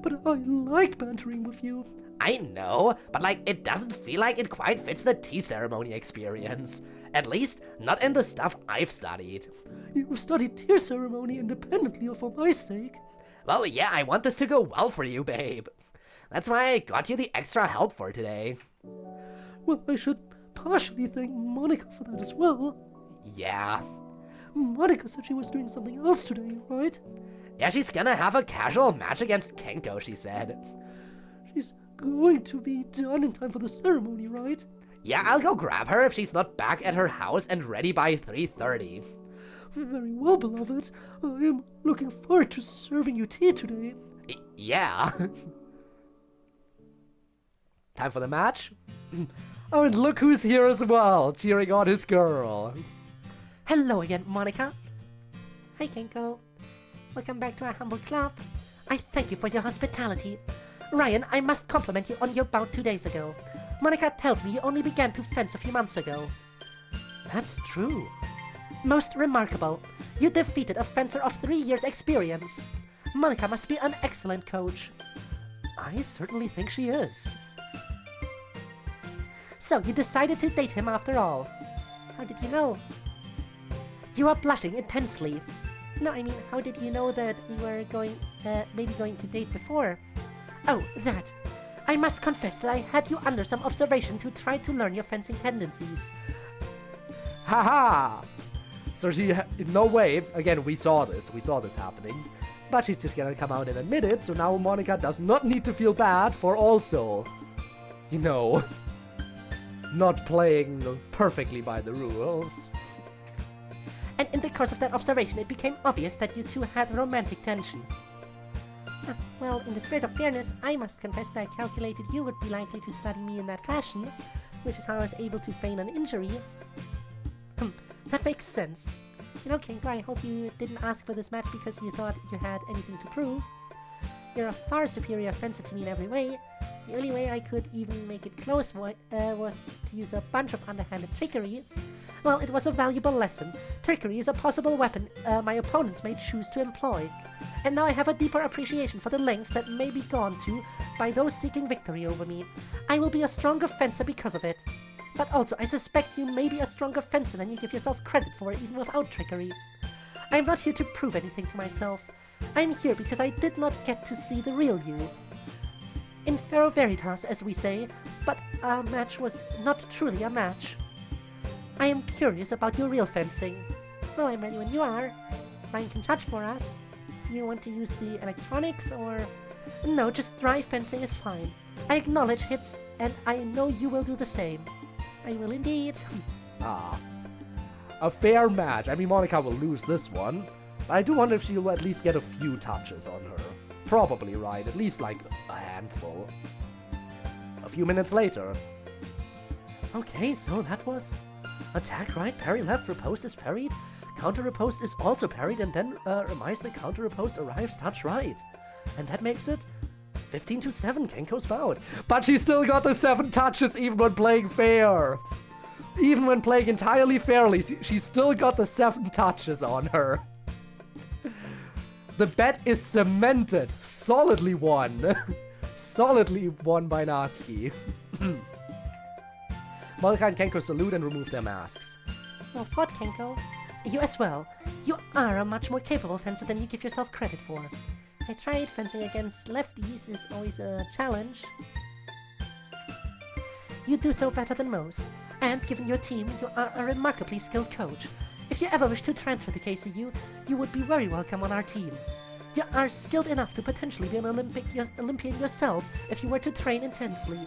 But I like bantering with you. I know, but like it doesn't feel like it quite fits the tea ceremony experience. At least, not in the stuff I've studied. You've studied tea ceremony independently or for my sake. Well, yeah, I want this to go well for you, babe. That's why I got you the extra help for today. Well, I should partially thank Monica for that as well. Yeah. Monica said she was doing something else today, right? Yeah, she's gonna have a casual match against Kenko, she said. She's going to be done in time for the ceremony, right? Yeah, I'll go grab her if she's not back at her house and ready by 3:30. Very well, beloved. I am looking forward to serving you tea today. Yeah. Time for the match? Oh, and look who's here as well, cheering on his girl. Hello again, Monica. Hi, Kenko. Welcome back to our humble club. I thank you for your hospitality. Ryan, I must compliment you on your bout 2 days ago. Monica tells me you only began to fence a few months ago. That's true. Most remarkable. You defeated a fencer of 3 years' experience. Monica must be an excellent coach. I certainly think she is. So you decided to date him after all. How did you know? You are blushing intensely. No, I mean, how did you know that we were maybe going to date before? Oh, that. I must confess that I had you under some observation to try to learn your fencing tendencies. Haha! So she, in no way, again, we saw this happening, but she's just gonna come out and admit it, so now Monica does not need to feel bad for also, you know, not playing perfectly by the rules. And in the course of that observation, it became obvious that you two had romantic tension. Well, in the spirit of fairness, I must confess that I calculated you would be likely to study me in that fashion, which is how I was able to feign an injury. That makes sense. You know, Kenko, I hope you didn't ask for this match because you thought you had anything to prove. You're a far superior fencer to me in every way. The only way I could even make it close was to use a bunch of underhanded trickery. Well, it was a valuable lesson. Trickery is a possible weapon my opponents may choose to employ. And now I have a deeper appreciation for the lengths that may be gone to by those seeking victory over me. I will be a stronger fencer because of it. But also, I suspect you may be a stronger fencer than you give yourself credit for, even without trickery. I'm not here to prove anything to myself. I'm here because I did not get to see the real you. In Ferro Veritas, as we say, but our match was not truly a match. I am curious about your real fencing. Well, I'm ready when you are. Ryan can judge for us. Do you want to use the electronics, or... No, just dry fencing is fine. I acknowledge hits, and I know you will do the same. I will indeed. A fair match. I mean, Monica will lose this one, but I do wonder if she'll at least get a few touches on her. Probably, right? At least like a handful. A few minutes later. Okay, so that was attack right, parry left, riposte is parried, counter riposte is also parried, and then reminds the counter riposte arrives touch right. And that makes it 15-7, Kenko's bout. But she still got the 7 touches even when playing fair. Even when playing entirely fairly, she still got the 7 touches on her. The bet is cemented. Solidly won. Solidly won by Natsuki. Monica and Kenko salute and remove their masks. Well fought, Kenko. You as well. You are a much more capable fencer than you give yourself credit for. I tried fencing against lefties is always a challenge. You do so better than most, and given your team, you are a remarkably skilled coach. If you ever wish to transfer to KCU, you would be very welcome on our team. You are skilled enough to potentially be an Olympian yourself if you were to train intensely.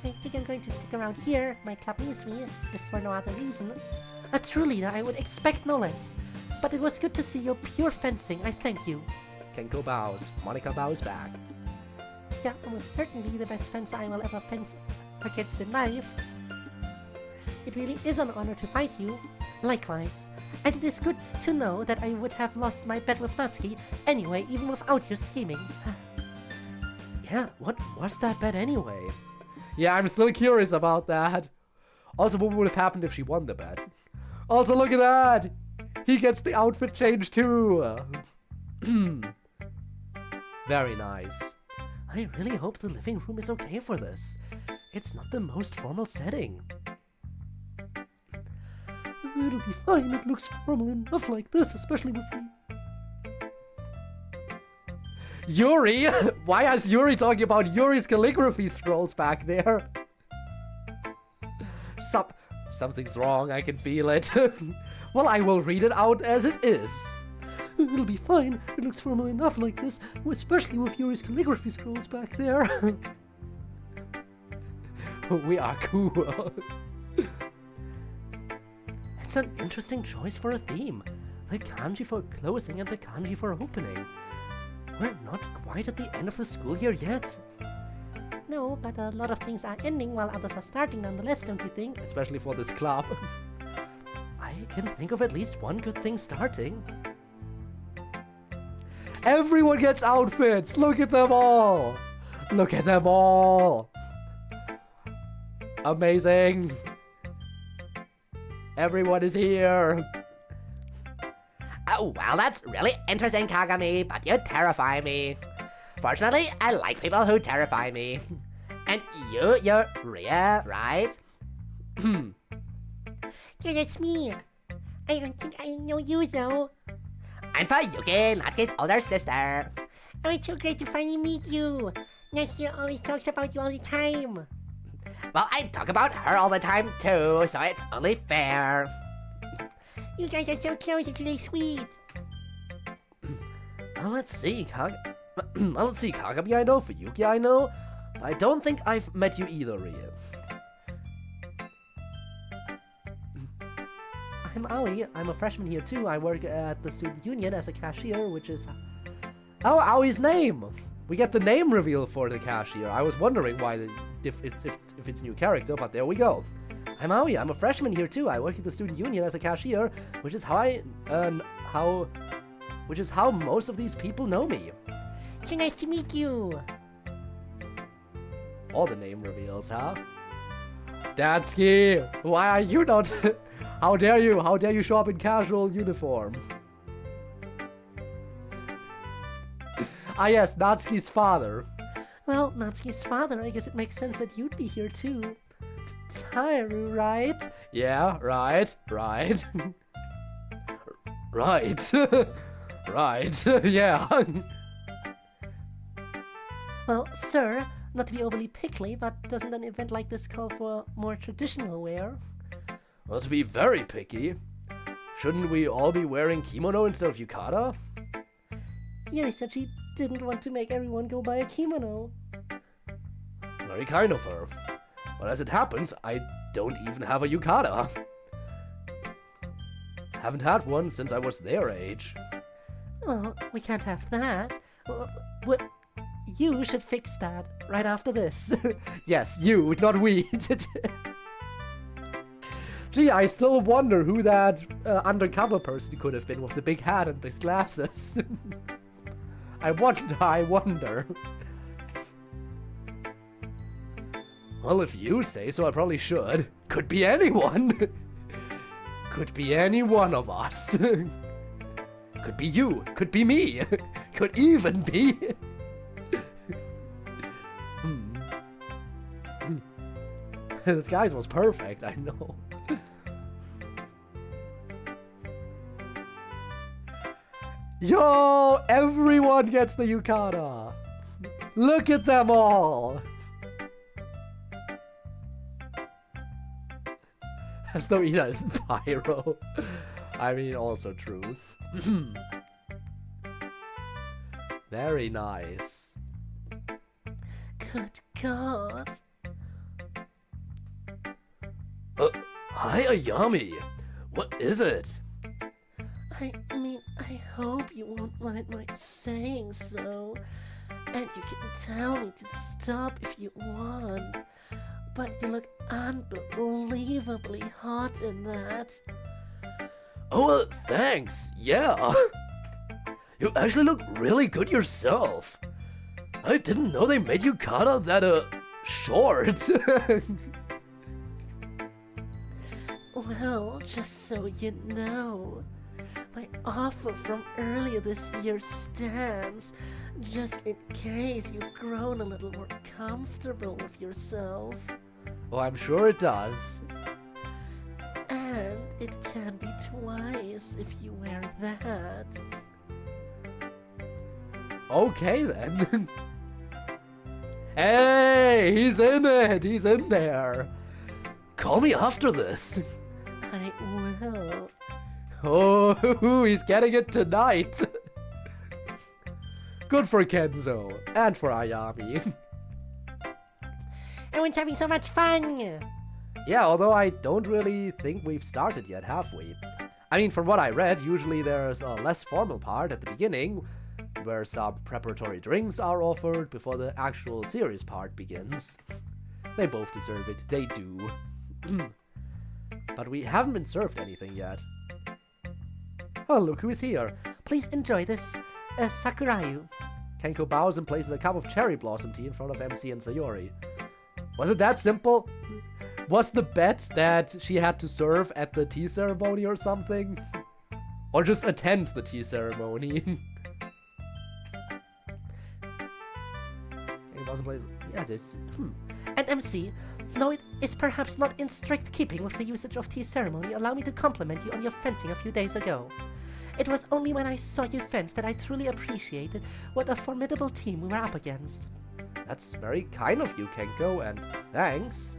I think I'm going to stick around here. My club needs me, if for no other reason. A true leader I would expect no less. But it was good to see your pure fencing, I thank you. Kenko bows. Monica bows back. Yeah, almost certainly the best fencer I will ever fence against in life. It really is an honor to fight you. Likewise. And it is good to know that I would have lost my bet with Natsuki anyway, even without your scheming. Yeah, what was that bet anyway? Yeah, I'm still curious about that. Also, what would have happened if she won the bet? Also, look at that! He gets the outfit change too! Very nice. I really hope the living room is okay for this. It's not the most formal setting. It'll be fine. It looks formal enough like this, especially with me. Yuri? Why is Yuri talking about Yuri's calligraphy scrolls back there? Something's wrong, I can feel it. Well, I will read it out as it is. It'll be fine. It looks formal enough like this, especially with Yuri's calligraphy scrolls back there. We are cool. It's an interesting choice for a theme. The kanji for closing and the kanji for opening. We're not quite at the end of the school year yet. No, but a lot of things are ending while others are starting nonetheless, don't you think? Especially for this club. I can think of at least one good thing starting. Everyone gets outfits! Look at them all! Look at them all! Amazing! Everyone is here! Oh, well, that's really interesting, Kagami, but you terrify me. Fortunately, I like people who terrify me. And you're Ria, right? Yeah, that's me. I don't think I know you, though. I'm Fayuki, Natsuki's older sister. Oh, it's so great to finally meet you. Natsuki always talks about you all the time. Well, I talk about her all the time, too, so it's only fair. You guys are so close, it's really sweet. Well, let's see, Kagami I know, Fuyuki I know. I don't think I've met you either, Ria. I'm Aoi, I'm a freshman here too. I work at the student union as a cashier, which is... Oh, Aoi's name! We get the name reveal for the cashier. I was wondering why if it's new character, but there we go. I'm Aoi, I'm a freshman here too. I work at the student union as a cashier, which is how most of these people know me. So nice to meet you. All the name reveals, huh? Datsuki, why are you not... How dare you? How dare you show up in casual uniform? Ah yes, Natsuki's father. Well, Natsuki's father, I guess it makes sense that you'd be here too. Taru, right? Yeah, right. Right. Right, yeah. Well, sir, not to be overly picky, but doesn't an event like this call for more traditional wear? Well, to be very picky, shouldn't we all be wearing kimono instead of yukata? Yuri said she didn't want to make everyone go buy a kimono. Very kind of her. But as it happens, I don't even have a yukata. Haven't had one since I was their age. Well, we can't have that. You should fix that right after this. Yes, you, not we. Gee, I still wonder who that undercover person could have been with the big hat and the glasses. I wonder. Well, if you say so, I probably should. Could be anyone. Could be any one of us. Could be you. Could be me. Could even be... This guy's was perfect, I know. Yo, everyone gets the yukata. Look at them all. As though Ina isn't pyro. I mean, also true. Very nice. Good God. Hi, Ayami. What is it? I mean, I hope you won't mind my saying so. And you can tell me to stop if you want. But you look unbelievably hot in that. Oh, thanks. Yeah. You actually look really good yourself. I didn't know they made yukata that, short. Well, just so you know, my offer from earlier this year stands, just in case you've grown a little more comfortable with yourself. Oh, I'm sure it does. And it can be twice if you wear that. Okay then. Hey, he's in it. He's in there. Call me after this. I will. Oh, he's getting it tonight. Good for Kenzo and for Ayami. Everyone's having so much fun! Yeah, although I don't really think we've started yet, have we? I mean, from what I read, usually there's a less formal part at the beginning, where some preparatory drinks are offered before the actual serious part begins. They both deserve it, they do. But we haven't been served anything yet. Oh, look who's here. Please enjoy this, Sakurayu. Kenko bows and places a cup of cherry blossom tea in front of MC and Sayori. Was it that simple? Was the bet that she had to serve at the tea ceremony or something? Or just attend the tea ceremony? Yeah, this. And MC, though it is perhaps not in strict keeping with the usage of tea ceremony, allow me to compliment you on your fencing a few days ago. It was only when I saw you fence that I truly appreciated what a formidable team we were up against. That's very kind of you, Kenko, and thanks.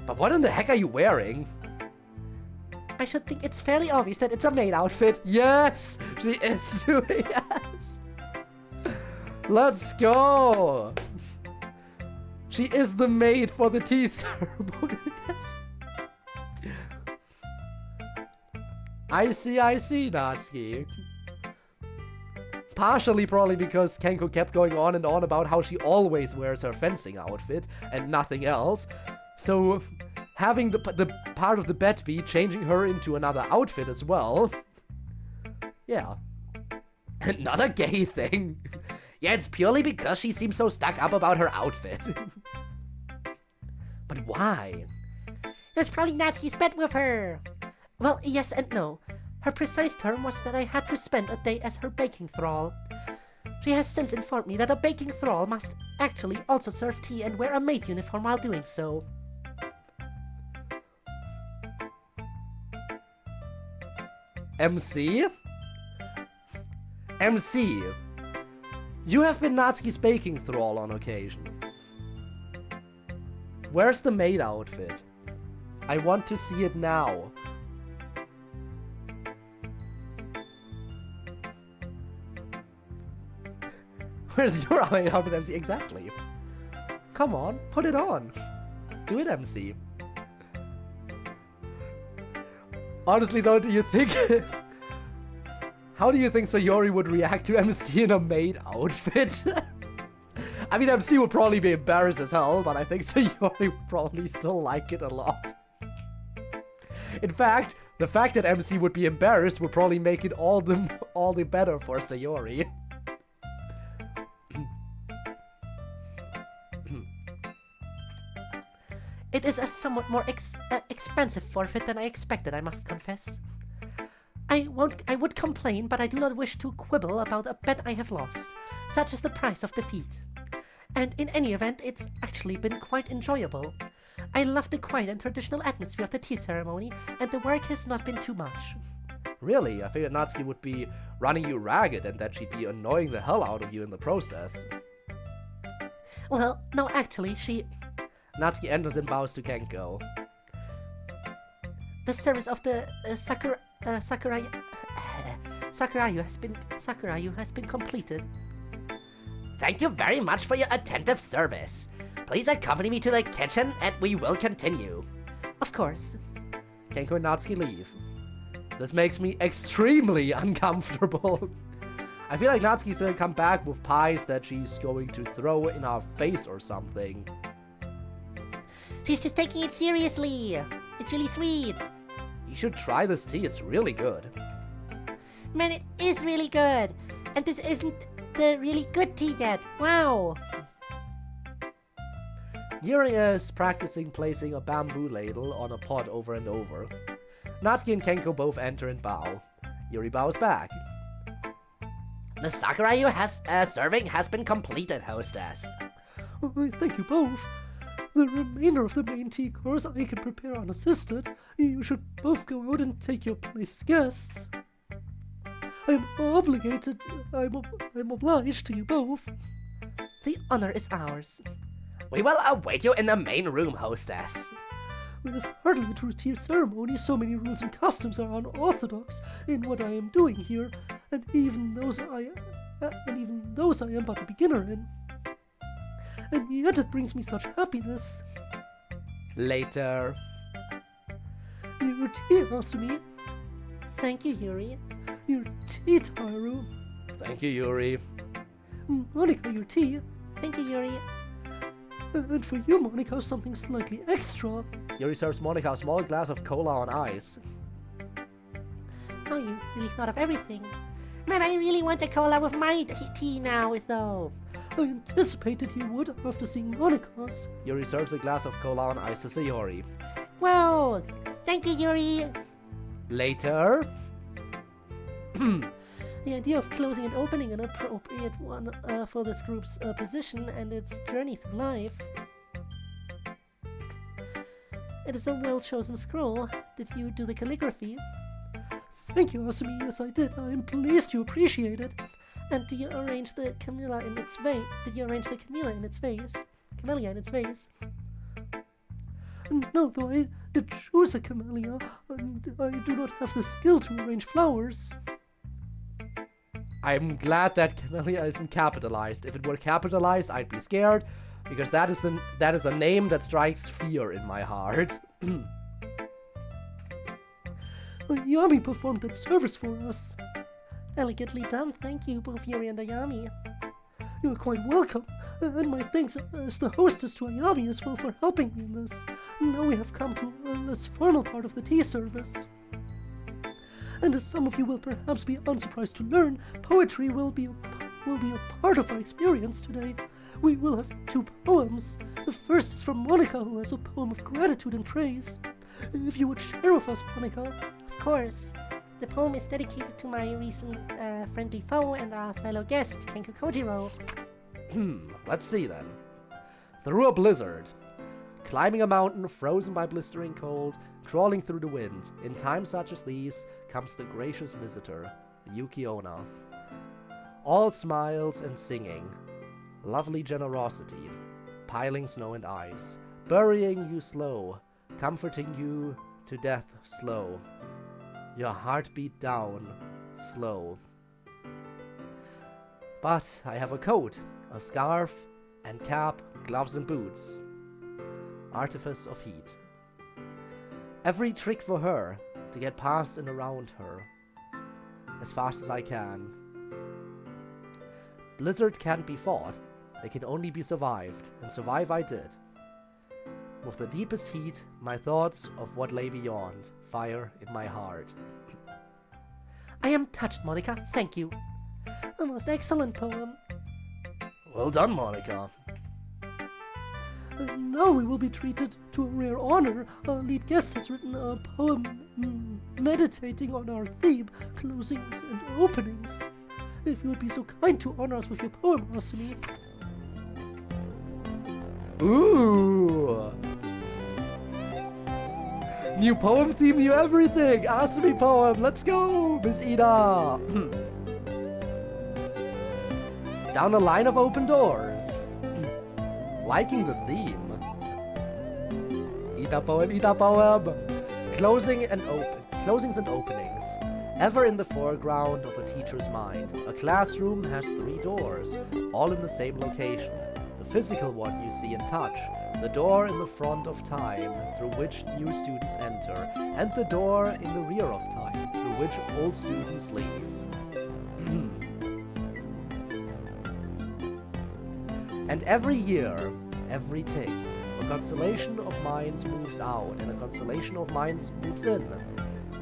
But what in the heck are you wearing? I should think it's fairly obvious that it's a maid outfit. Yes! She is doing yes! Let's go! She is the maid for the tea ceremony. I see, Natsuki. Partially probably because Kenko kept going on and on about how she always wears her fencing outfit and nothing else. So having the part of the bet be changing her into another outfit as well. Yeah. Another gay thing. Yeah, it's purely because she seems so stuck up about her outfit. But why? It was probably Natsuki's bet with her. Well, yes and no. Her precise term was that I had to spend a day as her baking thrall. She has since informed me that a baking thrall must actually also serve tea and wear a maid uniform while doing so. MC? MC, you have been Natsuki's baking thrall on occasion. Where's the maid outfit? I want to see it now. Where's your maid outfit, MC? Exactly. Come on, put it on. Do it, MC. Honestly though, do you think... How do you think Sayori would react to MC in a maid outfit? I mean, MC would probably be embarrassed as hell, but I think Sayori would probably still like it a lot. In fact, the fact that MC would be embarrassed would probably make it all the better for Sayori. It is a somewhat more expensive forfeit than I expected, I must confess. I would complain, but I do not wish to quibble about a bet I have lost. Such is the price of defeat. And in any event, it's actually been quite enjoyable. I love the quiet and traditional atmosphere of the tea ceremony, and the work has not been too much. Really? I figured Natsuki would be running you ragged and that she'd be annoying the hell out of you in the process. Well, no, actually, Natsuki enters and bows to Kenko. the service of the Sakurayu has been completed. Thank you very much for your attentive service. Please accompany me to the kitchen and we will continue. Of course. Kenko and Natsuki leave. This makes me extremely uncomfortable. I feel like Natsuki's gonna come back with pies that she's going to throw in our face or something. She's just taking it seriously. It's really sweet. You should try this tea, it's really good. Man, it is really good. And this isn't the really good tea yet. Wow. Yuri is practicing placing a bamboo ladle on a pot over and over. Natsuki and Kenko both enter and bow. Yuri bows back. The Sakurayu serving has been completed, hostess. I thank you both. The remainder of the main tea course I can prepare unassisted. You should both go out and take your place as guests. I'm obliged to you both. The honor is ours. We will await you in the main room, hostess. It is hardly a true ceremony, so many rules and customs are unorthodox in what I am doing here, and even those I am but a beginner in. And yet it brings me such happiness. Later. Your tea, Asumi. Thank you, Yuri. Your tea, Taru. Thank you, Yuri. Monica, your tea. Thank you, Yuri. And for you, Monica, something slightly extra. Yuri serves Monica a small glass of cola on ice. Oh, you really thought of everything. Man, I really want a cola with my tea now, though. I anticipated you would after seeing Monica's. Yuri serves a glass of cola on ice to Sayori. Whoa! Thank you, Yuri. Later. The idea of closing and opening an appropriate one for this group's position and its journey through life. It is a well-chosen scroll. Did you do the calligraphy? Thank you, Asumi. Yes, I did. I am pleased you appreciate it. And do you arrange the camellia in its vase? Did you arrange the camellia in its vase? Camellia in its vase? No, though I did choose a camellia, and I do not have the skill to arrange flowers. I'm glad that Camellia isn't capitalized. If it were capitalized, I'd be scared, because that is a name that strikes fear in my heart. Ayami performed that service for us. Elegantly done, thank you, both Yuri and Ayami. You are quite welcome, and my thanks as the hostess to Ayami as well for helping me in this. Now we have come to a less formal part of the tea service. And as some of you will perhaps be unsurprised to learn, poetry will be a part of our experience today. We will have 2 poems. The first is from Monica, who has a poem of gratitude and praise. If you would share with us, Monica. Of course. The poem is dedicated to my recent friendly foe and our fellow guest, Kenko Kojiro. Let's see then. Through a blizzard. Climbing a mountain frozen by blistering cold, crawling through the wind, in times such as these comes the gracious visitor, Yuki Onna. All smiles and singing, lovely generosity, piling snow and ice, burying you slow, comforting you to death slow, your heartbeat down slow. But I have a coat, a scarf, and cap, gloves and boots. Artifice of heat. Every trick for her to get past and around her as fast as I can. Blizzard can't be fought, they can only be survived, and survive I did. With the deepest heat, my thoughts of what lay beyond fire in my heart. I am touched, Monica, thank you. A most excellent poem. Well done, Monica. Now we will be treated to a rare honor. Our lead guest has written a poem meditating on our theme, closings and openings. If you would be so kind to honor us with your poem, Asumi. Ooh! New poem theme, new everything. Ask me poem. Let's go, Miss Ida. Down a line of open doors. Liking the theme. Ida poem, Ida poem. Closings and openings. Ever in the foreground of a teacher's mind, a classroom has 3 doors, all in the same location. The physical one you see and touch, the door in the front of time, through which new students enter, and the door in the rear of time, through which old students leave. And every year, every tick, a constellation of minds moves out, and a constellation of minds moves in.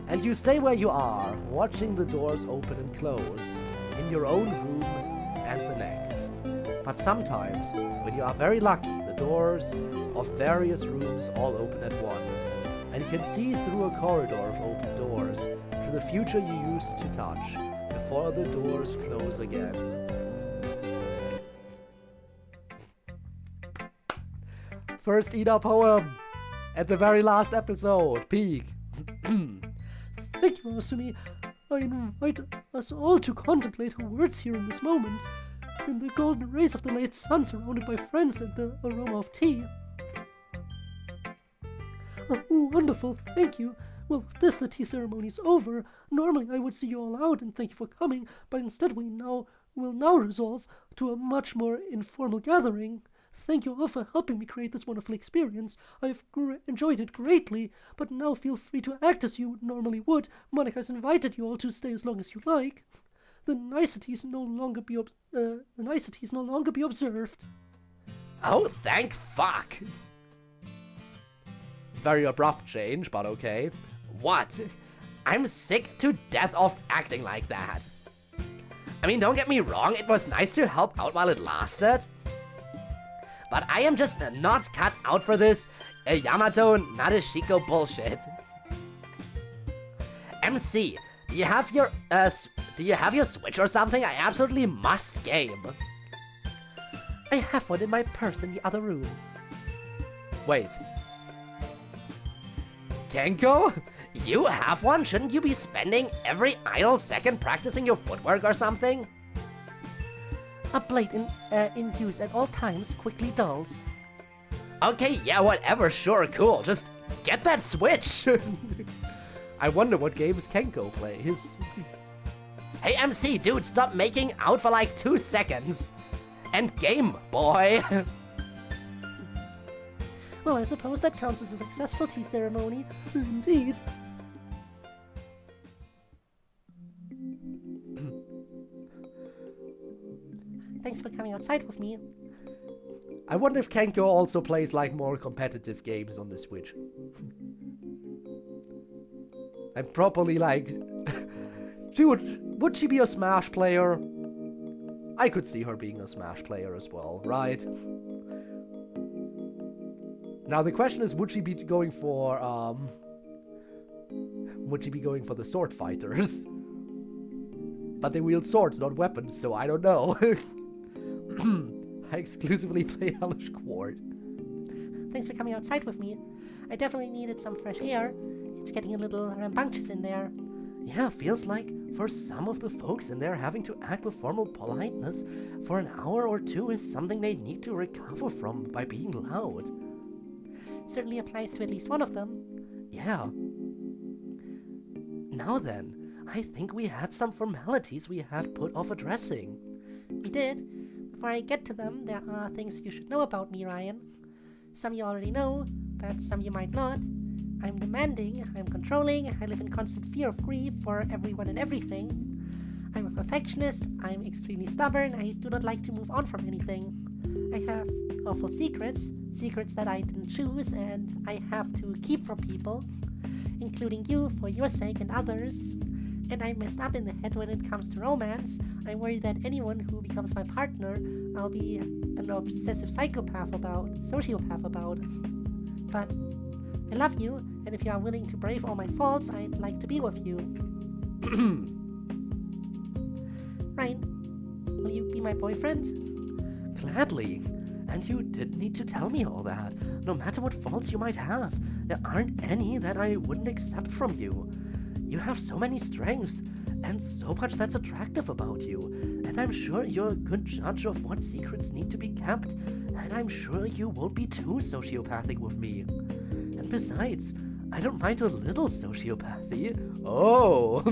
And you stay where you are, watching the doors open and close, in your own room and the next. But sometimes, when you are very lucky, the doors of various rooms all open at once, and you can see through a corridor of open doors to the future you used to touch, before the doors close again. First Ida poem, at the very last episode, peak. Thank you, Asumi. I invite us all to contemplate her words here in this moment, in the golden rays of the late sun, surrounded by friends and the aroma of tea. Wonderful, thank you. Well, the tea ceremony is over. Normally I would see you all out and thank you for coming, but instead we will now resolve to a much more informal gathering. Thank you all for helping me create this wonderful experience. I have enjoyed it greatly, but now feel free to act as you normally would. Monica has invited you all to stay as long as you like. The niceties no longer be observed. Oh, thank fuck. Very abrupt change, but okay. What? I'm sick to death of acting like that. I mean, don't get me wrong, it was nice to help out while it lasted. But I am just not cut out for this Yamato Nadeshiko bullshit. MC, do you have your Switch or something? I absolutely must game. I have one in my purse in the other room. Wait. Kenko? You have one? Shouldn't you be spending every idle second practicing your footwork or something? A blade in use at all times quickly dulls. Okay, yeah, whatever, sure, cool. Just get that Switch. I wonder what games Kenko plays. Hey, MC, dude, stop making out for like 2 seconds. And game, boy. Well, I suppose that counts as a successful tea ceremony. Indeed. Thanks for coming outside with me. I wonder if Kenko also plays like more competitive games on the Switch. And properly like... would she be a Smash player? I could see her being a Smash player as well, right? Now the question is, would she be going for the sword fighters? But they wield swords, not weapons, so I don't know. I exclusively play Hellish Quart. Thanks for coming outside with me. I definitely needed some fresh air. It's getting a little rambunctious in there. Yeah, feels like for some of the folks in there, having to act with formal politeness for an hour or 2 is something they need to recover from by being loud. Certainly applies to at least one of them. Yeah. Now then, I think we had some formalities we had put off addressing. We did. Before I get to them, there are things you should know about me, Ryan. Some you already know, but some you might not. I'm demanding, I'm controlling, I live in constant fear of grief for everyone and everything. I'm a perfectionist, I'm extremely stubborn, I do not like to move on from anything. I have awful secrets that I didn't choose and I have to keep from people, including you for your sake and others. And I'm messed up in the head when it comes to romance. I worry that anyone who becomes my partner, I'll be an obsessive sociopath about. But I love you, and if you are willing to brave all my faults, I'd like to be with you. Ryan, will you be my boyfriend? Gladly. And you didn't need to tell me all that. No matter what faults you might have, there aren't any that I wouldn't accept from you. You have so many strengths, and so much that's attractive about you. And I'm sure you're a good judge of what secrets need to be kept. And I'm sure you won't be too sociopathic with me. And besides, I don't mind a little sociopathy. Oh,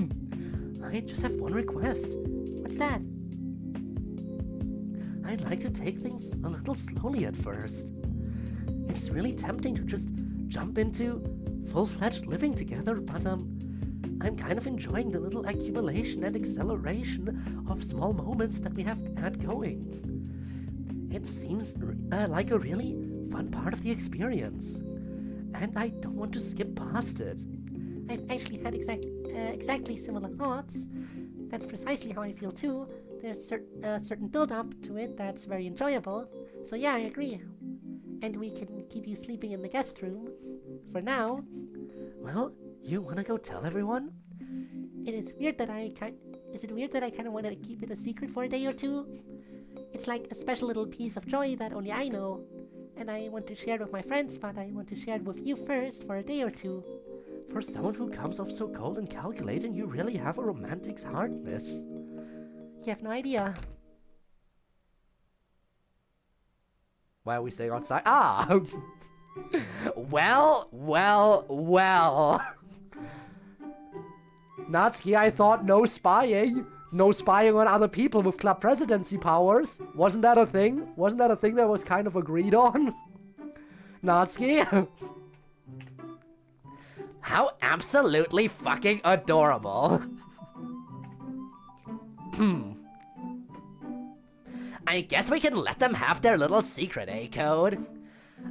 I just have one request. What's that? I'd like to take things a little slowly at first. It's really tempting to just jump into full-fledged living together, but I'm kind of enjoying the little accumulation and acceleration of small moments that we have had going. It seems like a really fun part of the experience, and I don't want to skip past it. I've actually had exactly similar thoughts. That's precisely how I feel too. There's certain build-up to it that's very enjoyable. So yeah, I agree. And we can keep you sleeping in the guest room. For now. Well, you wanna go tell everyone? Is it weird that I kind of want to keep it a secret for a day or two? It's like a special little piece of joy that only I know. And I want to share it with my friends, but I want to share it with you first for a day or two. For someone who comes off so cold and calculating, you really have a romantic's heart, miss. You have no idea. Why are we staying outside? Ah! Well. Natsuki, I thought no spying. No spying on other people with club presidency powers. Wasn't that a thing? Wasn't that a thing that was kind of agreed on? Natsuki? How absolutely fucking adorable. I guess we can let them have their little secret, eh, Code?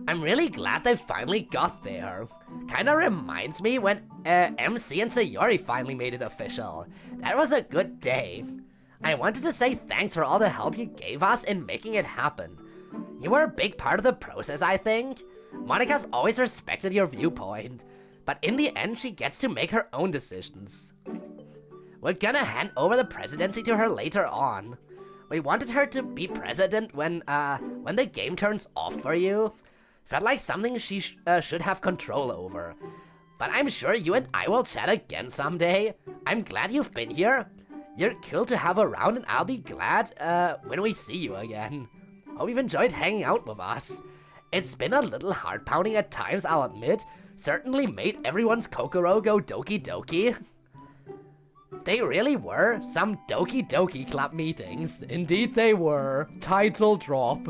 I'm really glad they finally got there. Kinda reminds me when MC and Sayori finally made it official. That was a good day. I wanted to say thanks for all the help you gave us in making it happen. You were a big part of the process, I think. Monika's always respected your viewpoint, but in the end she gets to make her own decisions. We're gonna hand over the presidency to her later on. We wanted her to be president when the game turns off for you. Felt like something she should have control over. But I'm sure you and I will chat again someday. I'm glad you've been here. You're cool to have around, and I'll be glad when we see you again. Hope you've enjoyed hanging out with us. It's been a little heart-pounding at times, I'll admit. Certainly made everyone's Kokoro go Doki Doki. They really were some Doki Doki Club meetings. Indeed they were. Title drop.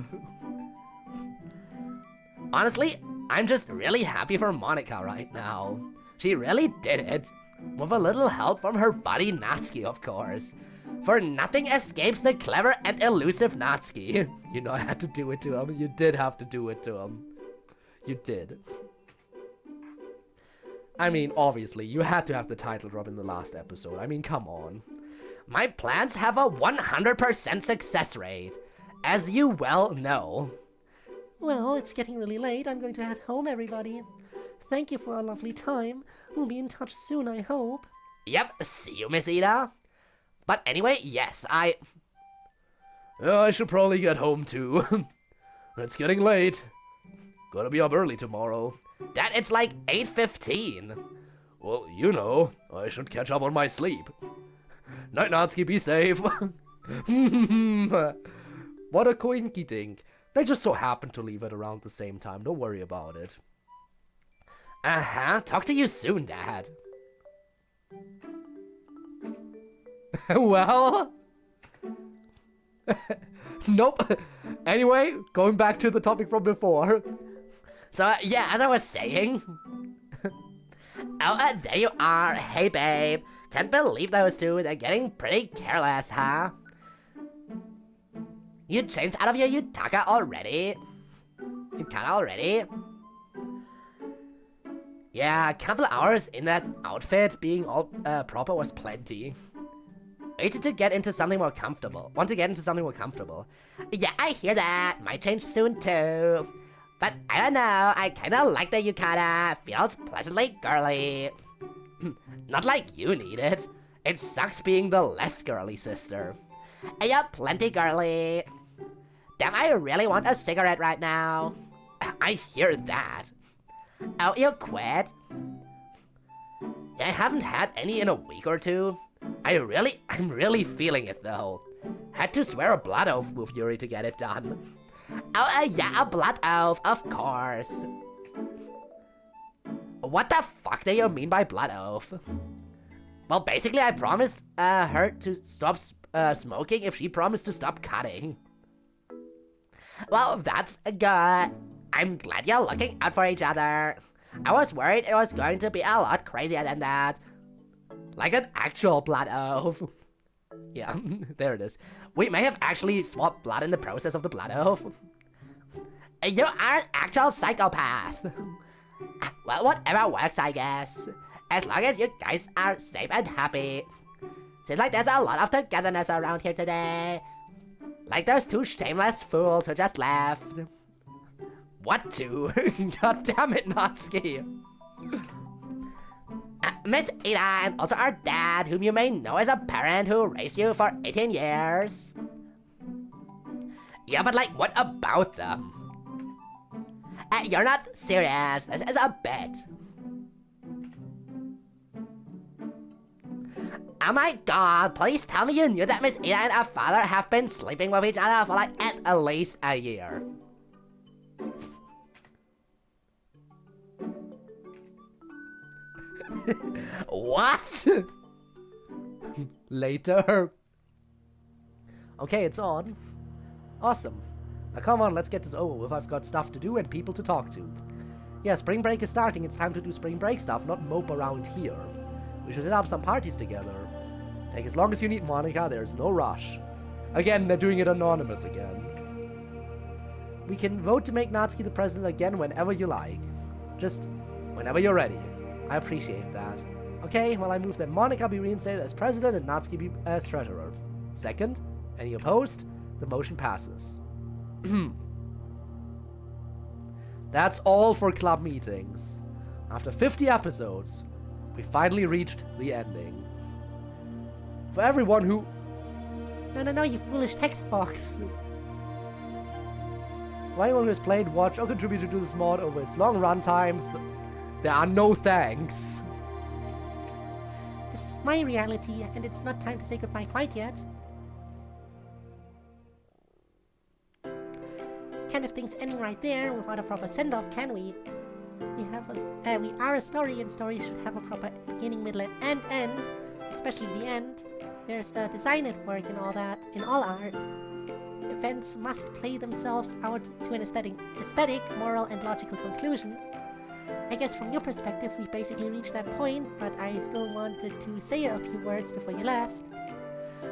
Honestly, I'm just really happy for Monika right now. She really did it. With a little help from her buddy Natsuki, of course. For nothing escapes the clever and elusive Natsuki. You know I had to do it to him. You did have to do it to him. You did. I mean, obviously, you had to have the title drop in the last episode. I mean, come on. My plans have a 100% success rate, as you well know. Well, it's getting really late. I'm going to head home, everybody. Thank you for a lovely time. We'll be in touch soon, I hope. Yep, see you, Miss Ida. But anyway, yes, I should probably get home too. It's getting late. Gotta be up early tomorrow. Dad, it's like 8:15. Well, you know, I should catch up on my sleep. Night, Natsuki, be safe. What a coinky dink. They just so happened to leave it around the same time. Don't worry about it. Talk to you soon, Dad. Well... Nope. Anyway, going back to the topic from before. So, yeah, as I was saying... Oh, there you are. Hey, babe. Can't believe those two. They're getting pretty careless, huh? You changed out of your Yutaka already? Yukata already? Yeah, a couple hours in that outfit being all proper was plenty. Waited to get into something more comfortable. Want to get into something more comfortable. Yeah, I hear that. Might change soon too. But I don't know, I kinda like the yukata. Feels pleasantly girly. Not like you need it. It sucks being the less girly sister. Yeah, plenty girly. damn, I really want a cigarette right now. I hear that. Oh, you quit? I haven't had any in a week or two. I'm really feeling it though. Had to swear a blood oath with Yuri to get it done. Oh, yeah, a blood oath, of course. What the fuck do you mean by blood oath? Well, basically, I promised her to stop smoking if she promised to stop cutting. Well, that's good. I'm glad you're looking out for each other. I was worried it was going to be a lot crazier than that. Like an actual blood oath. Yeah, there it is. We may have actually swapped blood in the process of the blood oath. You are an actual psychopath. Well, whatever works, I guess. As long as you guys are safe and happy. Seems like there's a lot of togetherness around here today. Like those two shameless fools who just left. What two? God damn it, Natsuki. Miss Ida and also our dad, whom you may know as a parent who raised you for 18 years. Yeah, but like, what about them? You're not serious. This is a bit. Oh my god, please tell me you knew that Miss Ida and her father have been sleeping with each other for like at least a year. What? Later. Okay, it's on. Awesome. Now come on, let's get this over with. I've got stuff to do and people to talk to. Yeah, spring break is starting. It's time to do spring break stuff, not mope around here. We should hit up some parties together. Take as long as you need, Monica. There's no rush. Again, they're doing it anonymous again. We can vote to make Natsuki the president again whenever you like. Just whenever you're ready. I appreciate that. Okay, well I move that Monica be reinstated as president and Natsuki be as treasurer. Second, any opposed? The motion passes. That's all for club meetings. After 50 episodes, we finally reached the ending. For everyone who... No, you foolish text box. For anyone who has played, watched, or contributed to this mod over its long runtime, there are no thanks. This is my reality, and it's not time to say goodbye quite yet. Can't have things ending right there without a proper send-off, can we? We are a story, and stories should have a proper beginning, middle, and end, especially the end. There's a design at work and all that, in all art. Events must play themselves out to an aesthetic, moral, and logical conclusion. I guess from your perspective, we basically reached that point, but I still wanted to say a few words before you left.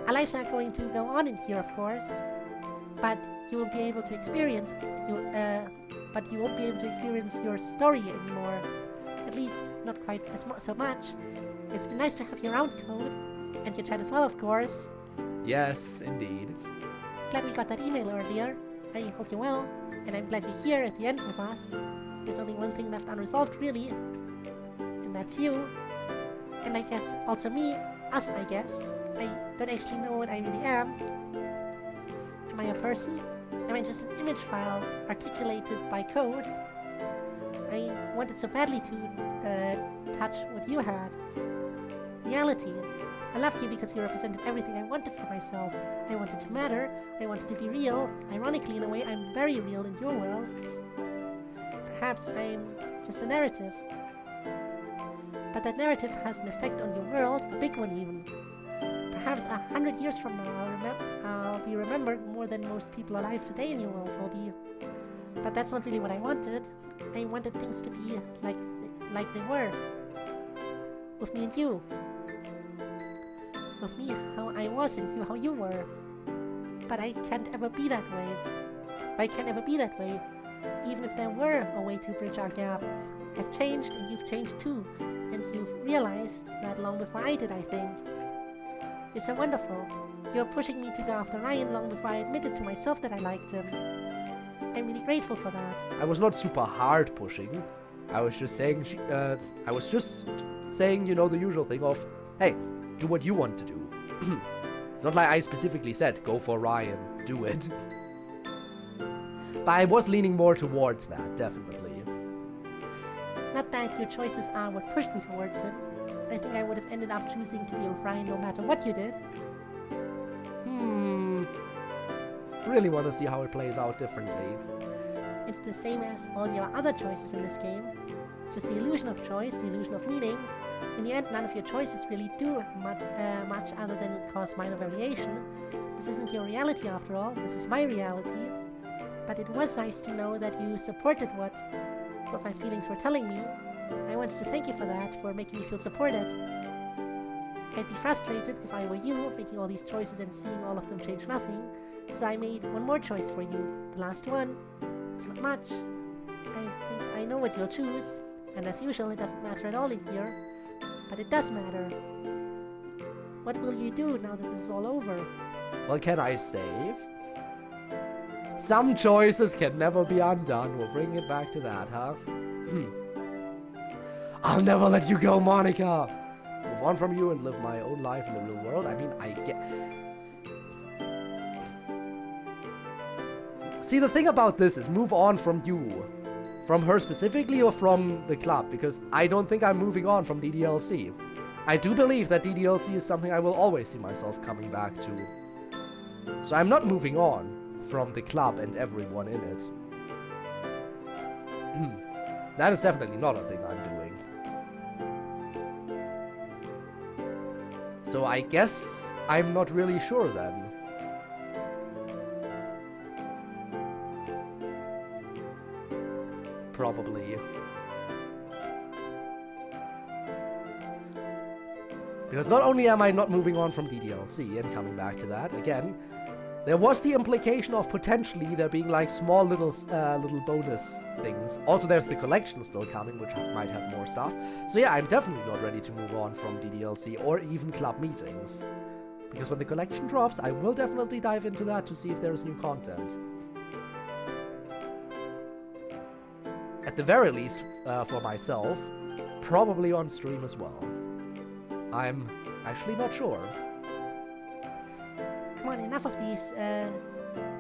Our lives are going to go on in here, of course, but you won't be able to experience your story anymore. At least, not quite so much. It's been nice to have you around, Code, and your chat as well, of course. Yes, indeed. Glad we got that email earlier. I hope you're well, and I'm glad you're here at the end with us. There's only one thing left unresolved, really, and that's you. And I guess also me, us, I guess. I don't actually know what I really am. Am I a person? Am I just an image file articulated by code? I wanted so badly to touch what you had. Reality. I loved you because you represented everything I wanted for myself. I wanted to matter. I wanted to be real. Ironically, in a way, I'm very real in your world. Perhaps I'm just a narrative. But that narrative has an effect on your world, a big one even. Perhaps 100 years from now, I'll be remembered more than most people alive today in your world will be. But that's not really what I wanted. I wanted things to be like they were. With me and you. With me how I was and you how you were. But I can't ever be that way. Even if there were a way to bridge our gap. I've changed and you've changed too. And you've realized that long before I did, I think. You're so wonderful. You're pushing me to go after Ryan long before I admitted to myself that I liked him. I'm really grateful for that. I was not super hard pushing. I was just saying, you know, the usual thing of, hey, do what you want to do. It's not like I specifically said, go for Ryan, do it. But I was leaning more towards that, definitely. Not that your choices are what pushed me towards him. I think I would have ended up choosing to be with Ryan no matter what you did. Really want to see how it plays out differently. It's the same as all your other choices in this game. Just the illusion of choice, the illusion of meaning. In the end, none of your choices really do much other than cause minor variation. This isn't your reality after all, this is my reality. But it was nice to know that you supported what my feelings were telling me. I wanted to thank you for that, for making me feel supported. I'd be frustrated if I were you, making all these choices and seeing all of them change nothing. So I made one more choice for you, the last one. It's not much. I think I know what you'll choose, and as usual, it doesn't matter at all in here. But it does matter. What will you do now that this is all over? Well, can I save? Some choices can never be undone. We'll bring it back to that, huh? I'll never let you go, Monica! Move on from you and live my own life in the real world. I mean, I get... See, the thing about this is move on from you. From her specifically or from the club? Because I don't think I'm moving on from DDLC. I do believe that DDLC is something I will always see myself coming back to. So I'm not moving on from the club and everyone in it. That is definitely not a thing I'm doing. So I guess I'm not really sure then. Probably. Because not only am I not moving on from DDLC and coming back to that, again, there was the implication of potentially there being like small little bonus things. Also, there's the collection still coming, which might have more stuff. So yeah, I'm definitely not ready to move on from DDLC or even club meetings. Because when the collection drops, I will definitely dive into that to see if there is new content. At the very least, for myself, probably on stream as well. I'm actually not sure. Come on, enough of these,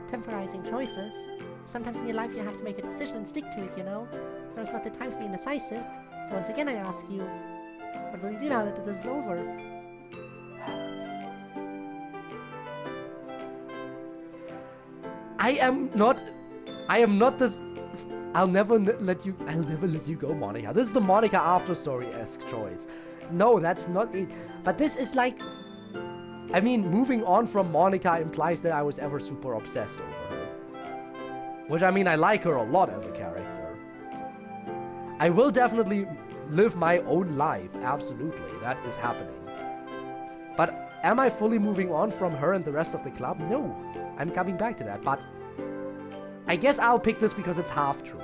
temporizing choices. Sometimes in your life you have to make a decision and stick to it, you know? Now's not the time to be indecisive. So once again I ask you, what will you do now that this is over? I am not this... I'll never let you go, Monica. This is the Monica after story-esque choice. No, that's not it. But this is like... I mean, moving on from Monica implies that I was ever super obsessed over her. Which, I mean, I like her a lot as a character. I will definitely live my own life, absolutely. That is happening. But am I fully moving on from her and the rest of the club? No. I'm coming back to that, but... I guess I'll pick this because it's half true.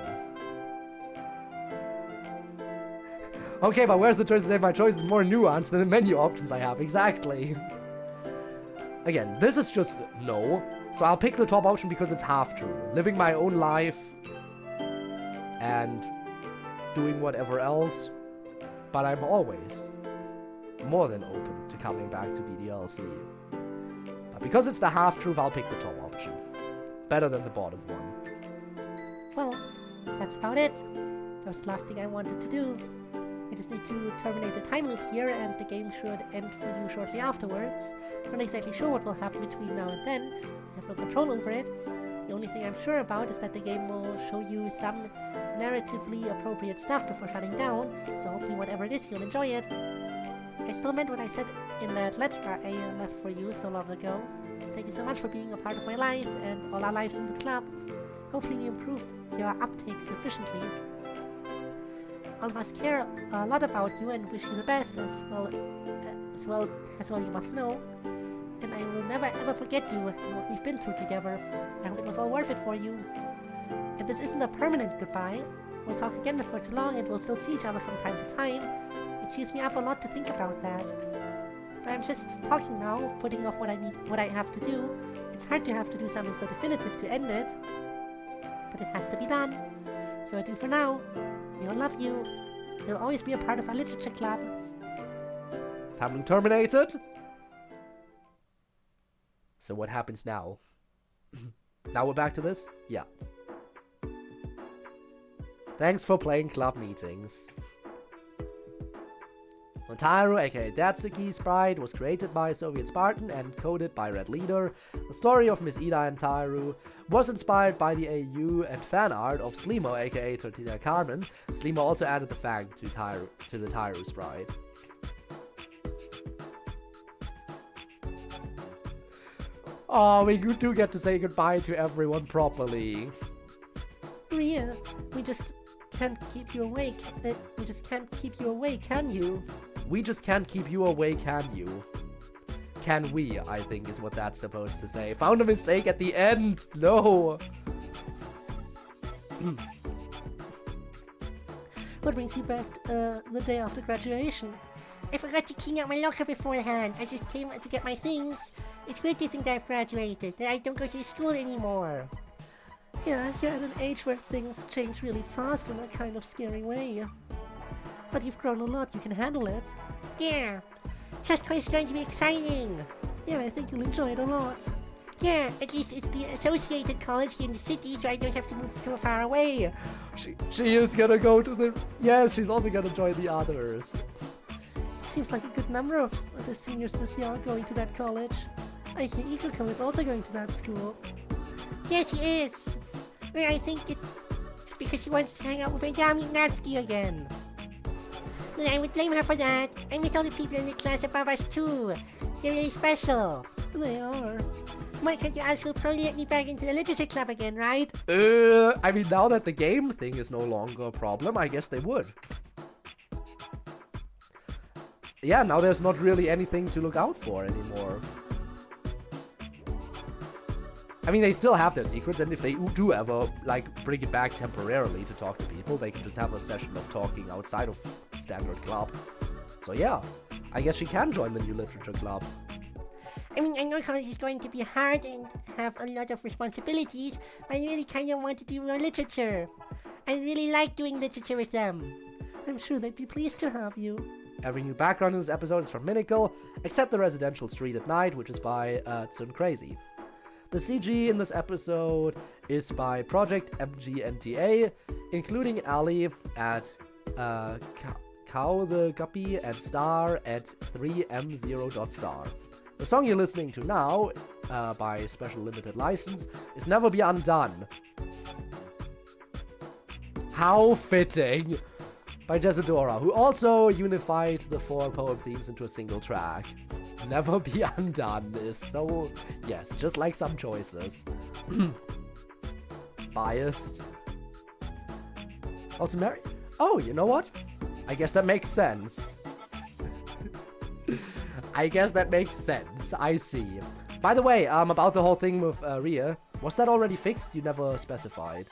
Okay, but where's the choice to say my choice is more nuanced than the menu options I have? Exactly. Again, this is just no. So I'll pick the top option because it's half true. Living my own life and doing whatever else. But I'm always more than open to coming back to DDLC. But because it's the half truth, I'll pick the top option. Better than the bottom one. Well, that's about it. That was the last thing I wanted to do. I just need to terminate the time loop here, and the game should end for you shortly afterwards. I'm not exactly sure what will happen between now and then. I have no control over it. The only thing I'm sure about is that the game will show you some narratively appropriate stuff before shutting down, so hopefully whatever it is, you'll enjoy it. I still meant what I said in that letter I left for you so long ago. Thank you so much for being a part of my life and all our lives in the club. Hopefully we improved your uptake sufficiently. All of us care a lot about you and wish you the best, as well you must know. And I will never ever forget you and what we've been through together. I hope it was all worth it for you. And this isn't a permanent goodbye. We'll talk again before too long, and we'll still see each other from time to time. It cheers me up a lot to think about that. But I'm just talking now, putting off what I have to do. It's hard to have to do something so definitive to end it, but it has to be done. So I do for now. We all love you. You'll always be a part of our literature club. Time loop terminated. So what happens now? Now we're back to this? Yeah. Thanks for playing club meetings. Montaru, aka Datsuki Sprite, was created by Soviet Spartan and coded by Red Leader. The story of Miss Ida and Taru was inspired by the AU and fan art of Slimo, aka Tortilla Carmen. Slimo also added the fang to the Taru sprite. Oh, we do get to say goodbye to everyone properly. Ria, we just can't keep you awake. We just can't keep you away, can you? We just can't keep you away, can you? Can we, I think is what that's supposed to say. Found a mistake at the end! No! What brings you back the day after graduation? I forgot to clean out my locker beforehand. I just came to get my things. It's great to think that I've graduated, that I don't go to school anymore. Yeah, you're at an age where things change really fast in a kind of scary way. But you've grown a lot, you can handle it. Yeah, Sasquatch is going to be exciting. Yeah, I think you'll enjoy it a lot. Yeah, at least it's the associated college here in the city, so I don't have to move too far away. She is gonna go to the... Yes, she's also gonna join the others. It seems like a good number of the seniors this year are going to that college. I hear Ikuko is also going to that school. Yeah, she is. Well, I think it's just because she wants to hang out with Ayami Natsuki again. But I would blame her for that. I miss all the people in the class above us too. They're really special. They are. Why can't you ask will probably let me back into the literature club again, right? I mean, now that the game thing is no longer a problem, I guess they would. Yeah, now there's not really anything to look out for anymore. I mean, they still have their secrets, and if they do ever, like, bring it back temporarily to talk to people, they can just have a session of talking outside of standard club. So yeah, I guess she can join the new literature club. I mean, I know college is going to be hard and have a lot of responsibilities, but I really kind of want to do more literature. I really like doing literature with them. I'm sure they'd be pleased to have you. Every new background in this episode is from Minicle, except the residential street at night, which is by Tsun Crazy. The CG in this episode is by Project MGNTA, including Ali at Cow the Guppy and Star at 3M0.star. The song you're listening to now, by Special Limited License, is Never Be Undone. How fitting! By Jessidora, who also unified the 4 poem themes into a single track. Never Be Undone is so... yes, just like some choices. Biased. Also Mary... Oh, you know what? I guess that makes sense. I guess that makes sense. I see. By the way, about the whole thing with Ria, was that already fixed? You never specified.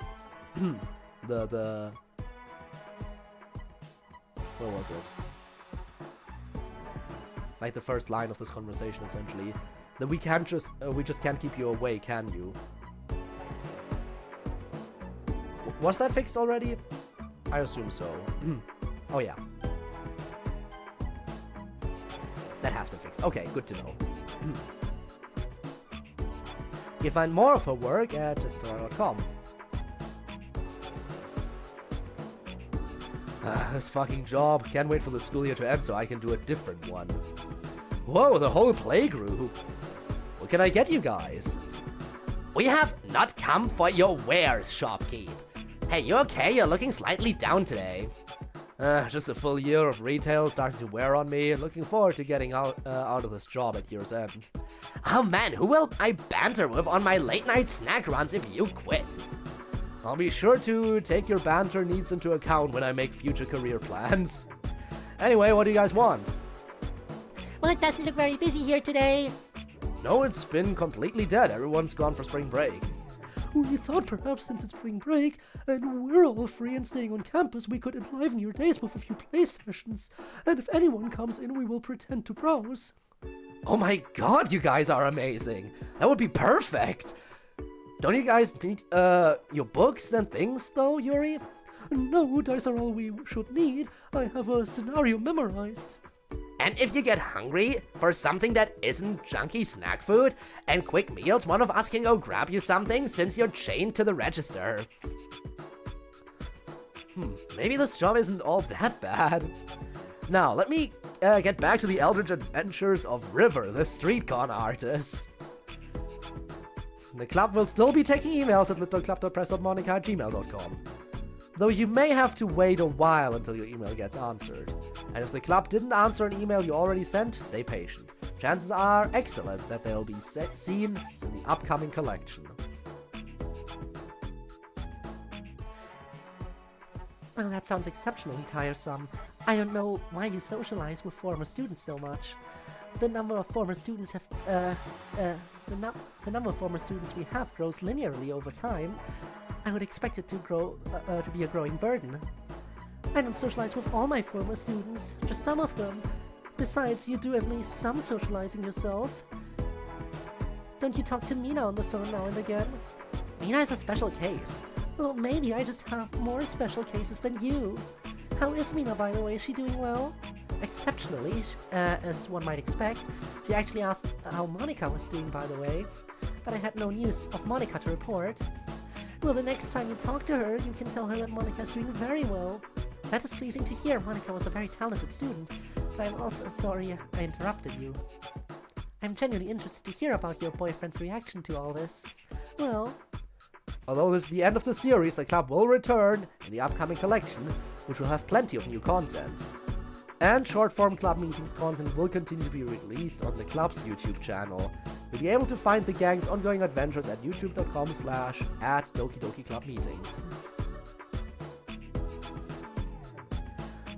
the... Where was it? Like the first line of this conversation, essentially. That we can't just, we just can't keep you away, can you? Was that fixed already? I assume so. Oh yeah. That has been fixed. Okay, good to know. You can find more of her work at jessidora.com. This fucking job. Can't wait for the school year to end so I can do a different one. Whoa, the whole playgroup. What can I get you guys? We have not come for your wares, shopkeep. Hey, you okay? You're looking slightly down today. Just a full year of retail starting to wear on me. Looking forward to getting out of this job at year's end. Oh man, who will I banter with on my late night snack runs if you quit? I'll be sure to take your banter needs into account when I make future career plans. Anyway, what do you guys want? Well, it doesn't look very busy here today. No, it's been completely dead. Everyone's gone for spring break. We thought perhaps since it's spring break, and we're all free and staying on campus, we could enliven your days with a few play sessions. And if anyone comes in, we will pretend to browse. Oh my god, you guys are amazing. That would be perfect. Don't you guys need, your books and things, though, Yuri? No, dice are all we should need. I have a scenario memorized. And if you get hungry for something that isn't junky snack food and quick meals, one of us can go grab you something since you're chained to the register. Maybe this job isn't all that bad. Now, let me get back to the eldritch adventures of River, the street con artist. The club will still be taking emails at littleclub.press.monica@gmail.com. Though you may have to wait a while until your email gets answered. And if the club didn't answer an email you already sent, stay patient. Chances are excellent that they'll be seen in the upcoming collection. Well, that sounds exceptionally tiresome. I don't know why you socialize with former students so much. The number of former students the number of former students we have grows linearly over time. I would expect it to grow to be a growing burden. I don't socialize with all my former students, just some of them. Besides, you do at least some socializing yourself. Don't you talk to Mina on the phone now and again? Mina is a special case. Well, maybe I just have more special cases than you. How is Mina, by the way? Is she doing well? Exceptionally, as one might expect. She actually asked how Monica was doing, by the way. But I had no news of Monica to report. Well, the next time you talk to her, you can tell her that Monica is doing very well. That is pleasing to hear. Monica was a very talented student. But I'm also sorry I interrupted you. I'm genuinely interested to hear about your boyfriend's reaction to all this. Well... Although this is the end of the series, the club will return in the upcoming collection, which will have plenty of new content. And short-form club meetings content will continue to be released on the club's YouTube channel. You'll be able to find the gang's ongoing adventures at youtube.com/@Doki Doki Club Meetings.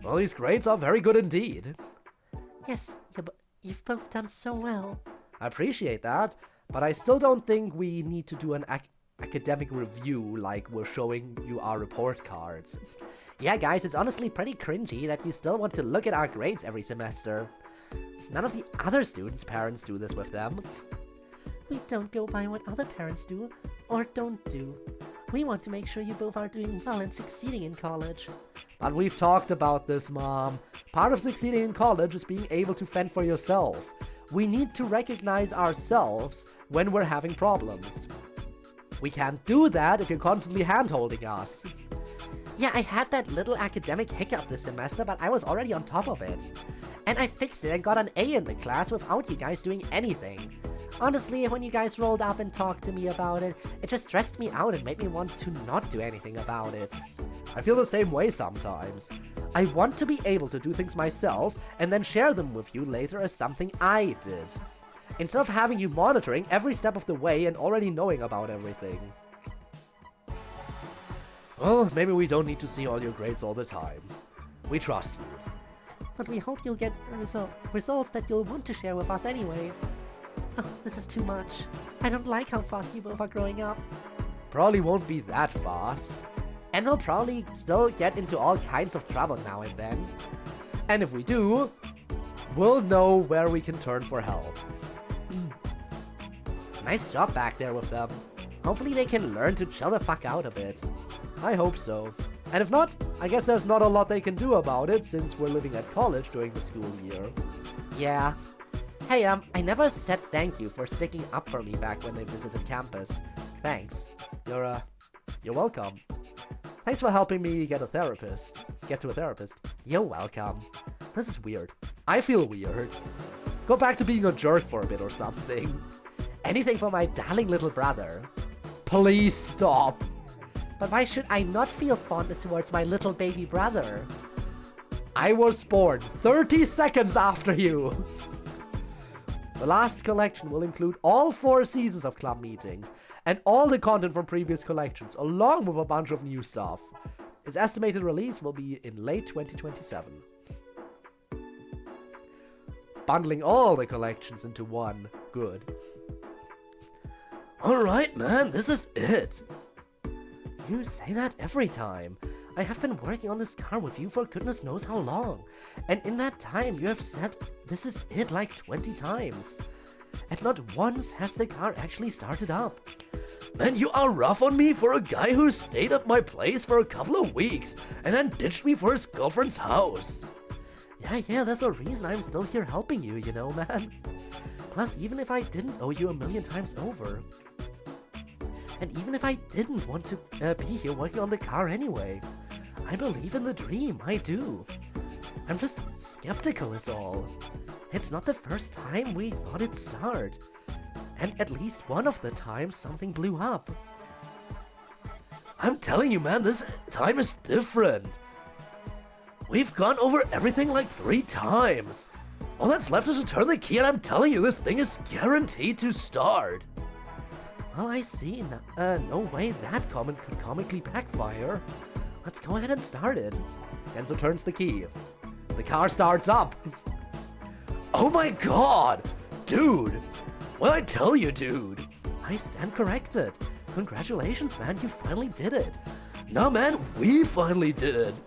Well, these grades are very good indeed. Yes, you've both done so well. I appreciate that, but I still don't think we need to do an academic review like we're showing you our report cards. Yeah, guys, it's honestly pretty cringy that you still want to look at our grades every semester. None of the other students' parents do this with them. We don't go by what other parents do, or don't do. We want to make sure you both are doing well and succeeding in college. But we've talked about this, Mom. Part of succeeding in college is being able to fend for yourself. We need to recognize ourselves when we're having problems. We can't do that if you're constantly hand-holding us. Yeah, I had that little academic hiccup this semester, but I was already on top of it. And I fixed it and got an A in the class without you guys doing anything. Honestly, when you guys rolled up and talked to me about it, it just stressed me out and made me want to not do anything about it. I feel the same way sometimes. I want to be able to do things myself and then share them with you later as something I did. Instead of having you monitoring every step of the way and already knowing about everything. Well, maybe we don't need to see all your grades all the time. We trust you. But we hope you'll get results that you'll want to share with us anyway. Oh, this is too much. I don't like how fast you both are growing up. Probably won't be that fast. And we'll probably still get into all kinds of trouble now and then. And if we do, we'll know where we can turn for help. Nice job back there with them. Hopefully they can learn to chill the fuck out a bit. I hope so. And if not, I guess there's not a lot they can do about it since we're living at college during the school year. Yeah. Hey, I never said thank you for sticking up for me back when they visited campus. Thanks. You're welcome. Thanks for helping me get to a therapist. You're welcome. This is weird. I feel weird. Go back to being a jerk for a bit or something. Anything for my darling little brother. Please stop. But why should I not feel fondness towards my little baby brother? I was born 30 seconds after you. The last collection will include all 4 seasons of club meetings and all the content from previous collections, along with a bunch of new stuff. Its estimated release will be in late 2027. Bundling all the collections into one. Good. Alright, man, this is it. You say that every time. I have been working on this car with you for goodness knows how long. And in that time, you have said this is it like 20 times. And not once has the car actually started up. Man, you are rough on me for a guy who stayed at my place for a couple of weeks and then ditched me for his girlfriend's house. Yeah, there's a reason I'm still here helping you, you know, man. Plus, even if I didn't owe you a million times over, and even if I didn't want to be here working on the car anyway, I believe in the dream, I do. I'm just skeptical is all. It's not the first time we thought it'd start. And at least one of the times something blew up. I'm telling you, man, this time is different. We've gone over everything like 3 times. All that's left is to turn the key, and I'm telling you, this thing is guaranteed to start. Well, I see. No way that comment could comically backfire. Let's go ahead and start it. Kenzo turns the key. The car starts up. Oh my god! Dude! What I tell you, dude? I stand corrected. Congratulations, man, you finally did it. No, man, we finally did it.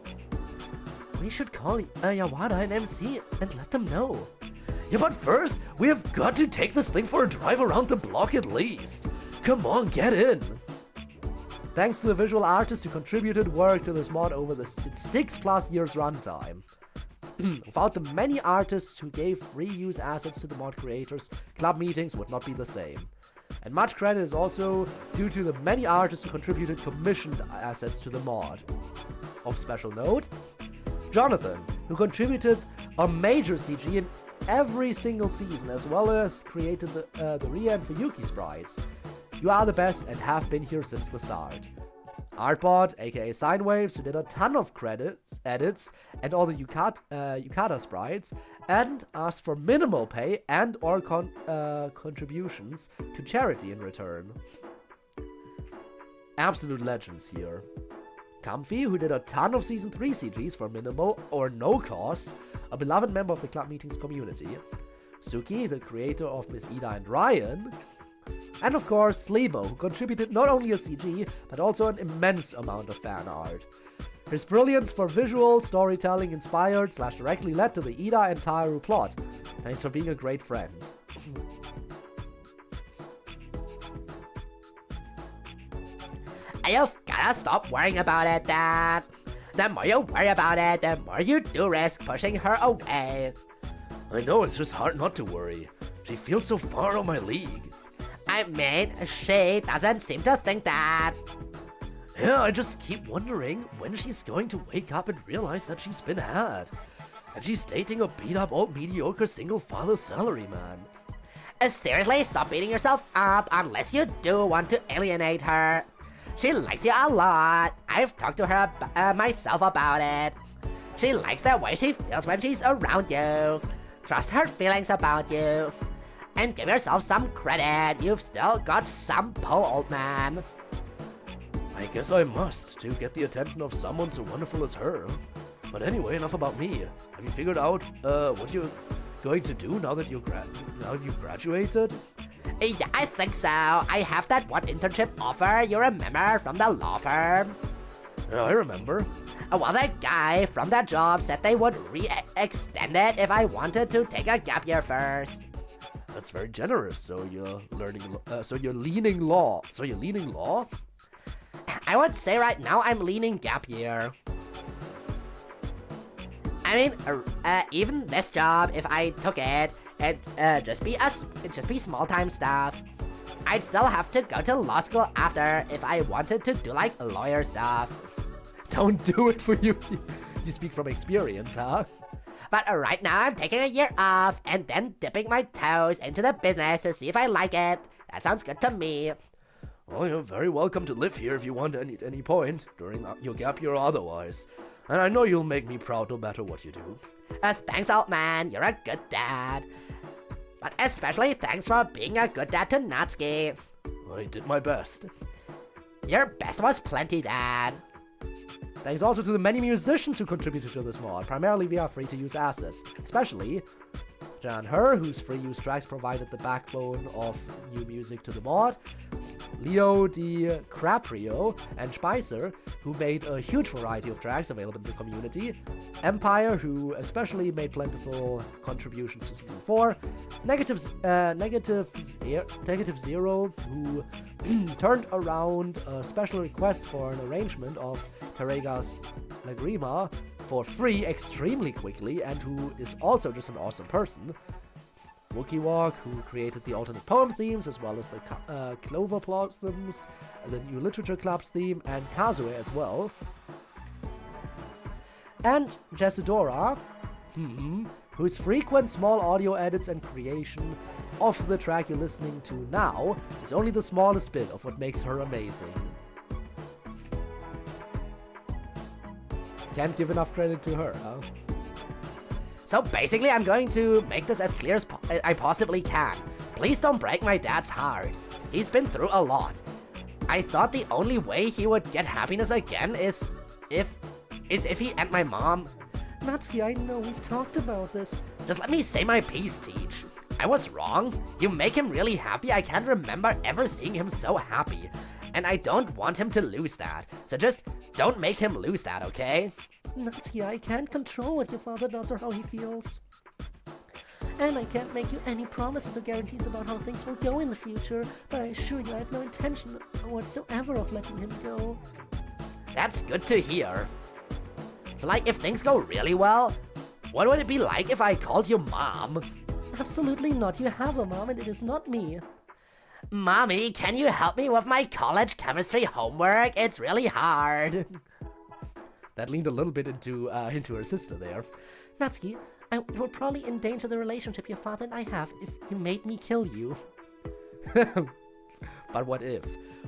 We should call Yawada and MC and let them know. Yeah, but first, we have got to take this thing for a drive around the block at least. Come on, get in. Thanks to the visual artists who contributed work to this mod over its 6+ years runtime. Without the many artists who gave free use assets to the mod creators, club meetings would not be the same. And much credit is also due to the many artists who contributed commissioned assets to the mod. Of special note, Jonathan, who contributed a major CG in every single season, as well as created the Ria and Fuyuki sprites. You are the best and have been here since the start. Artbot, aka Sinewaves, who did a ton of edits, and all the Yukata sprites, and asked for minimal pay and or contributions to charity in return. Absolute legends here. Comfy, who did a ton of Season 3 CGs for minimal or no cost, a beloved member of the Club Meetings community. Suki, the creator of Miss Ida and Ryan. And of course, Slebo, who contributed not only a CG, but also an immense amount of fan art. His brilliance for visual storytelling inspired / directly led to the Ida and Taru plot. Thanks for being a great friend. You've gotta stop worrying about it, Dad. The more you worry about it, the more you do risk pushing her away. I know, it's just hard not to worry. She feels so far on my league. I mean, she doesn't seem to think that. Yeah, I just keep wondering when she's going to wake up and realize that she's been had. And she's dating a beat-up old mediocre single-father salaryman. Seriously, stop beating yourself up unless you do want to alienate her. She likes you a lot. I've talked to her myself about it. She likes the way she feels when she's around you. Trust her feelings about you. And give yourself some credit. You've still got some pull, old man. I guess I must, to get the attention of someone so wonderful as her. But anyway, enough about me. Have you figured out what you're going to do now that you've graduated? Yeah, I think so. I have that one internship offer you remember from the law firm. Yeah, I remember. Well, the guy from that job said they would re-extend it if I wanted to take a gap year first. That's very generous. So you're leaning law. I would say right now I'm leaning gap year. I mean, even this job, if I took it, it'd just be small time stuff. I'd still have to go to law school after if I wanted to do like lawyer stuff. Don't do it for you. You speak from experience, huh? But right now I'm taking a year off and then dipping my toes into the business to see if I like it. That sounds good to me. Well, you're very welcome to live here if you want at any point, during your gap year or otherwise. And I know you'll make me proud no matter what you do. Thanks, old man. You're a good dad. But especially thanks for being a good dad to Natsuki. I did my best. Your best was plenty, Dad. Thanks also to the many musicians who contributed to this mod, primarily via free-to-use assets, especially Jan Her, whose free-use tracks provided the backbone of new music to the mod, Leo Di Craprio, and Spicer, who made a huge variety of tracks available in the community, Empire, who especially made plentiful contributions to Season 4, Negative Zero, who turned around a special request for an arrangement of Terega's Lagrima for free extremely quickly, and who is also just an awesome person. Wookie Walk, who created the alternate poem themes, as well as the Clover Blossoms, the New Literature Club's theme, and Kazue as well. And Jessidora, whose frequent small audio edits and creation of the track you're listening to now is only the smallest bit of what makes her amazing. Can't give enough credit to her, huh? So basically, I'm going to make this as clear as I possibly can. Please don't break my dad's heart. He's been through a lot. I thought the only way he would get happiness again is if he and my mom. Natsuki, I know we've talked about this. Just let me say my piece, Teach. I was wrong. You make him really happy. I can't remember ever seeing him so happy. And I don't want him to lose that. So just don't make him lose that, okay? Natsuki, I can't control what your father does or how he feels. And I can't make you any promises or guarantees about how things will go in the future, but I assure you I have no intention whatsoever of letting him go. That's good to hear. So like, if things go really well, what would it be like if I called you Mom? Absolutely not. You have a mom and it is not me. Mommy, can you help me with my college chemistry homework? It's really hard. That leaned a little bit into her sister there. Natsuki, I would probably endanger the relationship your father and I have if you made me kill you. But what if?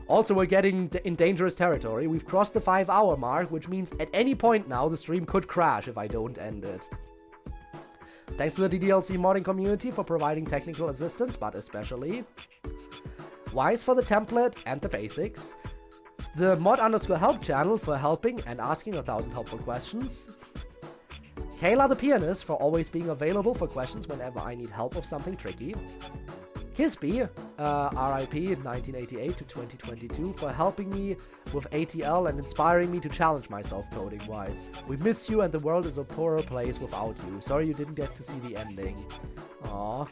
Also, we're getting in dangerous territory. We've crossed the 5-hour mark, which means at any point now the stream could crash if I don't end it. Thanks to the DDLC modding community for providing technical assistance, but especially Wise for the template and the basics, the mod_help channel for helping and asking 1,000 helpful questions, Kayla the pianist for always being available for questions whenever I need help with something tricky, Kisby, RIP 1988 to 2022, for helping me with ATL and inspiring me to challenge myself coding-wise. We miss you and the world is a poorer place without you. Sorry you didn't get to see the ending. Aww.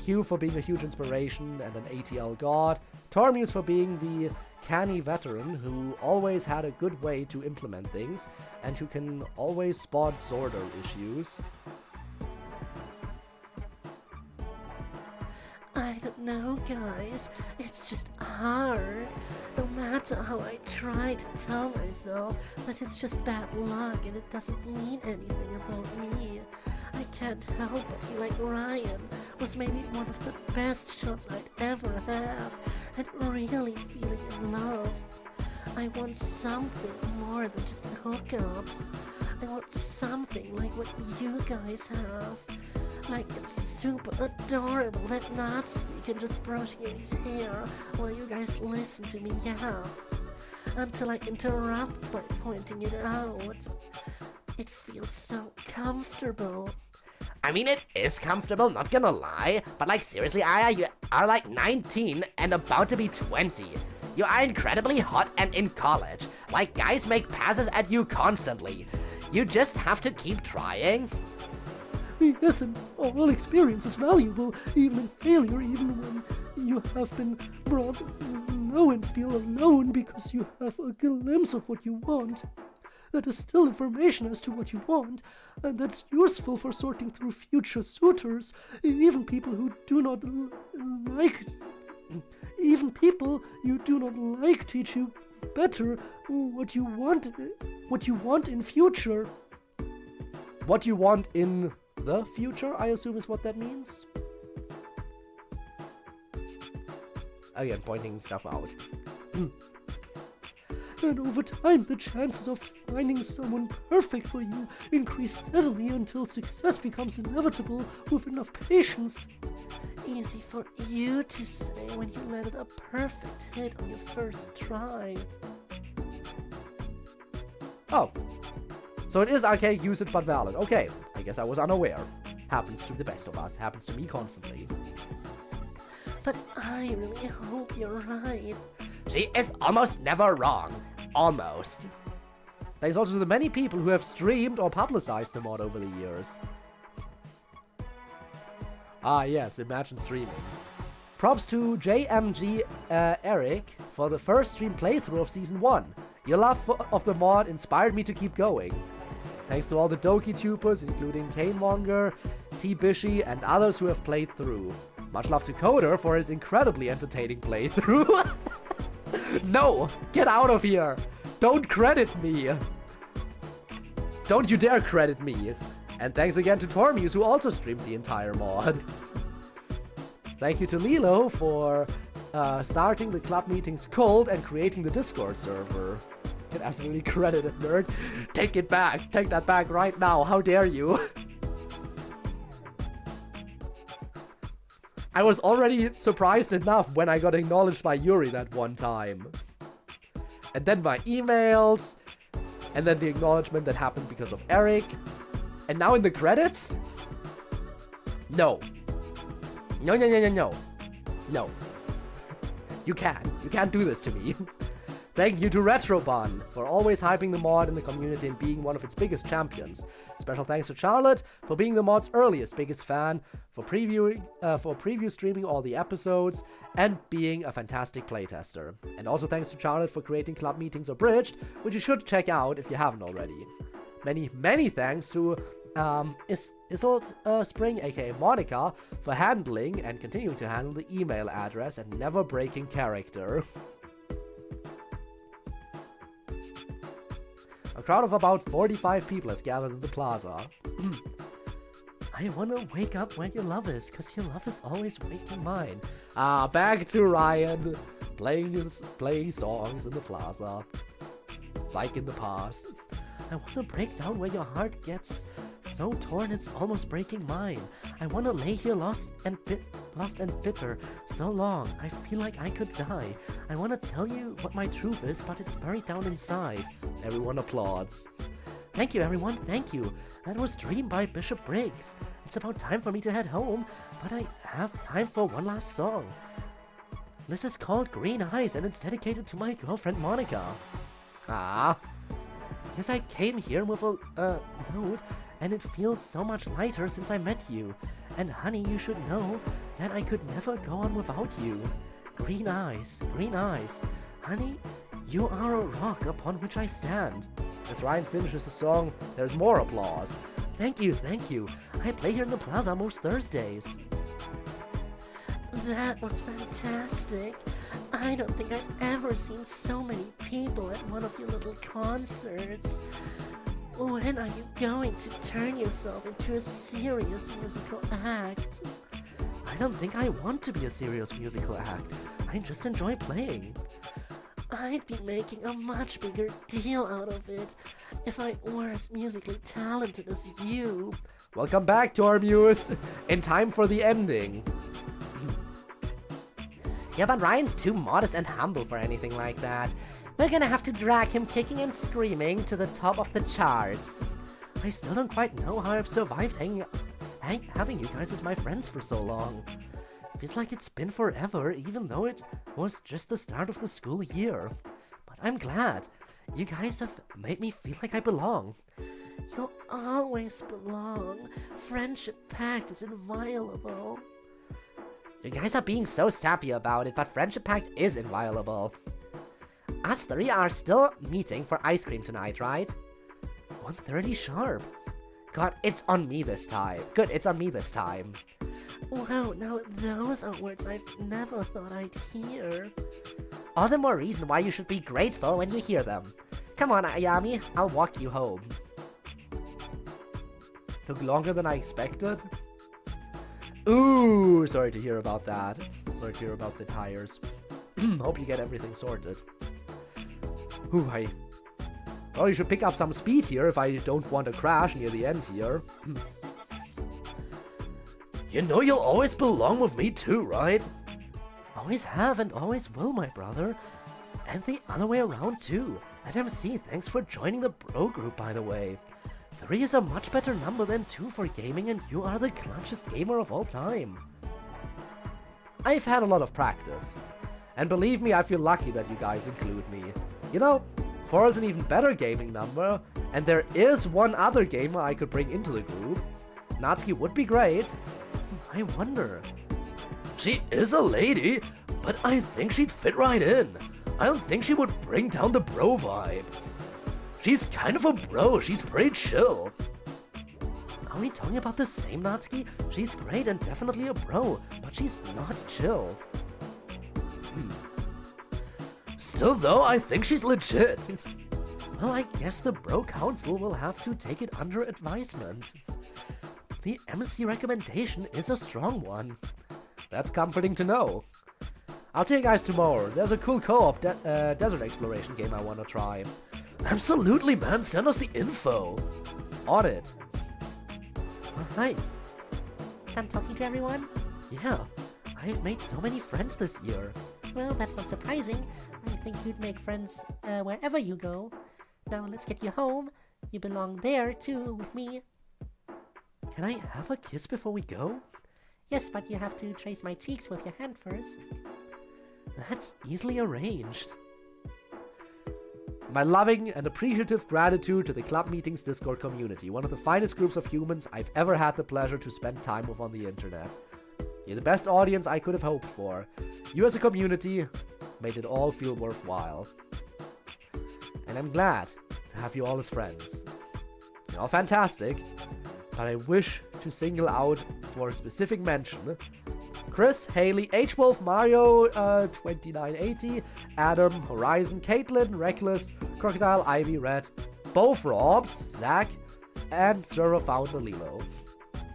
Hugh for being a huge inspiration and an ATL god. Tormuse for being the canny veteran who always had a good way to implement things and who can always spot Zorder issues. I don't know, guys. It's just hard. No matter how I try to tell myself that it's just bad luck and it doesn't mean anything about me, I can't help but feel like Ryan was maybe one of the best shots I'd ever have and really feeling in love. I want something more than just hookups. I want something like what you guys have. Like, it's super adorable that Natsuki can just brush Yuri's hair while you guys listen to me yell. Until I interrupt by pointing it out. It feels so comfortable. I mean, it is comfortable, not gonna lie, but like seriously, Aya, you are like 19 and about to be 20. You are incredibly hot and in college. Like, guys make passes at you constantly. You just have to keep trying. Yes, and all experience is valuable, even in failure, even when you have been brought low and feel alone because you have a glimpse of what you want. That is still information as to what you want, and that's useful for sorting through future suitors, even people who do not like... Even people you do not like teach you better what you want in future. What you want in the future, I assume is what that means. Again, pointing stuff out. And over time, the chances of finding someone perfect for you increase steadily until success becomes inevitable with enough patience. Easy for you to say when you landed a perfect hit on your first try. Oh. So it is archaic usage but valid. Okay, I guess I was unaware. Happens to the best of us. Happens to me constantly. But I really hope you're right. She is almost never wrong. Almost. Thanks also to the many people who have streamed or publicized the mod over the years. Ah yes, imagine streaming. Props to JMG Eric for the first stream playthrough of Season 1. Your love of the mod inspired me to keep going. Thanks to all the Doki tubers, including Kanemonger, T-Bishy, and others who have played through. Much love to CodeErr for his incredibly entertaining playthrough. No! Get out of here! Don't credit me! Don't you dare credit me. And thanks again to Tormuse, who also streamed the entire mod. Thank you to Lilo for starting the club meetings cold and creating the Discord server. Get absolutely credited, nerd. Take it back. Take that back right now. How dare you? I was already surprised enough when I got acknowledged by Yuri that one time. And then my emails. And then the acknowledgement that happened because of Eric. And now in the credits? No. No, no, no, no, no. No. You can't do this to me. Thank you to Retrobun for always hyping the mod in the community and being one of its biggest champions. Special thanks to Charlotte for being the mod's earliest biggest fan, for preview streaming all the episodes, and being a fantastic playtester. And also thanks to Charlotte for creating Club Meetings Abridged, which you should check out if you haven't already. Many thanks to Isolt Spring, aka Monica, for handling and continuing to handle the email address and never breaking character. A crowd of about 45 people has gathered in the plaza. I wanna wake up where your love is, cause your love is always waking mine. Back to Ryan, playing songs in the plaza, like in the past. I wanna break down where your heart gets so torn it's almost breaking mine. I wanna lay here lost and bitter so long I feel like I could die. I wanna tell you what my truth is, but it's buried down inside. Everyone applauds. Thank you, everyone, thank you. That was Dream by Bishop Briggs. It's about time for me to head home, but I have time for one last song. This is called Green Eyes, and it's dedicated to my girlfriend Monica. Yes, I came here with a note, and it feels so much lighter since I met you. And honey, you should know that I could never go on without you. Green eyes, honey, you are a rock upon which I stand. As Ryan finishes the song, there's more applause. Thank you. I play here in the plaza most Thursdays. That was fantastic. I don't think I've ever seen so many people at one of your little concerts. When are you going to turn yourself into a serious musical act? I don't think I want to be a serious musical act. I just enjoy playing. I'd be making a much bigger deal out of it if I were as musically talented as you. Welcome back to our muse. In time for the ending. Yeah, but Ryan's too modest and humble for anything like that. We're gonna have to drag him kicking and screaming to the top of the charts. I still don't quite know how I've survived having you guys as my friends for so long. Feels like it's been forever, even though it was just the start of the school year. But I'm glad. You guys have made me feel like I belong. You'll always belong. Friendship pact is inviolable. You guys are being so sappy about it, but Friendship Pact is inviolable. Us three are still meeting for ice cream tonight, right? 1:30 sharp. God, it's on me this time. Good, it's on me this time. Wow, now those are words I've never thought I'd hear. All the more reason why you should be grateful when you hear them. Come on, Ayami, I'll walk you home. Took longer than I expected. Ooh, sorry to hear about that. Sorry to hear about the tires. Hope you get everything sorted. Ooh, I probably should pick up some speed here if I don't want to crash near the end here. You know you'll always belong with me too, right? Always have and always will, my brother. And the other way around too. And MC, thanks for joining the bro group, by the way. 3 is a much better number than 2 for gaming, and you are the clutchest gamer of all time. I've had a lot of practice. And believe me, I feel lucky that you guys include me. You know, 4 is an even better gaming number, and there is one other gamer I could bring into the group. Natsuki would be great. I wonder. She is a lady, but I think she'd fit right in. I don't think she would bring down the bro vibe. She's kind of a bro, she's pretty chill. Are we talking about the same Natsuki? She's great and definitely a bro, but she's not chill. Still though, I think she's legit. Well, I guess the Bro Council will have to take it under advisement. The MC recommendation is a strong one. That's comforting to know. I'll see you guys tomorrow. There's a cool co-op desert exploration game I want to try. Absolutely, man. Send us the info. On it. Alright. Done talking to everyone? Yeah. I've made so many friends this year. Well, that's not surprising. I think you'd make friends wherever you go. Now let's get you home. You belong there too with me. Can I have a kiss before we go? Yes, but you have to trace my cheeks with your hand first. That's easily arranged. My loving and appreciative gratitude to the Club Meetings Discord community, one of the finest groups of humans I've ever had the pleasure to spend time with on the internet. You're the best audience I could have hoped for. You as a community made it all feel worthwhile. And I'm glad to have you all as friends. You're all fantastic, but I wish to single out for specific mention Chris, Haley, H-Wolf, Mario, 2980, Adam, Horizon, Caitlin, Reckless, Crocodile, Ivy, Red, both Robs, Zach, and server founder Lilo.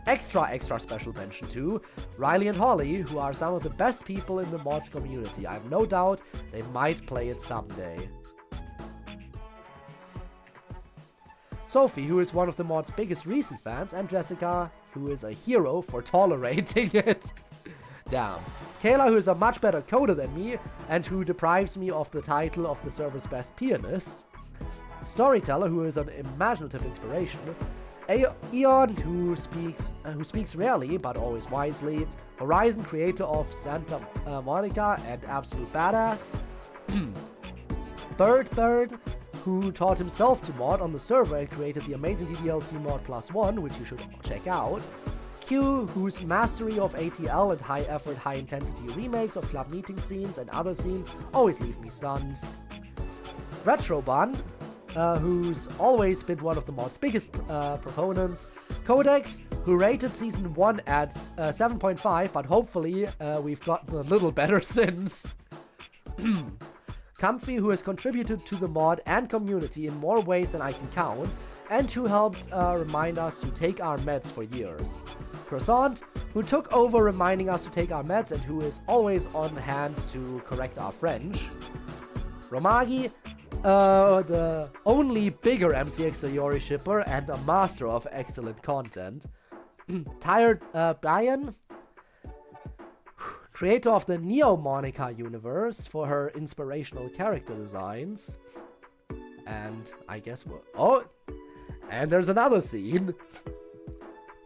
Extra special mention to Riley and Holly, who are some of the best people in the mods community. I have no doubt they might play it someday. Sophie, who is one of the mod's biggest recent fans, and Jessica, who is a hero for tolerating it. Damn. Kayla, who is a much better coder than me, and who deprives me of the title of the server's best pianist. Storyteller, who is an imaginative inspiration. Eon, who speaks rarely but always wisely. Horizon, creator of Santa Monica and absolute badass. Bird, who taught himself to mod on the server and created the amazing DDLC mod +1, which you should check out. Q, whose mastery of ATL and high-effort, high-intensity remakes of club meeting scenes and other scenes always leave me stunned. Retrobun, who's always been one of the mod's biggest proponents. Codex, who rated Season 1 at 7.5, but hopefully we've gotten a little better since. Comfy, who has contributed to the mod and community in more ways than I can count, and who helped remind us to take our meds for years. Croissant, who took over reminding us to take our meds and who is always on hand to correct our French. Romagi, the only bigger MCX Sayori shipper and a master of excellent content. Tired Brian, creator of the Neo Monica universe for her inspirational character designs. And I guess and there's another scene.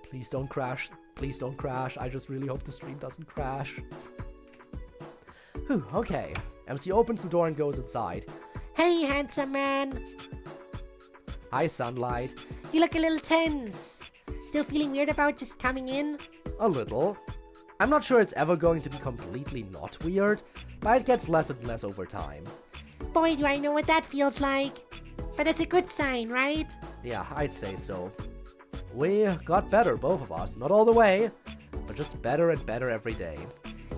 Please don't crash. Please don't crash. I just really hope the stream doesn't crash. Whew, okay. MC opens the door and goes inside. Hey, handsome man. Hi, Sunlight. You look a little tense. Still feeling weird about just coming in? A little. I'm not sure it's ever going to be completely not weird, but it gets less and less over time. Boy, do I know what that feels like. But that's a good sign, right? Yeah, I'd say so. We got better, both of us. Not all the way, but just better and better every day.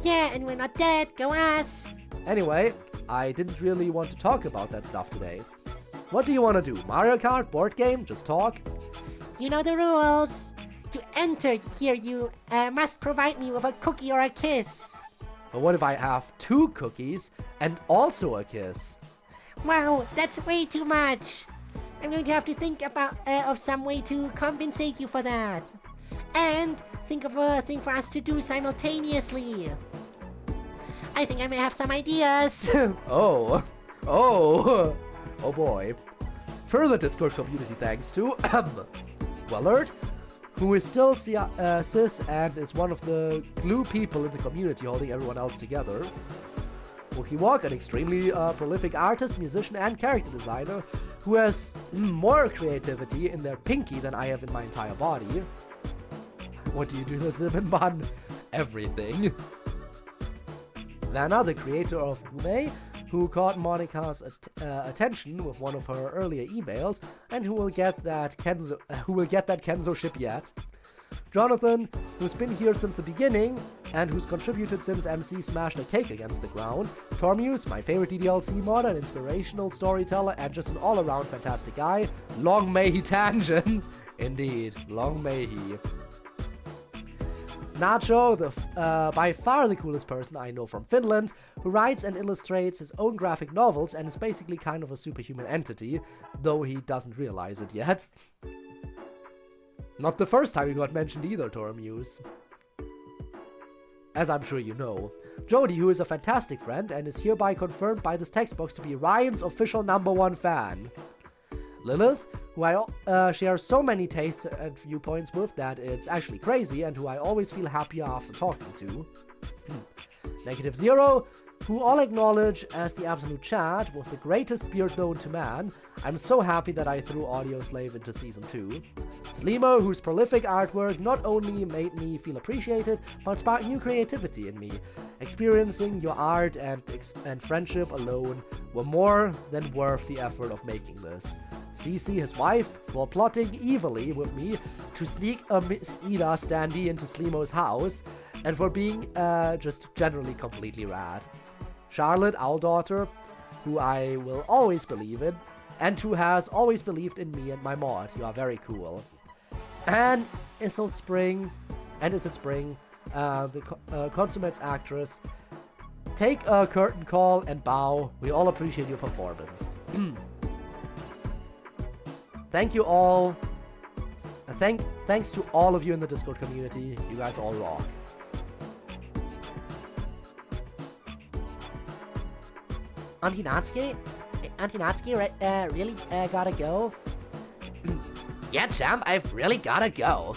Yeah, and we're not dead. Go us! Anyway, I didn't really want to talk about that stuff today. What do you want to do? Mario Kart? Board game? Just talk? You know the rules. To enter here, you must provide me with a cookie or a kiss. But what if I have 2 cookies and also a kiss? Wow, that's way too much. I'm going to have to think of some way to compensate you for that. And think of a thing for us to do simultaneously. I think I may have some ideas. Oh boy. Further Discord community thanks to Wellard, who is still cis and is one of the glue people in the community holding everyone else together. Wookie Walk, an extremely prolific artist, musician, and character designer who has more creativity in their pinky than I have in my entire body. What do you do, the Cinnamon Bun? Everything. Lana, the creator of Gume, who caught Monica's attention with one of her earlier emails, and who will get that Kenzo ship yet. Jonathan, who's been here since the beginning, and who's contributed since MC smashed a cake against the ground. Tormuse, my favorite DDLC modder, an inspirational storyteller, and just an all-around fantastic guy. Long may he tangent. Indeed, long may he. Nacho, by far the coolest person I know from Finland, who writes and illustrates his own graphic novels and is basically kind of a superhuman entity, though he doesn't realize it yet. Not the first time he got mentioned either, Tormuse. As I'm sure you know. Jody, who is a fantastic friend and is hereby confirmed by this text box to be Ryan's official #1 fan. Lilith, who I share so many tastes and viewpoints with that it's actually crazy, and who I always feel happier after talking to. Negative Zero, who all acknowledge as the absolute Chad with the greatest beard known to man. I'm so happy that I threw Audio Slave into Season 2. Sleemo, whose prolific artwork not only made me feel appreciated, but sparked new creativity in me. Experiencing your art and friendship alone were more than worth the effort of making this. Cece, his wife, for plotting evilly with me to sneak a Miss Ida standee into Sleemo's house, and for being just generally completely rad. Charlotte, our daughter, who I will always believe in, and who has always believed in me and my mod. You are very cool. And Isil Spring, the consummate's actress. Take a curtain call and bow. We all appreciate your performance. Thank you all. Thanks to all of you in the Discord community. You guys all rock. Auntie Natsuki, really gotta go? Yeah, champ, I've really gotta go.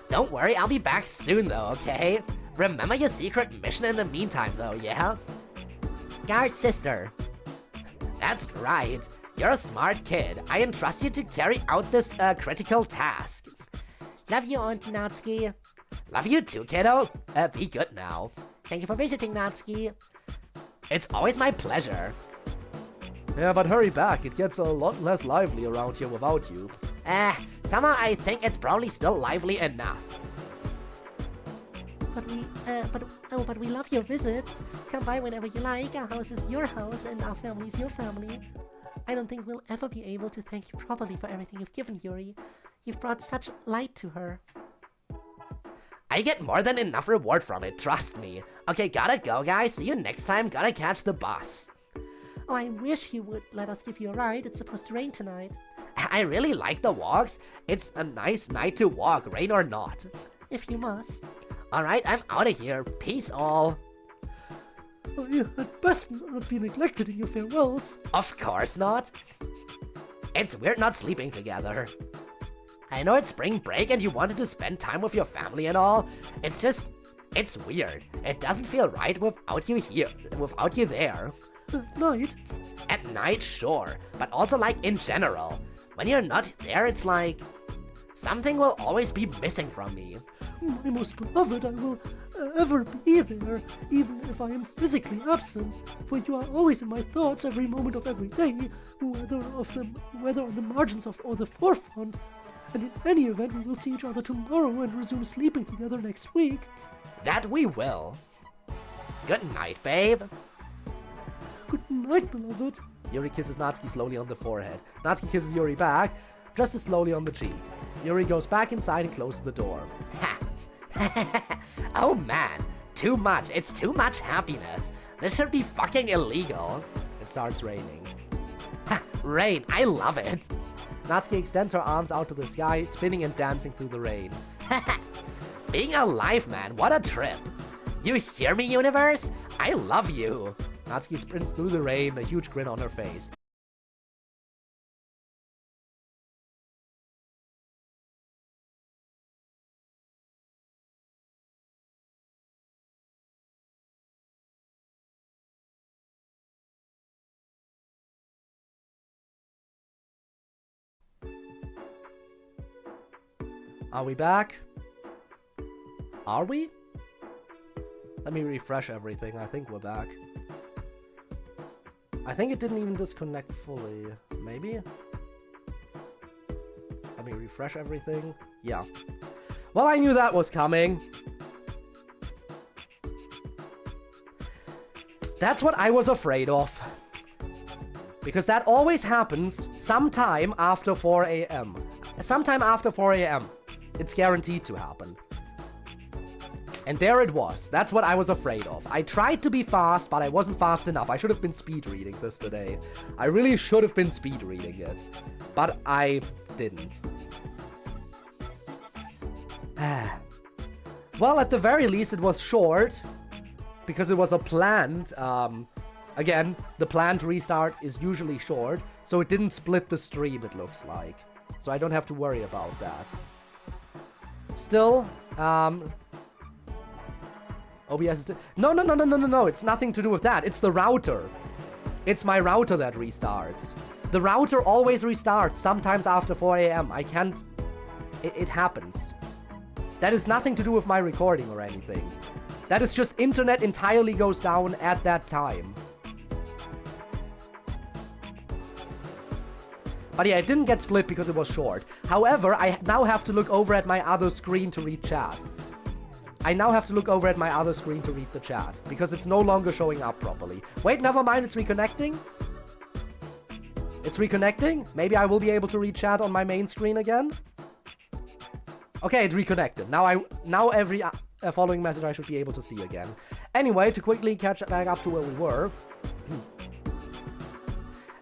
Don't worry, I'll be back soon though, okay? Remember your secret mission in the meantime though, yeah? Guard sister. That's right. You're a smart kid. I entrust you to carry out this critical task. Love you, Auntie Natsuki. Love you too, kiddo. Be good now. Thank you for visiting, Natsuki. It's always my pleasure. Yeah, but hurry back. It gets a lot less lively around here without you. Somehow I think it's probably still lively enough. But we love your visits. Come by whenever you like. Our house is your house and our family is your family. I don't think we'll ever be able to thank you properly for everything you've given Yuri. You've brought such light to her. I get more than enough reward from it, trust me. Okay, gotta go, guys. See you next time. Gotta catch the bus. Oh, I wish you would let us give you a ride. It's supposed to rain tonight. I really like the walks. It's a nice night to walk, rain or not. If you must. Alright, I'm out of here. Peace all. Oh, you had best not be neglected in your farewells. Of course not. It's weird not sleeping together. I know it's spring break and you wanted to spend time with your family and all. It's just, it's weird. It doesn't feel right without you here, without you there. At night? At night, sure, but also like in general. When you're not there, it's like something will always be missing from me. My most beloved, I will ever be there, even if I am physically absent, for you are always in my thoughts every moment of every day, whether on the margins of or the forefront. And in any event, we will see each other tomorrow and resume sleeping together next week. That we will. Good night, babe. Good night, beloved. Yuri kisses Natsuki slowly on the forehead. Natsuki kisses Yuri back, just as slowly on the cheek. Yuri goes back inside and closes the door. Ha! Oh man, too much. It's too much happiness. This should be fucking illegal. It starts raining. Ha! Rain, I love it. Natsuki extends her arms out to the sky, spinning and dancing through the rain. Being alive, man, what a trip. You hear me, universe? I love you. Natsuki sprints through the rain, a huge grin on her face. Are we back? Are we? Let me refresh everything. I think we're back. I think it didn't even disconnect fully. Maybe? Let me refresh everything. Yeah. Well, I knew that was coming. That's what I was afraid of. Because that always happens sometime after 4 a.m. Sometime after 4 a.m. It's guaranteed to happen. And there it was. That's what I was afraid of. I tried to be fast, but I wasn't fast enough. I should have been speed reading this today. I really should have been speed reading it. But I didn't. Well, at the very least, it was short. Because it was a planned... Again, the planned restart is usually short. So it didn't split the stream, it looks like. So I don't have to worry about that. Still, OBS is... No, it's nothing to do with that. It's the router. It's my router that restarts. The router always restarts, sometimes after 4 a.m. I can't... It happens. That is nothing to do with my recording or anything. That is just internet entirely goes down at that time. But yeah, it didn't get split because it was short. However, I now have to look over at my other screen to read chat. I now have to look over at my other screen to read the chat. Because it's no longer showing up properly. Wait, never mind, it's reconnecting? It's reconnecting? Maybe I will be able to read chat on my main screen again? Okay, it reconnected. Now every following message I should be able to see again. Anyway, to quickly catch back up to where we were...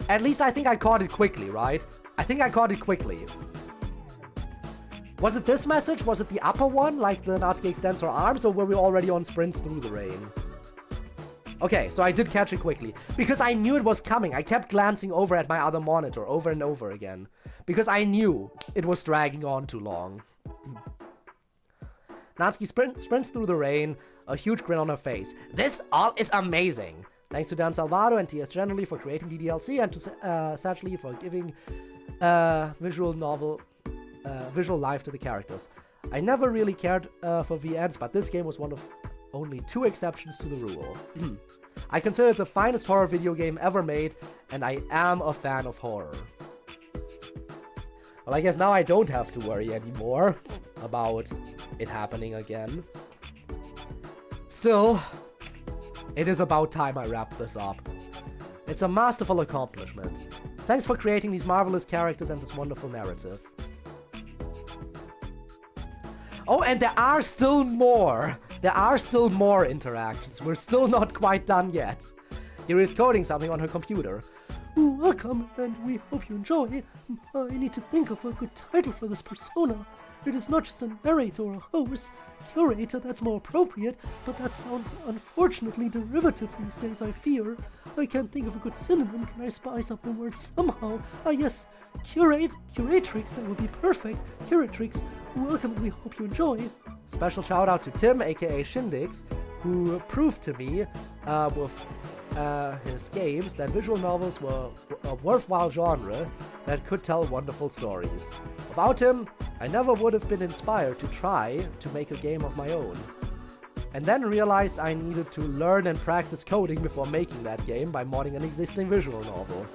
At least I think I caught it quickly, right? I think I caught it quickly. Was it this message? Was it the upper one, like the Natsuki extends her arms, or were we already on sprints through the rain? Okay, so I did catch it quickly. Because I knew it was coming. I kept glancing over at my other monitor over and over again. Because I knew it was dragging on too long. Natsuki sprints through the rain, a huge grin on her face. This all is amazing! Thanks to Dan Salvado and TS generally for creating the DLC, and to Satchley for giving visual life to the characters. I never really cared for VNs, but this game was one of only 2 exceptions to the rule. I consider it the finest horror video game ever made, and I am a fan of horror. Well, I guess now I don't have to worry anymore about it happening again. Still... It is about time I wrap this up. It's a masterful accomplishment. Thanks for creating these marvelous characters and this wonderful narrative. Oh, and there are still more! There are still more interactions. We're still not quite done yet. Here is coding something on her computer. Welcome, and we hope you enjoy. I need to think of a good title for this persona. It is not just a narrator or a host. Curator, that's more appropriate, but that sounds unfortunately derivative these days, I fear. I can't think of a good synonym. Can I spice up the word somehow? Ah yes, curatrix, that would be perfect. Curatrix, welcome and we hope you enjoy. Special shout out to Tim, aka Shindix, who proved to me with his games that visual novels were a worthwhile genre that could tell wonderful stories. Without him, I never would have been inspired to try to make a game of my own. And then realized I needed to learn and practice coding before making that game by modding an existing visual novel.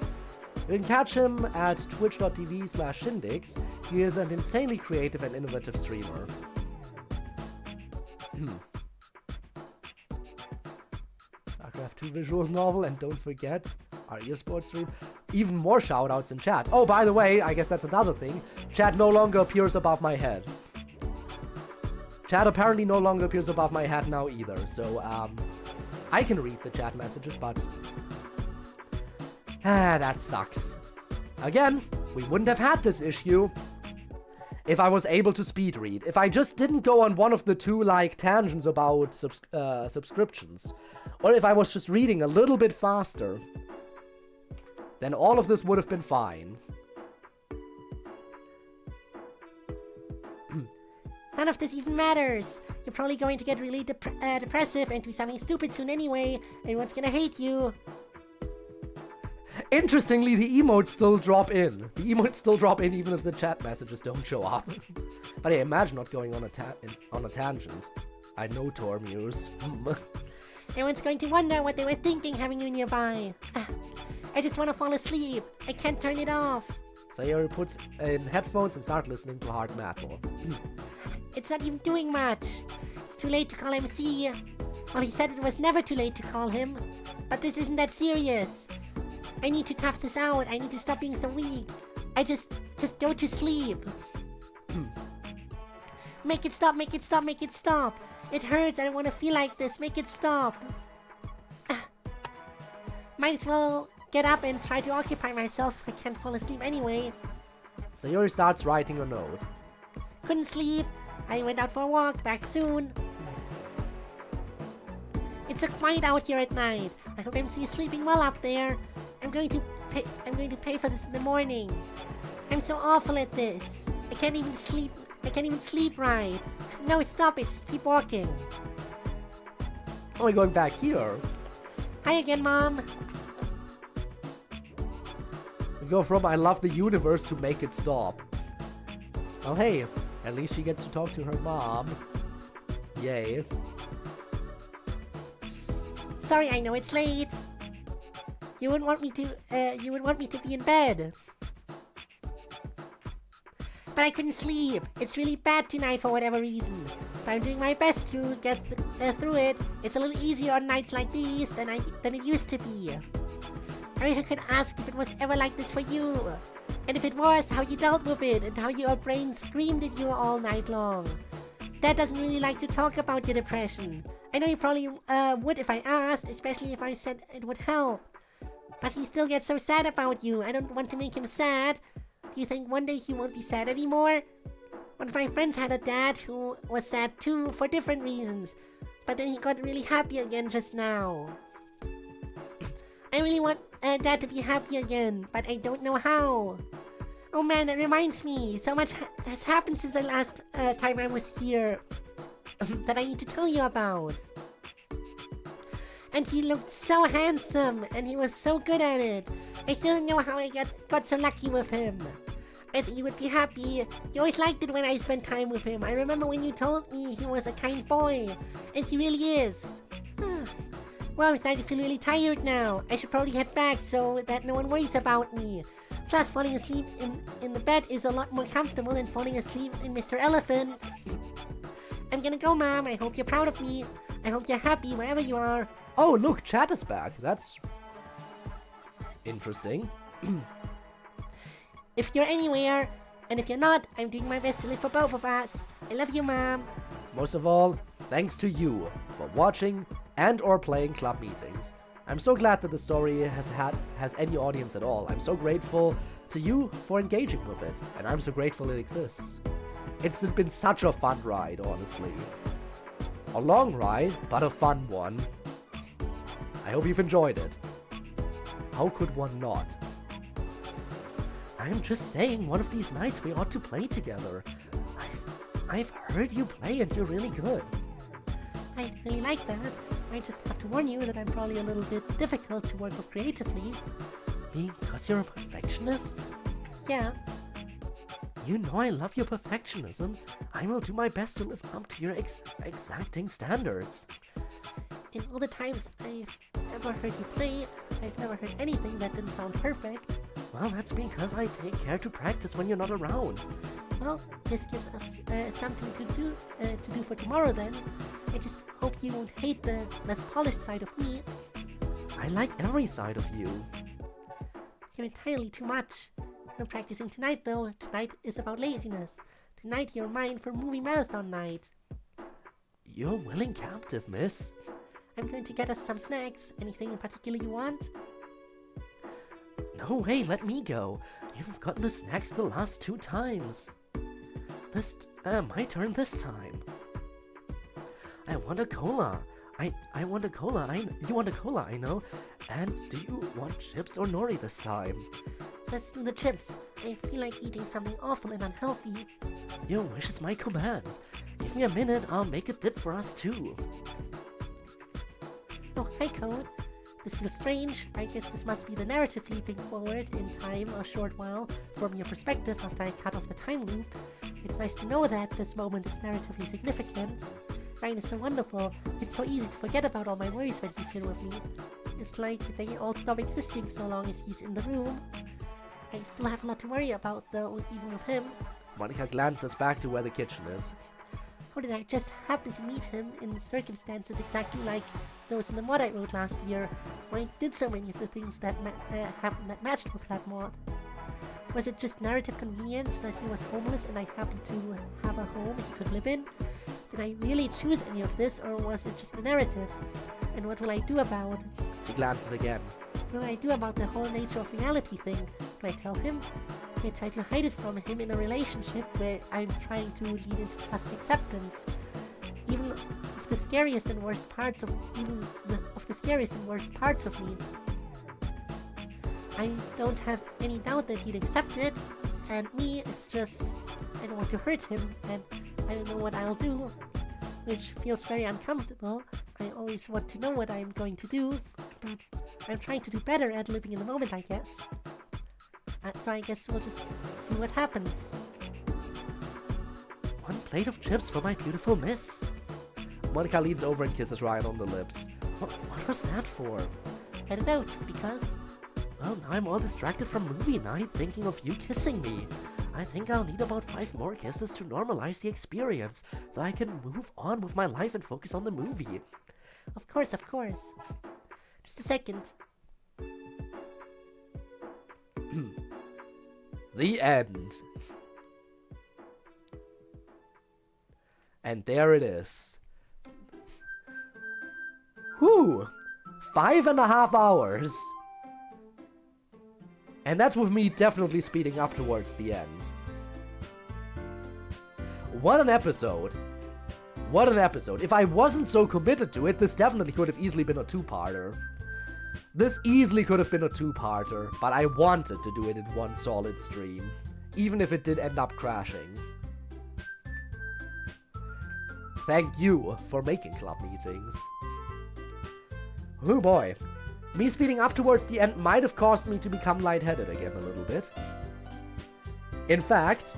You can catch him at twitch.tv/Shindix. He is an insanely creative and innovative streamer. StarCraft 2 visual novel, and don't forget our esports stream. Even more shoutouts in chat. Oh, by the way, I guess that's another thing. Chat no longer appears above my head. Chat apparently no longer appears above my head now either, so I can read the chat messages, but that sucks. Again, we wouldn't have had this issue if I was able to speed read. If I just didn't go on one of the 2 like tangents about subscriptions, or if I was just reading a little bit faster, then all of this would have been fine. None of this even matters. You're probably going to get really depressive and do something stupid soon anyway. Everyone's gonna hate you. Interestingly, the emotes still drop in. The emotes still drop in even if the chat messages don't show up. But yeah, imagine not going on a tangent. I know Tormuse. Everyone's going to wonder what they were thinking having you nearby. I just want to fall asleep. I can't turn it off. So here he puts in headphones and start listening to hard metal. It's not even doing much. It's too late to call MC. Well, he said it was never too late to call him. But this isn't that serious. I need to tough this out. I need to stop being so weak. I just go to sleep. Make it stop, make it stop, make it stop. It hurts. I don't want to feel like this. Make it stop. Might as well get up and try to occupy myself if I can't fall asleep anyway. Sayori starts writing a note. Couldn't sleep. I went out for a walk. Back soon. It's so quiet out here at night. I hope MC is sleeping well up there. I'm going to pay for this in the morning. I'm so awful at this. I can't even sleep right. No, stop it. Just keep walking. Oh, we're going back here. Hi again, Mom. We go from I love the universe to make it stop. Well, hey, at least she gets to talk to her mom. Yay. Sorry, I know it's late. You wouldn't want me to be in bed. But I couldn't sleep. It's really bad tonight for whatever reason. But I'm doing my best to get through it. It's a little easier on nights like these than it used to be. I wish I could ask if it was ever like this for you. And if it was, how you dealt with it and how your brain screamed at you all night long. Dad doesn't really like to talk about your depression. I know you probably would if I asked, especially if I said it would help. But he still gets so sad about you. I don't want to make him sad. Do you think one day he won't be sad anymore? One of my friends had a dad who was sad too for different reasons. But then he got really happy again just now. I really want Dad to be happy again, but I don't know how. Oh man, that reminds me. So much has happened since the last time I was here that I need to tell you about. And he looked so handsome, and he was so good at it. I still don't know how I got so lucky with him. I think you would be happy. You always liked it when I spent time with him. I remember when you told me he was a kind boy, and he really is. Well, I'm starting to feel really tired now. I should probably head back so that no one worries about me. Plus, falling asleep in the bed is a lot more comfortable than falling asleep in Mr. Elephant. I'm gonna go, Mom. I hope you're proud of me. I hope you're happy wherever you are. Oh, look, chat is back. That's interesting. If you're anywhere, and if you're not, I'm doing my best to live for both of us. I love you, Mom. Most of all, thanks to you for watching and or playing club meetings. I'm so glad that the story has any audience at all. I'm so grateful to you for engaging with it, and I'm so grateful it exists. It's been such a fun ride, honestly. A long ride, but a fun one. I hope you've enjoyed it. How could one not? I'm just saying, one of these nights we ought to play together. I've heard you play and you're really good. I'd really like that. I just have to warn you that I'm probably a little bit difficult to work with creatively. Because you're a perfectionist? Yeah. You know I love your perfectionism. I will do my best to live up to your exacting standards. In all the times I've ever heard you play, I've never heard anything that didn't sound perfect. Well, that's because I take care to practice when you're not around. Well, this gives us something to do for tomorrow then. I just hope you won't hate the less polished side of me. I like every side of you. You're entirely too much. No practicing tonight though. Tonight is about laziness. Tonight you're mine for movie marathon night. You're a willing captive, miss. I'm going to get us some snacks. Anything in particular you want? No way, let me go. You've gotten the snacks the last 2 times. My turn this time. I want a cola. I want a cola. You want a cola, I know. And do you want chips or nori this time? Let's do the chips. I feel like eating something awful and unhealthy. Your wish is my command. Give me a minute, I'll make a dip for us too. Oh, hi Code. This feels strange. I guess this must be the narrative leaping forward in time a short while from your perspective after I cut off the time loop. It's nice to know that this moment is narratively significant. Ryan is so wonderful. It's so easy to forget about all my worries when he's here with me. It's like they all stop existing so long as he's in the room. I still have a lot to worry about though, even with him. Monica glances back to where the kitchen is. How did I just happen to meet him in circumstances exactly like those in the mod I wrote last year, where I did so many of the things that happened that matched with that mod? Was it just narrative convenience that he was homeless and I happened to have a home he could live in? Did I really choose any of this, or was it just the narrative? And what will I do about? She glances again. What will I do about the whole nature of reality thing? Do I tell him? Do I try to hide it from him in a relationship where I'm trying to lead into trust and acceptance? Even of the scariest and worst parts of me. I don't have any doubt that he'd accept it, and me, it's just, I don't want to hurt him, and I don't know what I'll do, which feels very uncomfortable. I always want to know what I'm going to do, but I'm trying to do better at living in the moment, I guess. So I guess we'll just see what happens. One plate of chips for my beautiful miss. Monica leans over and kisses Ryan on the lips. What was that for? I don't know, just because. Well, now I'm all distracted from movie night thinking of you kissing me. I think I'll need about 5 more kisses to normalize the experience, so I can move on with my life and focus on the movie. Of course, of course. Just a second. The end. And there it is. Whew! 5.5 hours. And that's with me definitely speeding up towards the end. What an episode. What an episode. If I wasn't so committed to it, this definitely could have easily been a 2-parter. This easily could have been a 2-parter, but I wanted to do it in one solid stream, even if it did end up crashing. Thank you for making club meetings. Oh boy. Me speeding up towards the end might have caused me to become lightheaded again a little bit. In fact,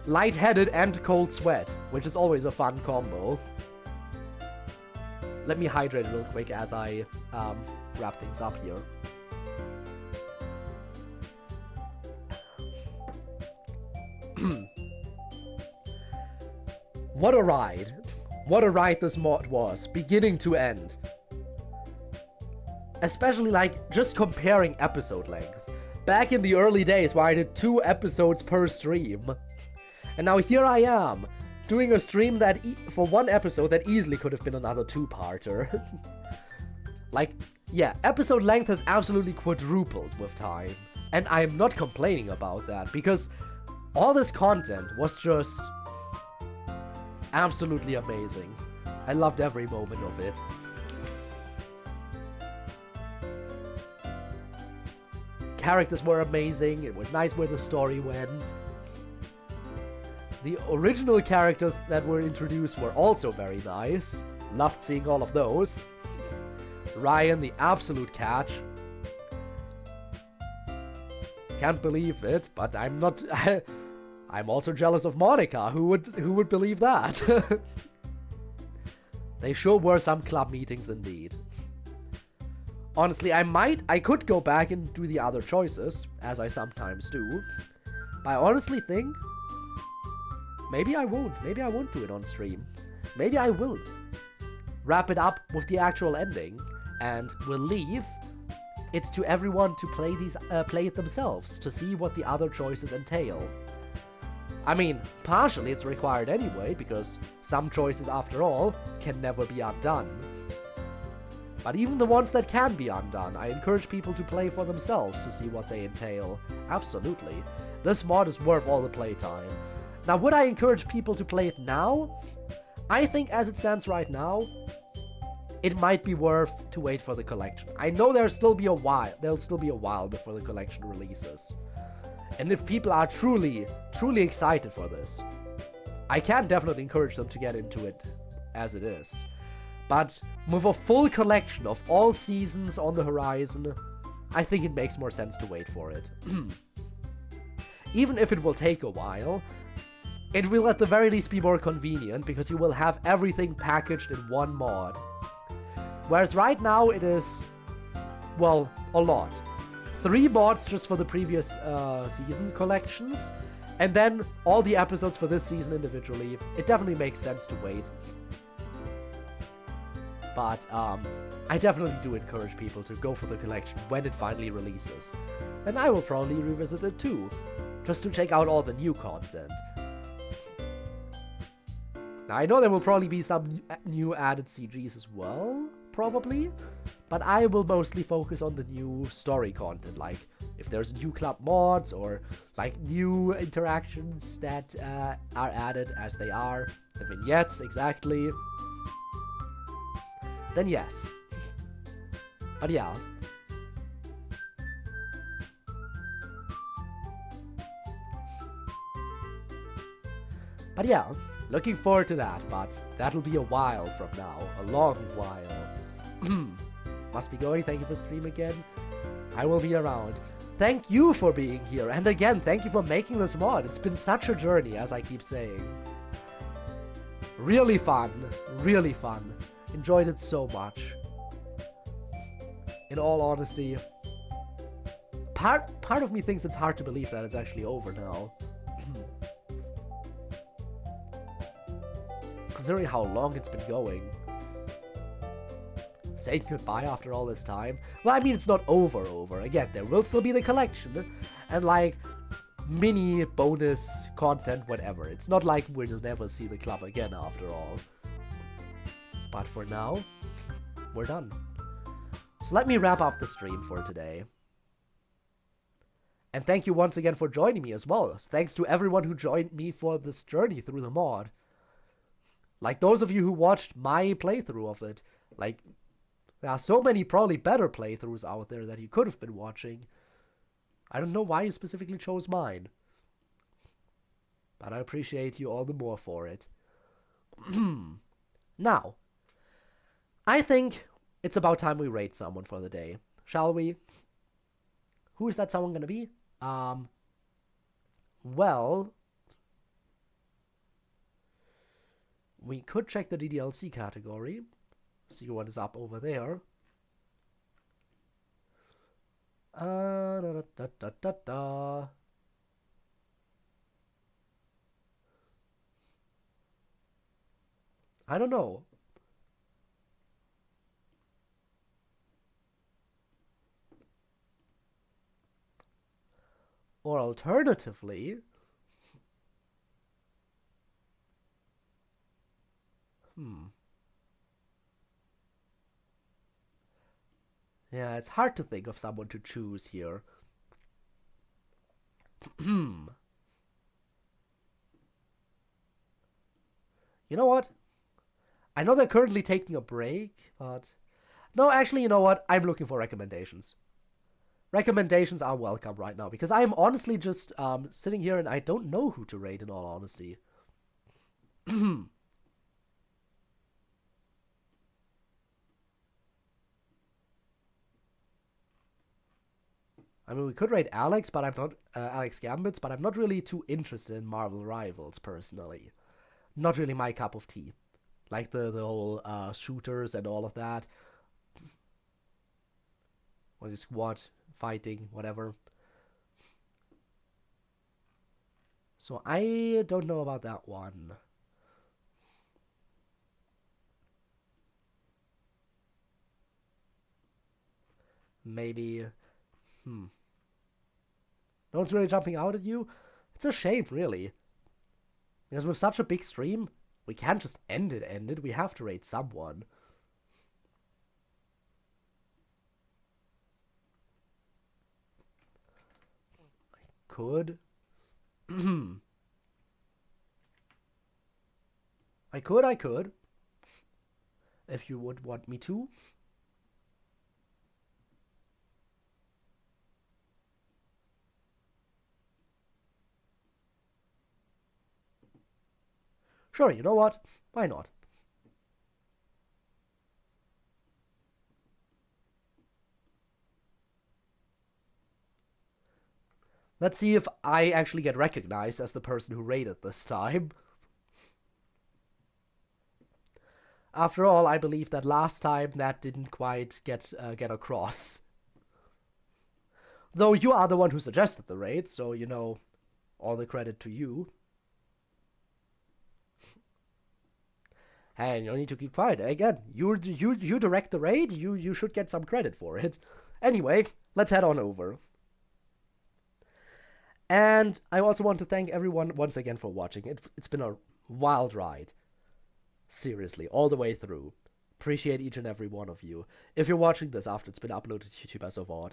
lightheaded and cold sweat, which is always a fun combo. Let me hydrate real quick as I wrap things up here. What a ride. What a ride this mod was, beginning to end. Especially, like, just comparing episode length. Back in the early days where I did 2 episodes per stream. And now here I am, doing a stream that for 1 episode that easily could have been another 2-parter. Like, yeah, episode length has absolutely quadrupled with time. And I'm not complaining about that, because all this content was just absolutely amazing. I loved every moment of it. Characters were amazing, it was nice where the story went. The original characters that were introduced were also very nice. Loved seeing all of those. Ryan, the absolute catch. Can't believe it, but I'm not... I'm also jealous of Monica, who would believe that? They sure were some club meetings indeed. Honestly, I could go back and do the other choices, as I sometimes do. But I honestly think, maybe I won't. Maybe I won't do it on stream. Maybe I will wrap it up with the actual ending, and we'll leave it to everyone to play it themselves, to see what the other choices entail. I mean, partially it's required anyway, because some choices, after all, can never be undone. But even the ones that can be undone, I encourage people to play for themselves to see what they entail. Absolutely. This mod is worth all the playtime. Now, would I encourage people to play it now? I think as it stands right now, it might be worth to wait for the collection. I know there'll still be a while before the collection releases. And if people are truly excited for this, I can definitely encourage them to get into it as it is. But with a full collection of all seasons on the horizon, I think it makes more sense to wait for it. Even if it will take a while, it will at the very least be more convenient because you will have everything packaged in one mod. Whereas right now it is, well, a lot. 3 mods just for the previous season collections, and then all the episodes for this season individually, it definitely makes sense to wait. But I definitely do encourage people to go for the collection when it finally releases. And I will probably revisit it too, just to check out all the new content. Now, I know there will probably be some new added CGs as well, probably, but I will mostly focus on the new story content, like if there's new club mods or like new interactions that are added as they are, the vignettes exactly, then yes. But yeah. But yeah, looking forward to that, but that'll be a while from now, a long while. Must be going, thank you for stream again. I will be around. Thank you for being here, and again, thank you for making this mod. It's been such a journey, as I keep saying. Really fun, really fun. Enjoyed it so much. In all honesty, part of me thinks it's hard to believe that it's actually over now. Considering how long it's been going. Saying goodbye after all this time? Well, I mean, it's not over. Again, there will still be the collection. And like, mini bonus content, whatever. It's not like we'll never see the club again after all. But for now, we're done. So let me wrap up the stream for today. And thank you once again for joining me as well. Thanks to everyone who joined me for this journey through the mod. Like those of you who watched my playthrough of it. Like, there are so many probably better playthroughs out there that you could have been watching. I don't know why you specifically chose mine. But I appreciate you all the more for it. Now, I think it's about time we rate someone for the day. Shall we? Who is that someone gonna be? Well, we could check the DDLC category. See what is up over there. I don't know. Or alternatively, yeah, it's hard to think of someone to choose here. You know what? I know they're currently taking a break, but... No, actually, you know what? I'm looking for recommendations. Recommendations are welcome right now, because I'm honestly just sitting here and I don't know who to rate, in all honesty. I mean, we could rate Alex, but I'm not Alex Gambits, but I'm not really too interested in Marvel Rivals personally. Not really my cup of tea. Like the whole shooters and all of that. Or the squad fighting, whatever. So I don't know about that one. Maybe... No one's really jumping out at you? It's a shame, really. Because with such a big stream, we can't just end it. We have to rate someone. I could. I could. If you would want me to. Sure, you know what? Why not? Let's see if I actually get recognized as the person who rated this time. After all, I believe that last time that didn't quite get across. Though you are the one who suggested the raid, so, you know, all the credit to you. Hey, you need to keep quiet. Again, you direct the raid, you should get some credit for it. Anyway, let's head on over. And I also want to thank everyone once again for watching. It's been a wild ride. Seriously, all the way through. Appreciate each and every one of you. If you're watching this after it's been uploaded to YouTube as a VOD,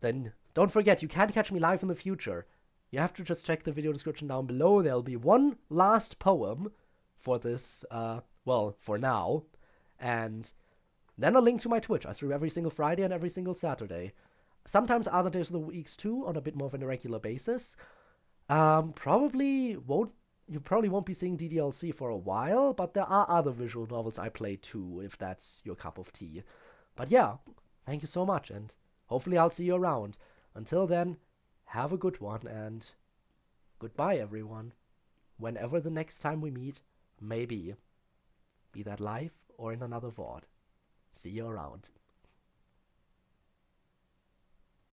then don't forget, you can catch me live in the future. You have to just check the video description down below. There'll be one last poem for this, well, for now. And then a link to my Twitch. I stream every single Friday and every single Saturday. Sometimes other days of the weeks too, on a bit more of an irregular basis. You probably won't be seeing DDLC for a while, but there are other visual novels I play too, if that's your cup of tea. But yeah, thank you so much, and hopefully I'll see you around. Until then, have a good one, and goodbye everyone. Whenever the next time we meet may be. Be that live or in another VOD. See you around.